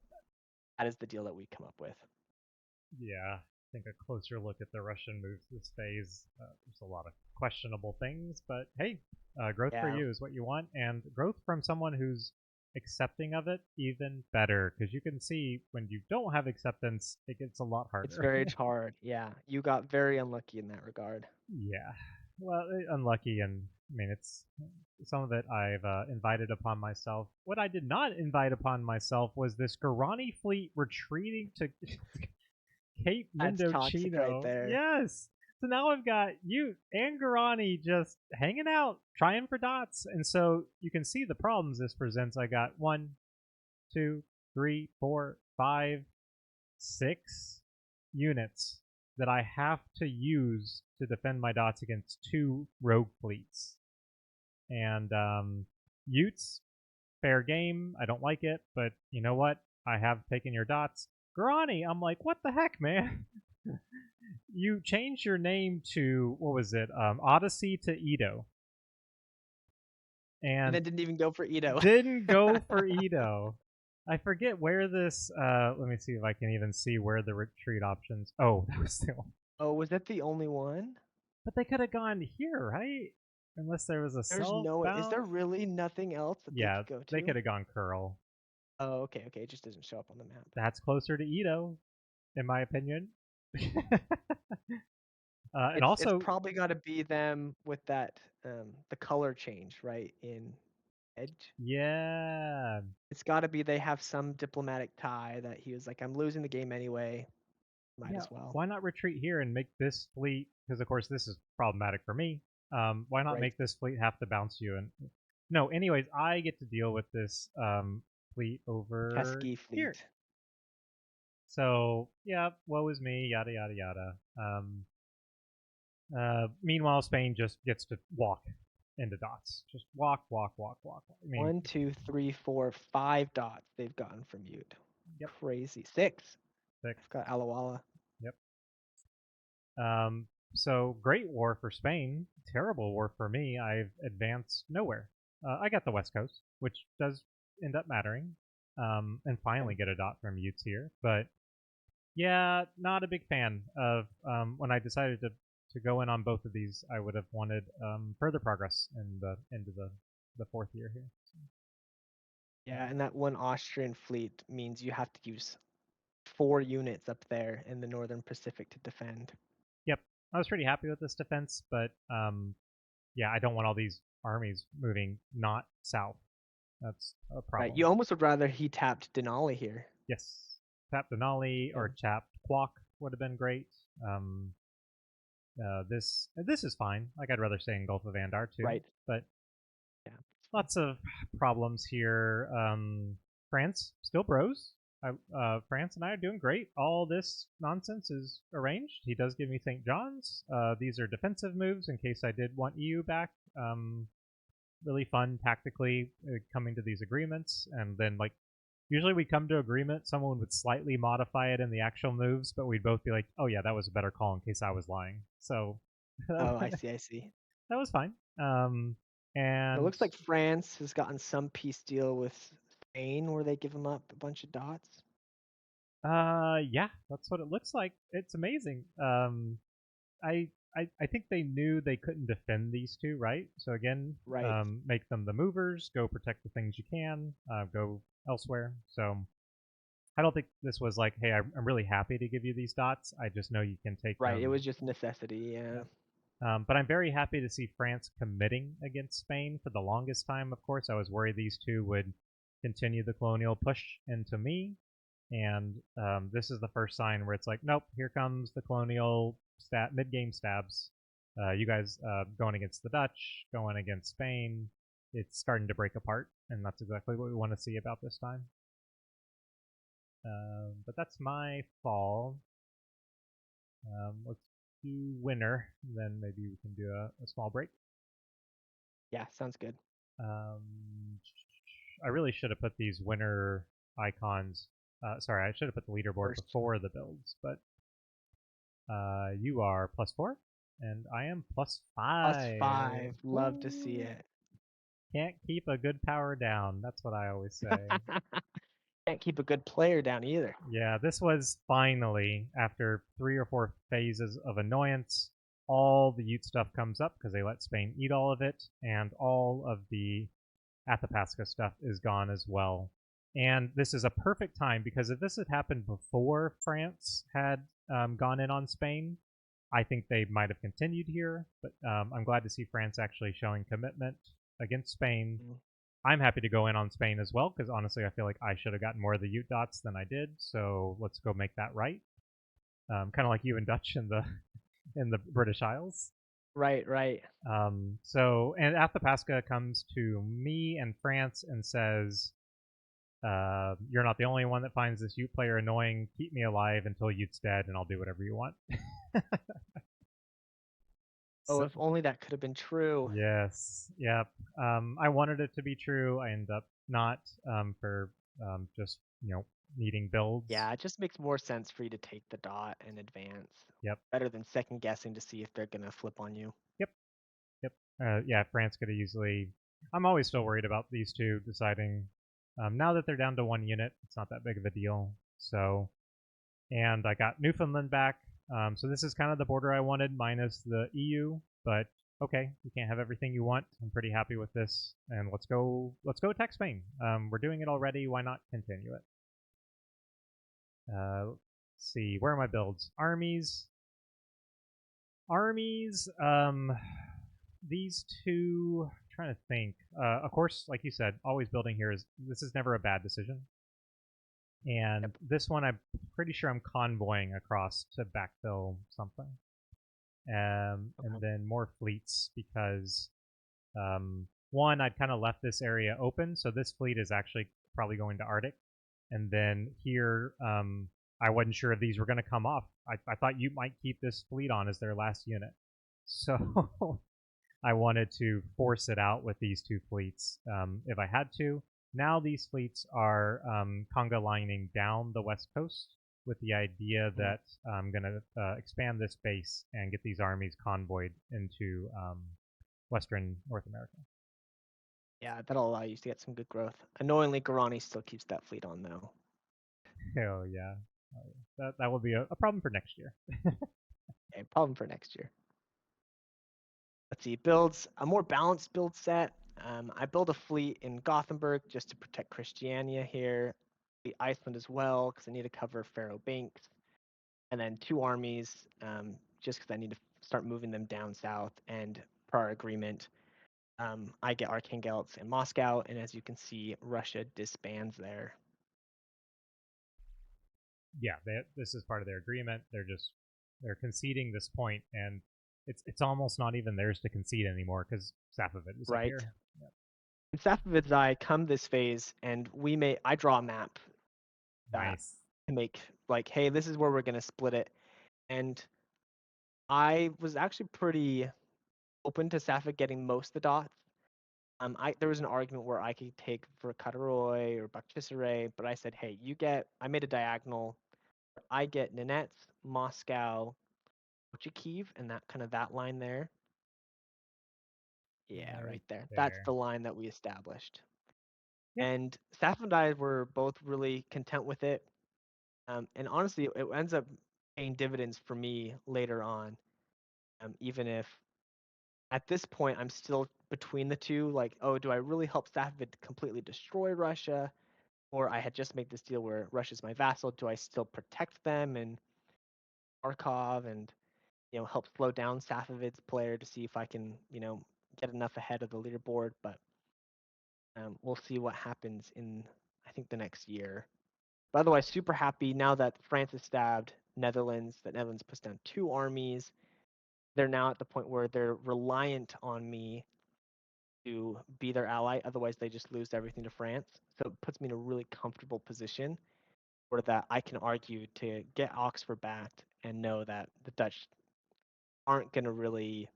that is the deal that we come up with. Yeah, I think a closer look at the Russian moves this phase. There's a lot of questionable things, but hey, growth for Yeah, you is what you want, and growth from someone who's accepting of it even better, because you can see when you don't have acceptance, it gets a lot it's harder. very hard. Yeah, you got very unlucky in that regard. Yeah, well, unlucky, and I mean it's some of it I've invited upon myself. What I did not invite upon myself was this Guarani fleet retreating to Cape That's toxic right Mendocino. there. Yes. So now I've got you and Garani just hanging out, trying for dots. And so you can see the problems this presents. I got 1, 2, 3, 4, 5, 6 units that I have to use to defend my dots against 2 rogue fleets. And Utes, fair game. I don't like it, but you know what? I have taken your dots. Garani, I'm like, what the heck, man? You changed your name to what was it? Odyssey to Edo, And and then didn't even go for Ito. didn't go for Edo. I forget where this. Let me see if I can even see where the retreat options. Oh, that was the one. Oh, was that the only one? But they could have gone here, right? Unless there was a There's no way. Is there southbound. really nothing else that they Yeah, could go they to? could have gone curl. Oh, okay, okay. It just doesn't show up on the map. That's closer to Edo, in my opinion. And It's also, probably got to be them with that the color change, right, in Edge. yeah, It's got to be they have some diplomatic tie that he was like, I'm losing the game anyway. Might yeah, as well. why not retreat here and make this fleet? Because of course this is problematic for me. Why not Right. make this fleet have to bounce you? And no, anyways, I get to deal with this fleet over Chesky here. fleet. So yeah, woe is me, yada yada yada. Meanwhile, Spain just gets to walk into dots. Just walk, walk, walk, walk. I mean, 1, 2, 3, 4, 5 dots they've gotten from Ute. yep, Crazy. 6. 6. I've got Alawala. Yep. So great war for Spain, terrible war for me. I've advanced nowhere. I got the West Coast, which does end up mattering, and Okay. finally get a dot from Utes here. But yeah, not a big fan of when I decided to go in on both of these. I would have wanted further progress in the into the fourth year here. Yeah, and that one Austrian fleet means you have to use 4 units up there in the northern Pacific to defend. Yep, I was pretty happy with this defense, but yeah, I don't want all these armies moving not south. That's a Right. problem. You almost would rather he tapped Denali here. Yes, Tap Denali Yeah. or Chap Quoc would have been great. This is fine. Like I'd rather stay in Gulf of Andar too, Right. but Yeah. lots of problems here. France still bros. France and I are doing great. All this nonsense is arranged. He does give me St. John's. These are defensive moves in case I did want EU back. Really fun tactically coming to these agreements, and then like usually we come to agreement. Someone would slightly modify it in the actual moves, but we'd both be like, "Oh yeah, that was a better call in case I was lying." So Oh, I that see. I see. was fine. It And looks like France has gotten some peace deal with Spain where they give him up a bunch of dots. yeah, that's what it looks like. It's amazing. I think they knew they couldn't defend these two, right? So again, Right. make them the movers. Go protect the things you can. Go elsewhere. So I don't think this was like, hey, I'm really happy to give you these dots. I just know you can take Right. It them. was just necessity. Yeah. Yeah. But I'm very happy to see France committing against Spain for the longest time. Of course, I was worried these two would continue the colonial push into me. And this is the first sign where it's like, nope, here comes the colonial mid game stabs. You guys going against the Dutch, going against Spain. It's starting to break apart, and that's exactly what we want to see about this time. But that's my fall. Let's do winter, then maybe we can do a small break. Yeah, sounds good. I really should have put these winter icons. Sorry, I should have put the leaderboard First, before the builds, but you are +4, and I am +5. love to see Woo! it. Can't keep a good power down. That's what I always say. Can't keep a good player down either. Yeah, this was finally, after 3 or 4 phases of annoyance, all the Ute stuff comes up because they let Spain eat all of it, and all of the Athabasca stuff is gone as well. And this is a perfect time because if this had happened before France had gone in on Spain, I think they might have continued here. But I'm glad to see France actually showing commitment against Spain. Mm. I'm happy to go in on Spain as well because honestly, I feel like I should have gotten more of the Ute dots than I did. So let's go make that right. Kind of like you and Dutch in the in the British Isles. Right, right. And Athabasca comes to me and France and says, "You're not the only one that finds this Ute player annoying. Keep me alive until Ute's dead, and I'll do whatever you want." Oh, So, if only that could have been true. yes, yep. I wanted it to be true. I ended up not for just needing builds. Yeah, it just makes more sense for you to take the dot and advance. Yep, Better than second guessing to see if they're gonna flip on you. yep, yep. Yeah, France could have easily. I'm always still worried about these two deciding. Now that they're down to 1 unit, it's not that big of a deal. So, and I got Newfoundland back. So this is kind of the border I wanted, minus the EU. But okay, you can't have everything you want. I'm pretty happy with this, and let's go. Let's go attack Spain. We're doing it already. Why not continue it? Let's see. Where are my builds? Armies. Armies. These two. I'm trying to think. Of course, like you said, always building here is this is never a bad decision. And Yep. this one, I'm pretty sure I'm convoying across to backfill something. And then more fleets because one, I'd kind of left this area open, so this fleet is actually probably going to Arctic. And then here, I wasn't sure if these were going to come off. I thought you might keep this fleet on as their last unit, so I wanted to force it out with these two fleets if I had to. Now these fleets are conga lining down the west coast with the idea that I'm going to expand this base and get these armies convoyed into Western North America. Yeah, that'll allow you to get some good growth. Annoyingly, Garani still keeps that fleet on though. Oh yeah, that will be a problem for next year. Okay, problem for next year. Let's see, builds a more balanced build set. I build a fleet in Gothenburg just to protect Christiania here. The Iceland as well because I need to cover Faro Banks, and then 2 armies just because I need to start moving them down south. And per our agreement, I get Archangelsk and Moscow, and as you can see, Russia disbands there. Yeah, this is part of their agreement. They're conceding this point, and it's almost not even theirs to concede anymore because Safavid is up Right. here. Yep. In Safavid's Eye, come this phase, and I draw a map that Nice. to make like, hey, this is where we're gonna split it. And I was actually pretty open to Safed getting most of the dots. There was an argument where I could take Verkataroy or Bakhchisaray, but I said, hey, I made a diagonal. I get Ninets, Moscow, Kyiv, and that line there. Yeah, right there. That's There. the line that we established. Yep. And Saf and I were both really content with it. And honestly, it ends up paying dividends for me later on. Even if at this point I'm still between the two, like, oh, do I really help Safavid completely destroy Russia? Or I had just made this deal where Russia's my vassal. Do I still protect them and Kharkov and help slow down Safavid's player to see if I can get enough ahead of the leaderboard? But We'll see what happens in, I think, the next year. But otherwise, super happy now that France has stabbed Netherlands, that Netherlands puts down 2 armies. They're now at the point where they're reliant on me to be their ally. Otherwise, they just lose everything to France. So it puts me in a really comfortable position where that I can argue to get Oxford backed and know that the Dutch aren't going to really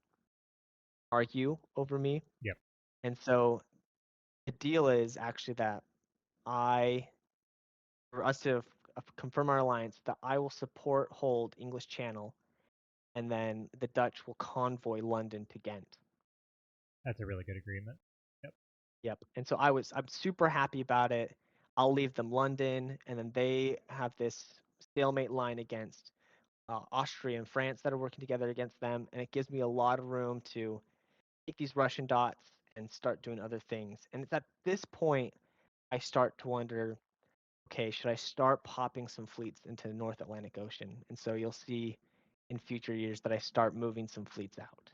argue over me. Yep. And so the deal is actually that for us to confirm our alliance, that I will hold English Channel, and then the Dutch will convoy London to Ghent. That's a really good agreement. Yep. Yep. And so I'm super happy about it. I'll leave them London, and then they have this stalemate line against Austria and France that are working together against them, and it gives me a lot of room to take these Russian dots and start doing other things. And it's at this point I start to wonder, okay, should I start popping some fleets into the North Atlantic Ocean? And so you'll see in future years that I start moving some fleets out.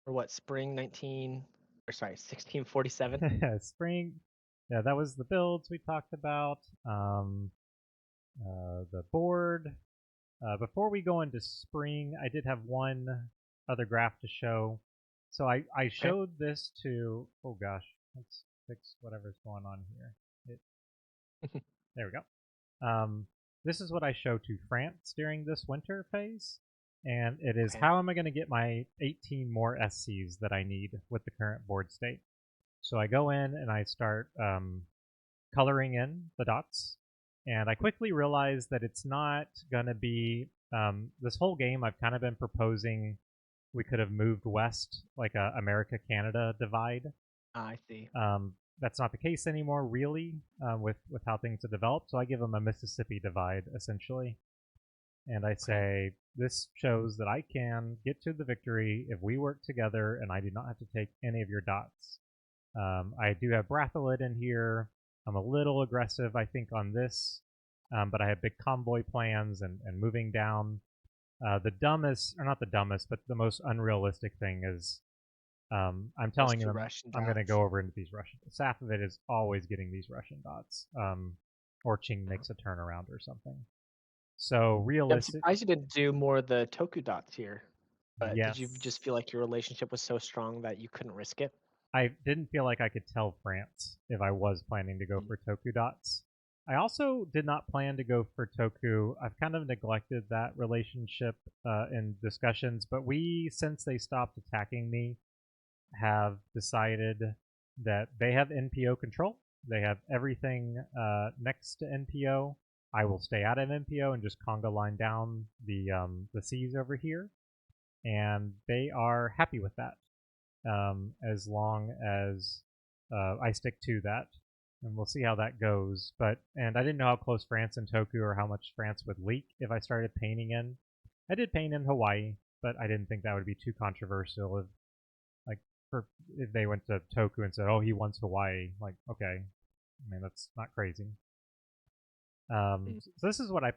Or what, spring 1647? Spring. Yeah, that was the builds we talked about. The board. Before we go into spring, I did have one other graph to show. So I Okay. showed this to, oh gosh, let's fix whatever's going on here. There we go. This is what I show to France during this winter phase. And it is Okay. how am I going to get my 18 more SCs that I need with the current board state. So I go in and I start coloring in the dots. And I quickly realized that it's not going to be this whole game. I've kind of been proposing we could have moved west, like a America Canada divide. I see. That's not the case anymore, really, with how things have developed. So I give them a Mississippi divide essentially, and I Okay. say this shows that I can get to the victory if we work together, and I do not have to take any of your dots. I do have Bratholid in here. I'm a little aggressive, I think, on this, but I have big convoy plans and moving down. The dumbest, or not the dumbest, but the most unrealistic thing is I'm Those telling two them Russian I'm going to dots. go over into these Russian. Safavid is always getting these Russian dots, or Ching Uh-huh. makes a turnaround or something. So Yeah, I'm realistic, surprised you didn't do more of the Toku dots here. But did you just yes. feel like your relationship was so strong that you couldn't risk it? I didn't feel like I could tell France if I was planning to go Mm. for Toku dots. I also did not plan to go for Toku. I've kind of neglected that relationship in discussions, but we, since they stopped attacking me, have decided that they have NPO control. They have everything next to NPO. I will stay out of NPO and just conga line down the seas over here, and they are happy with that as long as I stick to that. And we'll see how that goes. And I didn't know how close France and Toku or how much France would leak if I started painting in. I did paint in Hawaii, but I didn't think that would be too controversial if like for if they went to Toku and said, "Oh, he wants Hawaii." Like, okay, I mean that's not crazy. Mm. So this is what I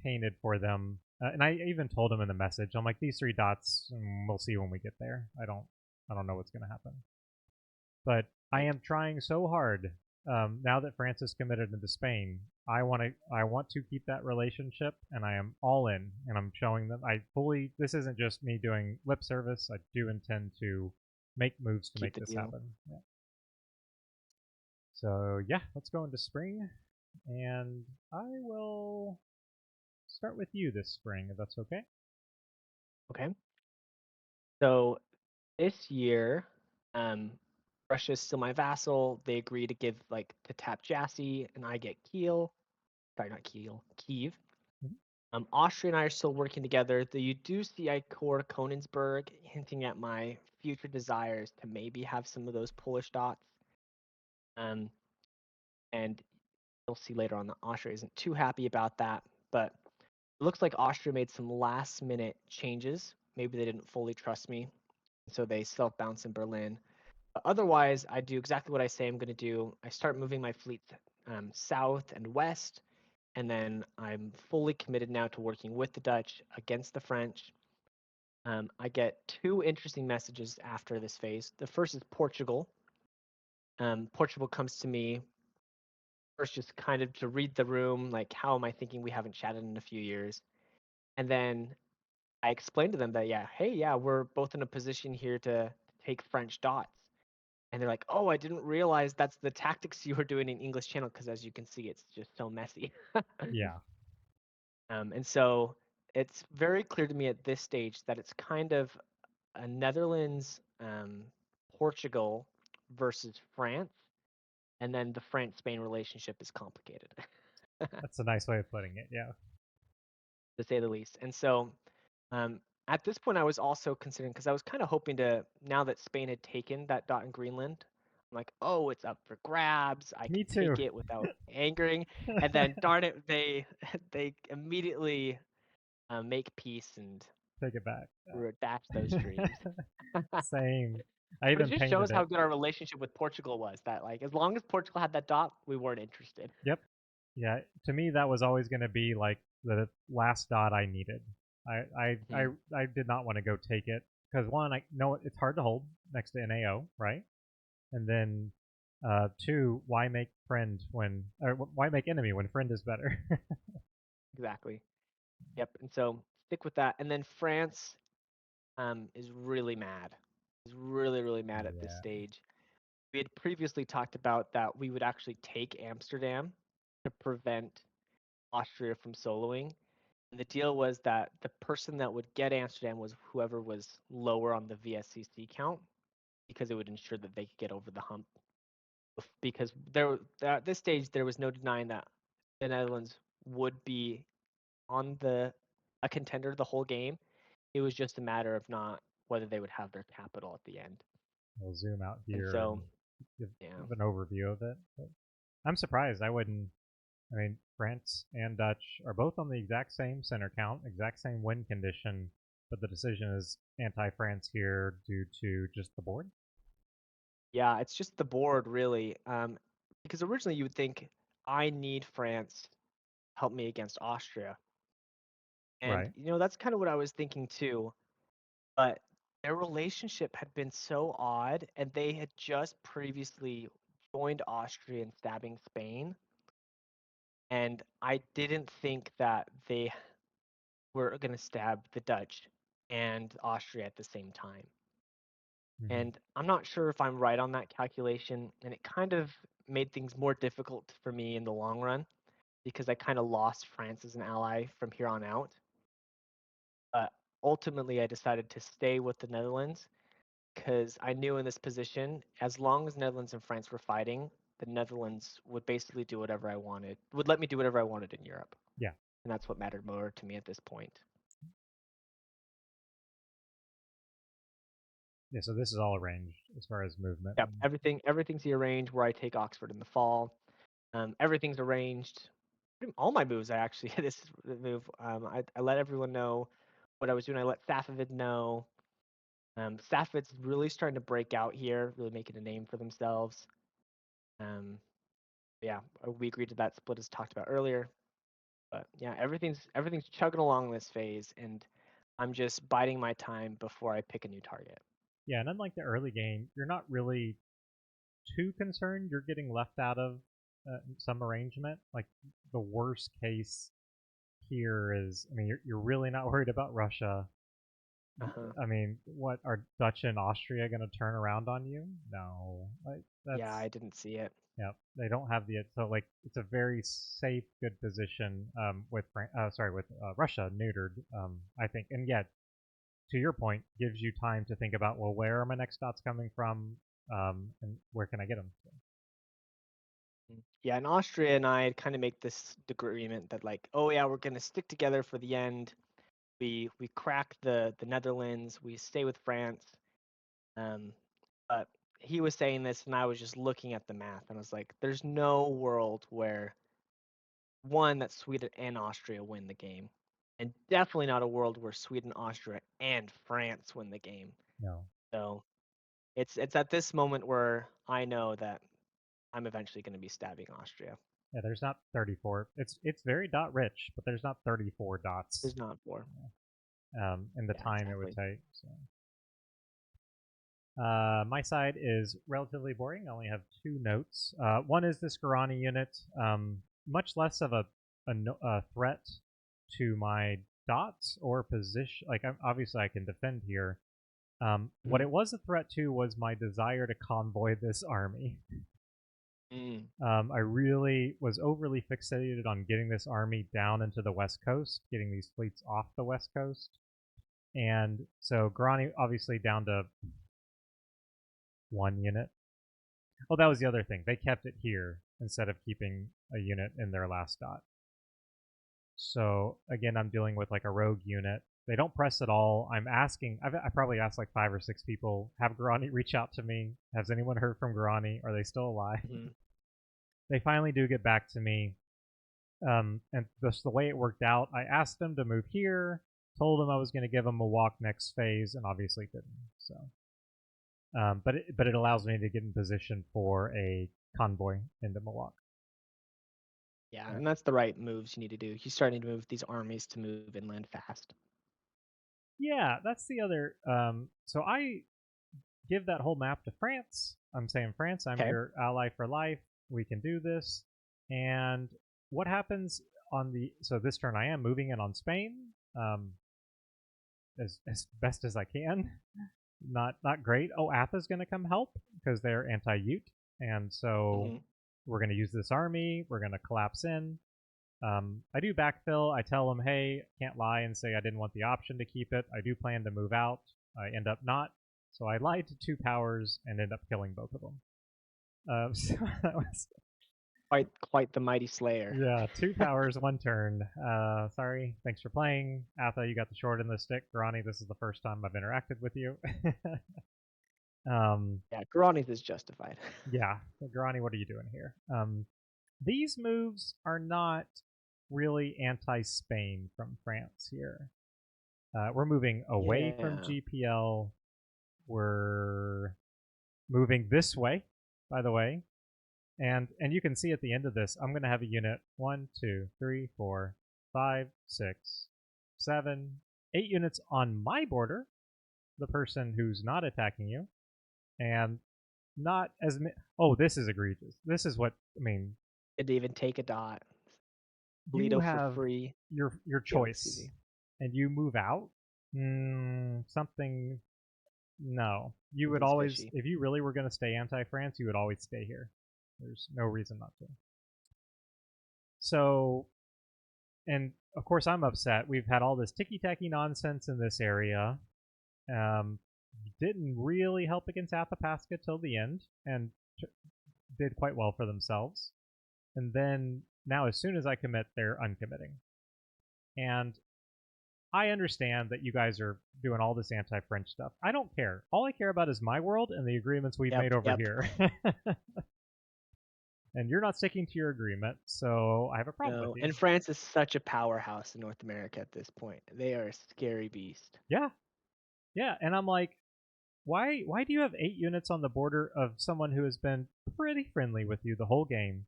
painted for them, and I even told them in the message, I'm like, these 3 dots, we'll see when we get there. I don't know what's going to happen, but I Right. am trying so hard. Now that France is committed into Spain, I want to keep that relationship, and I am all in, and I'm showing them I fully. This isn't just me doing lip service. I do intend to make moves to Keep make the this deal. happen. Yeah. So yeah, let's go into spring, and I will start with you this spring, if that's okay. Okay. So this year, um, Russia's still my vassal. They agree to give to tap Jassy, and I get Kiel. Sorry, not Kiel, Kiev. Mhm. Austria and I are still working together. Though you do see I core Konigsberg, hinting at my future desires to maybe have some of those Polish dots. Um, and you'll see later on that Austria isn't too happy about that, but it looks like Austria made some last minute changes. Maybe they didn't fully trust me, so they self bounce in Berlin. But otherwise, I do exactly what I say I'm going to do. I start moving my fleets south and west, and then I'm fully committed now to working with the Dutch against the French. I get 2 interesting messages after this phase. The first is Portugal. Portugal comes to me first, just kind of to read the room, like, how am I thinking? We haven't chatted in a few years. And then I explained to them that, yeah, hey, yeah, we're both in a position here to take French dots. And they're like, oh, I didn't realize that's the tactics you were doing in English Channel, because as you can see, it's just so messy. Yeah. And so it's very clear to me at this stage that it's kind of a Netherlands, Portugal versus France, and then the France-Spain relationship is complicated, That's a nice way of putting it. Yeah. to say the least. And so um, at this point, I was also considering, because I was kind of hoping to, now that Spain had taken that dot in Greenland, I'm like, oh, it's up for grabs. I Me can too. take it without angering. And then, darn it, they they immediately make peace and Take it back. dash those dreams. Same. I But it even just painted shows how it. good our relationship with Portugal was. That, like, as long as Portugal had that dot, we weren't interested. Yep. Yeah. To me, that was always going to be like the last dot I needed. I I I, Mhm. I did not want to go take it because one, I know it's hard to hold next to NAO, right? And then two, why make friend when or why make enemy when friend is better? Exactly. Yep. And so stick with that. And then France is really mad. Is really, really mad at this Yeah. stage. We had previously talked about that we would actually take Amsterdam to prevent Austria from soloing. And the deal was that the person that would get Amsterdam was whoever was lower on the VSCC count, because it would ensure that they could get over the hump. Because at this stage there was no denying that the Netherlands would be on a contender the whole game. It was just a matter of not whether they would have their capital at the end. We'll zoom out And here and so, give, yeah. give an overview of it. But I'm surprised. I wouldn't. I mean, France and Dutch are both on the exact same center count, exact same win condition, but the decision is anti-France here due to just the board. Yeah, it's just the board really. Because originally you would think I need France to help me against Austria. And Right. that's kind of what I was thinking too. But their relationship had been so odd, and they had just previously joined Austria in stabbing Spain. And I didn't think that they were going to stab the Dutch and Austria at the same time. Mm-hmm. And I'm not sure if I'm right on that calculation. And it kind of made things more difficult for me in the long run, because I kind of lost France as an ally from here on out. But ultimately, I decided to stay with the Netherlands, because I knew in this position, as long as Netherlands and France were fighting, the Netherlands would basically do whatever I wanted, would let me do whatever I wanted in Europe. Yeah. And that's what mattered more to me at this point. Yeah. So this is all arranged as far as movement. Yep, everything's arranged where I take Oxford in the fall. Everything's arranged. All my moves, I actually this move. I let everyone know what I was doing. I let Safavid know. Safavid's really starting to break out here, really making a name for themselves. Yeah, we agreed to that split as talked about earlier. But yeah, everything's chugging along this phase, and I'm just biding my time before I pick a new target. Yeah, and unlike the early game, you're not really too concerned. You're getting left out of some arrangement. Like the worst case here is, I mean, you're really not worried about Russia. Uh-huh. I mean, what are Dutch and Austria going to turn around on you? No, like Yeah, that's I didn't see it. yeah. They don't have the so like it's a very safe, good position with with Russia neutered. I think, and yet to your point, gives you time to think about, well, where are my next dots coming from, and where can I get them? So, Yeah, and Austria and I kind of make this agreement that, like, oh yeah, we're gonna stick together for the end. We crack the Netherlands. We stay with France. Um, but he was saying this, and I was just looking at the math, and I was like, there's no world where one that Sweden and Austria win the game, and definitely not a world where Sweden, Austria, and France win the game. no, So it's at this moment where I know that I'm eventually going to be stabbing Austria. yeah, there's not 34. It's very dot rich, but there's not 34 dots There's not four. in the Yeah, time it would exactly. take. So. My side is relatively boring. I only have 2 notes. One is this Guarani unit, much less of a threat to my dots or position. Like, obviously, I can defend here. What it was a threat to was my desire to convoy this army. I really was overly fixated on getting this army down into the west coast, getting these fleets off the west coast. And so Guarani obviously down to 1 unit. Oh, that was the other thing. They kept it here instead of keeping a unit in their last dot. So again, I'm dealing with like a rogue unit. They don't press at all. I'm asking. I probably asked like 5 or 6 people. Have Guarani reach out to me? Has anyone heard from Guarani? Are they still alive? They finally do get back to me. And just the way it worked out, I asked them to move here. Told them I was going to give them a walk next phase, and obviously didn't. So. But it allows me to get in position for a convoy into Milwaukee. Yeah, and that's the right moves you need to do. You're starting to move these armies to move inland fast. Yeah, that's the other. So I give that whole map to France. I'm saying, France, I'm your ally for life. We can do this. And what happens on the... So this turn I am moving in on Spain as best as I can. Not great. Oh, Atha's going to come help because they're anti-Ute. And so we're going to use this army. We're going to collapse in. I do backfill. I tell them, hey, can't lie and say I didn't want the option to keep it. I do plan to move out. I end up not. So I lied to 2 powers and end up killing both of them. So that was quite the mighty slayer. Yeah, 2 powers, 1 turn. Sorry. Thanks for playing. Atha, you got the short end of the stick. Guarani, this is the first time I've interacted with you. Yeah, Guarani's is justified. Yeah, Guarani, what are you doing here? These moves are not really anti-Spain from France here. We're moving away from GPL. We're moving this way, by the way. And you can see at the end of this, I'm going to have a unit 1, 2, 3, 4, 5, 6, 7, 8 units on my border, the person who's not attacking you, and not as many. Oh, this is egregious. This is what I mean. Didn't even take a dot. You Bleedo have for free. your choice, and you move out. Something. No, you would always, fishy. If you really were going to stay anti-France, you would always stay here. There's no reason not to. So, and of course I'm upset. We've had all this ticky-tacky nonsense in this area. Didn't really help against Athapaska till the end, and did quite well for themselves. And then, now as soon as I commit, they're uncommitting. And I understand that you guys are doing all this anti-French stuff. I don't care. All I care about is my world and the agreements we've made over here. And you're not sticking to your agreement, so I have a problem with you. And France is such a powerhouse in North America at this point. They are a scary beast. Yeah. Yeah, and I'm like, why do you have 8 units on the border of someone who has been pretty friendly with you the whole game,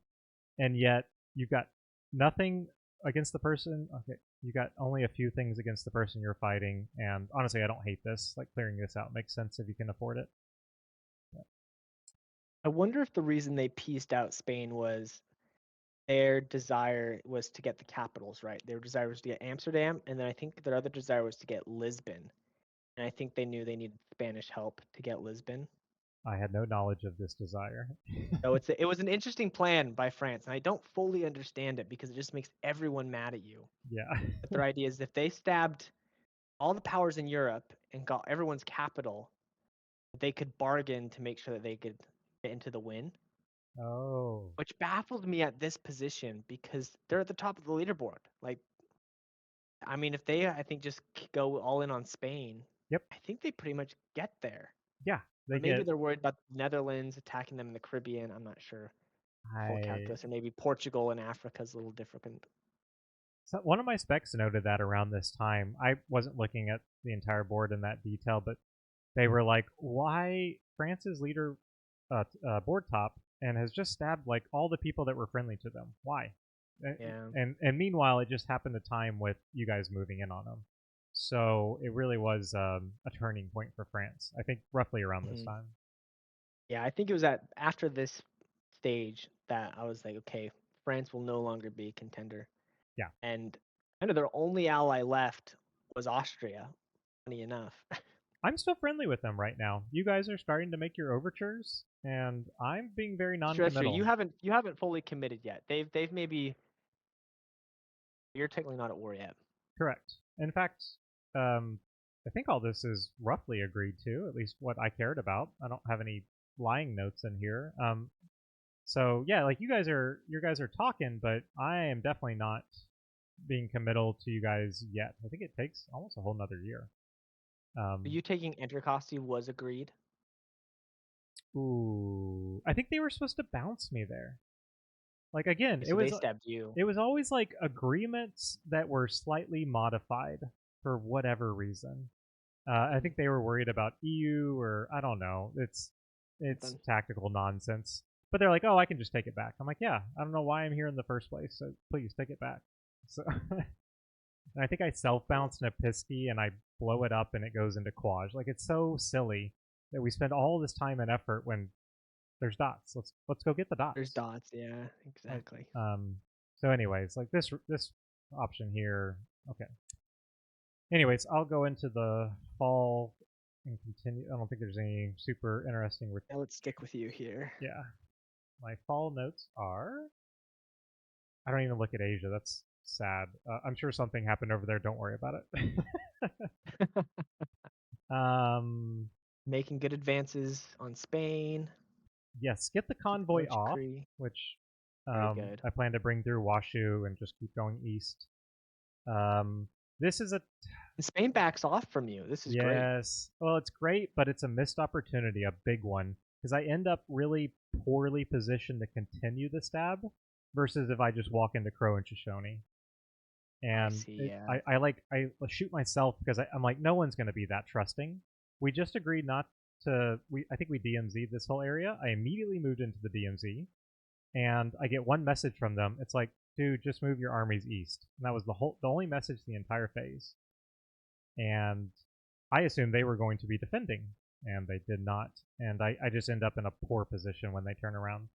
and yet you've got nothing against the person? Okay, you got only a few things against the person you're fighting, and honestly, I don't hate this. Like, clearing this out makes sense if you can afford it. But I wonder if the reason they pieced out Spain was their desire was to get the capitals right. Their desire was to get Amsterdam, and then I think their other desire was to get Lisbon. And I think they knew they needed Spanish help to get Lisbon. I had no knowledge of this desire. So it was an interesting plan by France, and I don't fully understand it because it just makes everyone mad at you. Yeah. But their idea is if they stabbed all the powers in Europe and got everyone's capital, they could bargain to make sure that they could get into the win. Oh. Which baffled me at this position because they're at the top of the leaderboard. Like, I mean, if they, I think, just go all in on Spain, yep, I think they pretty much get there. Yeah, maybe they're worried about the Netherlands attacking them in the Caribbean. I'm not sure. Full calculus, or maybe Portugal and Africa is a little different. So one of my specs noted that around this time. I wasn't looking at the entire board in that detail, but they were like, why France's leader board top and has just stabbed like all the people that were friendly to them. Why? Yeah. And meanwhile, it just happened to time with you guys moving in on them. So it really was a turning point for France. I think roughly around this Mhm. time. Yeah, I think it was after this stage that I was like, okay, France will no longer be a contender. Yeah, And kind of their only ally left was Austria, funny enough. I'm still friendly with them right now. You guys are starting to make your overtures, and I'm being very That's true. You non-committal. haven't fully committed yet. They've maybe you're technically not at war yet. Correct. In fact, I think all this is roughly agreed to, at least what I cared about. I don't have any lying notes in here. So yeah, like you guys are talking, but I am definitely not being committal to you guys yet. I think it takes almost a whole nother year. Um, You taking Anticosti was agreed. ooh, I think they were supposed to bounce me there. Like again, Okay, so they stabbed you. it was always like agreements that were slightly modified for whatever reason. I Mhm. think they were worried about EU or I don't know. It's Something. tactical nonsense. But they're like, oh, I can just take it back. I'm like, yeah, I don't know why I'm here in the first place, so please take it back. So and I think I self Cool. bounce in a Pisky and I blow it up and it goes into Quaj. Like it's so silly that we spend all this time and effort when there's dots. Let's go get the There's dots. dots. Yeah, Like exactly. so anyways, like this option here. Okay. Anyways, I'll go into the fall and continue. I don't think there's any super interesting. Now let's stick with you here. Yeah, my fall notes are. I don't even look at Asia. That's sad. I'm sure something happened over there. Don't worry about it. um, Making good advances on Spain. yes, get the Keep convoy off, Ojikri. which Very good. I plan to bring through Washu and just keep going east. Um, this is a And Spain backs off from you. This is great. yes. Well, it's great, but it's a missed opportunity, a big one, because I end up really poorly positioned to continue the stab versus if I just walk into Crow and Shoshone. I And see. Yeah. I shoot myself because I'm like, no one's going to be that trusting. We just agreed not to. I think we DMZ'd this whole area. I immediately moved into the DMZ, and I get one message from them. It's like, dude, just move your armies east. And that was the only message the entire phase. And I assumed they were going to be defending, and they did not. And I just end up in a poor position when they turn around.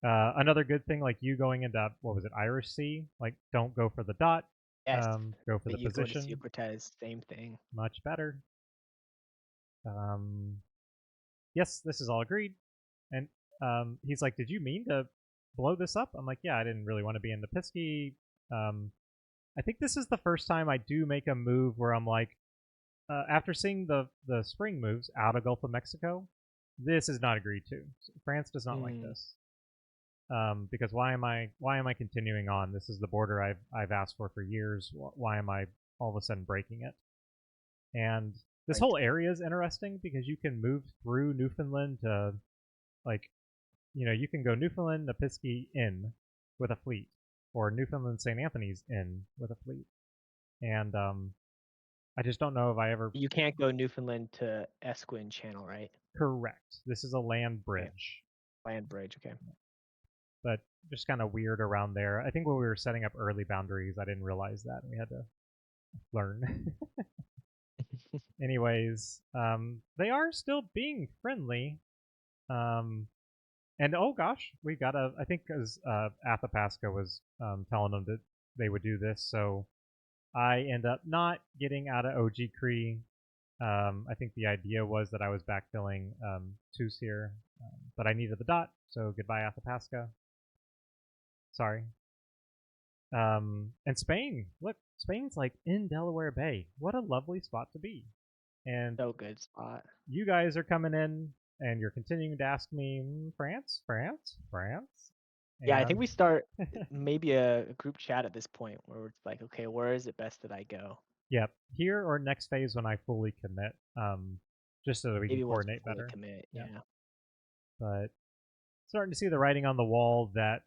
Another good thing, like you going into what was it, Irish Sea? Like, don't go for the dot. Yes. Go for the You go into position. Socrates. Same thing. Much better. Um, yes, this is all agreed. And he's like, "Did you mean to blow this up?" I'm like, "Yeah, I didn't really want to be in the Pisky." Um, I think this is the first time I do make a move where I'm like, after seeing the spring moves out of Gulf of Mexico, this is not agreed to. France does not like Mm, this. Because why am I continuing on? This is the border I've asked for years. Why am I all of a sudden breaking it? And this right. whole area is interesting because you can move through Newfoundland to like you can go Newfoundland Napisky in with a fleet, or Newfoundland St. Anthony's in with a fleet, and I just don't know if I ever You can't go Newfoundland to Esquin Channel, right? correct. This is a land Okay. bridge, Land bridge. Okay. but just kind of weird around there. I think when we were setting up early boundaries, I didn't realize that, and we had to learn. Anyways, they are still being friendly. Um, and oh gosh, we got a. I think because Athapaska was telling them that they would do this, so I end up not getting out of OG Cree. I think the idea was that I was backfilling Tus here, but I needed the dot, so goodbye Athapaska. Sorry. And Spain, look, Spain's like in Delaware Bay. What a lovely spot to be. And So good spot. you guys are coming in and you're continuing to ask me, France, France, France. Yeah, I think And we start maybe a group chat at this point where it's like, okay, where is it best that I go? yep, here or next phase when I fully commit, just so that we can Maybe once we coordinate fully better. commit. Yep. Yeah. But starting to see the writing on the wall that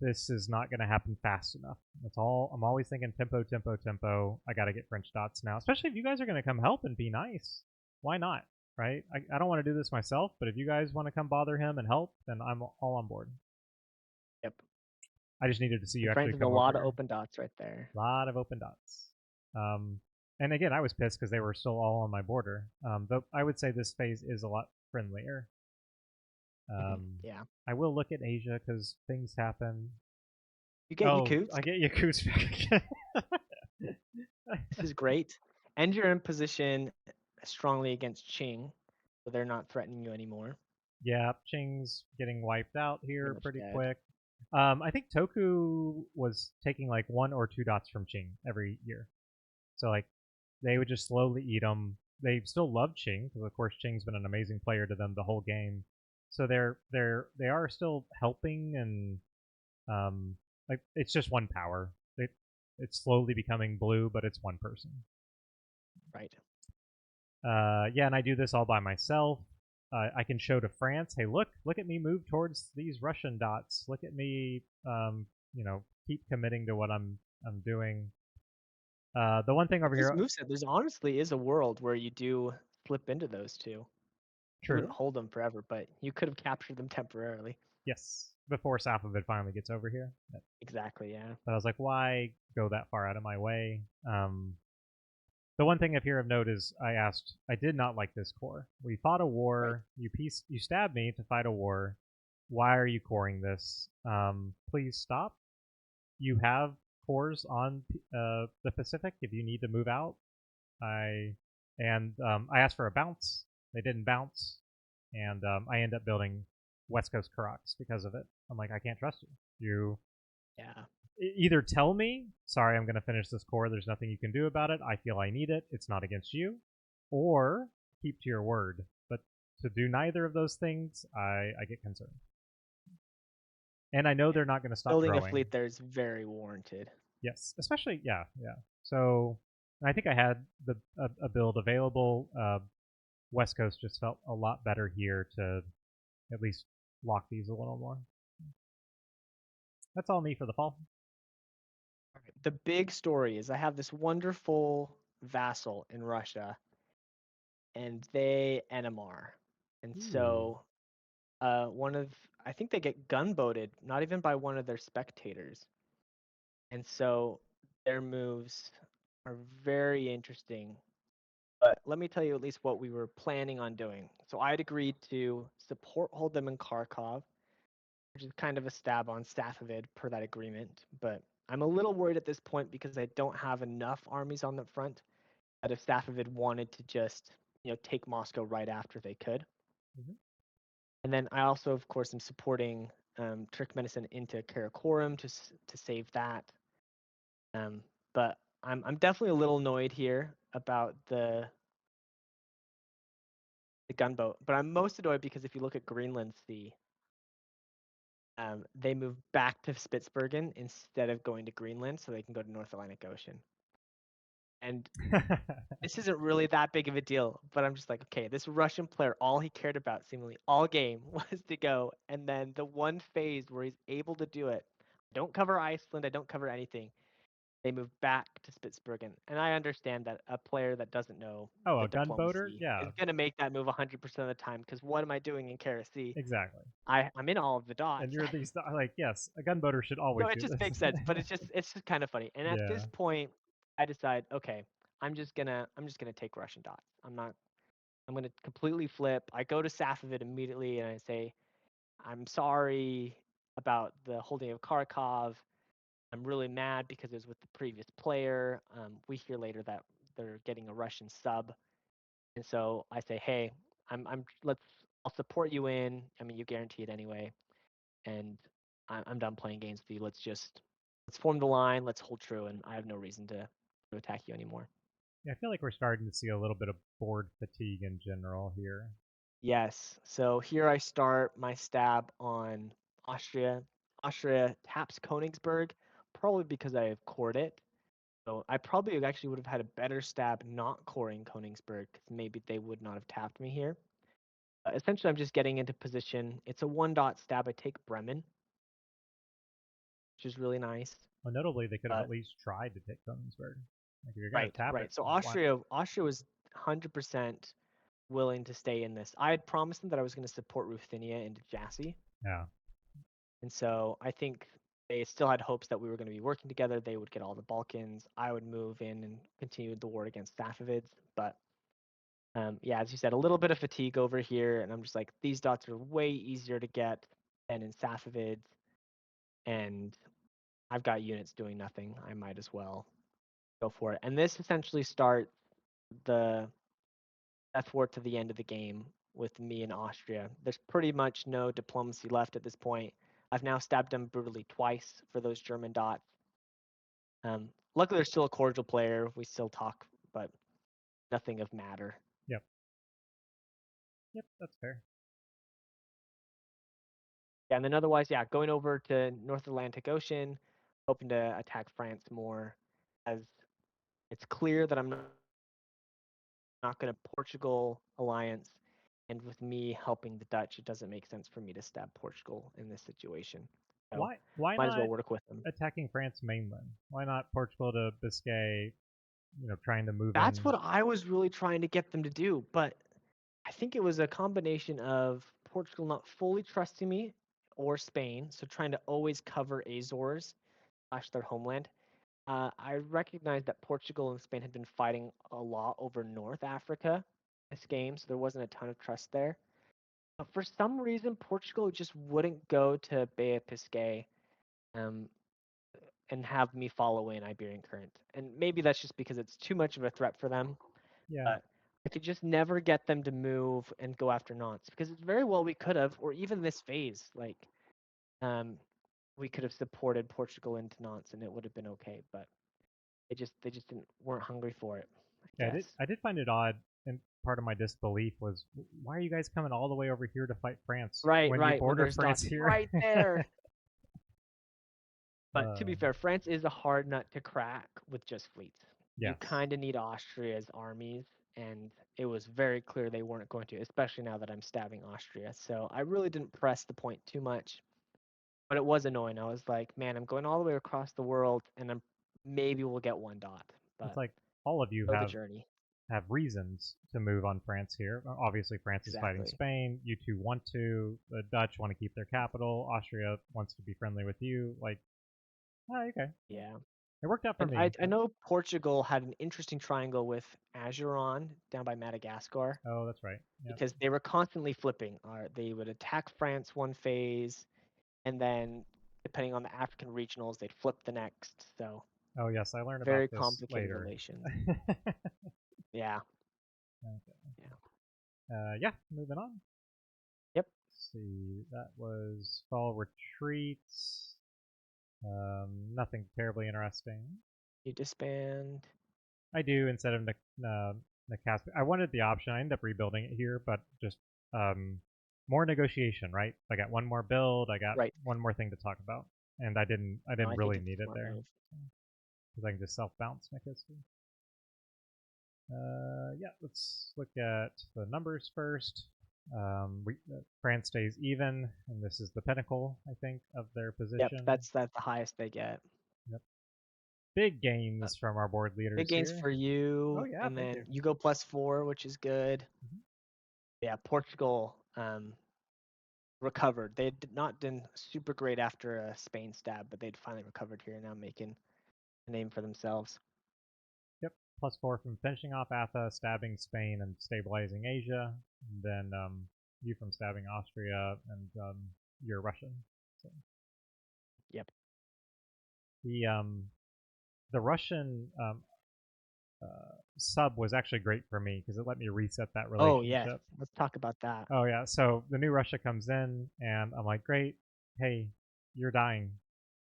this is not going to happen fast enough. That's all. I'm always thinking tempo, tempo, tempo. I got to get French dots now, especially if you guys are going to come help and be nice. Why not? Right? I don't want to do this myself, but if you guys want to come bother him and help, then I'm all on board. Yep. I just needed to see you And France actually has a come over lot of here. open dots right there. A lot of open dots. And again, I was pissed because they were still all on my border. Though I would say this phase is a lot friendlier. Yeah. I will look at Asia because things happen. You get Oh, I Yakutsk. get Yakutsk back again. This is great. And you're in position strongly against Qing, so they're not threatening you anymore. Yeah, Qing's getting wiped out Pretty here much pretty dead. quick. I think Toku was taking like 1 or 2 dots from Qing every year. So like they would just slowly eat them. They still love Qing because of course Qing's been an amazing player to them the whole game. So they are still helping and like it's just one power. It's slowly becoming blue, but it's one person. Right. Yeah, and I do this all by myself. I can show to France, hey, look at me move towards these Russian dots. Look at me, keep committing to what I'm doing. The one thing With over this here, moveset, there's honestly is a world where you do slip into those two. You wouldn't true, hold them forever, but you could have captured them temporarily. yes, before Safavid finally gets over here. Exactly, yeah. But I was like, why go that far out of my way? The one thing up here of note is I did not like this core. We fought a Right. war. You stabbed me to fight a war. Why are you coring this? Please stop. You have cores on the Pacific if you need to move out. I asked for a bounce. They didn't bounce, and I end up building West Coast Karaks because of it. I'm like, I can't trust you. You Yeah. either tell me, sorry, I'm going to finish this core. There's nothing you can do about it. I feel I need it. It's not against you, or keep to your word. But to do neither of those things, I get concerned. And I know Yeah. they're not going to stop Building a growing. fleet there is very warranted. Yes, especially yeah. So I think I had a build available. West Coast just felt a lot better here to at least lock these a little more. That's all me for the fall. The big story is I have this wonderful vassal in Russia, and they NMR. And Ooh. so one of I think they get gunboated, not even by one of their spectators. And so their moves are very interesting. But let me tell you at least what we were planning on doing. So I'd agreed to support hold them in Kharkov, which is kind of a stab on Safavid per that agreement. But I'm a little worried at this point because I don't have enough armies on the front that if Safavid wanted to just, take Moscow right after they could. Mm-hmm. And then I also, of course, am supporting Turkmenistan into Karakorum to save that. But I'm definitely a little annoyed here about the gunboat. But I'm most annoyed because if you look at Greenland Sea, they move back to Spitsbergen instead of going to Greenland, so they can go to North Atlantic Ocean. And this isn't really that big of a deal, but I'm just like, okay, this Russian player, all he cared about seemingly all game was to go, and then the one phase where he's able to do it, I don't cover Iceland, I don't cover anything. They move back to Spitsbergen, and I understand that a player that doesn't know Oh, the a gunboater? diplomacy Yeah, is gonna make that move 100% of the time. Because what am I doing in Kara Sea? exactly. I'm in all of the And dots. you're these like yes, a gunboater should So always it do just this. makes sense, but it's just kind of funny. And at Yeah. this point, I decide, okay, I'm just gonna take Russian dots. I'm gonna completely flip. I go to Safavid immediately and I say, I'm sorry about the holding of Kharkov. I'm really mad because it was with the previous player. We hear later that they're getting a Russian sub, and so I say, hey, I'll support you in. I mean, you guarantee it anyway, and I'm done playing games with you. Let's form the line. Let's hold true, and I have no reason to attack you anymore. Yeah, I feel like we're starting to see a little bit of board fatigue in general here. Yes. So here I start my stab on Austria. Austria taps Königsberg, probably because I have cored it. So I probably actually would have had a better stab not coring Königsberg because maybe they would not have tapped me here. Essentially, I'm just getting into position. It's a 1 dot stab. I take Bremen, which is really nice. Well, notably, they could have Uh, at least tried to take Königsberg. Like, if you're gonna right, tap it, right. So why? Austria was 100% willing to stay in this. I had promised them that I was going to support Ruthenia into Jassy, Yeah. and so I think they still had hopes that we were going to be working together. They would get all the Balkans. I would move in and continue the war against Safavids. But yeah, as you said, a little bit of fatigue over here, and I'm just like, these dots are way easier to get than in Safavids, and I've got units doing nothing. I might as well go for it. And this essentially starts the death war to the end of the game with me and Austria. There's pretty much no diplomacy left at this point. I've now stabbed them brutally twice for those German dots. Luckily, there's still a cordial player. We still talk, but nothing of matter. Yep. Yep, that's fair. Yeah, and then otherwise, yeah, going over to North Atlantic Ocean, hoping to attack France more, as it's clear that I'm not going to Portugal alliance, and with me helping the Dutch, it doesn't make sense for me to stab Portugal in this situation. So Why might as well not work with them. attacking France mainland? Why not Portugal to Biscay? Trying to move That's in. what I was really trying to get them to do, but I think it was a combination of Portugal not fully trusting me or Spain, so trying to always cover Azores / their homeland. I recognized that Portugal and Spain had been fighting a lot over North Africa this game, so there wasn't a ton of trust there. But for some reason, Portugal just wouldn't go to Bay of Biscay um, and have me follow in Iberian Current. And maybe that's just because it's too much of a threat for them. Yeah. But I could just never get them to move and go after Nantes because it's very well we could have, or even this phase, like we could have supported Portugal into Nantes and it would have been okay. But they just weren't hungry for it, I Yeah, guess. I did find it odd, and part of my disbelief was, why are you guys coming all the way over here to fight France Right, when you right. When border there's France dots here? right there. But to uh, be fair, France is a hard nut to crack with just fleets. You yes, kind of need Austria's armies, and it was very clear they weren't going to, especially now that I'm stabbing Austria. So I really didn't press the point too much, but it was annoying. I was like, man, I'm going all the way across the world, and maybe we'll get one dot, it's but like all of you go the journey. have reasons to move on France here. Obviously, France is fighting Exactly. Spain. You two want to. The Dutch want to keep their capital. Austria wants to be friendly with you. Like, oh, okay, Yeah. it worked out for And me. I know Portugal had an interesting triangle with Ajuran down by Madagascar, Oh, that's right. Yep. because they were constantly flipping. They would attack France one phase, and then depending on the African regionals, they'd flip the next. So Oh, yes, I learned about very this complicated later. relations. Yeah. Okay. Yeah. Yeah, moving on. Yep. Let's see, that was fall retreats. Nothing terribly interesting. You disband. I do instead of Nakasp. I wanted the option. I ended up rebuilding it here, but just more negotiation, right? I got one more build. I got Right. one more thing to talk about, and I didn't No, I think really it's need a it smart there move. because I can just self bounce my history. Yeah, let's look at the numbers first. France stays even, and this is the pinnacle, I think, of their Yep. position. That's the highest they get. Yep. Big Uh, gains from our board Big leaders gains here. for you, Oh yeah, and thank then you. you go +4, which is good. Mhm. Yeah, Portugal recovered. They had not been super great after a Spain stab, but they'd finally recovered here, now making a name for themselves. Yep, +4 from finishing off Atha, stabbing Spain, and stabilizing Asia. And then you from stabbing Austria, and you're Russian. So Yep. the Russian sub was actually great for me because it let me reset that Oh, yes. relationship. Let's talk about that. Oh yeah, so the new Russia comes in, and I'm like, great. Hey, you're dying.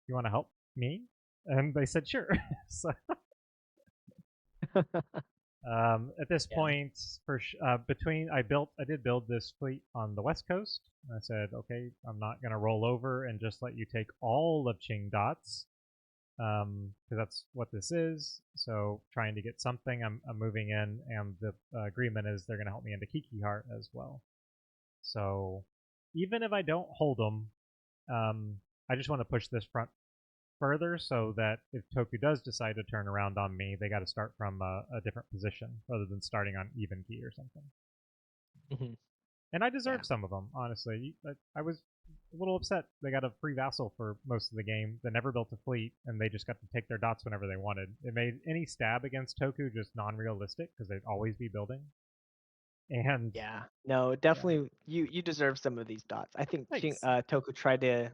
You want to help me? And they said sure. So at this Yeah. point, I did build this fleet on the west coast. I said, okay, I'm not gonna roll over and just let you take all of Qing dots, because that's what this is. So trying to get something, I'm moving in, and the agreement is they're gonna help me into Kiki Heart as well. So even if I don't hold them, I just want to push this front further so that if Toku does decide to turn around on me, they got to start from a different position rather than starting on even key or something. Mhm. And I Yeah. deserve some of them, honestly. I was a little upset. They got a free vassal for most of the game that never built a fleet, and they just got to take their dots whenever they wanted. It made any stab against Toku just non-realistic because they'd always be building. And Yeah. No, yeah, definitely you deserve some of these dots. I think thanks. Toku tried to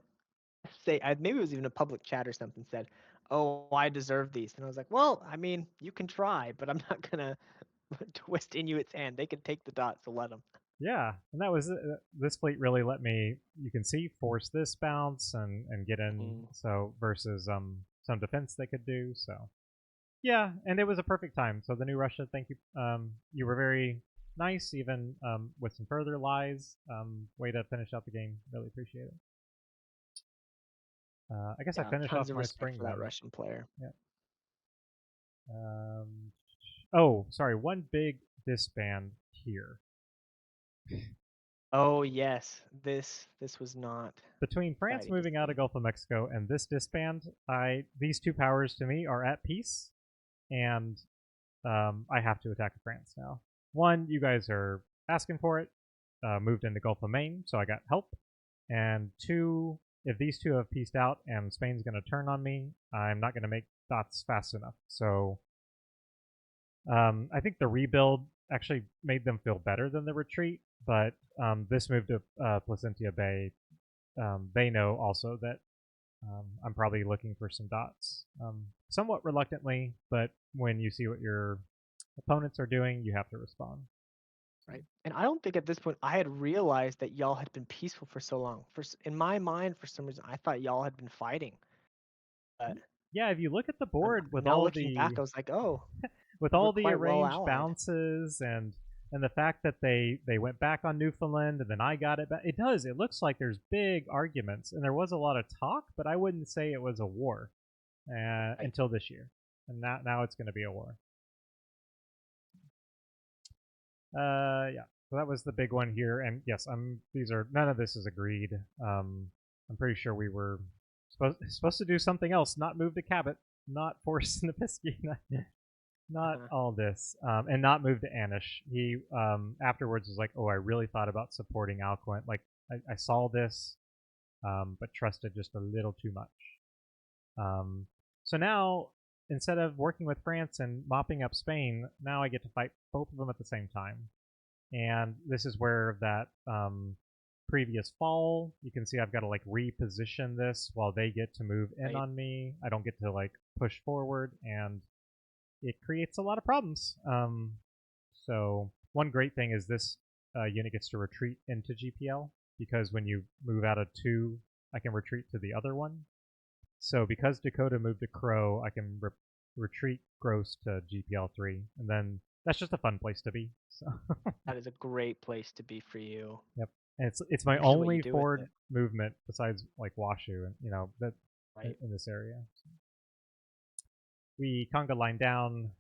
say maybe it was even a public chat or something said, "Oh, I deserve these," and I was like, "Well, I mean, you can try, but I'm not gonna twist Inuit's hand. They can take the dots, so let them." Yeah, and that was this fleet really let me. You can see force this bounce and get in. Mm, So versus some defense they could do. So yeah, and it was a perfect time. So the new Russia, thank you. You were very nice, even with some further lies. Way to finish out the game. Really appreciate it. I guess I yeah, finished off tons of my respect spring for that then. Russian player. Yeah. Oh, sorry. One big disband here. Oh yes, this was not Between France exciting to moving out of see. Gulf of Mexico and this disband, these two powers to me are at peace, and I have to attack France now. One, you guys are asking for it. Moved into Gulf of Maine, so I got help. And two, if these two have pieced out and Spain's going to turn on me, I'm not going to make dots fast enough. So I think the rebuild actually made them feel better than the retreat, but this move to Placentia Bay, they know also that I'm probably looking for some dots. Somewhat reluctantly, but when you see what your opponents are doing, you have to respond. Right. And I don't think at this point I had realized that y'all had been peaceful for so long. In my mind, for some reason, I thought y'all had been fighting. But Yeah, if you look at the I'm board now looking back, I was like, oh, with we're all the quite well arranged allied. bounces and the fact that they went back on Newfoundland and then I got it back, it looks like there's big arguments and there was a lot of talk, but I wouldn't say it was a war Right. until this year, and now it's going to be a war. Yeah. So that was the big one here, and yes, These are none of this is agreed. I'm pretty sure we were supposed to do something else, not move to Cabot, not force Nipisky, not Uh-huh. all this, and not move to Anish. He afterwards was like, "Oh, I really thought about supporting Alcuin. Like, I saw this, but trusted just a little too much." Um, so now, instead of working with France and mopping up Spain, now I get to fight both of them at the same time. And this is where that previous fall, you can see I've got to like reposition this while they get to move in Right. on me. I don't get to like push forward, and it creates a lot of problems. So one great thing is this unit gets to retreat into GPL because when you move out of two, I can retreat to the other one. So because Dakota moved to Crow, I can retreat Gross to GPL 3, and then that's just a fun place to be. So That is a great place to be for you. yep, and it's my Usually what you only do with forward it. movement besides like Washu, and that Right. in this area. We conga line down.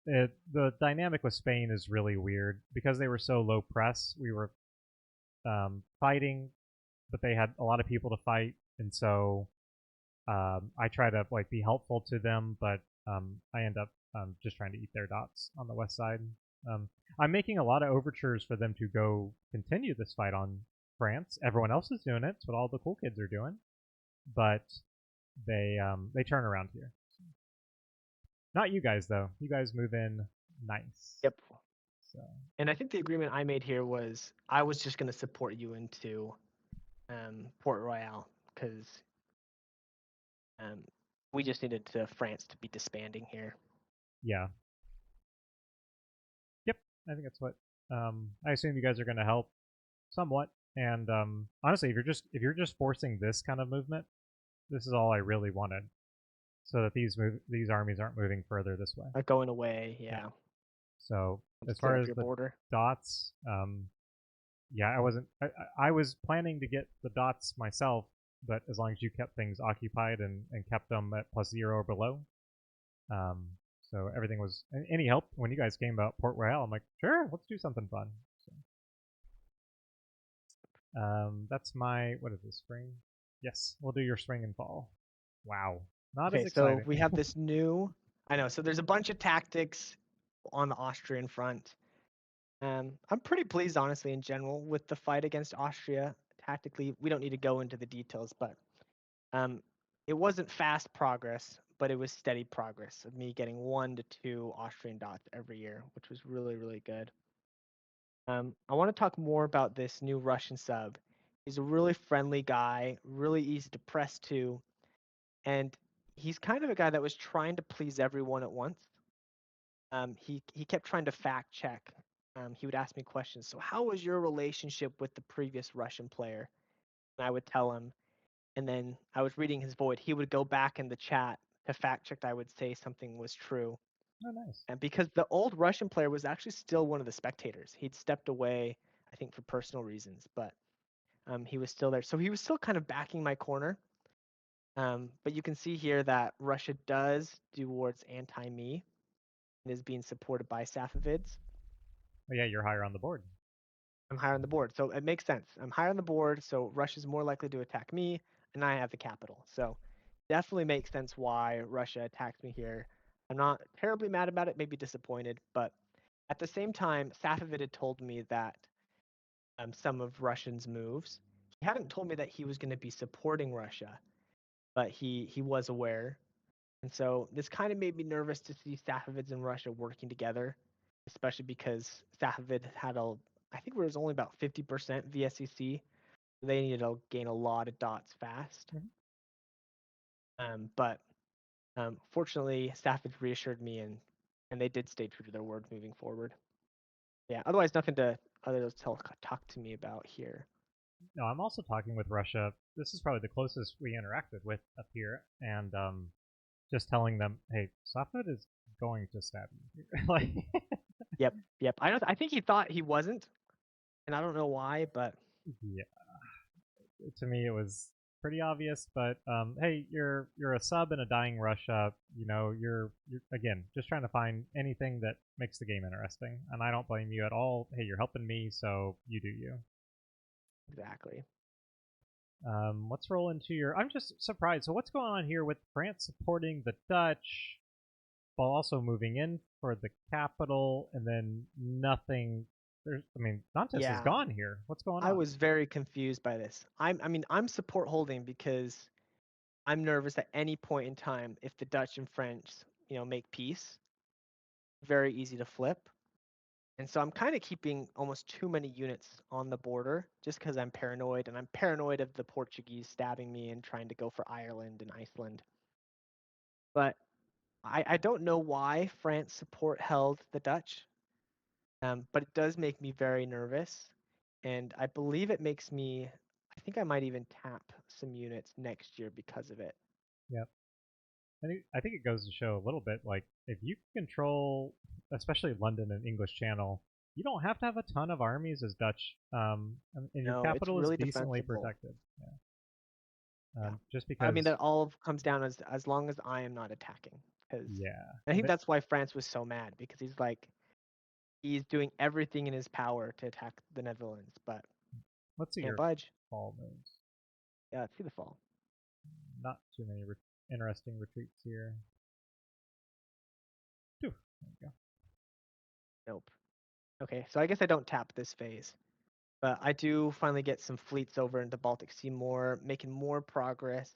The dynamic with Spain is really weird because they were so low press. We were fighting, but they had a lot of people to fight, and so I try to like be helpful to them, but I end up just trying to eat their dots on the west side. Um, I'm making a lot of overtures for them to go continue this fight on France. Everyone else is doing it. It's what all the cool kids are doing, but they turn around here. Not you guys though. You guys move in nice. Yep. So And I think the agreement I made here was I was just going to support you into Port Royal because um, we just needed France to be disbanding here. yeah, yep. I think that's what. I assume you guys are going to help somewhat. And honestly, if you're just forcing this kind of movement, this is all I really wanted, so that these armies aren't moving further this way. Going away, Yeah. yeah. So as Let's clear far up as your the border. dots, yeah, I wasn't. I was planning to get the dots myself, but as long as you kept things occupied and kept them at +0 or below, um, so everything was any help when you guys came about Port Royal. I'm like, sure, let's do something fun. So, that's my what is this spring? Yes, we'll do your spring and fall. Wow, not as Okay, so exciting. we have this new. I know. So there's a bunch of tactics on the Austrian front. I'm pretty pleased, honestly, in general, with the fight against Austria. Tactically, we don't need to go into the details, but um, it wasn't fast progress, but it was steady progress of me getting 1 to 2 Austrian dots every year, which was really, really good. I want to talk more about this new Russian sub. He's a really friendly guy, really easy to press to, and he's kind of a guy that was trying to please everyone at once. He kept trying to fact check. He would ask me questions. So how was your relationship with the previous Russian player? And I would tell him, and then I was reading his void. He would go back in the chat to fact check that I would say something was true. Oh, nice. And because the old Russian player was actually still one of the spectators, he'd stepped away, I think, for personal reasons, but he was still there. So he was still kind of backing my corner. But you can see here that Russia does do wards anti-me and is being supported by Safavids. Oh, yeah, you're higher on the board. I'm higher on the board, so it makes sense. I'm higher on the board, so Russia's more likely to attack me, and I have the capital. So definitely makes sense why Russia attacks me here. I'm not terribly mad about it, maybe disappointed, but at the same time, Safavid had told me that some of Russian's moves. He hadn't told me that he was going to be supporting Russia, but he was aware. And so this kind of made me nervous to see Safavids and Russia working together, especially because Safavid had I think it was only about 50% VSEC. They needed to gain a lot of dots fast. Mhm. But fortunately, Safavid reassured me, and they did stay true to their word moving forward. Yeah, otherwise nothing to others talk to me about here. No, I'm also talking with Russia. This is probably the closest we interacted with up here, and just telling them, "Hey, Safed is going to stab you." Like, Yep, yep. I think he thought he wasn't, and I don't know why, but yeah, to me it was pretty obvious. But hey, you're a sub in a dying Russia. You know, you're again just trying to find anything that makes the game interesting, and I don't blame you at all. Hey, you're helping me, so you do you. exactly. Let's roll into your. I'm just surprised. So what's going on here with France supporting the Dutch while also moving in for the capital, and then nothing. There's, I mean, Dantes is Yeah, gone here. What's going I on? was very confused by this. I'm support holding because I'm nervous at any point in time if the Dutch and French, make peace. Very easy to flip. And so I'm kind of keeping almost too many units on the border just because I'm paranoid, and I'm paranoid of the Portuguese stabbing me and trying to go for Ireland and Iceland. But I don't know why France support held the Dutch, but it does make me very nervous. And I believe it makes me, I think I might even tap some units next year because of it. Yep. I think it goes to show a little bit like if you control, especially London and English Channel, you don't have to have a ton of armies as Dutch, and your No, it's capital is really decently defensible. protected. Yeah. Yeah. Just I mean, because, that all comes down as long as I am not attacking. Because yeah. I think that's why France was so mad, because he's doing everything in his power to attack the Netherlands, but Let's see can't your budge. fall moves. Yeah, let's see the fall. Not too many interesting retreats here. Phew, there we go. Nope. Okay, so I guess I don't tap this phase. But I do finally get some fleets over into Baltic Sea more, making more progress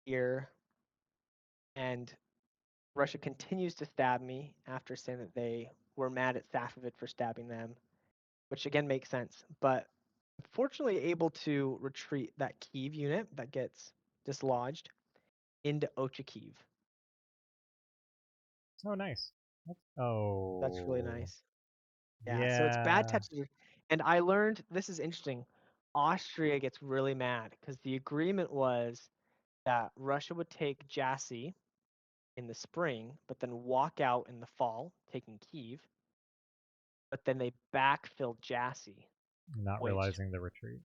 here. And Russia continues to stab me after saying that they were mad at Safavid for stabbing them, which again makes sense. But unfortunately, able to retreat that Kiev unit that gets dislodged into Ochakiv. Oh, nice. That's really Oh, nice. Yeah, so it's bad yeah. touches. And I learned, this is interesting, Austria gets really mad because the agreement was that Russia would take Jassy in the spring, but then walk out in the fall, taking Kiev. But then they backfill Jassy, Not which realizing the retreat.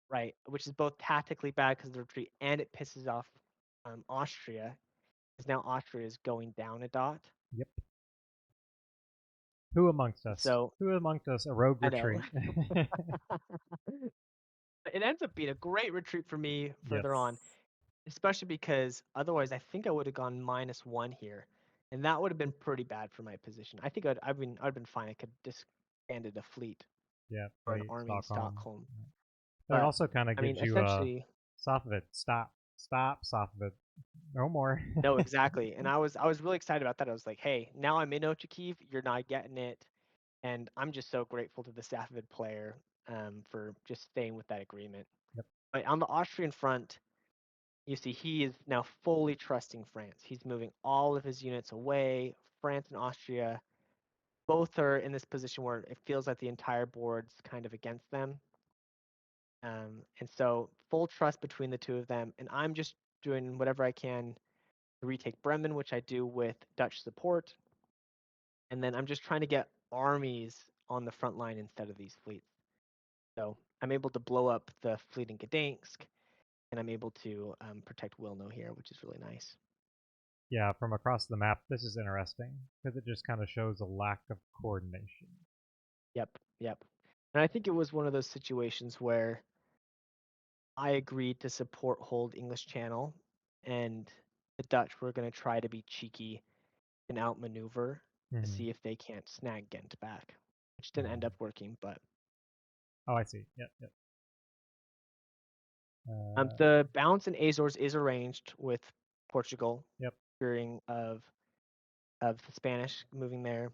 right, which is both tactically bad because of the retreat, and it pisses off Austria, because now Austria is going down a dot. Yep. Who amongst us? So Who amongst us a rogue I know. retreat? It ends up being a great retreat for me Yes. further on, especially because otherwise I think I would have gone -1 here, and that would have been pretty bad for my position. I think I'd been fine. I could just expanded a fleet Yeah, or an fleet, army in Stockholm. Stockholm. But it But also kind of I mean, gives you a essentially, Sophovit, stop, Sophovit, no more. no, exactly. And I was really excited about that. I was like, hey, now I'm in Ochakiv, you're not getting it. And I'm just so grateful to the Safavid player for just staying with that agreement. Yep. But on the Austrian front, you see he is now fully trusting France. He's moving all of his units away. France and Austria both are in this position where it feels like the entire board's kind of against them. And so full trust between the two of them. And I'm just doing whatever I can to retake Bremen, which I do with Dutch support. And then I'm just trying to get armies on the front line instead of these fleets. So I'm able to blow up the fleet in Gdansk, and I'm able to protect Wilno here, which is really nice. Yeah, from across the map, this is interesting because it just kind of shows a lack of coordination. Yep, yep. And I think it was one of those situations where I agreed to support hold English Channel, and the Dutch were going to try to be cheeky and outmaneuver to Mm-hmm. see if they can't snag Ghent back, which didn't end up working. But Oh, I see. Yep, yep. the balance in Azores is arranged with Portugal, Yep. fearing of the Spanish moving there.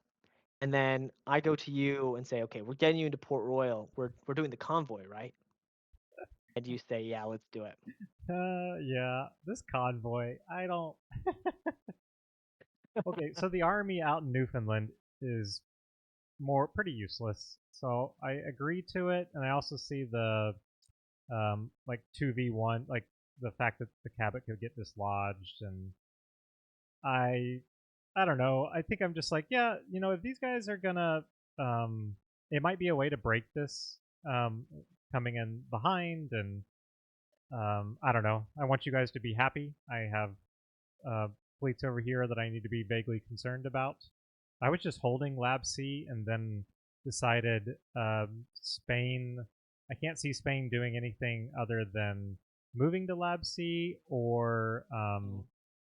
And then I go to you and say, okay, we're getting you into Port Royal. We're doing the convoy, right? And you say, yeah, let's do it. Yeah, this convoy, I don't. Okay, so the army out in Newfoundland is pretty useless. So I agree to it, and I also see the like 2v1, like the fact that the Cabot could get dislodged, and I I don't know. I think I'm just like, yeah, if these guys are gonna, it might be a way to break this, coming in behind, and I don't know. I want you guys to be happy. I have fleets over here that I need to be vaguely concerned about. I was just holding Lab C and then decided Spain. I can't see Spain doing anything other than moving to Lab C or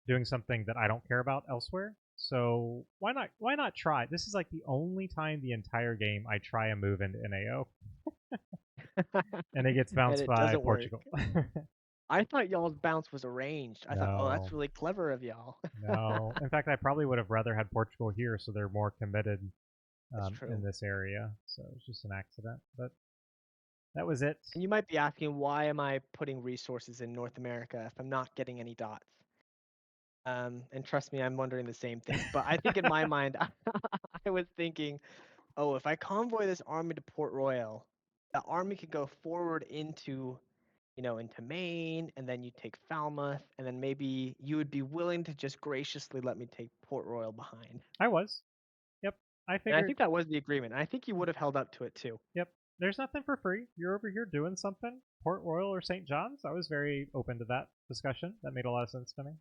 doing something that I don't care about elsewhere. So why not? Why not try? This is like the only time the entire game I try a move into NAO, and it gets And bounced it by doesn't work. Portugal. I thought y'all's bounce was arranged. I thought, oh, that's No, really clever of y'all. no. In fact, I probably would have rather had Portugal here, so they're more committed That's in true. this area. So it's just an accident, but that was it. And you might be asking, why am I putting resources in North America if I'm not getting any dots? And trust me, I'm wondering the same thing. But I think in my mind, I was thinking, oh, if I convoy this army to Port Royal, the army could go forward into Maine, and then you take Falmouth, and then maybe you would be willing to just graciously let me take Port Royal behind. I was. Yep. I And I figured. think that was the agreement. And I think you would have held up to it too. Yep. There's nothing for free. You're over here doing something. Port Royal or St. John's. I was very open to that discussion. That made a lot of sense to me.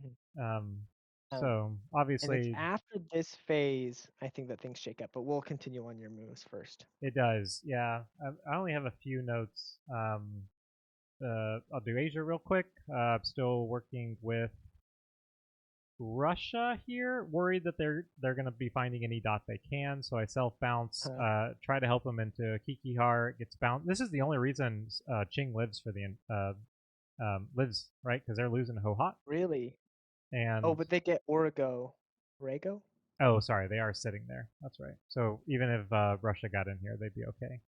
Mhm. Um, Um, so and it's obviously after this phase, I think that things shake up. But we'll continue on your moves first. it does. Yeah. I only have a few notes. I'll do Asia real quick. I'm still working with Russia here, worried that they're going to be finding any dot they can. So I self bounce, Huh. try to help them into Kikihar. Gets bounced. This is the only reason Qing lives for the lives, right? Because they're losing Hohot. Really? Oh, And but they get Origo. Rago? oh, sorry, they are sitting there. That's right. So even if Russia got in here, they'd be okay.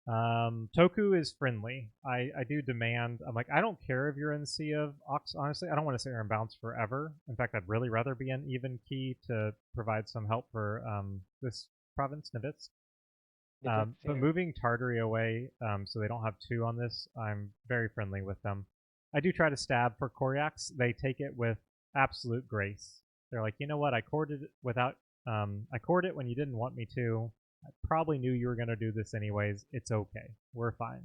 Toku is friendly. I do demand. I'm like, I don't care if you're in Sea of Ox. Honestly, I don't want to sit here and bounce forever. In fact, I'd really rather be in even key to provide some help for this province, Novitsk. Nibbits, But yeah. moving Tartary away, so they don't have two on this, I'm very friendly with them. I do try to stab for Koryaks. They take it with absolute grace. They're like, you know what? I cored it without. I cored it when you didn't want me to. I probably knew you were going to do this anyways. It's okay. We're fine.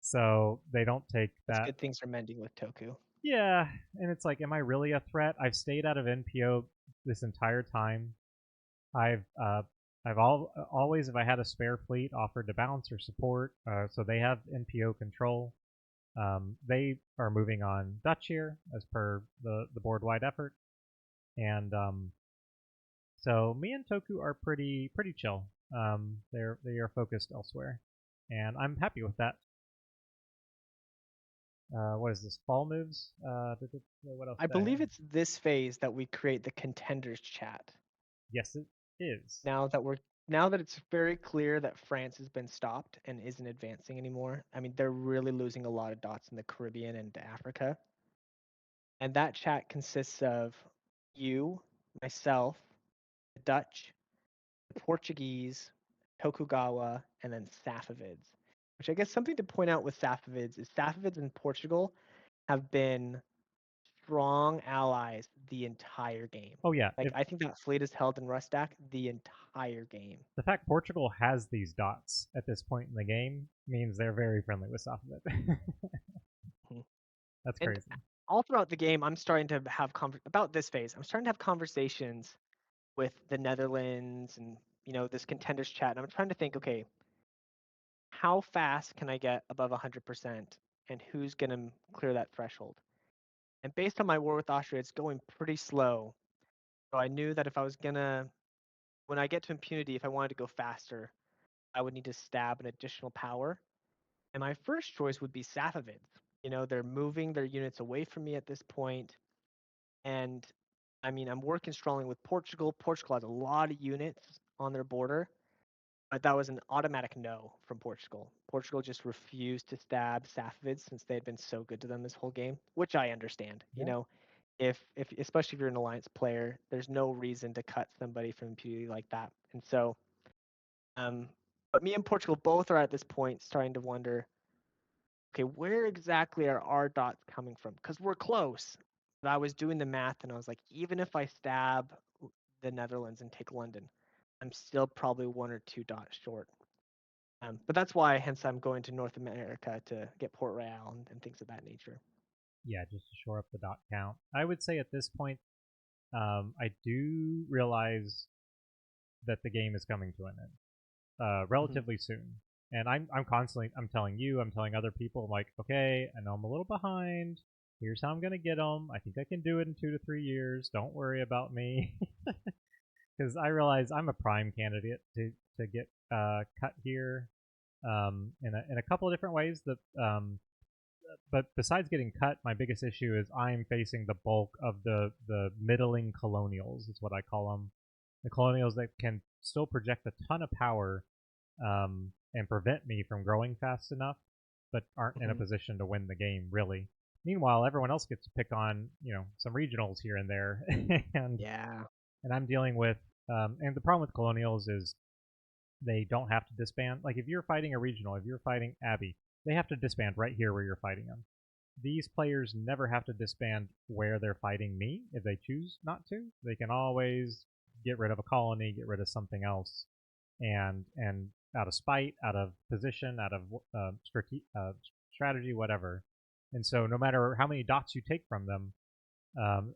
So they don't take That's that. good, things are mending with Toku. Yeah, and it's like, am I really a threat? I've stayed out of NPO this entire time. I've uh, always, if I had a spare fleet, offered to bounce or support. So they have NPO control. They are moving on Dutch here as per the board wide effort, and So me and Toku are pretty chill. They are focused elsewhere, and I'm happy with that. What is this? Fall moves? What else I did I believe have? it's this phase that we create the contenders chat. Yes, it is. Now that we're now that it's very clear that France has been stopped and isn't advancing anymore. I mean, they're really losing a lot of dots in the Caribbean and Africa. And that chat consists of you, myself, the Dutch, the Portuguese, Tokugawa, and then Safavids. Which I guess something to point out with Safavids is Safavids in Portugal have been strong allies the entire game. Oh yeah, Like I think that fleet is held in Rustak the entire game. the fact Portugal has these dots at this point in the game means they're very friendly with Safavit. Mhm. That's And crazy. all throughout the game, I'm starting to have about this phase. I'm starting to have conversations with the Netherlands and this contenders chat. And I'm trying to think, okay, how fast can I get above 100%, and who's gonna clear that threshold? And based on my war with Austria, it's going pretty slow. So I knew that if I was gonna, when I get to impunity, if I wanted to go faster, I would need to stab an additional power. And my first choice would be Safavids. They're moving their units away from me at this point. And I mean, I'm working strongly with Portugal. Portugal has a lot of units on their border, but that was an automatic no from Portugal. Portugal just refused to stab Safavids since they had been so good to them this whole game, which I understand. Yeah. If especially if you're an alliance player, there's no reason to cut somebody from impunity like that. And so, but me and Portugal both are at this point starting to wonder, okay, where exactly are our dots coming from? Because we're close. But I was doing the math and I was like, even if I stab the Netherlands and take London, I'm still probably 1 or 2 dots short. But that's why, hence, I'm going to North America to get Port Royal and things of that nature. Yeah, just to shore up the dot count. I would say at this point, I do realize that the game is coming to an end Mm-hmm. relatively soon. And I'm constantly I'm telling you, I'm telling other people, I'm like, okay, I know I'm a little behind. Here's how I'm gonna get them. I think I can do it in 2 to 3 years. Don't worry about me, because I realize I'm a prime candidate to get cut here in a couple of different ways. But besides getting cut, my biggest issue is I'm facing the bulk of the middling colonials. Is what I call them. The colonials that can still project a ton of power and prevent me from growing fast enough, but aren't in a Mm-hmm. position to win the game really. Meanwhile, everyone else gets to pick on some regionals here and there, and Yeah. and I'm dealing with and the problem with colonials is they don't have to disband. Like if you're fighting a regional, if you're fighting Abby, they have to disband right here where you're fighting them. These players never have to disband where they're fighting me if they choose not to. They can always get rid of a colony, get rid of something else, and out of spite, out of position, out of strategy, whatever. And so, no matter how many dots you take from them, um,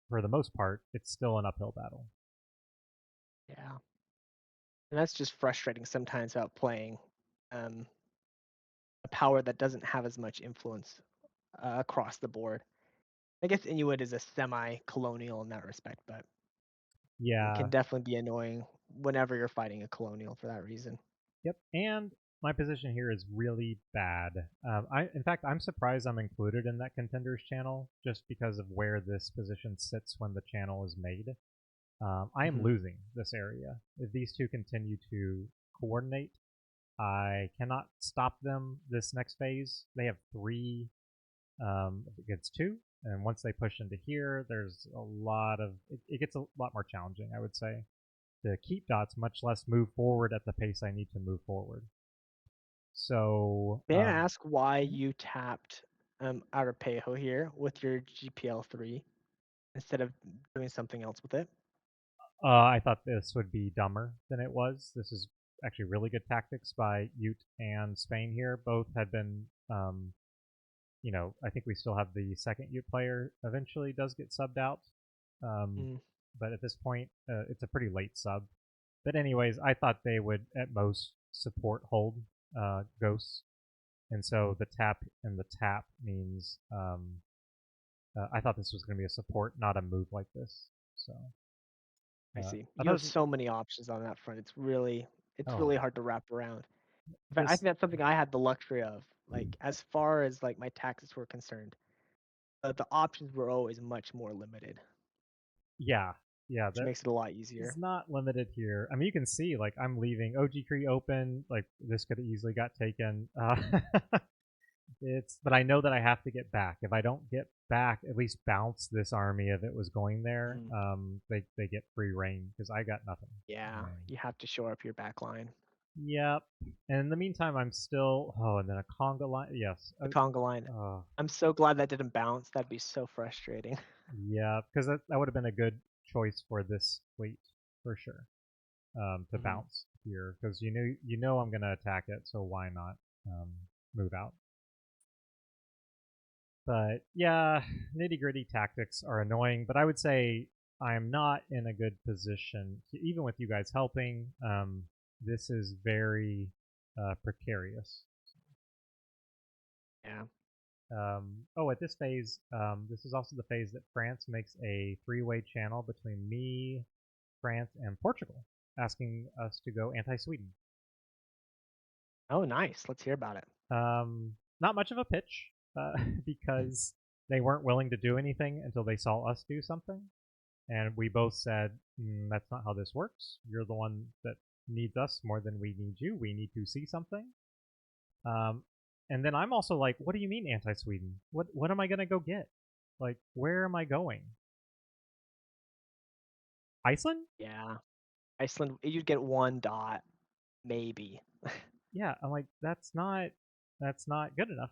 for the most part, it's still an uphill battle. Yeah. And that's just frustrating sometimes about playing um, a power that doesn't have as much influence across the board. I guess Inuit is a semi-colonial in that respect, but it Yeah. can definitely be annoying whenever you're fighting a colonial for that reason. Yep. And my position here is really bad. In fact, I'm surprised I'm included in that contenders channel just because of where this position sits when the channel is made. I am Mm-hmm. losing this area. If these two continue to coordinate, I cannot stop them this next phase. They have three against two, and once they push into here, there's a lot of it gets a lot more challenging, I would say, to keep dots, much less move forward at the pace I need to move forward. So, May I ask why you tapped Arapejo here with your GPL3 instead of doing something else with it? I thought this would be dumber than it was. This is actually really good tactics by Ute and Spain here. Both had been, I think we still have the second Ute player eventually does get subbed out. Um, Mm. but at this point, it's a pretty late sub. But anyways, I thought they would at most support hold ghosts, and so the tap and the tap means I thought this was going to be a support, not a move like this. So I see. I You thought have this was, so many options on that front. It's oh, really hard to wrap around. In fact, I this, think that's something I had the luxury of. Like as far as like my taxes were concerned, the options were always much more limited, yeah, yeah, which that makes it a lot is easier. not limited here. I mean, you can see, like, I'm leaving OG Cree open. Like, this could have easily got taken. But I know that I have to get back. If I don't get back, at least bounce this army if it was going there. Mm, They get free reign because I got nothing. yeah, Um, you have to shore up your back line. yep. And in the meantime, I'm still. Oh, and then a conga line. Yes. The conga line. Oh, I'm so glad that didn't bounce. That'd be so frustrating. yeah, because that would have been a good choice for this fleet for sure. To Hmm. bounce here because you know I'm gonna attack it, so why not um, move out? But yeah, nitty gritty tactics are annoying. But I would say I am not in a good position, even with you guys helping. This is very precarious. Yeah. Oh, at this phase, this is also the phase that France makes a three-way channel between me, France, and Portugal, asking us to go anti-Sweden. Oh, nice. Let's hear about it. Not much of a pitch because they weren't willing to do anything until they saw us do something. And we both said, that's not how this works. You're the one that needs us more than we need you. We need to see something. Um, and then I'm also like, what do you mean anti-Sweden? What am I gonna go get? Like, where am I going? Iceland? Yeah. Iceland, you'd get 1 dot, maybe. Yeah, I'm like, that's not good enough.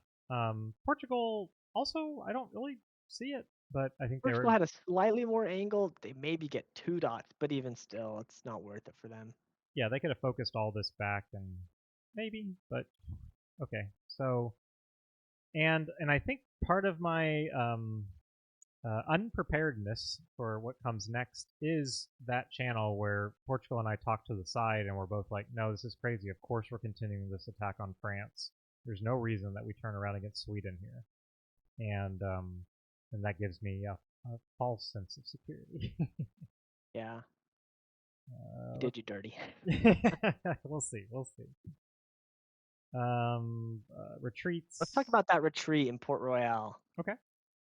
Portugal also, I don't really see it, but I think they Portugal were, had a slightly more angle. They maybe get 2 dots, but even still, it's not worth it for them. yeah, they could have focused all this back and maybe, but okay. So and I think part of my unpreparedness for what comes next is that channel where Portugal and I talk to the side and we're both like, no, this is crazy. Of course we're continuing this attack on France. There's no reason that we turn around against Sweden here, and that gives me a false sense of security. Yeah, he Let's did you dirty. we'll see. We'll see. Let's talk Retreats. about that retreat in Port Royal. Okay.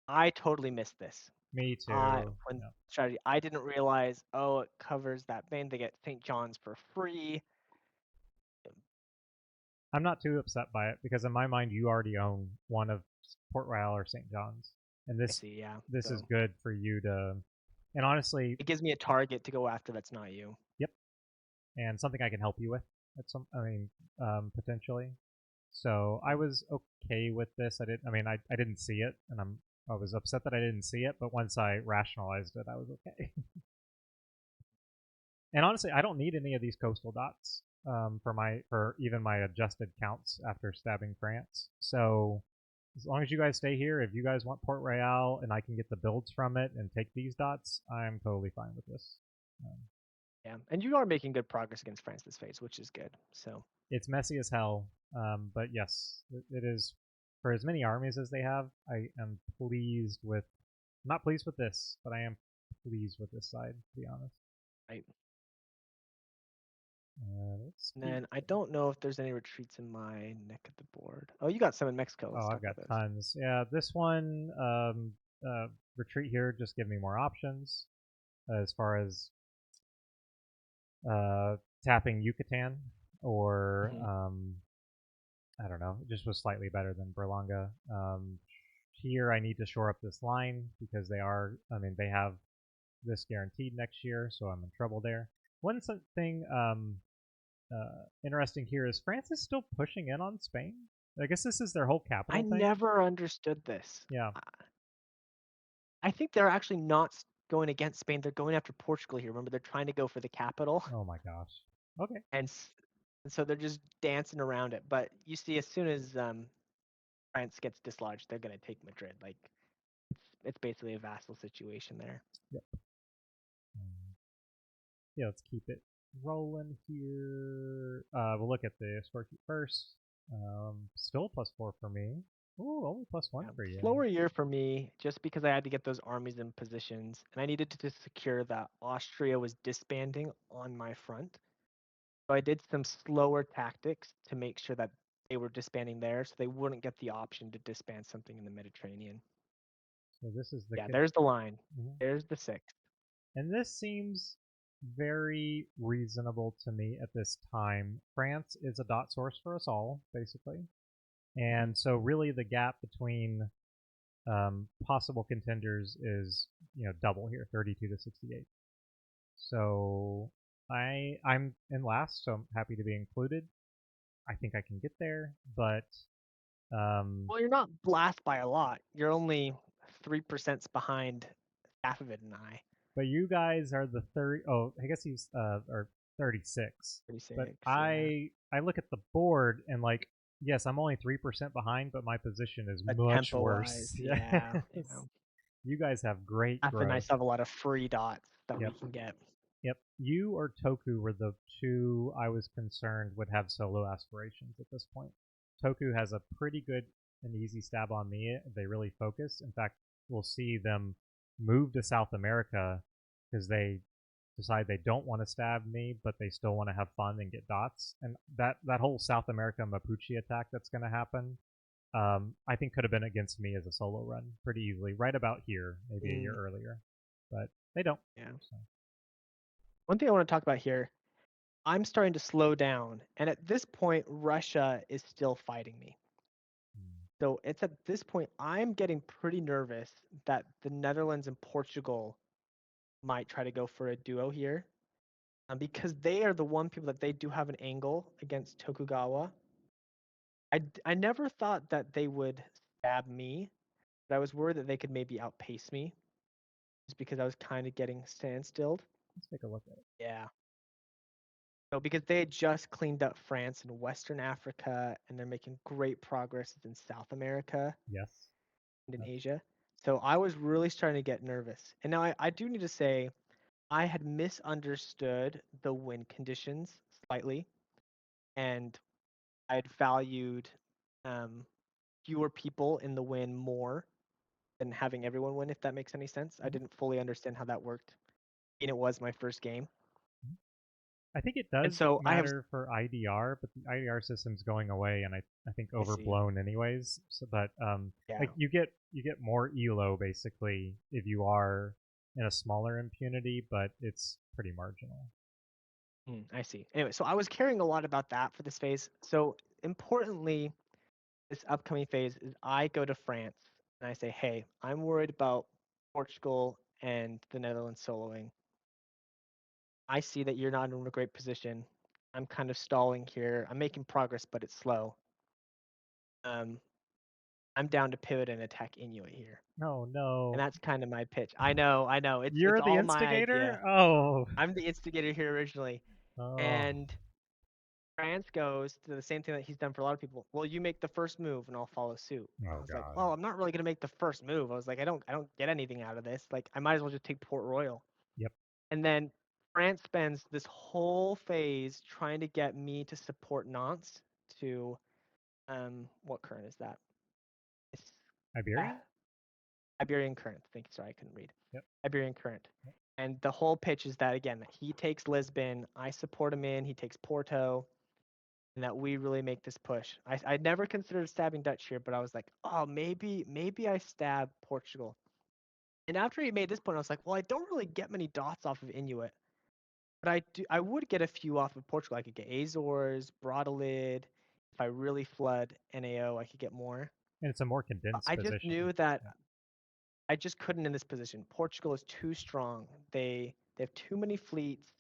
I totally missed this. Me too. When Yeah. strategy, I didn't realize. Oh, it covers that vein. They get St. John's for free. I'm not too upset by it because in my mind you already own one of Port Royal or St. John's, and I this see. Yeah. this is So good for you to. And honestly, it gives me a target to go after that's not you. yep, and something I can help you with at some. I mean, potentially. So I was okay with this. I didn't. I mean, I didn't see it, and I was upset that I didn't see it. But once I rationalized it, I was okay. And honestly, I don't need any of these coastal dots for even my adjusted counts after stabbing France. So as long as you guys stay here, if you guys want Port Royal and I can get the builds from it and take these dots, I'm totally fine with this. Um, Yeah, and you are making good progress against France this phase, which is good. So it's messy as hell, but yes, it is. For as many armies as they have, I am pleased with. Not pleased with this, but I am pleased with this side, to be honest. right. Let's And keep. then I don't know if there's any retreats in my neck of the board. Oh, you got some in Mexico. Oh, Let's I've talk got about those. tons. Yeah, this one, retreat here, just give me more options as far as uh, tapping Yucatan or Hmm. I don't know, it just was slightly better than Berlanga. Here, I need to shore up this line because they are, I mean, they have this guaranteed next year, so I'm in trouble there. One thing interesting here is France is still pushing in on Spain. I guess this is their whole I capital thing. never understood this. Yeah. I think they're actually not going against Spain. They're going after Portugal here. Remember, they're trying to go for the capital, Oh my gosh. Okay. and, and so they're just dancing around it. But you see, as soon as France gets dislodged, they're going to take Madrid. Like it's basically a vassal situation there. Yep. Yeah, let's keep it rolling here. We'll look at the score sheet first. Still +4 for me. Ooh, only +1 Yeah. for you. Slower year for me, just because I had to get those armies in positions, and I needed to secure that Austria was disbanding on my front. So I did some slower tactics to make sure that they were disbanding there, so they wouldn't get the option to disband something in the Mediterranean. So this is the Yeah, there's the line. Mhm. There's the 6. And this seems very reasonable to me at this time. France is a dot source for us all, basically. And so really the gap between possible contenders is, double here, 32 to 68. So I'm in last, so I'm happy to be included. I think I can get there, but Well, you're not blast by a lot. You're only 3% behind Safavid and I. but you guys are the third. Oh, I guess he's or 36. But 36, yeah. I look at the board and like, yes, I'm only 3% behind, but my position is But much tempo-wise, worse. yeah, Yes, you guys have great Saf and I growth. still have a lot of free dots that we Yep. can get. Yep. You or Toku were the two I was concerned would have solo aspirations at this point. Toku has a pretty good and easy stab on me. They really focus. In fact, we'll see them move to South America because they decide they don't want to stab me, but they still want to have fun and get dots. And that whole South America Mapuche attack that's going to happen, I think could have been against me as a solo run pretty easily, right about here, maybe a year Mm, earlier. But they don't. yeah. So. One thing I want to talk about here, I'm starting to slow down, and at this point, Russia is still fighting me. Hmm. So it's at this point I'm getting pretty nervous that the Netherlands and Portugal might try to go for a duo here, because they are the one people that they do have an angle against Tokugawa. I never thought that they would stab me, but I was worried that they could maybe outpace me, just because I was kind of getting standstilled. Let's take a look at it. Yeah. So because they had just cleaned up France and Western Africa, and they're making great progress in South America Yes. and in That's, Asia. So I was really starting to get nervous. And now I do need to say I had misunderstood the win conditions slightly, and I had valued um, fewer people in the win more than having everyone win, if that makes any sense. I mhm. didn't fully understand how that worked. And it was my first game. I think it And does so I have, matter for IDR, but the IDR system's going away, and I think I see. overblown anyways. So, but Yeah. like you get more elo basically if you are in a smaller impunity, but it's pretty marginal. I see. Anyway, so I was caring a lot about that for this phase. So importantly, this upcoming phase is I go to France and I say, hey, I'm worried about Portugal and the Netherlands soloing. I see that you're not in a great position. I'm kind of stalling here. I'm making progress, but it's slow. Um, I'm down to pivot and attack Inuit here. No, And no, that's kind of my pitch. I know, I know. It's you're the all my idea. instigator. Oh, I'm the instigator here originally. oh, And France goes to the same thing that he's done for a lot of people. Well, you make the first move and I'll follow suit. I oh was like, God. well, I'm not really gonna make the first move. I was like, I don't get anything out of this. Like, I might as well just take Port Royal. Yep. And then France spends this whole phase trying to get me to support Nantes to what current is that? It's uh, Iberian. Iberian current. Thank you. Sorry, I couldn't read. Yep. Iberian current. Yep. And the whole pitch is that again, he takes Lisbon, I support him in, he takes Porto, and that we really make this push. I never considered stabbing Dutch here, but I was like, oh, maybe I stab Portugal. And after he made this point, I was like, well, I don't really get many dots off of Inuit, but I would get a few off of Portugal. I could get Azores, Braudalid. If I really flood NAO, I could get more. And it's a more condensed I just position. knew that Yep. I just couldn't in this position. Portugal is too strong. They have too many fleets.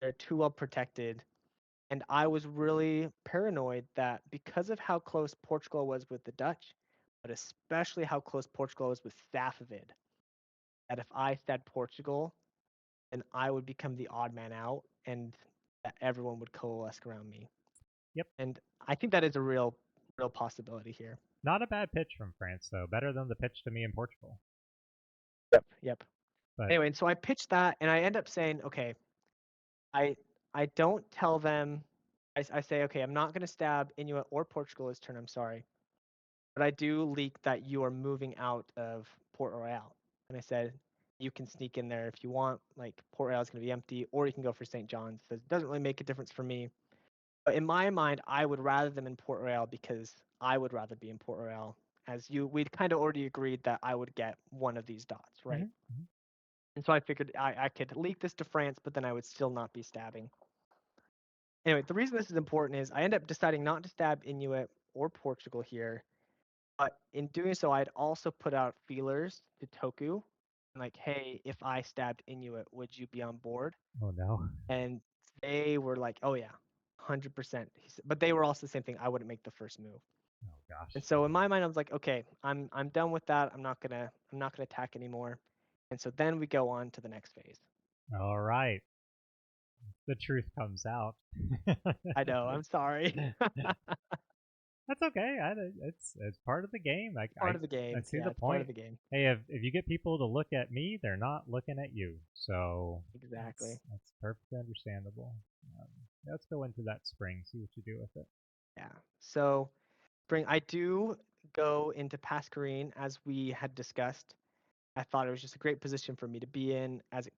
They're too well protected. And I was really paranoid that because of how close Portugal was with the Dutch, but especially how close Portugal was with Safavid, that if I stabbed Portugal, then I would become the odd man out and that everyone would coalesce around me. Yep. And I think that is a real possibility here. Not a bad pitch from France though. Better than the pitch to me in Portugal. Yep. But Anyway, and so I pitched that and I end up saying, okay, I I don't tell them I say, okay, I'm not going to stab Inuit or Portugal this turn. I'm sorry. but I do leak that you are moving out of Port Royal. And I said, you can sneak in there if you want. Like, Port Royal is going to be empty, or you can go for St. John's. So it doesn't really make a difference for me. But in my mind, I would rather them in Port Royal because I would rather be in Port Royal. We'd kind of already agreed that I would get one of these dots, right? Hmm. And so I figured I could leak this to France, but then I would still not be stabbing. Anyway, the reason this is important is I end up deciding not to stab Inuit or Portugal here. But in doing so, I'd also put out feelers to Toku, like, hey, if I stabbed Inuit, would you be on board? Oh no. And they were like, oh yeah, 100%. But they were also the same thing. I wouldn't make the first move. Oh gosh. And so in my mind, I was like, okay, I'm done with that. I'm not gonna attack anymore. And so then we go on to the next phase. All right. The truth comes out. I know. I'm sorry. That's okay. It's part of the game. Part of the I game. see Yeah, the it's part of point. the game. Hey, if you get people to look at me, they're not looking at you. So Exactly. that's perfectly understandable. Um, let's go into that spring. See what you do with it. Yeah. So I do go into Pascaline as we had discussed. I thought it was just a great position for me to be in as it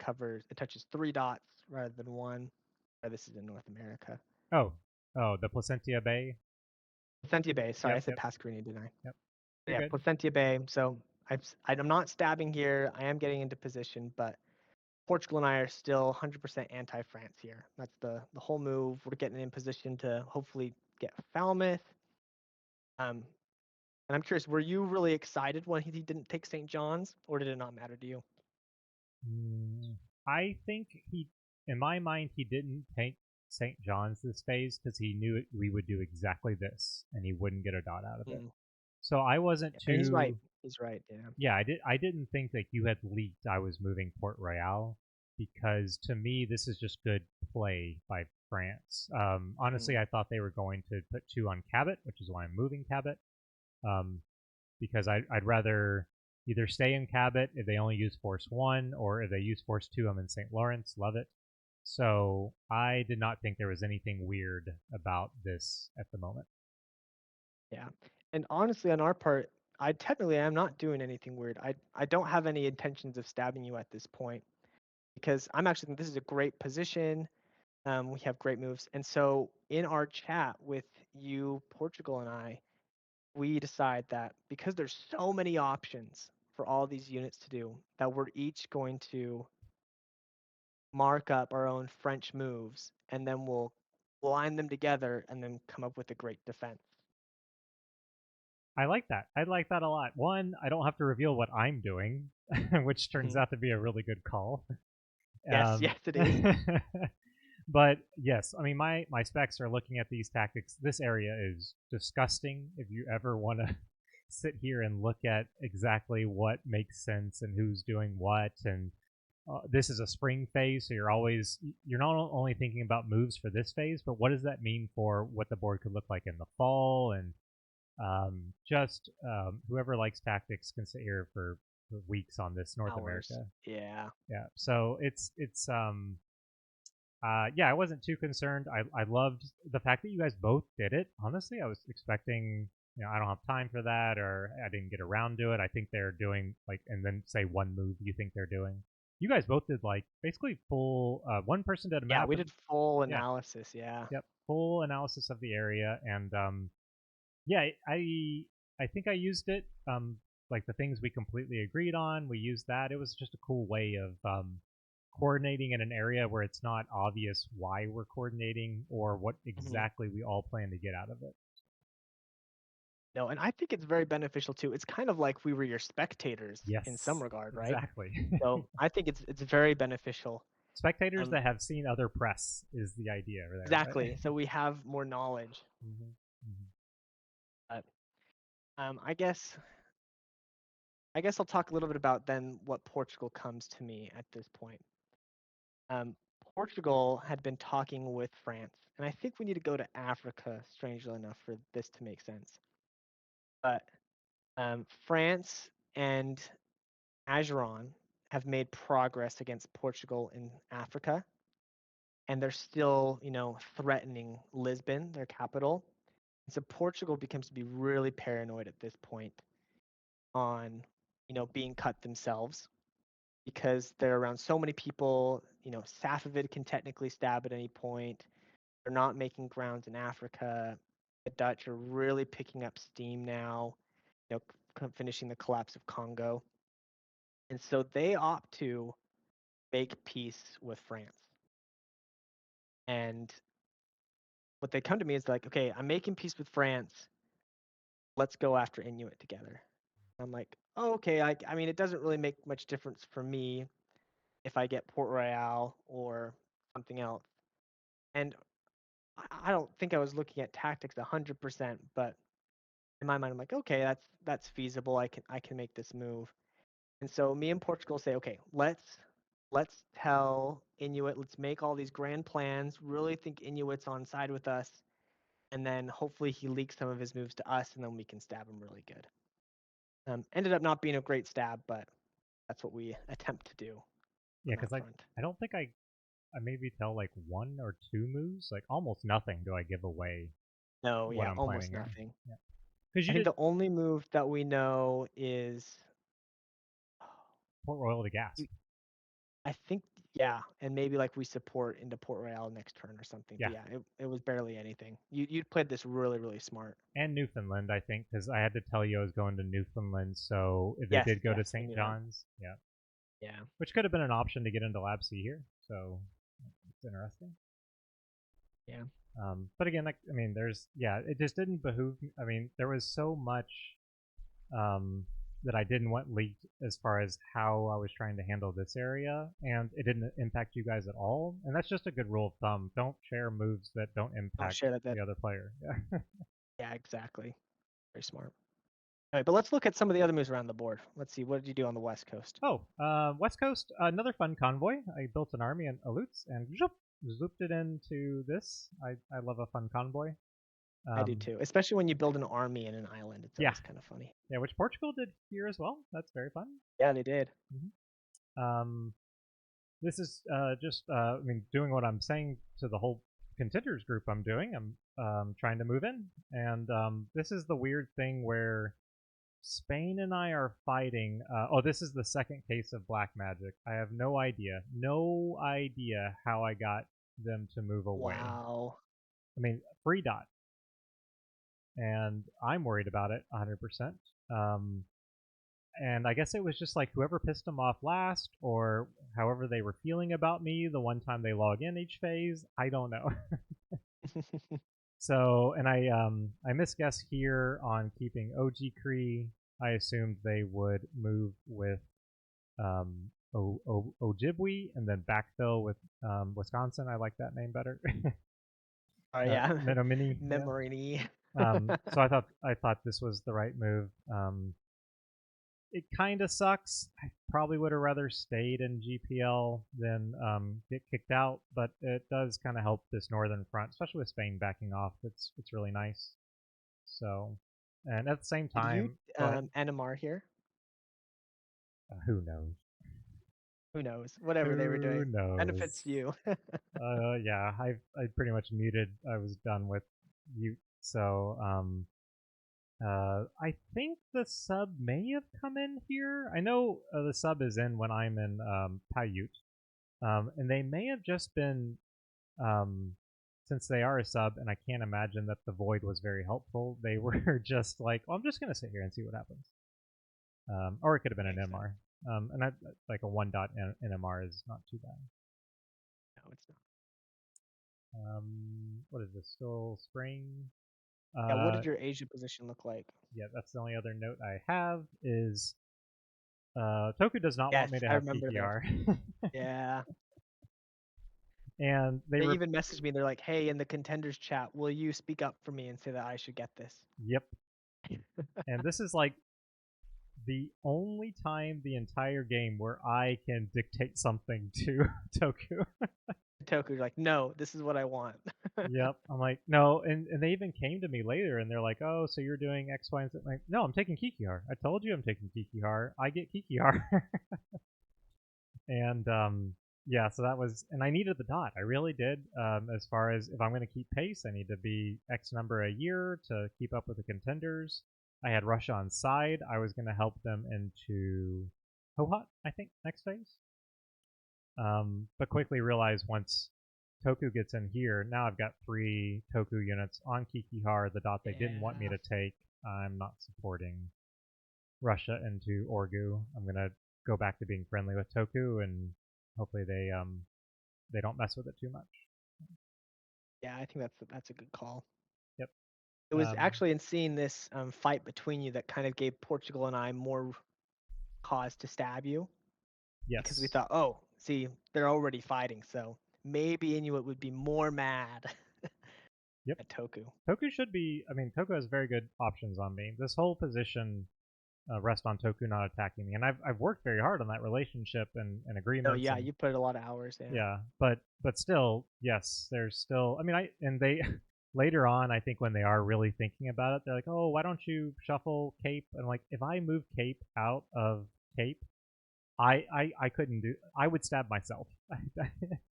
touches 3 dots rather than one. This is in North America. Oh, oh, the Placentia Bay. Placentia Bay. Sorry, I Yep, said yep, Pascaline, didn't I? yep. You're Yeah, good. Placentia Bay. So I'm not stabbing here. I am getting into position, but Portugal and I are still 100% anti-France here. That's the whole move. We're getting in position to hopefully get Falmouth. Um, and I'm curious, were you really excited when he didn't take St. John's, or did it not matter to you? Mm, I think in my mind, he didn't take St. John's this phase because he knew we would do exactly this, and he wouldn't get a dot out of it. Mm. So I wasn't And he's right. too. He's right. Yeah. Yeah, I didn't think that you had leaked I was moving Port Royal because to me this is just good play by France. Honestly, Mm. I thought they were going to put 2 on Cabot, which is why I'm moving Cabot. Um, because I'd rather either stay in Cabot if they only use Force 1, or if they use Force 2, I'm in St. Lawrence. Love it. So I did not think there was anything weird about this at the moment. Yeah. And honestly, on our part, I technically am not doing anything weird. I don't have any intentions of stabbing you at this point because I'm actually think this is a great position. We have great moves, and so in our chat with you, Portugal, and I, we decide that because there's so many options for all these units to do, that we're each going to mark up our own French moves, and then we'll line them together and then come up with a great defense. I like that. I like that a lot. One, I don't have to reveal what I'm doing, which turns Mhm. out to be a really good call. Yes, Um, yes, it is. but yes, I mean my specs are looking at these tactics. This area is disgusting. If you ever want to sit here and look at exactly what makes sense and who's doing what, and this is a spring phase, so you're not only thinking about moves for this phase, but what does that mean for what the board could look like in the fall, and whoever likes tactics can sit here for weeks on this North Hours. America. Yeah. Yeah, so yeah, I wasn't too concerned. I loved the fact that you guys both did it. Honestly, I was expecting, I don't have time for that, or I didn't get around to it. I think they're doing like, and then say one move you think they're doing. You guys both did like basically full. One person did a Yeah, map. we did full Yeah, analysis. Yeah. yep, full analysis of the area, and yeah, I think I used it. Like the things we completely agreed on, we used that. It was just a cool way of coordinating in an area where it's not obvious why we're coordinating or what Mhm. exactly we all plan to get out of it. No, and I think it's very beneficial too. It's kind of like we were your spectators in some Yes, regard, right? exactly. So I think it's very beneficial. Spectators Um, that have seen other press is the idea there, right? exactly. So we have more knowledge. Hmm. Hmm. But I guess I'll talk a little bit about then what Portugal comes to me at this point. Um, Portugal had been talking with France, and I think we need to go to Africa, strangely enough, for this to make sense. But France and Ageron have made progress against Portugal in Africa, and they're still, threatening Lisbon, their capital. And so Portugal becomes to be really paranoid at this point on, being cut themselves because they're around so many people. Safavid can technically stab at any point. They're not making grounds in Africa. The Dutch are really picking up steam now, finishing the collapse of Congo. And so they opt to make peace with France. And what they come to me is like, okay, I'm making peace with France. Let's go after Inuit together. I'm like, oh, okay. I mean, it doesn't really make much difference for me if I get Port Royal or something else. And I don't think I was looking at tactics 100%, but in my mind, I'm like, okay, that's feasible. I can make this move. And so me and Portugal say, okay, let's tell Inuit, let's make all these grand plans, really think Inuit's on side with us, and then hopefully he leaks some of his moves to us, and then we can stab him really good. Ended up not being a great stab, but that's what we attempt to do Yeah, on because that front. I don't think I maybe tell like 1 or 2 moves, like almost nothing do I give away No, what yeah, I'm planning almost here. nothing. Yeah, because I you think did the only move that we know is, Port Royal to gas. I think, yeah, and maybe like we support into Port Royal next turn or something. Yeah, But yeah, it was barely anything. You played this really, really smart. and Newfoundland, I think, because I had to tell you I was going to Newfoundland, so if they Yes, did go to yes, I St. knew that. John's, yeah, Yeah, which could have been an option to get into Lab C here, so it's interesting. yeah. But again, like, I mean, it just didn't behoove me. I mean, there was so much that I didn't want leaked as far as how I was trying to handle this area, and it didn't impact you guys at all. And that's just a good rule of thumb. Don't share moves that don't I'll impact share that. the other player. Yeah. Yeah, exactly. Very smart. All right, but let's look at some of the other moves around the board. Let's see, what did you do on the West Coast? Oh, West Coast, another fun convoy. I built an army in Alutz and zooped it into this. I love a fun convoy. I do Um, too, especially when you build an army in an island. It's yeah, always kind of funny. yeah, which Portugal did here as well. That's very fun. Yeah, they did. Um, this is just, I mean, doing what I'm saying to the whole contenders group I'm doing. I'm trying to move in. And this is the weird thing where Spain and I are fighting. This is the second case of black magic. I have no idea how I got them to move away. Wow. I mean, free dot. And I'm worried about it 100%. And I guess it was just like whoever pissed them off last, or however they were feeling about me the one time they log in each phase. I don't know. So, and I misguessed here on keeping OG Cree. I assumed they would move with Ojibwe and then backfill with Wisconsin. I like that name better. Oh yeah, Menominee, yeah. memory. So I thought this was the right move. It kind of sucks. I probably would have rather stayed in GPL than get kicked out, but it does kind of help this northern front, especially with Spain backing off. It's really nice. So, and at the same Did you time, go ahead. NMR here? Who knows? Who knows? Whatever they were Who doing benefits knows? you. Yeah, I pretty much muted. I was done with mute. So, I think the sub may have come in here. I know the sub is in when I'm in Paiute. And they may have just been, since they are a sub, and I can't imagine that the Void was very helpful, they were just like, I'm just going to sit here and see what happens. Or it could have been an Makes sense. MR. And like a 1 dot NMR is not too bad. No, it's not. What is this? Still spring? Yeah, what did your Asia position look like? Yeah, that's the only other note I have is Toku does not Yes, want me to I have remember this. PPR. Yeah. And They even messaged me. They're like, "Hey, in the contenders chat, will you speak up for me and say that I should get this?" Yep. And this is like the only time the entire game where I can dictate something to Toku. Toku's like, "No, this is what I want." Yep. I'm like, no, and they even came to me later and they're like, oh, so you're doing X, Y, and Z. I'm like, no, I'm taking Kikihar. I told you I'm taking Kikihar. I get Kikihar. And yeah, so that was, and I needed the dot. I really did. As far as if I'm going to keep pace, I need to be X number a year to keep up with the contenders. I had Russia on side. I was going to help them into Hohut, I think, next phase. But quickly realized once Toku gets in here, now I've got 3 Toku units on Kikihar, the dot they didn't want me Yeah. to take. I'm not supporting Russia into Orgu. I'm gonna go back to being friendly with Toku, and hopefully they don't mess with it too much. Yeah, I think that's a good call. Yep. It was actually in seeing this fight between you that kind of gave Portugal and I more cause to stab you because we Yes. thought, oh, see, they're already fighting, so maybe Inuit would be more mad Yep. at Toku. Toku should be. I mean, Toku has very good options on me. This whole position rests on Toku not attacking me, and I've worked very hard on that relationship and Oh agreements yeah, and you put a lot of hours, yeah. yeah, but still, yes, there's still. I mean, and they later on, I think when they are really thinking about it, they're like, oh, why don't you shuffle Cape? And like, if I move Cape out of Cape, I couldn't do. I would stab myself.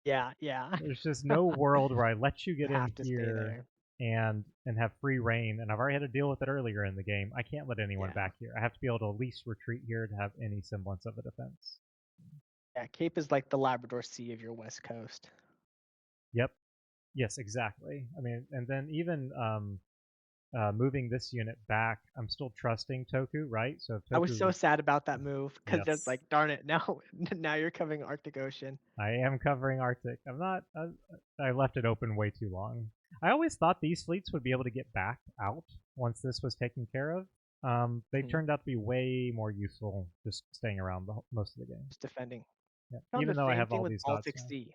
Yeah, yeah. There's just no world where I let you You get in have to stay here there. and have free reign. And I've already had to deal with it earlier in the game. I can't let anyone Yeah. back here. I have to be able to at least retreat here to have any semblance of a defense. Yeah, Cape is like the Labrador Sea of your West Coast. Yep. Yes, exactly. I mean, and then even moving this unit back, I'm still trusting Toku, right? So if I was so Toku, sad about that move because it's yes, like, darn it, now now you're covering Arctic Ocean. I am covering Arctic. I'm not. I left it open way too long. I always thought these fleets would be able to get back out once this was taken care of. They Mhm. turned out to be way more useful just staying around most of the game. Just defending. Yeah. Found the Even though I same have thing all with these dots Baltic now. Sea.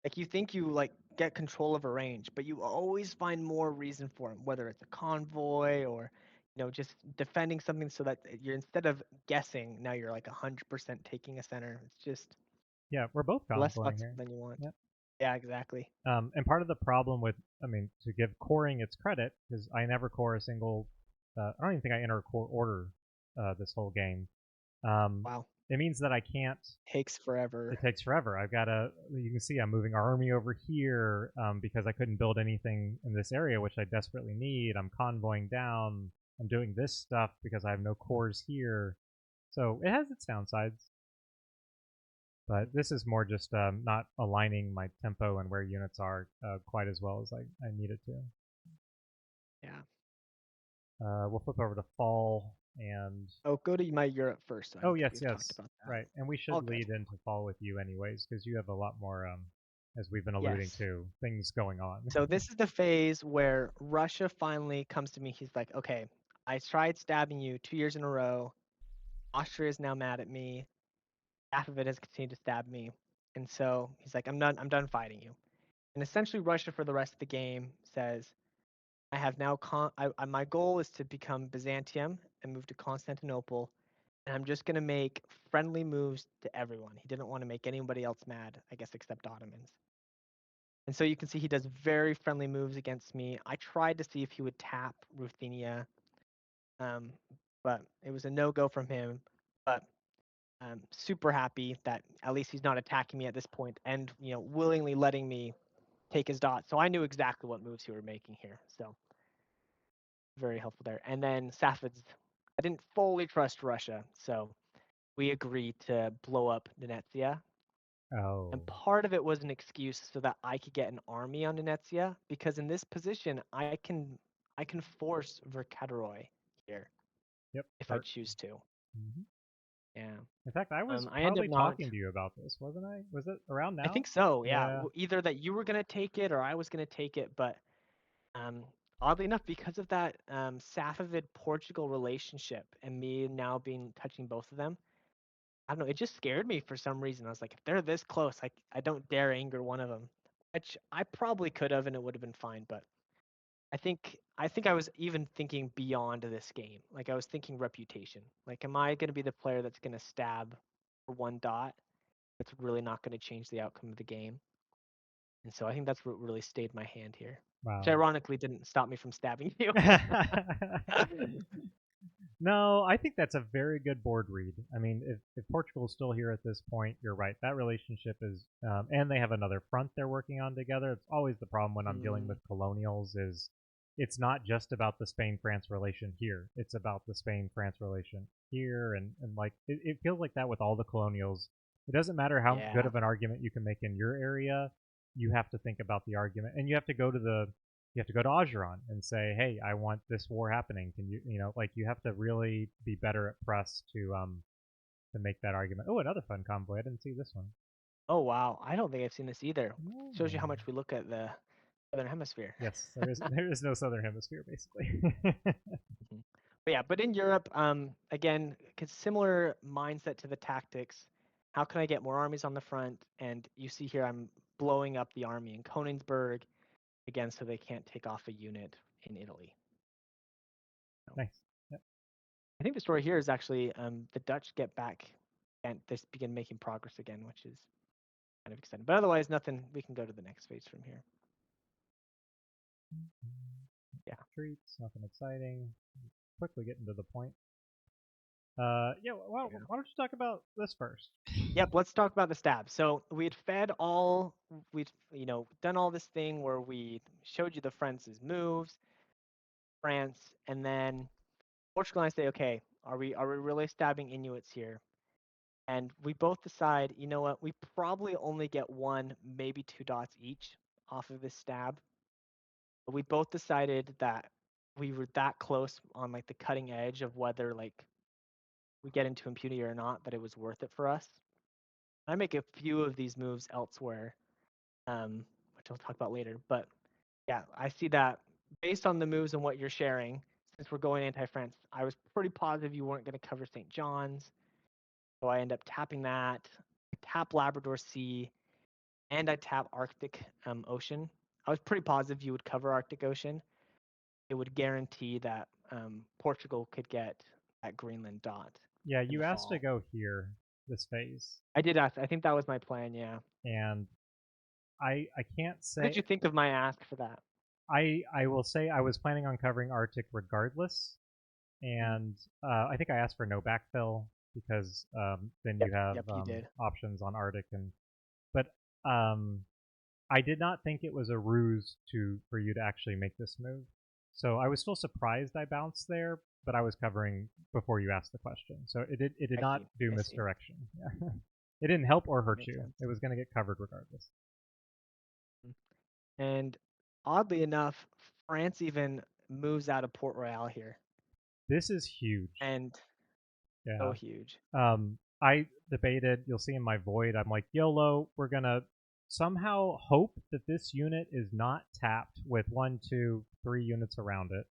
Like you think you like get control of a range, but you always find more reason for it, whether it's a convoy or just defending something so that you're instead of guessing, now you're like 100% taking a center. It's just Yeah, we're both less convoying flexible here. than you want. Yeah. Yeah, exactly. And part of the problem with, I mean, to give coring its credit, because I never core a single, I don't even think I enter a core order this whole game. Wow. It means that I can't. Takes forever. It takes forever. I've got to. You can see I'm moving our army over here because I couldn't build anything in this area, which I desperately need. I'm convoying down. I'm doing this stuff because I have no cores here. So it has its downsides. But this is more just not aligning my tempo and where units are quite as well as I needed to. Yeah. We'll flip over to fall and. Oh, go to my Europe first. I Oh don't think yes, we've talked yes, about that. right. And we should All good. lead into fall with you anyways, because you have a lot more, as we've been alluding Yes. to, things going on. So this is the phase where Russia finally comes to me. He's like, okay, I tried stabbing you 2 years in a row. Austria is now mad at me. Half of it has continued to stab me. And so he's like, I'm done fighting you. And essentially Russia for the rest of the game says, I have now my goal is to become Byzantium and move to Constantinople. And I'm just gonna make friendly moves to everyone. He didn't want to make anybody else mad, I guess, except Ottomans. And so you can see he does very friendly moves against me. I tried to see if he would tap Ruthenia, um, but it was a no-go from him. But I'm super happy that at least he's not attacking me at this point and willingly letting me take his dot. So I knew exactly what moves he were making here. So very helpful there. And then Safavids, I didn't fully trust Russia, so we agreed to blow up Venezia. And Oh, part of it was an excuse so that I could get an army on Venezia, because in this position I can force Vercateroy here yep. if I choose to. Mhm. Yeah. In fact, I was I end up probably not. talking to you about this, wasn't I? Was it around I now? think so. Yeah. Yeah. Either that you were gonna take it or I was gonna take it, but um, oddly enough, because of that Safavid Portugal relationship and me now being touching both of them, I don't know. It just scared me for some reason. I was like, if they're this close, I don't dare anger one of them, which I probably could have, and it would have been fine. But I think I was even thinking beyond this game. Like I was thinking reputation. Like, am I going to be the player that's going to stab for one dot? That's really not going to change the outcome of the game. And so I think that's what really stayed my hand here, which Wow. ironically didn't stop me from stabbing you. No, I think that's a very good board read. I mean, if Portugal's still here at this point, you're right. That relationship is, and they have another front they're working on together. It's always the problem when I'm dealing Mm, with colonials is it's not just about the Spain-France relation here. It's about the Spain-France relation here, and like it feels like that with all the colonials. It doesn't matter how good yeah. of an argument you can make in your area. You have to think about the argument, and you have to go to the you have to go to Ogeron and say, "Hey, I want this war happening. Can you, like you have to really be better at press to make that argument." Oh, another fun convoy. I didn't see this one. Oh wow, I don't think I've seen this either. Shows you how Oh. much we look at the southern hemisphere. Yes, there is no southern hemisphere basically. Mhm. But yeah, but in Europe, again, 'cause similar mindset to the tactics. How can I get more armies on the front? And you see here, I'm blowing up the army in Königsberg again, so they can't take off a unit in Italy. So Nice. Yep. I think the story here is actually the Dutch get back and they begin making progress again, which is kind of exciting. But otherwise, nothing. We can go to the next phase from here. Yeah. Treats, nothing exciting. Quickly getting to the point. Yeah. Well, Yeah. why don't you talk about this first? Yep, let's talk about the stab. So we'd done all this thing where we showed you the France's moves, France, and then Portugal and I say, okay, are we really stabbing Inuits here? And we both decide, you know what, we probably only get one, maybe 2 dots each off of this stab. But we both decided that we were that close on like the cutting edge of whether like we get into impunity or not, that it was worth it for us. I make a few of these moves elsewhere, which I'll talk about later. But yeah, I see that based on the moves and what you're sharing, since we're going anti-France, I was pretty positive you weren't going to cover St. John's. So I end up tapping that. I tap Labrador Sea, and I tap Arctic Ocean. I was pretty positive you would cover Arctic Ocean. It would guarantee that Portugal could get that Greenland dot Yeah, in the you asked to fall. go here this phase, I did ask. I think that was my plan. Yeah. and I can't What did say you think of my ask for that? I will say I was planning on covering Arctic regardless, Mm. and I think I asked for no backfill because then Yep. you have Yep. You did. options on Arctic, and but um, I did not think it was a ruse for you to actually make this move. So I was still surprised I bounced there, but I was covering before you asked the question, so it did I not see. do I see. misdirection. Yeah. It didn't help or That hurt makes you. sense. It was going to get covered regardless. Mm. And oddly enough, France even moves out of Port Royal here, This is huge. and so Yeah. huge. I debated. You'll see in my void. I'm like, YOLO. We're gonna somehow hope that this unit is not tapped with 1, 2, 3 units around it.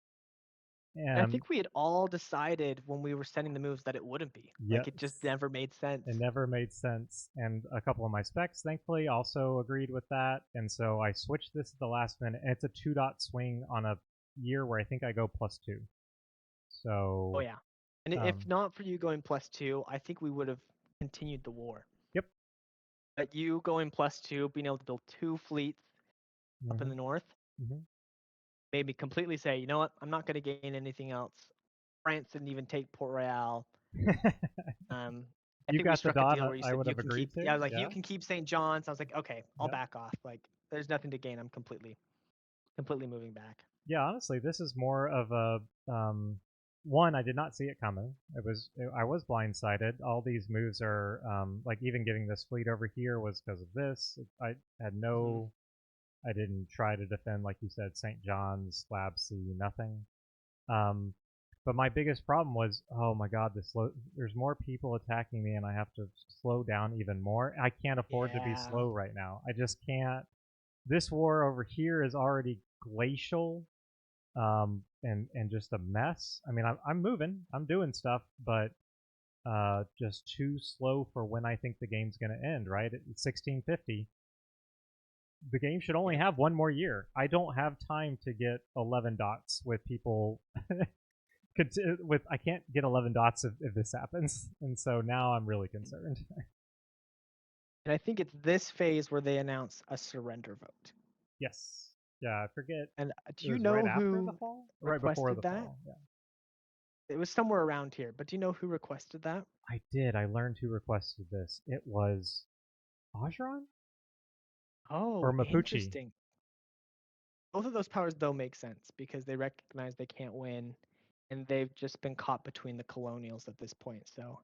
And I And think we had all decided when we were setting the moves that it wouldn't be. Like it just yes, never made sense. it never made sense. And a couple of my specs, thankfully, also agreed with that. And so I switched this at the last minute. And it's a 2 dot swing on a year where I think I go +2. Oh So, yeah. And if um, not for you going +2, I think we would have continued the war. yep. But you going +2, being able to build 2 fleets up in Hmm. the north, Hmm. made me completely say, you know what? I'm not going to gain anything else. France didn't even take Port Royal. I You think we got the struck a dot deal where you I said would you have can agreed keep. to. Yeah, like you Yeah. can keep St. John's. I was like, okay, I'll Yep. back off. Like there's nothing to gain. I'm completely moving back. Yeah, honestly, this is more of a one. I did not see it coming. I was blindsided. All these moves are like even getting this fleet over here was because of this. I had Hmm. no. I didn't try to defend like you said, St. John's, Slab C, nothing. Um, but my biggest problem was, oh my God, there's more people attacking me, and I have to slow down even more. I can't afford to be Yeah. slow right now. I just can't. This war over here is already glacial, and just a mess. I mean, I'm moving, I'm doing stuff, but just too slow for when I think the game's going to end. Right at 1650, the game should only Yeah. have one more year. I don't have time to get 11 dots with people. I can't get 11 dots if this happens, and so now I'm really concerned. And I think it's this phase where they announce a surrender vote. Yes, yeah, I forget. And It do you was right know after the who fall, right before requested the that? fall. Yeah. It was somewhere around here, but do you know who requested that? I did. I learned who requested this. It was Ajran or Oh, Mapuche. interesting. Both of those powers though make sense because they recognize they can't win, and they've just been caught between the colonials at this point, so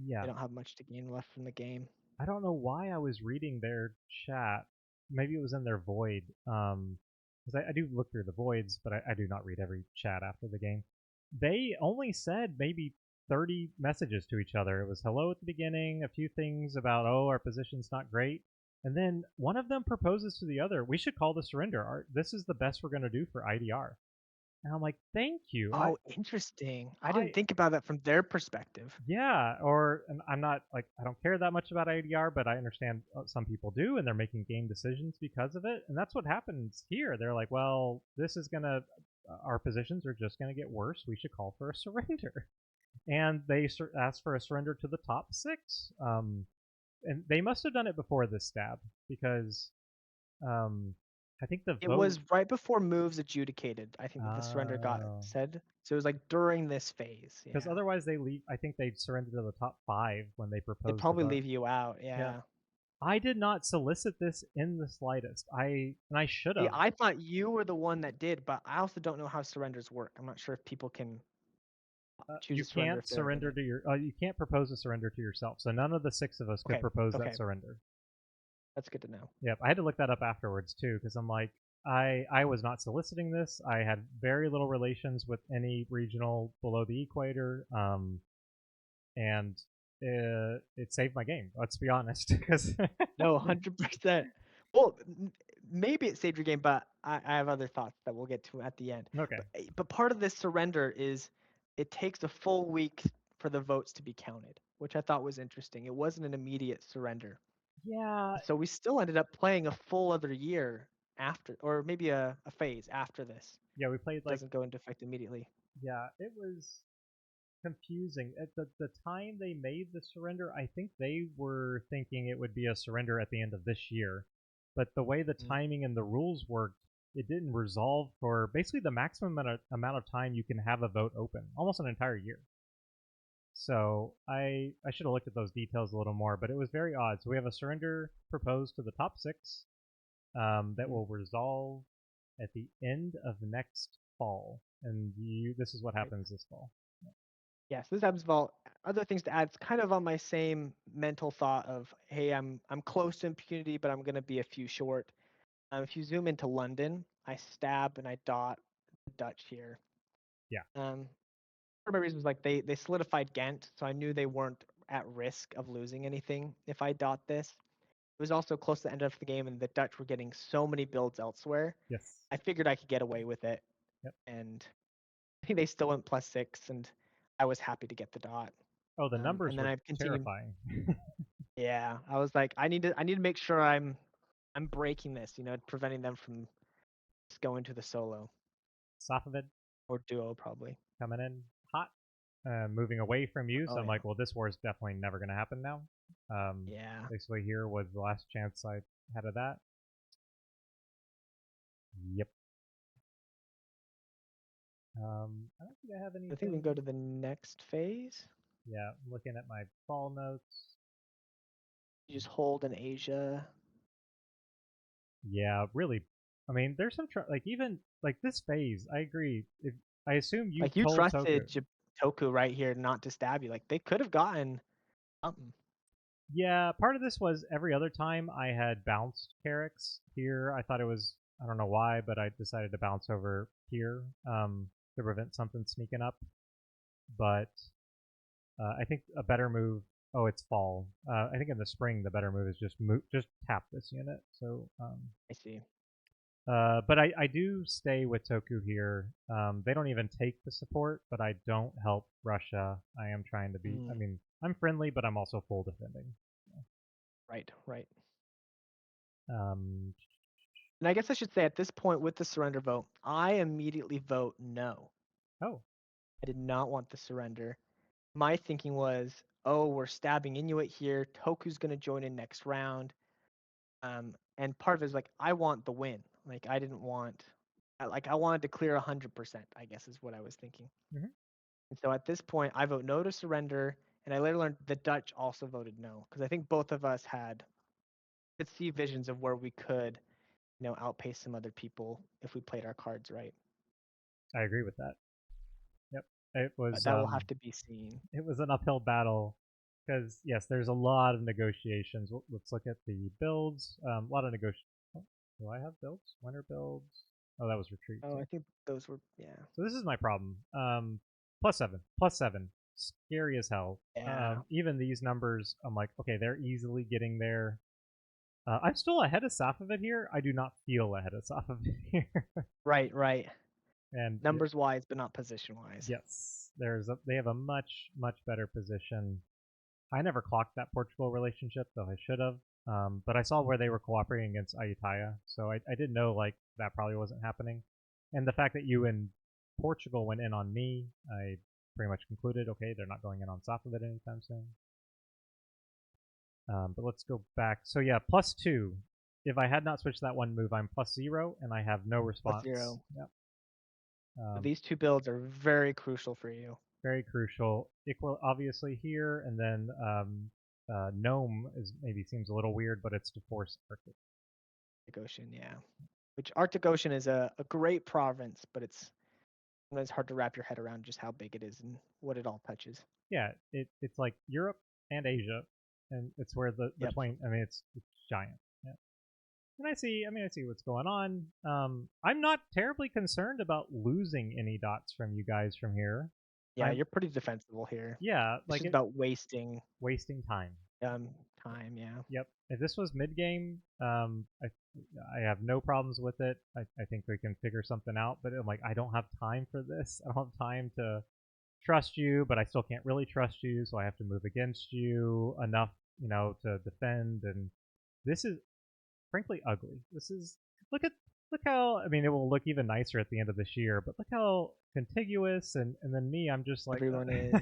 they Yeah. don't have much to gain left from the game. I don't know why I was reading their chat. Maybe it was in their void. Because I do look through the voids, but I do not read every chat after the game. They only said maybe 30 messages to each other. It was hello at the beginning, a few things about, oh, our position's not great. And then one of them proposes to the other, we should call the surrender. This is the best we're going to do for IDR. And I'm like, thank you. Oh, interesting. I didn't I, think about that from their perspective. yeah, or and I'm not like I don't care that much about ADR, but I understand some people do, and they're making game decisions because of it, and that's what happens here. They're like, well, this is gonna, our positions are just gonna get worse. We should call for a surrender, and they asked for a surrender to the top six. And they must have done it before this stab because um, I think the It vote. was right before moves adjudicated, I think, that the surrender got Oh, said. So it was like during this phase. because Yeah. otherwise they leave. I think they'd surrender to the top five when they They proposed the probably vote. leave you out. Yeah, Yeah. I did not solicit this in the slightest. I should See, have. I thought you were the one that did, but I also don't know how surrenders work. I'm not sure if people can choose You a surrender can't if they're in surrender it. to your. You can't propose a surrender to yourself. So none of the six of us could Okay. propose that Okay. surrender. That's good to know. Yep, I had to look that up afterwards too because I'm like, I was not soliciting this. I had very little relations with any regional below the equator, and it saved my game. Let's be honest, because No, 100%. Well, maybe it saved your game, but I have other thoughts that we'll get to at the end. okay, But part of this surrender is it takes a full week for the votes to be counted, which I thought was interesting. It wasn't an immediate surrender. yeah, So we still ended up playing a full other year after, or maybe a phase after this. yeah, we played It like, doesn't go into effect immediately. yeah, it was confusing. At the time they made the surrender, I think they were thinking it would be a surrender at the end of this year. But the way the Mm. timing and the rules worked, it didn't resolve for basically the maximum amount of time you can have a vote open, almost an entire year. So I should have looked at those details a little more, but it was very odd. So we have a surrender proposed to the top six that Mm. will resolve at the end of next fall, and this is what Right. happens this fall. Yes, this happens about other things to add. It's kind of on my same mental thought of, hey, I'm close to impunity, but I'm gonna be a few short. If you zoom into London, I stab and I dot the Dutch here. Yeah. Part of my reason was like they solidified Ghent, so I knew they weren't at risk of losing anything if I dot this. It was also close to the end of the game, and the Dutch were getting so many builds elsewhere. Yes. I figured I could get away with it, Yep. and I think they still went +6, and I was happy to get the dot. Oh, the And numbers then were I continued. terrifying. Yeah, I was like, I need to make sure I'm breaking this, preventing them from just going to the solo Safaved or duo probably. coming in hot, moving away from you. So Oh I'm yeah, like, well, this war is definitely never going to happen now. yeah. Basically, here was the last chance I had of that. Yep. I don't think I have I think we can go anything. to the next phase. Yeah, I'm looking at my fall notes. You just hold in Asia. Yeah, really. I mean, there's some like even like this phase. I agree. If I assume you Like you told Toku. trusted Toku right here not to stab you. Like they could have gotten something. Yeah, part of this was every other time I had bounced Carrick's here. I thought it was, I don't know why, but I decided to bounce over here to prevent something sneaking up. But I think a better move. Oh, it's fall. I think in the spring the better move is just tap this unit. So, I see. but I do stay with Toku here. They don't even take the support, but I don't help Russia. I am trying to be. I Mm, mean, I'm friendly, but I'm also full defending. right, right. Um, And I guess I should say at this point with the surrender vote, I immediately vote no. oh, I did not want the surrender. My thinking was, oh, we're stabbing Inuit here. Toku's gonna join in next round. And part of it is like I want the win. Like I didn't want, like I wanted to clear 100%. I guess is what I was thinking. mhm. And so at this point, I vote no to surrender, and I later learned the Dutch also voted no because I think both of us could see visions of where we could, outpace some other people if we played our cards right. I agree with that. Yep. It But was that will have to be seen. it was an uphill battle because yes, there's a lot of negotiations. Let's look at the builds. A lot of negotiations. Oh, do I have builds? Winter builds. Oh, that was retreat. Oh, I think those were, yeah. So this is my problem. +7, +7, scary as hell. Yeah. Even these numbers, I'm like, okay, they're easily getting there. I'm still ahead of Safavit here. I do not feel ahead of Safavit here. Right, right. And Numbers wise, but not position wise. yes, they have a much better position. I never clocked that Portugal relationship, though I should have. But I saw where they were cooperating against Ayutthaya, so I did know like that probably wasn't happening. And the fact that you and Portugal went in on me, I pretty much concluded, okay, they're not going in on Safavit anytime soon. But let's go back. So yeah, +2. If I had not switched that one move, I'm +0, and I have no response. +0. Yep. So these two builds are very crucial for you. Very crucial. Equal, obviously here, and then gnome is maybe seems a little weird, but it's to force Arctic. Arctic Ocean, yeah. Which Arctic Ocean is a great province, but it's sometimes hard to wrap your head around just how big it is and what it all touches. Yeah, it's like Europe and Asia, and it's where the Yep. twain. I mean, it's giant. Yeah. And I see what's going on. I'm not terribly concerned about losing any dots from you guys from here. Yeah, you're pretty defensible here. Yeah, It's like just about wasting wasting time. time, yeah. Yep. If this was mid game, I have no problems with it. I think we can figure something out. But I'm like, I don't have time for this. I don't have time to trust you, but I still can't really trust you, so I have to move against you enough, to defend. And this is frankly ugly. This is look how I mean it will look even nicer at the end of this year, but look how contiguous and then me, I'm just like Everyone is.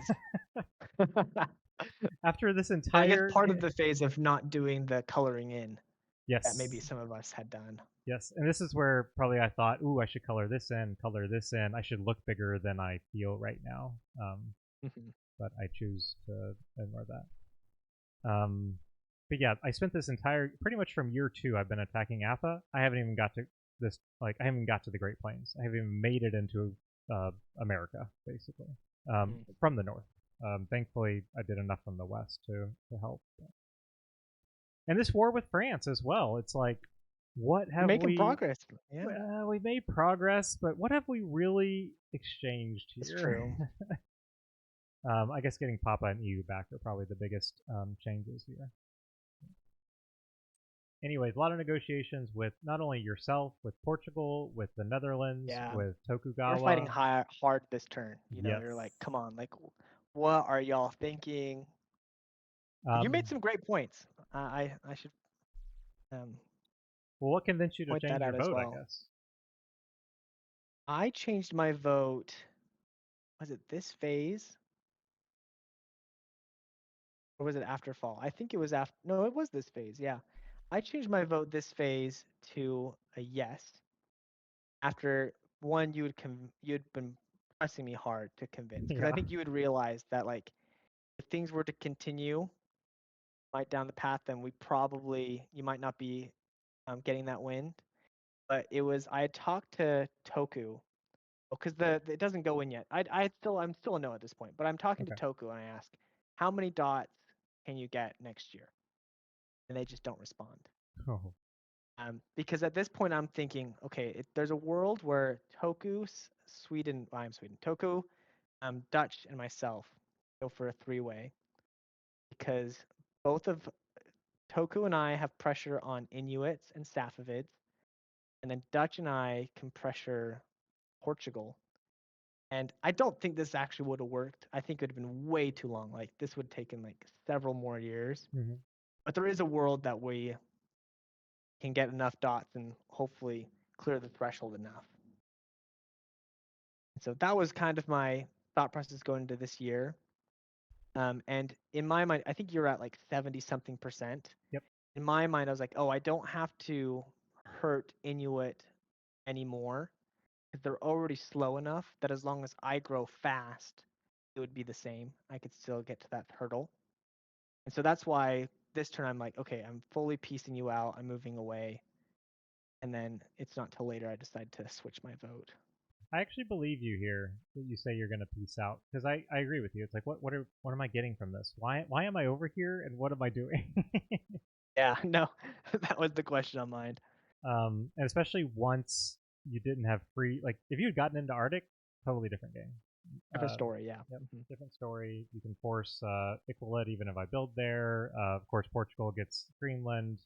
after this I guess entire part of the phase of not doing the coloring in that maybe yes. some of us had done. Yes, and this is where probably I thought, ooh, I should color this in, color this in. I should look bigger than I feel right now. Mhm. But I choose to ignore that. But yeah, I spent this entire, pretty much from year 2, I've been attacking Atha. I haven't even got to this, like, I haven't got to the Great Plains. I haven't even made it into America, basically, from the north. Thankfully, I did enough from the west to help. And this war with France as well. It's like, what You're have making we progress. Yeah, we made progress, but what have we really exchanged it's here? true. I guess getting Papa and EU back are probably the biggest changes here. Anyways, a lot of negotiations with not only yourself, with Portugal, with the Netherlands, Yeah. with You're fighting Tokugawa. hard this turn. Yes. You're like, come on, like, what are y'all thinking? You made some great points. I should Well, what convinced you to point change that your out as vote, I well. guess? I changed my vote. Was it this phase? Or was it after fall? I think it was after. No, it was this phase. Yeah. I changed my vote this phase to a yes. After one, you'd been pressing me hard to convince because I Yeah. think you would realize that like if things were to continue right down the path, then you might not be getting that win. But I had talked to Toku because it doesn't go in yet. I'm still a no at this point, but I'm talking to Okay. Toku and I ask, how many dots can you get next year? And they just don't respond. Oh. Because at this point I'm thinking, okay, there's a world where Toku, Sweden, I'm Sweden, Toku, Dutch, and myself go for a three-way because both of Toku and I have pressure on Inuits and Safavids, and then Dutch and I can pressure Portugal. And I don't think this actually would have worked. I think it would have been way too long. Like this would have taken like several more years. Mm-hmm. But there is a world that we can get enough dots and hopefully clear the threshold enough. So that was kind of my thought process going into this year. And in my mind, I think you're at like 70 something percent. Yep. In my mind, I was like, oh, I don't have to hurt Inuit anymore because they're already slow enough that as long as I grow fast, it would be the same. I could still get to that hurdle. And so that's why this turn I'm like, okay, I'm fully piecing you out. I'm moving away. And then it's not till later I decide to switch my vote. I actually believe you here that you say you're going to peace out because I agree with you. It's like what am I getting from this? Why am I over here and what am I doing? Yeah, no, that was the question on mine. And especially once you didn't have free, like if you had gotten into Arctic, totally different game. Different story, yeah. Yep, different story. You can force Iqaluit even if I build there. Of course, Portugal gets Greenland.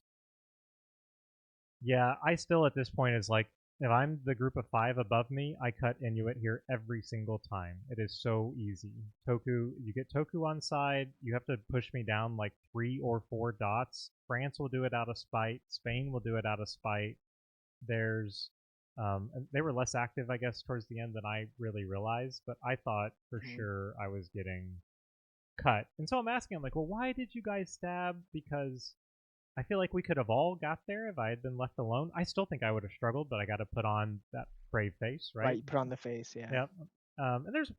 Yeah, I still at this point is like, if I'm the group of 5 above me, I cut Inuit here every single time. It is so easy. Toku, you get Toku on side, you have to push me down like 3 or 4 dots. France will do it out of spite. Spain will do it out of spite. There's, they were less active, I guess, towards the end than I really realized, but I thought for sure I was getting cut. And so I'm asking, I'm like, well, why did you guys stab? Because I feel like we could have all got there if I had been left alone. I still think I would have struggled, but I got to put on that brave face, right? Right, you put on the face, yeah. Yeah. And there's,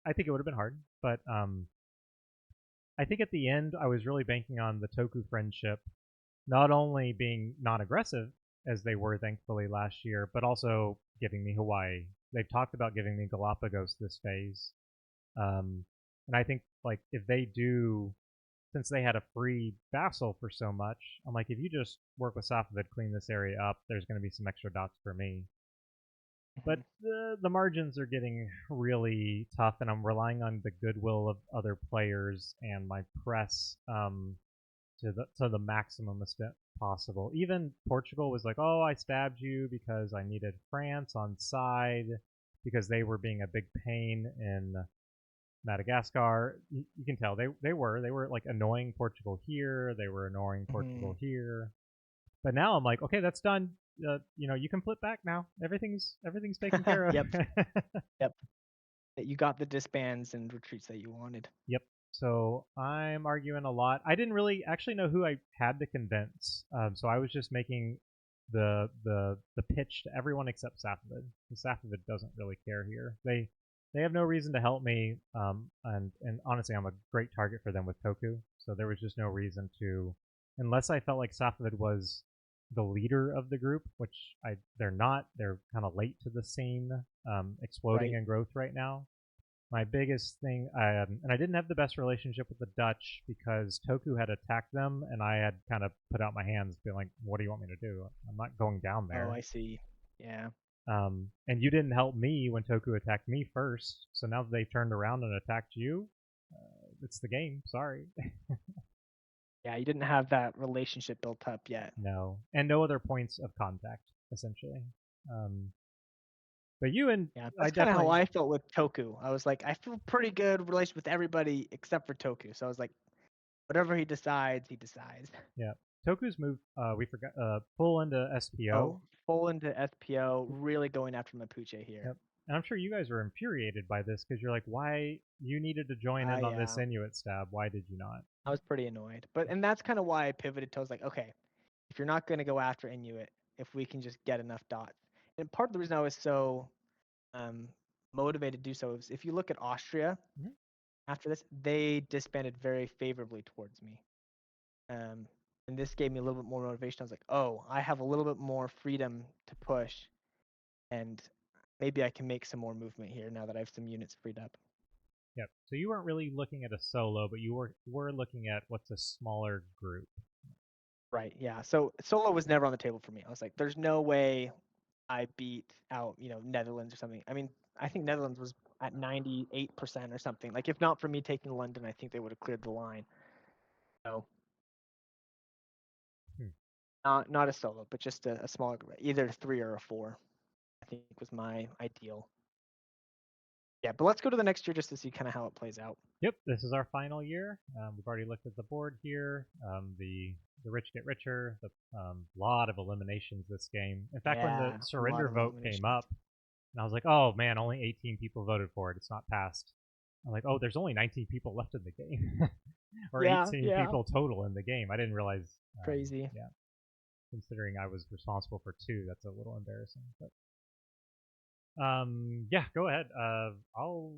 I think it would have been hard, but I think at the end I was really banking on the Toku friendship, not only being non-aggressive as they were thankfully last year, but also giving me Hawaii. They've talked about giving me Galapagos this phase, and I think like if they do, since they had a free vassal for so much, I'm like, if you just work with Safavid, clean this area up, there's going to be some extra dots for me. But the margins are getting really tough, and I'm relying on the goodwill of other players and my press to the maximum extent possible. Even Portugal was like, "Oh, I stabbed you because I needed France on side because they were being a big pain in Madagascar." You can tell they were like annoying Portugal here. They were annoying Portugal here. But now I'm like, okay, that's done. You can flip back now. Everything's taken care of. Yep. Yep. You got the disbands and retreats that you wanted. Yep. So I'm arguing a lot. I didn't really actually know who I had to convince. So I was just making the pitch to everyone except Safavid. Safavid doesn't really care here. They have no reason to help me. And honestly, I'm a great target for them with Toku. So there was just no reason to, unless I felt like Safavid was the leader of the group, which they're not. They're kind of late to the scene, exploding in growth right now. My biggest thing, and I didn't have the best relationship with the Dutch because Toku had attacked them, and I had kind of put out my hands, being like, "What do you want me to do? I'm not going down there." Oh, I see. Yeah. And you didn't help me when Toku attacked me first, so now that they've turned around and attacked you, it's the game. Sorry. Yeah, you didn't have that relationship built up yet. No, and no other points of contact, essentially. But you and Yeah, I that's kind of how definitely, I felt with Toku. I was like, I feel pretty good relation with everybody except for Toku. So I was like, whatever he decides, he decides. yeah. Toku's move, we forgot, full into SPO. Oh, full into SPO, really going after Mapuche here. Yep. And I'm sure you guys were infuriated by this because you're like, why you needed to join in on this Yeah, Inuit stab? Why did you not? I was pretty annoyed. And that's kind of why I pivoted to, I was like, okay, if you're not going to go after Inuit, if we can just get enough dots. And part of the reason I was so motivated to do so is if you look at Austria, Mhm. after this, they disbanded very favorably towards me. And this gave me a little bit more motivation. I was like, oh, I have a little bit more freedom to push, and maybe I can make some more movement here now that I have some units freed up. Yep. So you weren't really looking at a solo, but you were looking at what's a smaller group. Right, yeah. So solo was never on the table for me. I was like, there's no way I beat out, Netherlands or something. I mean, I think Netherlands was at 98% or something. Like, if not for me taking London, I think they would have cleared the line. So Hmm. not a solo, but just a smaller group, either a 3 or a 4. I think was my ideal. Yeah, but let's go to the next year just to see kind of how it plays out. Yep. This is our final year. We've already looked at the board here. The rich get richer. The lot of eliminations this game. In fact, when the Yeah, a lot surrender of vote came eliminations. up, and I was like, oh man, only 18 people voted for it. It's not passed. I'm like, oh, there's only 19 people left in the game, or Yeah, 18 yeah, people total in the game. I didn't realize. crazy. Yeah, considering I was responsible for 2, that's a little embarrassing. But Yeah, go ahead. I'll.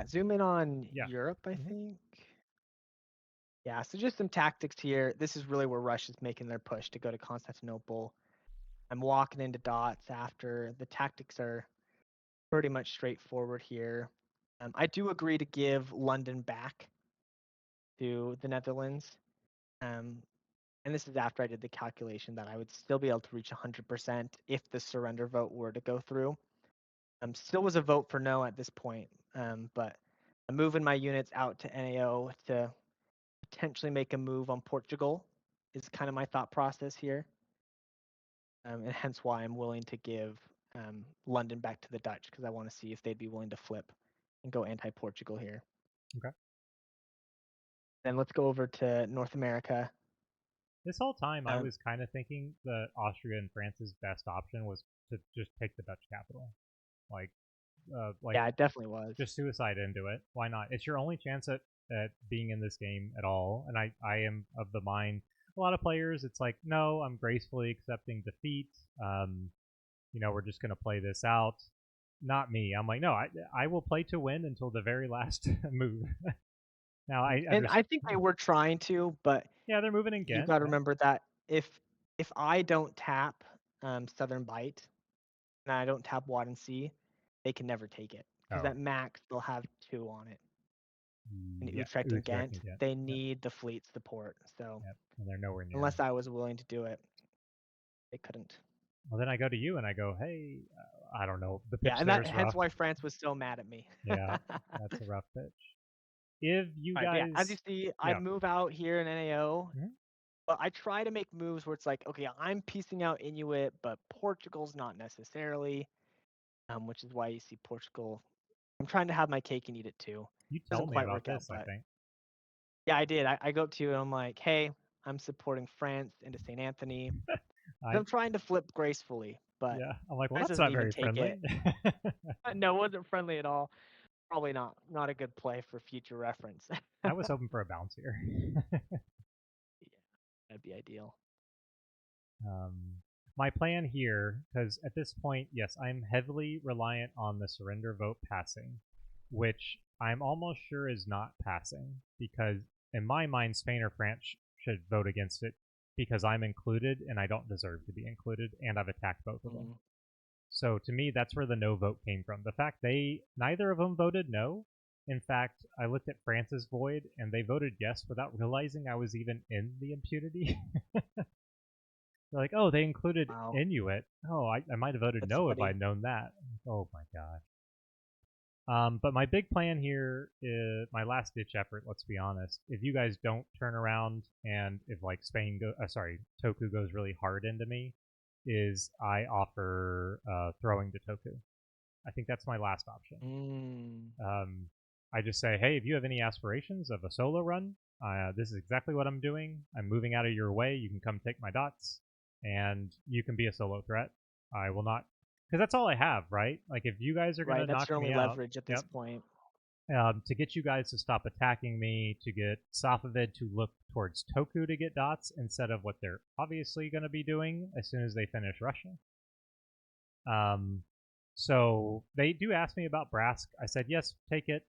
Zoom in on Yeah. Europe, I Mhm. think. Yeah, so just some tactics here. This is really where Russia's making their push to go to Constantinople. I'm walking into dots after. The tactics are pretty much straightforward here. I do agree to give London back to the Netherlands. Um, and this is after I did the calculation that I would still be able to reach 100% if the surrender vote were to go through. Still was a vote for no at this point, but I'm moving my units out to NAO to potentially make a move on Portugal is kind of my thought process here, and hence why I'm willing to give London back to the Dutch because I want to see if they'd be willing to flip and go anti-Portugal here. Okay. Then let's go over to North America. This whole time, I Um, was kind of thinking that Austria and France's best option was to just take the Dutch capital, like, like yeah, it definitely was. just suicide into it. Why not? It's your only chance at being in this game at all. And I am of the mind. A lot of players, it's like, no, I'm gracefully accepting defeat. We're just gonna play this out. Not me. I'm like, no, I will play to win until the very last move. Now I And I understand. think they were trying to, but Yeah, they're moving in you Ghent. got to Yeah. remember that if I don't tap Southern Bite and I don't tap Wad and Sea, they can never take it because Oh, at max they'll have 2 on it. In yeah. Utrecht and Utrecht and Ghent, Ghent. they Yep. need the fleet support. So Yep. And they're nowhere near. unless I was willing to do it, they couldn't. Well, then I go to you and I go, hey, I don't know. The Yeah, pitch and there that is hence rough. why France was so mad at me. Yeah, that's a rough pitch. If you All right, but yeah, as you guys, see, I yeah, move out here in NAO, mhm. but I try to make moves where it's like, okay, I'm piecing out Inuit, but Portugal's not necessarily, which is why you see Portugal. I'm trying to have my cake and eat it too. You Doesn't told me quite about work out, this. I but think. yeah, I did. I go up to you and I'm like, hey, I'm supporting France into St. Anthony. I I'm trying to flip gracefully, but Yeah. I'm like, well, France that's doesn't not even very take it. friendly. No, it wasn't friendly at all. Probably not a good play for future reference. I was hoping for a bounce here. Yeah, that'd be ideal. um, my plan here, because at this point, yes, I'm heavily reliant on the surrender vote passing, which I'm almost sure is not passing because in my mind, Spain or France should vote against it because I'm included and I don't deserve to be included, and I've attacked both of them. Mm. So to me, that's where the no vote came from. The fact neither of them voted no. In fact, I looked at France's void and they voted yes without realizing I was even in the impunity. They're like, oh, they included Wow, Inuit. Oh, I might have voted that's no if funny. I'd known that. Oh my god. But my big plan here is my last ditch effort. Let's be honest. If you guys don't turn around, and if like Toku goes really hard into me, is I offer throwing to Toku. I think that's my last option. Mm. Um, I just say, hey, if you have any aspirations of a solo run, this is exactly what I'm doing. I'm moving out of your way. You can come take my dots, and you can be a solo threat. I will not, because that's all I have, right? Like if you guys are gonna Right, that's knock your only me out, leverage at this yep. point. To get you guys to stop attacking me, to get Safavid to look towards Toku to get dots instead of what they're obviously going to be doing as soon as they finish Russia. So they do ask me about Brask. I said yes, take it.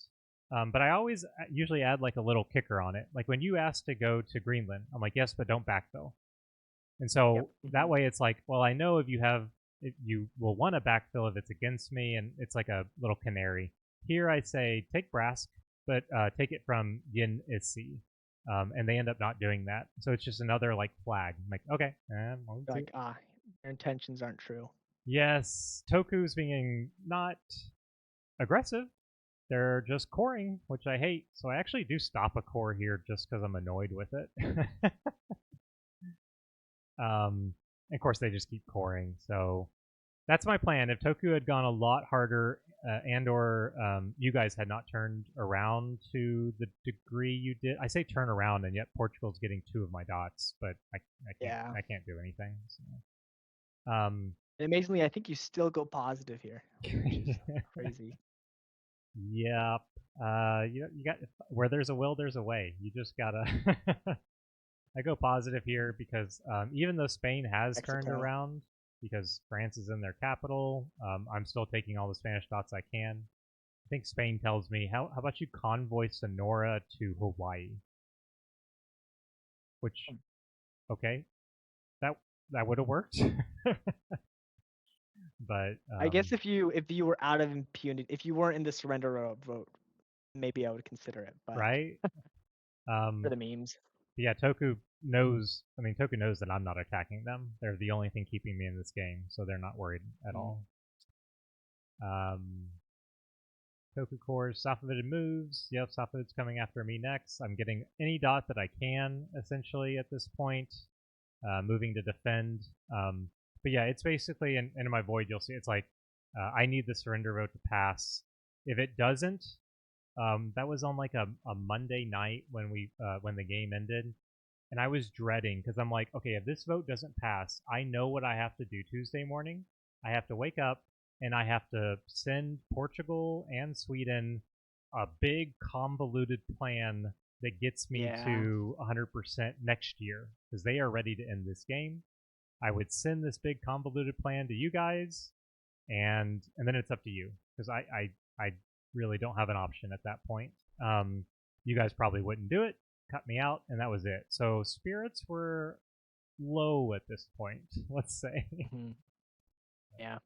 But I always usually add like a little kicker on it. Like when you ask to go to Greenland, I'm like yes, but don't backfill. And Yep. so that Hmm. way it's like, well, I know if you will want to backfill if it's against me, and it's like a little canary. Here I say take Brask, but take it from Yin Isi. And they end up not doing that. So it's just another like flag. I'm like, okay, I'll do it. Like, their intentions aren't true. Yes, Toku's being not aggressive. They're just coring, which I hate. So I actually do stop a core here just because I'm annoyed with it. Of course, they just keep coring. So that's my plan. If Toku had gone a lot harder, and/or you guys had not turned around to the degree you did, I say turn around, and yet Portugal's getting 2 of my dots, but Yeah. I can't do anything. So. And amazingly, I think you still go positive here, which is crazy. Yep. You got where there's a will, there's a way. You just gotta. I go positive here because even though Spain has turned Mexico. around, because France is in their capital. I'm still taking all the Spanish dots I can. I think Spain tells me, how about you convoy Sonora to Hawaii? Which, okay, that that would have worked. But I guess if you were out of impunity, if you weren't in the surrender vote, maybe I would consider it. But right, for the memes, yeah, Toku knows. I mean, Toku knows that I'm not attacking them. They're the only thing keeping me in this game, so they're not worried at all. Toku cores, Safavitted moves. Yep, Safavid's coming after me next. I'm getting any dot that I can, essentially, at this point. Moving to defend. But yeah, it's basically, in my void, you'll see it's like, I need the surrender vote to pass. If it doesn't, that was on like a Monday night when the game ended, and I was dreading because I'm like, okay, if this vote doesn't pass, I know what I have to do Tuesday morning. I have to wake up and I have to send Portugal and Sweden a big convoluted plan that gets me to 100% next year because they are ready to end this game. I would send this big convoluted plan to you guys, and then it's up to you because I really don't have an option at that point. You guys probably wouldn't do it, cut me out, and that was it. So spirits were low at this point, let's say. Yeah.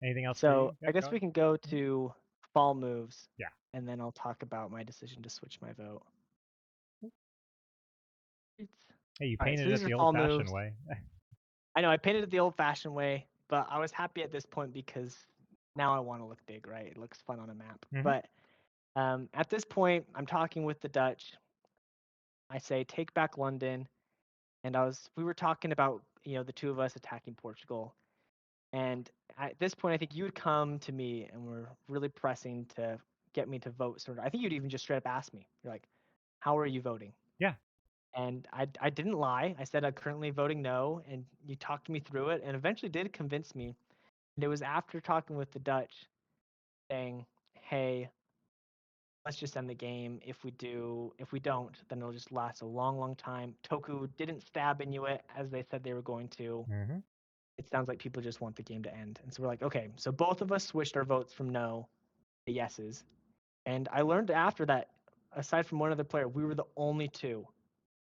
Anything else? So I guess we can go Mm-hmm. to fall moves. Yeah. And then I'll talk about my decision to switch my vote. Hey, you All right, so painted these it are the fall old-fashioned moves. way. I know I painted it the old-fashioned way, but I was happy at this point because now I want to look big, right? It looks fun on a map. But at this point, I'm talking with the Dutch. I say take back London, and we were talking about the two of us attacking Portugal, and at this point, I think you would come to me and were really pressing to get me to vote. Sort of, I think you'd even just straight up ask me, you're like, "How are you voting?" Yeah. And I didn't lie. I said I'm currently voting no, and you talked me through it, and eventually did convince me. And it was after talking with the Dutch, saying, "Hey, let's just end the game. If we don't, then it'll just last a long, long time." Toku didn't stab Inuit as they said they were going to. It sounds like people just want the game to end, and so we're like, okay. So both of us switched our votes from no to yeses, and I learned after that, aside from one other player, we were the only two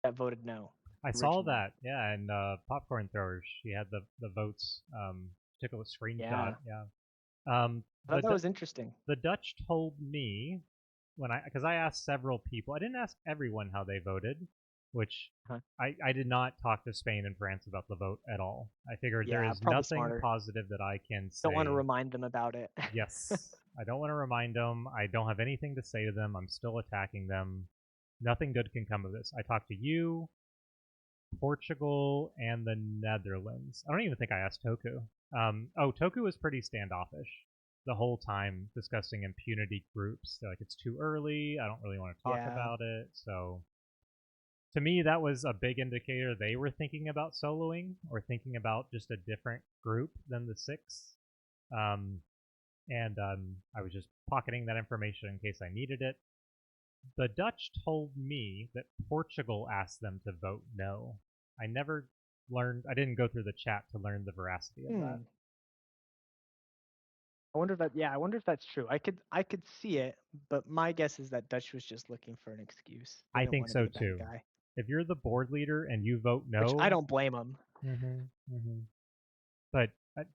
that voted no. I saw Originally. that, yeah, and Popcorn Throwers, she had the votes, took a screenshot, yeah. I thought that was interesting. The Dutch told me because I asked several people. I didn't ask everyone how they voted, which I did not talk to Spain and France about the vote at all. I figured there is probably nothing smarter. positive that I can say. Don't want to remind them about it. Yes, I don't want to remind them. I don't have anything to say to them. I'm still attacking them. Nothing good can come of this. I talked to you, Portugal, and the Netherlands. I don't even think I asked Toku. Toku was pretty standoffish the whole time discussing impunity groups. They're like, it's too early. I don't really want to talk about it. So to me, that was a big indicator they were thinking about soloing or thinking about just a different group than the six. I was just pocketing that information in case I needed it. The Dutch told me that Portugal asked them to vote no. I didn't go through the chat to learn the veracity of that. I wonder if that's true. I could see it, but my guess is that Dutch was just looking for an excuse. They I didn't think want to so be the too. bad guy. If you're the board leader and you vote no, which I don't blame him. But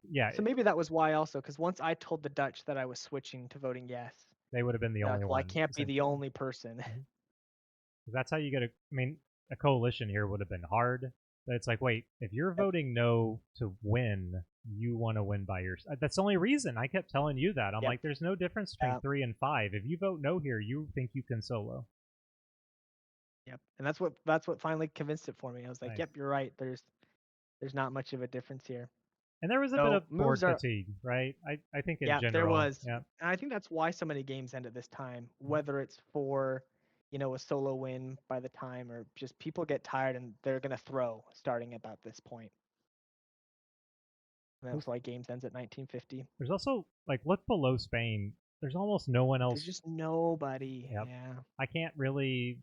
yeah. So maybe that was why also, because once I told the Dutch that I was switching to voting yes, they would have been the only one. I can't be the only person. That's how you get a coalition here would have been hard. But it's like, wait, if you're voting no to win, you want to win by yourself. That's the only reason. I kept telling you that. I'm like, there's no difference between 3 and 5. If you vote no here, you think you can solo. Yep, and that's what finally convinced it for me. I was like, yep, you're right. There's not much of a difference here. And there was a bit of board fatigue, right? I think in general. There was. Yeah. And I think that's why so many games end at this time, whether it's for, a solo win by the time or just people get tired and they're going to throw starting about this point. And that's why games ends at 1950. There's also, look below Spain. There's almost no one else. There's just nobody. Yep. Yeah. I can't really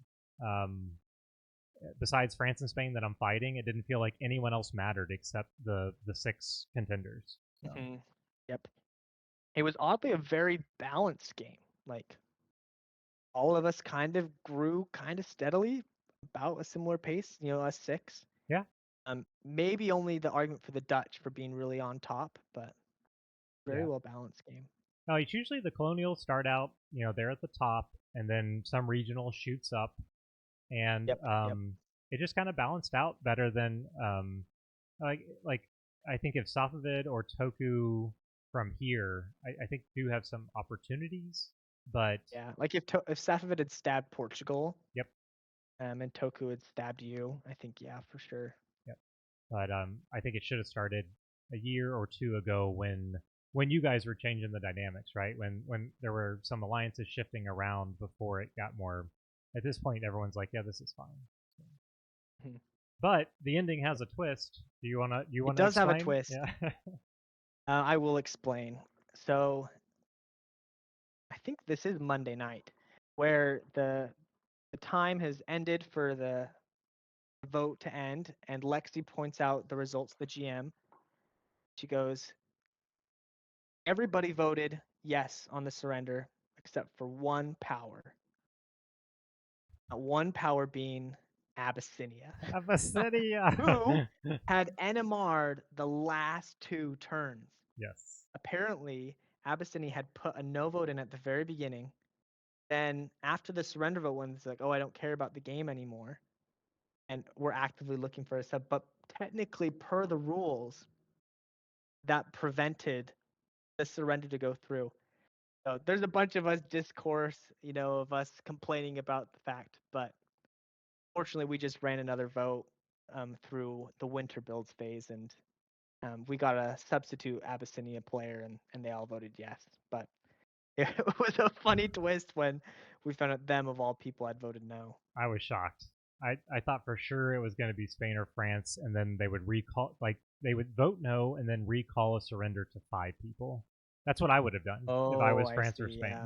besides France and Spain that I'm fighting, it didn't feel like anyone else mattered except the 6 contenders. So. Yep. It was oddly a very balanced game. Like all of us kind of grew kind of steadily, about a similar pace. Us 6. Yeah. Maybe only the argument for the Dutch for being really on top, but very well balanced game. No, it's usually the colonials start out, they're at the top, and then some regional shoots up, and Yep. it just kind of balanced out better than like I think if Safavid or Toku from here, I think do have some opportunities, but yeah, like if Safavid had stabbed Portugal, yep, and Toku had stabbed you, I think for sure. Yep, but I think it should have started a year or 2 ago when you guys were changing the dynamics, right? When there were some alliances shifting around before it got more. At this point, everyone's like, yeah, this is fine. So. But the ending has a twist. Do you wanna? It does explain? have a twist. Yeah. I will explain. So, I think this is Monday night, where the time has ended for the vote to end, and Lexi points out the results of the GM. She goes, everybody voted yes on the surrender except for one power. One power being Abyssinia. Abyssinia. Who had NMR'd the last 2 turns. Yes. Apparently, Abyssinia had put a no vote in at the very beginning. Then after the surrender vote, when it's like, oh, I don't care about the game anymore, and we're actively looking for a sub, but technically per the rules, that prevented the surrender to go through. So there's a bunch of us discourse, of us complaining about the fact, but fortunately we just ran another vote through the winter builds phase, and we got a substitute Abyssinia player, and they all voted yes. But it was a funny twist when we found out them of all people had voted no. I was shocked. I thought for sure it was going to be Spain or France, and then they would they would vote no and then recall a surrender to 5 people. That's what I would have done if I was France or Spain.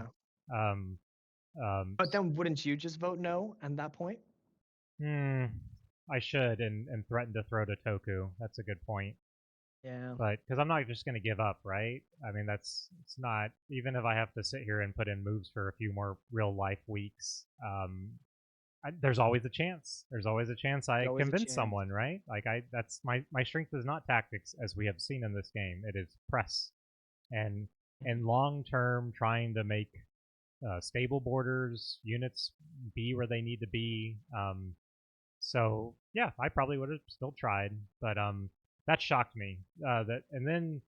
Yeah. But then wouldn't you just vote no at that point? I should and threaten to throw to Toku. That's a good point. Yeah. But because I'm not just going to give up, right? I mean, it's not, even if I have to sit here and put in moves for a few more real life weeks, there's always a chance. There's always a chance I convince someone, right? Like that's my strength is not tactics, as we have seen in this game. It is press and long term trying to make stable borders, units be where they need to be. So yeah, I probably would have still tried, but that shocked me. And then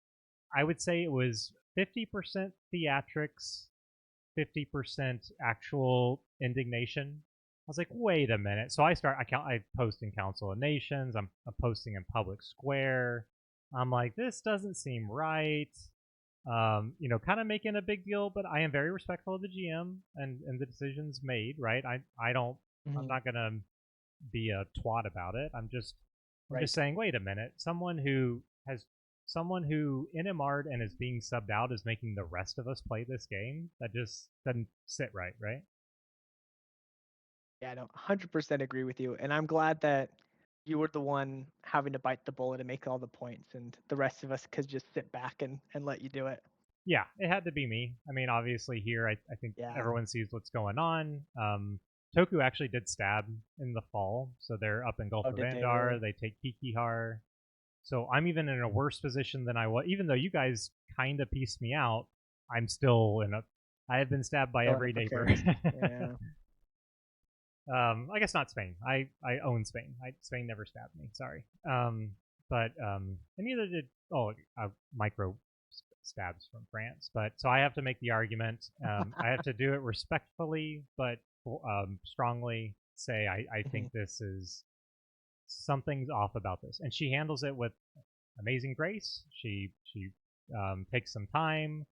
I would say it was 50% theatrics, 50% actual indignation. I was like, wait a minute. So I post in Council of Nations. I'm posting in Public Square. I'm like, this doesn't seem right. Kind of making a big deal, but I am very respectful of the GM and the decisions made. Right. I don't. I'm not gonna be a twat about it. I'm just saying, wait a minute. Someone who NMR'd and is being subbed out is making the rest of us play this game. That just doesn't sit right, right? Yeah, I don't 100% agree with you. And I'm glad that you were the one having to bite the bullet and make all the points, and the rest of us could just sit back and let you do it. Yeah, it had to be me. I mean, obviously here, I think everyone sees what's going on. Toku actually did stab in the fall, so they're up in Gulf of Andar. They take Kikihar. So I'm even in a worse position than I was. Even though you guys kind of pieced me out, I'm still I have been stabbed by every neighbor. Yeah. I guess not Spain. I own Spain. Spain never stabbed me. Sorry. But and neither did micro stabs from France. But so I have to make the argument. I have to do it respectfully, but strongly say I think this is something's off about this. And she handles it with amazing grace. She takes some time.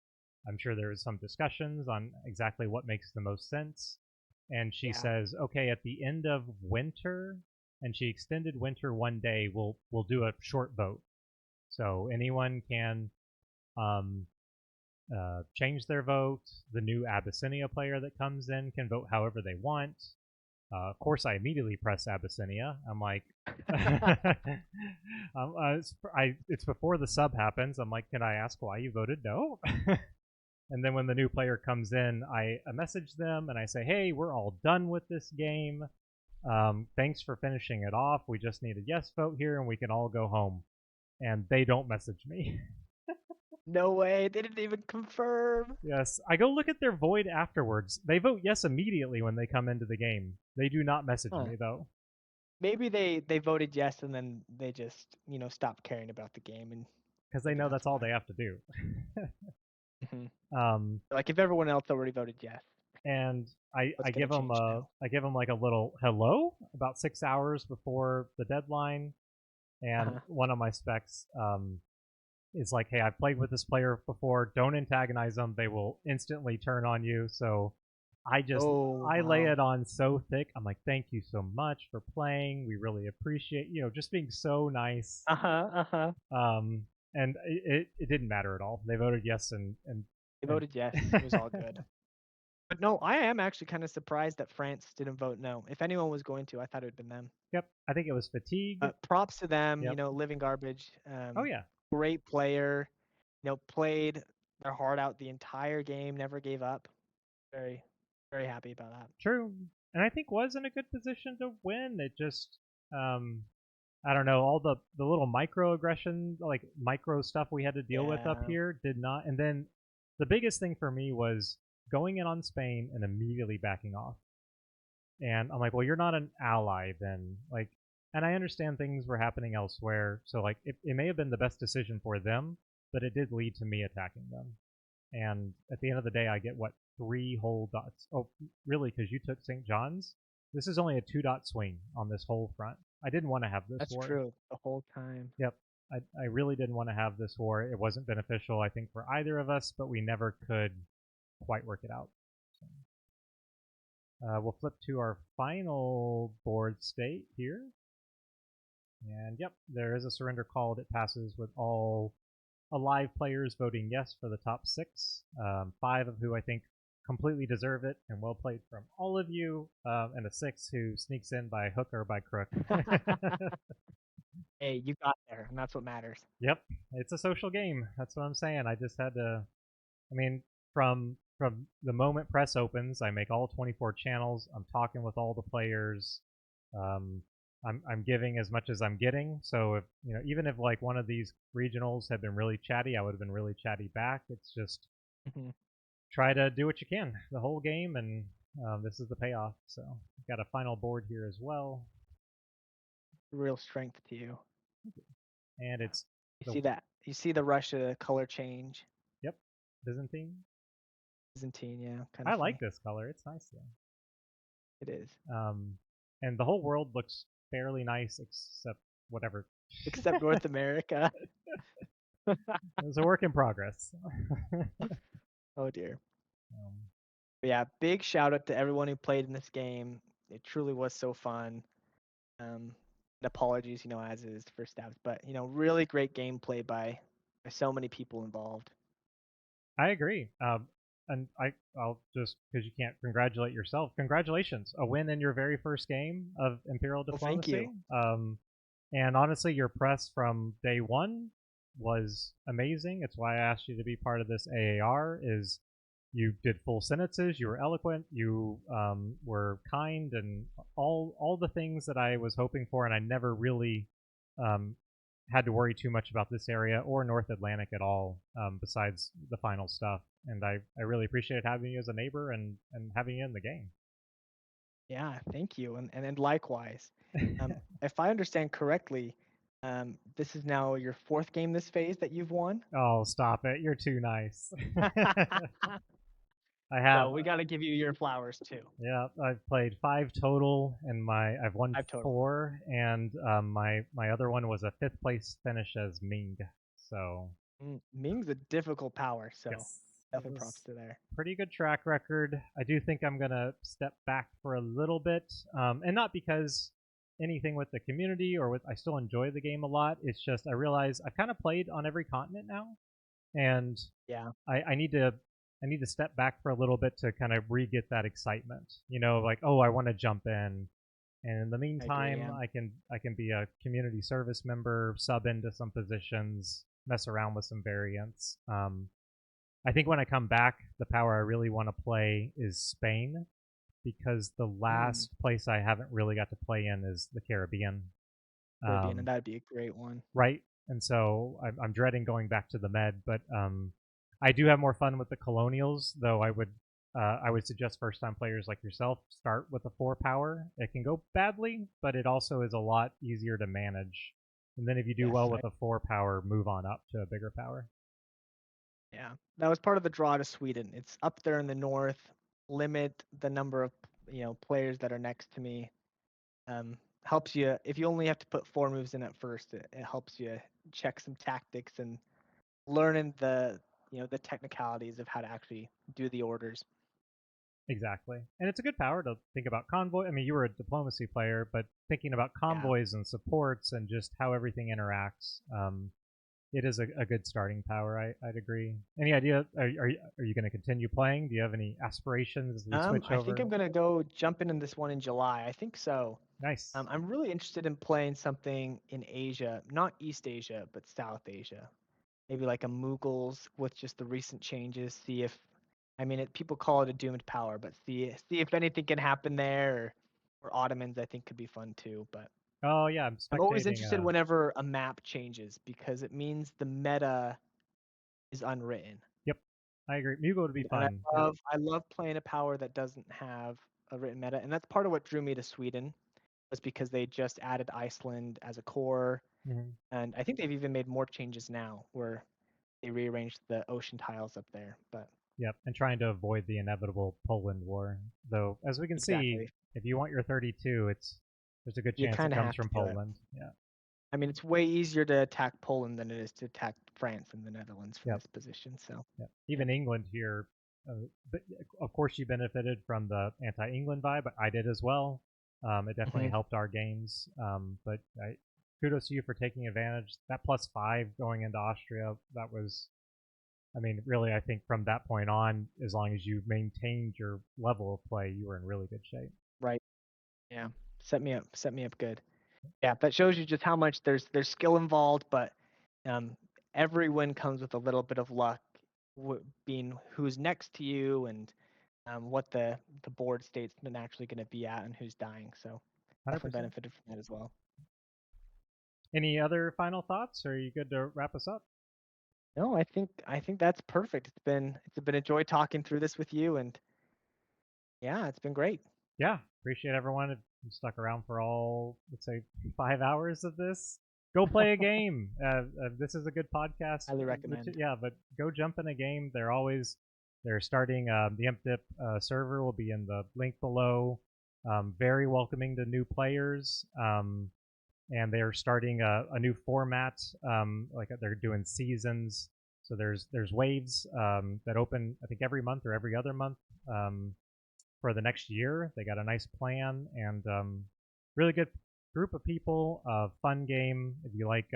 I'm sure there was some discussions on exactly what makes the most sense. And she says, okay, at the end of winter, and she extended winter 1 day, we'll do a short vote. So anyone can change their vote. The new Abyssinia player that comes in can vote however they want. Of course, I immediately press Abyssinia. I'm like, it's before the sub happens. I'm like, can I ask why you voted no? And then when the new player comes in, I message them and I say, hey, we're all done with this game. Thanks for finishing it off. We just need a yes vote here and we can all go home. And they don't message me. No way. They didn't even confirm. Yes, I go look at their void afterwards. They vote yes immediately when they come into the game. They do not message me though. Maybe they voted yes and then they just stopped caring about the game and because they know that's all they have to do. Like if everyone else already voted yes. And I What's give gonna them change now? I give them like a little hello about 6 hours before the deadline, and one of my specs is like, hey, I've played with this player before. Don't antagonize them; they will instantly turn on you. So I lay it on so thick. I'm like, thank you so much for playing. We really appreciate just being so nice. And it didn't matter at all. They voted yes, and they voted yes. It was all good. But no, I am actually kind of surprised that France didn't vote no. If anyone was going to, I thought it would have been them. Yep, I think it was fatigue. Props to them. Yep. Living garbage. Oh yeah, great player. Played their heart out the entire game. Never gave up. Very, very happy about that. True, and I think was in a good position to win. It just, I don't know, all the little microaggression, like micro stuff we had to deal with up here did not. And then the biggest thing for me was going in on Spain and immediately backing off. And I'm like, well, you're not an ally then. Like, and I understand things were happening elsewhere. So like, it may have been the best decision for them, but it did lead to me attacking them. And at the end of the day, I get what, 3 whole dots. Oh, really? Because you took St. John's? This is only a 2-dot swing on this whole front. I didn't want to have this war. That's true. The whole time. Yep. I really didn't want to have this war. It wasn't beneficial, I think, for either of us, but we never could quite work it out. So, we'll flip to our final board state here. And yep, there is a surrender call that passes with all alive players voting yes for the top 6, 5 of who I think completely deserve it, and well played from all of you, and a 6 who sneaks in by hook or by crook. Hey, you got there, and that's what matters. Yep, it's a social game. That's what I'm saying. I just had to. I mean, from the moment press opens, I make all 24 channels. I'm talking with all the players. I'm giving as much as I'm getting. So if even if like one of these regionals had been really chatty, I would have been really chatty back. It's just try to do what you can the whole game, and this is the payoff. So I've got a final board here as well. Real strength to you. And it's see that. You see the Russia color change. Yep, Byzantine. Byzantine, yeah. I like this color. It's nice though. It is. And the whole world looks fairly nice, except whatever. Except North America. It's a work in progress. Oh dear. Yeah, big shout out to everyone who played in this game. It truly was so fun. Apologies, as is for stabs, but really great gameplay by so many people involved. I agree. And I'll just, because you can't congratulate yourself, congratulations, a win in your very first game of Imperial Diplomacy. Thank you. And honestly, your press from day one was amazing. It's why I asked you to be part of this AAR. Is you did full sentences, you were eloquent, you were kind, and all the things that I was hoping for, and I never really had to worry too much about this area or North Atlantic at all, besides the final stuff. And I really appreciated having you as a neighbor and having you in the game. Yeah, thank you. And likewise. If I understand correctly, this is now your 4th game this phase that you've won? Oh, stop it. You're too nice. I have. So we got to give you your flowers too. Yeah, I've played 5 total, and I've won 4, and my other one was a 5th place finish as Ming. So Ming's a difficult power, so yes, definitely props to there. Pretty good track record. I do think I'm gonna step back for a little bit, and not because anything with the community or with I still enjoy the game a lot. It's just I realize I've kind of played on every continent now, and yeah, I need to I need to step back for a little bit to kind of re-get that excitement. You know, like, oh, I want to jump in. And in the meantime, I can be a community service member, sub into some positions, mess around with some variants. I think when I come back, the power I really want to play is Spain, because the last place I haven't really got to play in is the Caribbean. And that'd be a great one. Right, and so I'm dreading going back to the Med, but I do have more fun with the Colonials, though I would suggest first-time players like yourself start with a 4 power. It can go badly, but it also is a lot easier to manage. And then if you do well with a 4 power, move on up to a bigger power. Yeah, that was part of the draw to Sweden. It's up there in the north. Limit the number of players that are next to me. Helps you if you only have to put 4 moves in at first. It helps you check some tactics and learning the the technicalities of how to actually do the orders. Exactly, and it's a good power to think about convoy. I mean, you were a diplomacy player, but thinking about convoys and supports and just how everything interacts. It is a good starting power. I'd agree. Any idea? Are you going to continue playing? Do you have any aspirations as we switch over? I think I'm gonna go jump in this one in July. I think so. Nice. I'm really interested in playing something in Asia, not East Asia, but South Asia. Maybe like a Mughals with just the recent changes. See if, I mean, people call it a doomed power, but see if anything can happen there. Or Ottomans, I think could be fun too. But oh yeah, I'm always interested whenever a map changes because it means the meta is unwritten. Yep, I agree. Mughal would be fun. And I love playing a power that doesn't have a written meta, and that's part of what drew me to Sweden, was because they just added Iceland as a core, and I think they've even made more changes now where they rearranged the ocean tiles up there. But yep, and trying to avoid the inevitable Poland war. Though, as we can see, if you want your 32, there's a good chance it comes from Poland. Yeah. I mean, it's way easier to attack Poland than it is to attack France and the Netherlands from this position. So even England here, but of course you benefited from the anti-England vibe, but I did as well. It definitely helped our games. But kudos to you for taking advantage. That +5 going into Austria, that was, I mean, really, I think from that point on, as long as you maintained your level of play, you were in really good shape. Right. Yeah. Set me up good. Yeah, that shows you just how much there's skill involved, but every win comes with a little bit of luck, being who's next to you and what the board state's been actually going to be at and who's dying. So 100%. Definitely benefited from that as well. Any other final thoughts, or are you good to wrap us up? No, I think that's perfect. It's been a joy talking through this with you, and yeah, it's been great. Yeah, appreciate everyone who stuck around for all, let's say, 5 hours of this. Go play a game. This is a good podcast. Highly recommend. Yeah, but go jump in a game. They're starting the ImpDip server will be in the link below. Very welcoming to new players. And they're starting a new format. Like they're doing seasons. So there's waves that open, I think, every month or every other month. For the next year. They got a nice plan and really good group of people. Fun game. If you like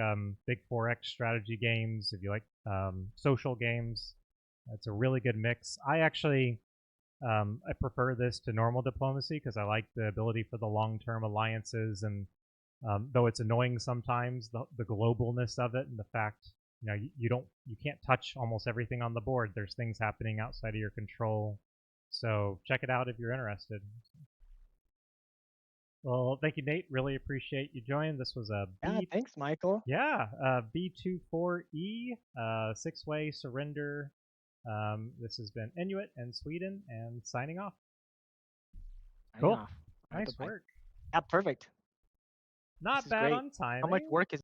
big 4X strategy games, if you like social games, it's a really good mix. I actually I prefer this to normal diplomacy because I like the ability for the long-term alliances, and though it's annoying sometimes, the globalness of it and the fact you can't touch almost everything on the board. There's things happening outside of your control. So check it out if you're interested. Well, thank you, Nate. Really appreciate you joining. This was a thanks, Michael. Yeah, B2.4E, 6-way surrender. This has been Inuit and Sweden, and signing off. Cool. Nice work. Yeah, perfect. Not bad on timing. How much work is